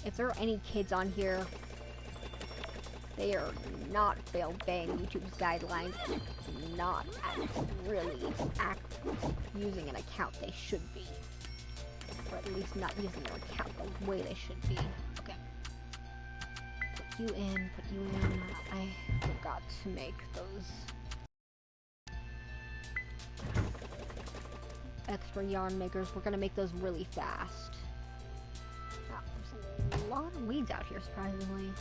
If there are any kids on here, they are not obeying YouTube's guidelines and not really using an account they should be. Or at least not using their account the way they should be. Okay. Put you in. I forgot to make those extra yarn makers. We're gonna make those really fast. Wow, there's a lot of weeds out here, surprisingly.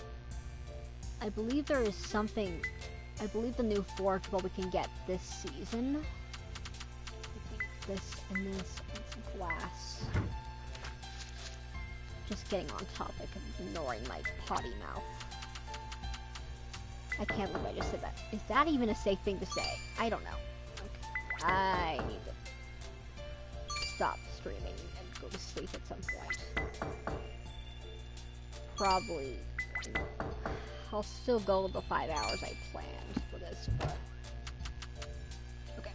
I believe there is something... I believe the new forageable we can get this season. This and this and some glass. Just getting on topic and ignoring my potty mouth. I can't believe I just said that. Is that even a safe thing to say? I don't know. Okay. I need to stop streaming and go to sleep at some point. Probably. I'll still go the 5 hours I planned for this, but... Okay.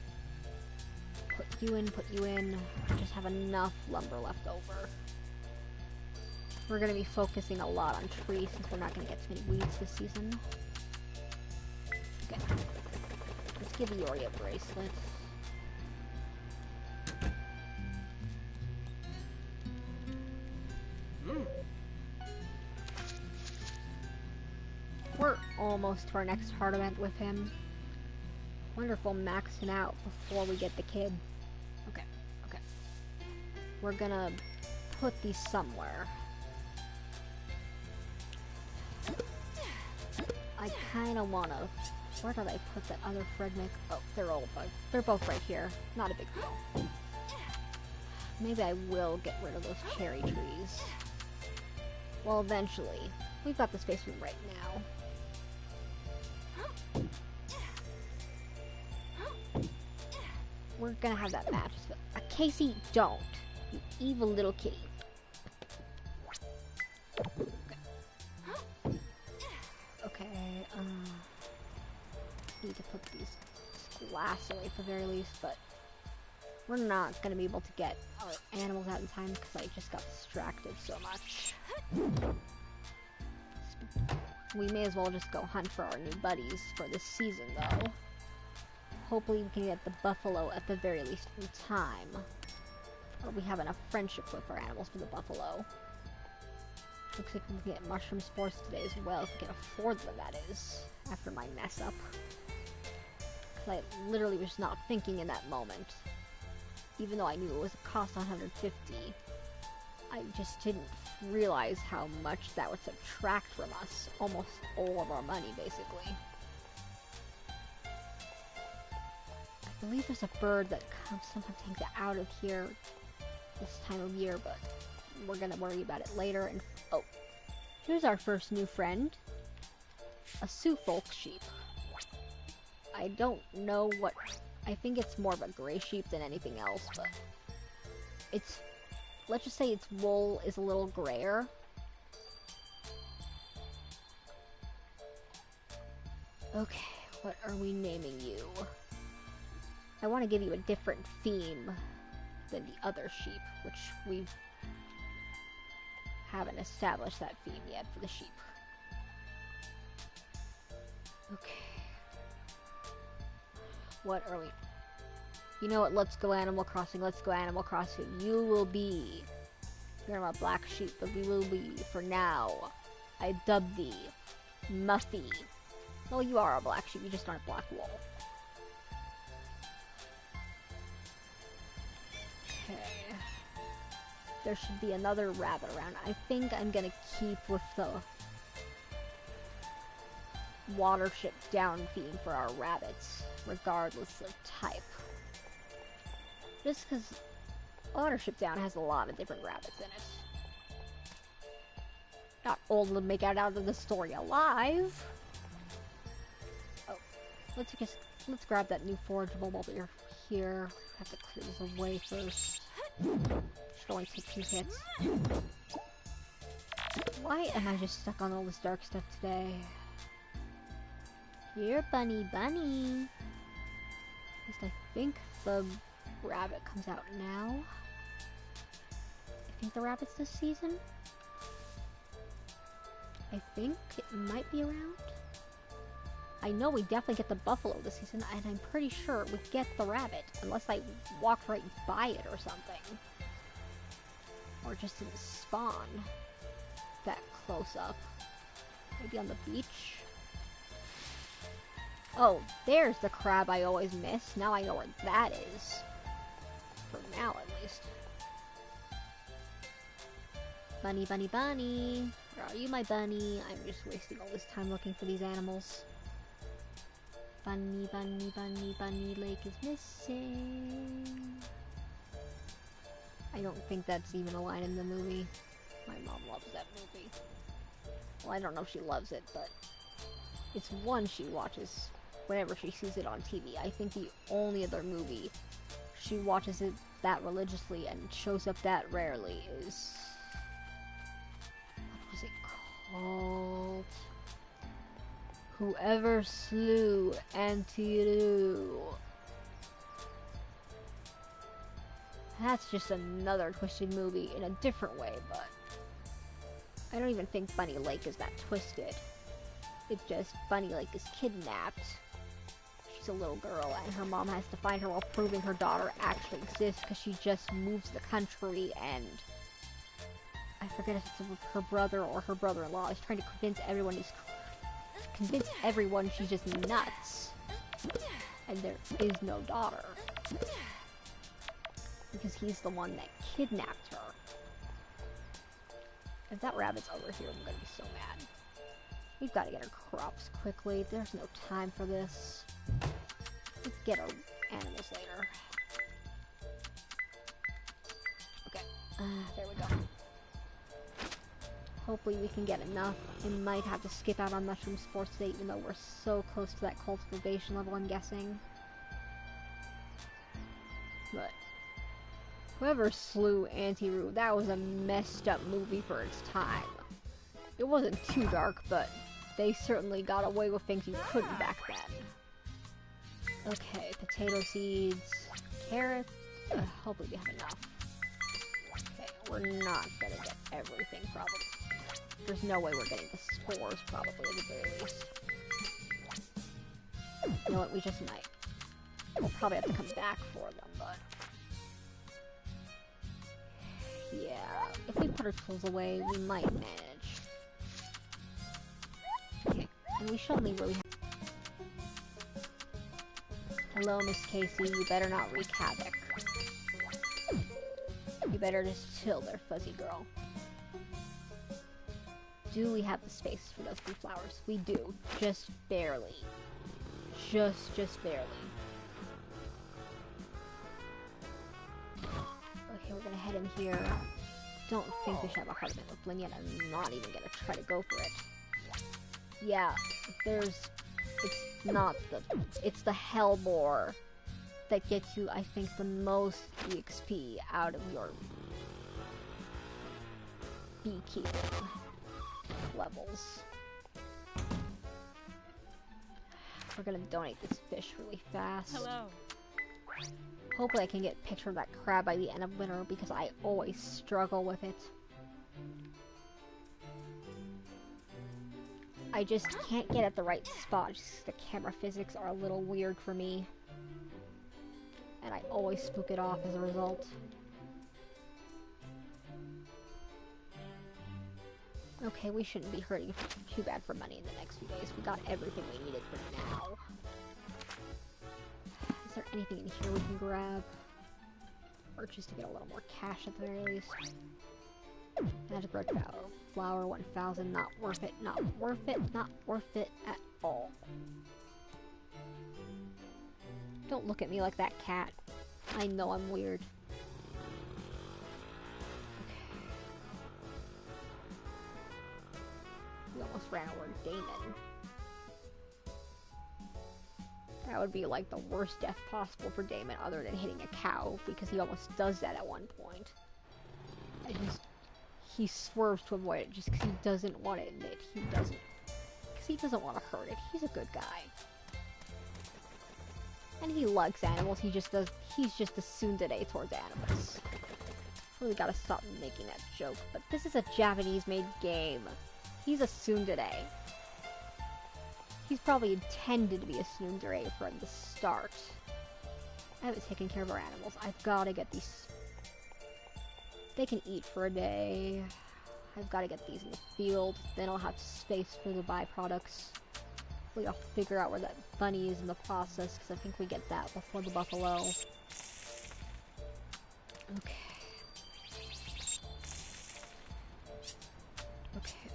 Put you in. Just have enough lumber left over. We're gonna be focusing a lot on trees since we're not gonna get too many weeds this season. Okay. Let's give Iori a bracelet. We're almost to our next hard event with him. Wonder if we'll max him out before we get the kid. Okay. We're gonna put these somewhere. I kinda wanna... Where did I put that other Fredmic? Oh, they're both right here. Not a big deal. Maybe I will get rid of those cherry trees. Well, eventually. We've got the space room right now. We're gonna have that match. Casey, don't. You evil little kitty. Okay, need to put these glass away at the very least, but we're not gonna be able to get our animals out in time because I just got distracted so much. We may as well just go hunt for our new buddies for this season, though. Hopefully we can get the buffalo at the very least in time. Or we have enough friendship with our animals for the buffalo. Looks like we can get mushroom spores today as well, if we can afford them, that is, after my mess up. Because I literally was not thinking in that moment. Even though I knew it was a cost 150, I just didn't realize how much that would subtract from us. Almost all of our money, basically. I believe there's a bird that sometimes hangs out of here this time of year, but we're gonna worry about it later. And oh, here's our first new friend, a Suffolk sheep. I don't know what, I think it's more of a gray sheep than anything else, but it's, let's just say its wool is a little grayer. Okay, what are we naming you? I want to give you a different theme than the other sheep, which we haven't established that theme yet for the sheep. Okay. What are we... You know what, let's go Animal Crossing, let's go Animal Crossing. You will be... You're my black sheep, but we will be, for now, I dub thee, Muffy. Well, you are a black sheep, you just aren't black wool. Okay. There should be another rabbit around. I think I'm gonna keep with the Watership Down theme for our rabbits, regardless of type. Just because Watership Down has a lot of different rabbits in it. Not all of them make it out of the story alive. Oh, let's grab that new forageable while we're here. Have to clear this away first. Should only take 2 hits. Why am I just stuck on all this dark stuff today? Here, bunny. At least I think the rabbit comes out now. I think the rabbit's this season. I think it might be around. I know we definitely get the buffalo this season, and I'm pretty sure we get the rabbit, unless I walked right by it or something. Or just didn't spawn that close up. Maybe on the beach? Oh, there's the crab I always miss. Now I know where that is. For now, at least. Bunny. Where are you, my bunny? I'm just wasting all this time looking for these animals. Bunny lake is missing. I don't think that's even a line in the movie. My mom loves that movie. Well, I don't know if she loves it, but it's one she watches whenever she sees it on TV. I think the only other movie she watches it that religiously and shows up that rarely is... what was it called? Whoever Slew Auntie. That's just another twisted movie in a different way, but I don't even think Bunny Lake is that twisted. It's just Bunny Lake is kidnapped. She's a little girl and her mom has to find her while proving her daughter actually exists because she just moves the country, and I forget if it's her brother or her brother-in-law is trying to convince everyone she's just nuts. And there is no daughter. Because he's the one that kidnapped her. If that rabbit's over here, I'm gonna be so mad. We've got to get our crops quickly. There's no time for this. We'll get our animals later. Okay. There we go. Hopefully we can get enough. I might have to skip out on mushroom sports today, even though we're so close to that cultivation level, I'm guessing. But whoever slew Auntie Roo, that was a messed up movie for its time. It wasn't too dark, but they certainly got away with things you couldn't back then. Okay, potato seeds, carrots. Hopefully we have enough. Okay, we're not gonna get everything, probably. There's no way we're getting the spores, probably, at the very least. You know what, we just might. We'll probably have to come back for them, but... yeah, if we put our tools away, we might manage. Okay, and we should only really have... hello, Miss Casey, you better not wreak havoc. You better just chill there, fuzzy girl. Do we have the space for those blue flowers? We do. Just barely. Just barely. Okay, we're gonna head in here. Don't think we should have a hard time with Blinn yet. I'm not even gonna try to go for it. Yeah, it's the Hellbore that gets you, I think, the most EXP out of your beekeeping levels. We're gonna donate this fish really fast. Hello. Hopefully I can get a picture of that crab by the end of winter, because I always struggle with it. I just can't get at the right spot. Just the camera physics are a little weird for me. And I always spook it off as a result. Okay, we shouldn't be hurting too bad for money in the next few days. We got everything we needed for now. Is there anything in here we can grab? Or just to get a little more cash at the very least? Magic Red Bow. flower 1000, not worth it, not worth it, not worth it at all. Don't look at me like that, cat. I know I'm weird. Okay. We almost ran over Damon. That would be like the worst death possible for Damon other than hitting a cow, because he almost does that at one point. He swerves to avoid it just because he doesn't want to admit because he doesn't want to hurt it. He's a good guy. And he likes animals, he's just a tsundere towards animals. Really gotta stop making that joke, but this is a Japanese-made game. He's a tsundere. He's probably intended to be a tsundere from the start. I haven't taken care of our animals. I've gotta get these. They can eat for a day. I've gotta get these in the field. Then I'll have space for the byproducts. I'll figure out where that bunny is in the process, because I think we get that before the buffalo. Okay. Okay,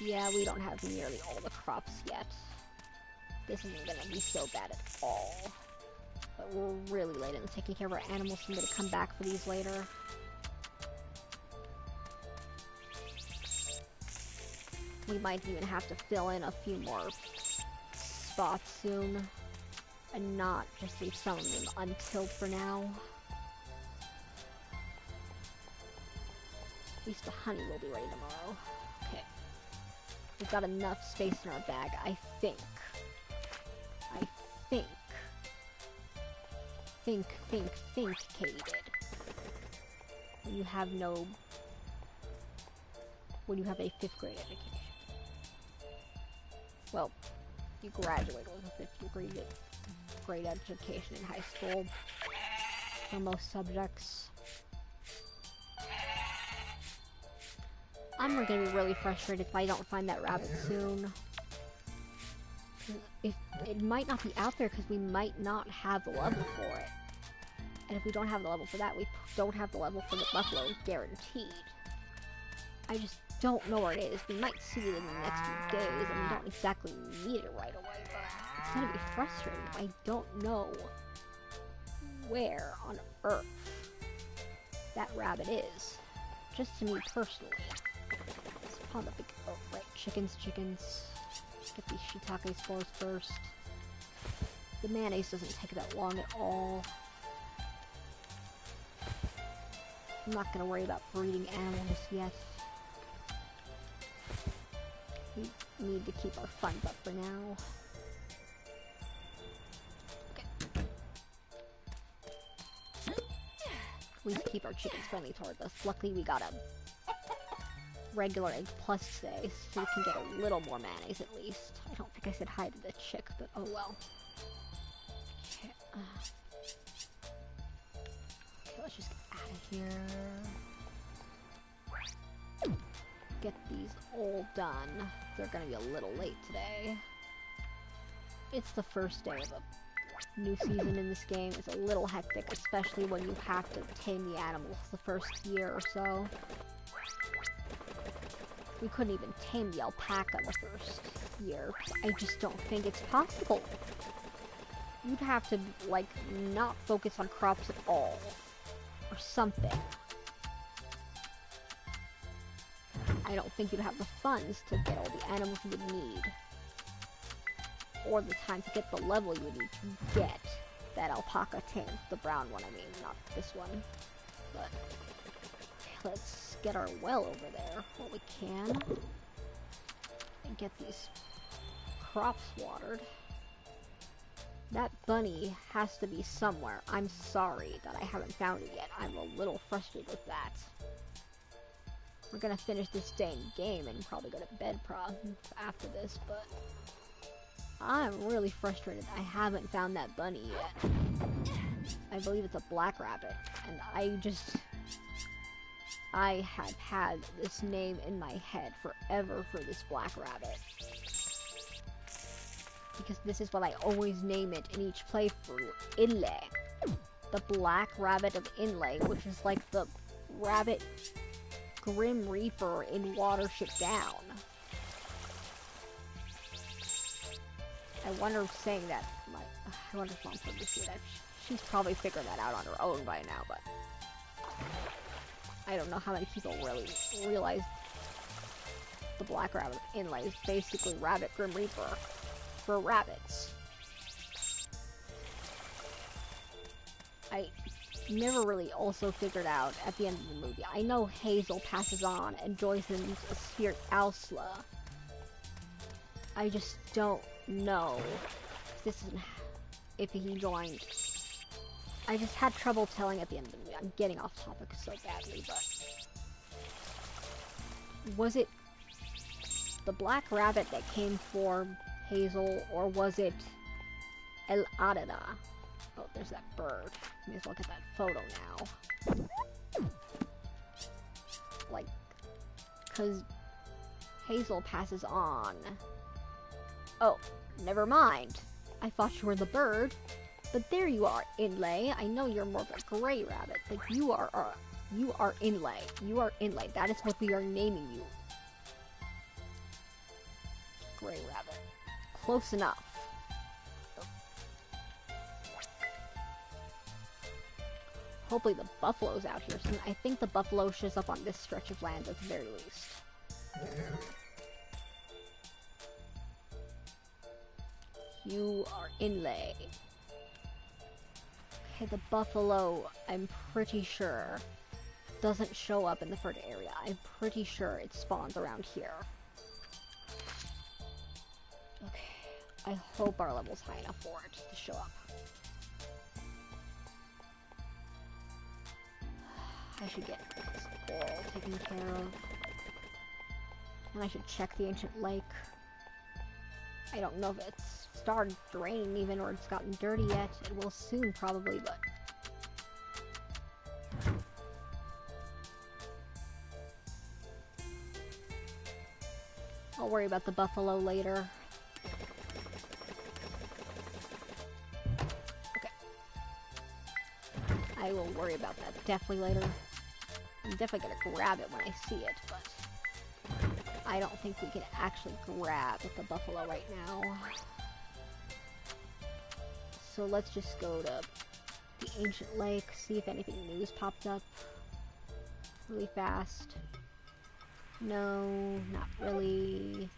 yeah, we don't have nearly all the crops yet. This isn't gonna be so bad at all. But we're really late in taking care of our animals, so I'm gonna come back for these later. We might even have to fill in a few more spots soon, and not just leave some of them untilled for now. At least the honey will be ready tomorrow. Okay. We've got enough space in our bag, I think. Think, Katidid. When you have a 5th grade education. Well, you graduate with a 5th grade education in high school for most subjects. I'm gonna be really frustrated if I don't find that rabbit soon. It might not be out there because we might not have the level for it. And if we don't have the level for that, we don't have the level for the buffalo, guaranteed. I just don't know where it is. We might see it in the next few days, and we don't exactly need it right away, but it's gonna be frustrating if I don't know where on earth that rabbit is. Just to me personally. Let's pop the big... Oh, right. Chickens. Get these shiitake spores first. The mayonnaise doesn't take that long at all. I'm not gonna worry about breeding animals yet. We need to keep our funds up for now. Okay. At least keep our chickens friendly toward us. Luckily we got a regular egg plus today, so we can get a little more mayonnaise at least. I don't think I said hi to the chick, but oh well. Okay, okay, let's just get out of here. Get these all done. They're gonna be a little late today. It's the first day of a new season in this game. It's a little hectic, especially when you have to tame the animals the first year or so. We couldn't even tame the alpaca the first year. I just don't think it's possible. You'd have to, like, not focus on crops at all. Or something. I don't think you'd have the funds to get all the animals you would need. Or the time to get the level you would need to get that alpaca tamed. The brown one, I mean, not this one. But, let's get our well over there while we can. And get these crops watered. That bunny has to be somewhere. I'm sorry that I haven't found it yet. I'm a little frustrated with that. We're gonna finish this dang game and probably go to bed after this, but I'm really frustrated I haven't found that bunny yet. I believe it's a black rabbit, and I have had this name in my head forever for this black rabbit. because this is what I always name it in each playthrough, Inlay. The Black Rabbit of Inlay, which is like the Rabbit Grim Reaper in Watership Down. I wonder if saying that, I wonder if Mom told me to see that. She's probably figured that out on her own by now, but I don't know how many people really realize the Black Rabbit of Inlay is basically Rabbit Grim Reaper for rabbits. I never really also figured out at the end of the movie. I know Hazel passes on and joins a spirit Alsla. I just don't know if he joined. I just had trouble telling at the end of the movie. I'm getting off topic so badly, but was it the Black Rabbit that came for Hazel, or was it El Adada? Oh, there's that bird. May as well get that photo now. Like, cause Hazel passes on. Oh, never mind. I thought you were the bird. But there you are, Inlay. I know you're more of a gray rabbit, but you are Inlay. You are Inlay. That is what we are naming you. Gray rabbit. Close enough. Hopefully the buffalo's out here soon. I think the buffalo shows up on this stretch of land at the very least. You are Inlay. Okay, the buffalo, I'm pretty sure, doesn't show up in the Ferd area. I'm pretty sure it spawns around here. Okay, I hope our level's high enough for it to show up. I should get this coral taken care of. And I should check the ancient lake. I don't know if it's started to rain even, or it's gotten dirty yet. It will soon, probably, but... I'll worry about the buffalo later. Okay. I will worry about that definitely later. I'm definitely gonna grab it when I see it, but... I don't think we can actually grab the buffalo right now. So let's just go to the ancient lake, see if anything new has popped up really fast. No, not really.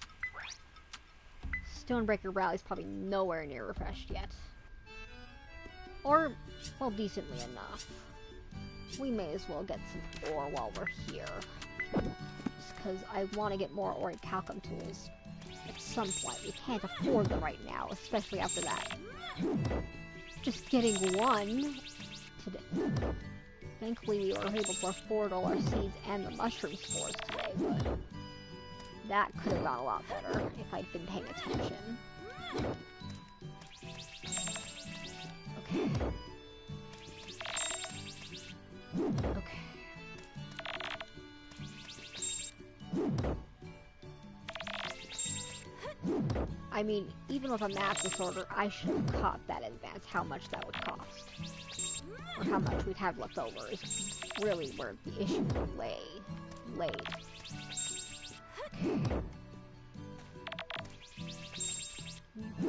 Stonebreaker Rally's probably nowhere near refreshed yet. Or, well, decently enough. We may as well get some ore while we're here. Because I want to get more orichalcum tools at some point. We can't afford them right now, especially after that. Just getting one today. Thankfully, we were able to afford all our seeds and the mushroom spores today, but that could have gone a lot better if I'd been paying attention. Okay. Okay. I mean, even with a math disorder, I should have caught that in advance how much that would cost. Or how much we'd have left over is really where the issue laid.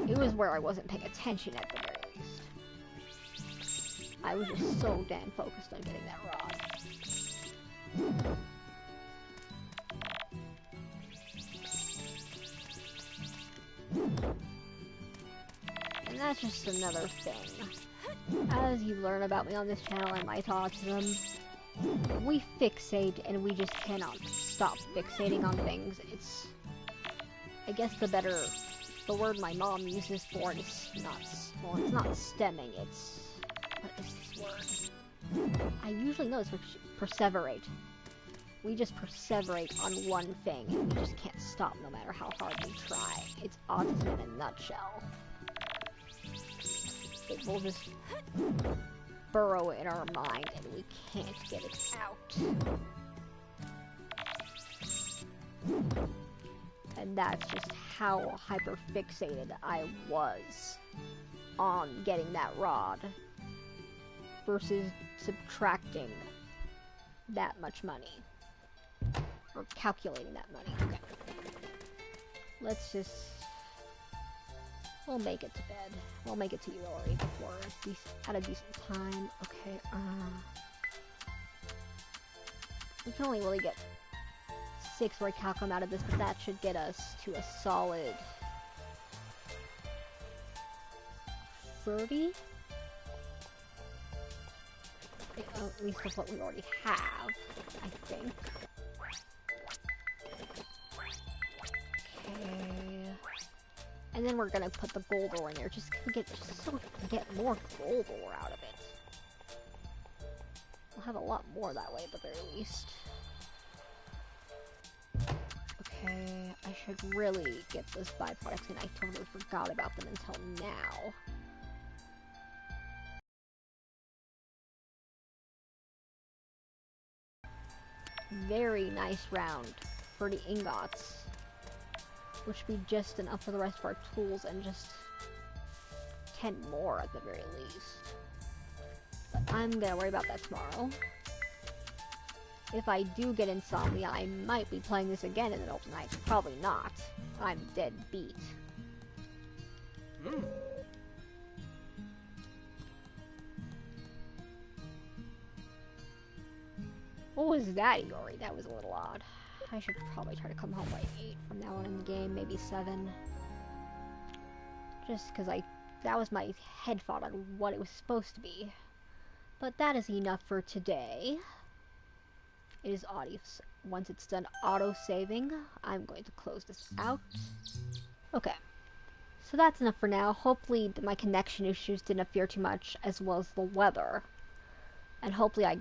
It was where I wasn't paying attention at the very least. I was just so damn focused on getting that rod. And that's just another thing. As you learn about me on this channel and my autism, we fixate and we just cannot stop fixating on things. It's... I guess the word my mom uses for it is not... Well, it's not stemming, it's... What is this word? I usually know it's perseverate. We just perseverate on one thing, and we just can't stop no matter how hard we try. It's autism in a nutshell. It will just burrow in our mind, and we can't get it out. And that's just how hyper fixated I was on getting that rod versus subtracting that much money. Or calculating that money. Okay. Let's just... We'll make it to bed. We'll make it to you, Ori, before at a decent time. Okay, we can only really get 6 recalcum out of this, but that should get us to a solid 30? At least with what we already have, I think. Okay. And then we're gonna put the gold ore in there, just so we can get more gold ore out of it. We'll have a lot more that way at the very least. Okay, I should really get those byproducts, and I totally forgot about them until now. Very nice round for the ingots, which would be just enough for the rest of our tools, and just 10 more at the very least. But I'm gonna worry about that tomorrow. If I do get insomnia, I might be playing this again in the middle of the night. Probably not. I'm dead beat. What was that, Iori? That was a little odd. I should probably try to come home by 8 from now on in the game, maybe 7. Just because that was my head thought on what it was supposed to be. But that is enough for today. It is audio. Once it's done auto-saving, I'm going to close this out. Okay. So that's enough for now. Hopefully my connection issues didn't appear too much, as well as the weather. And hopefully I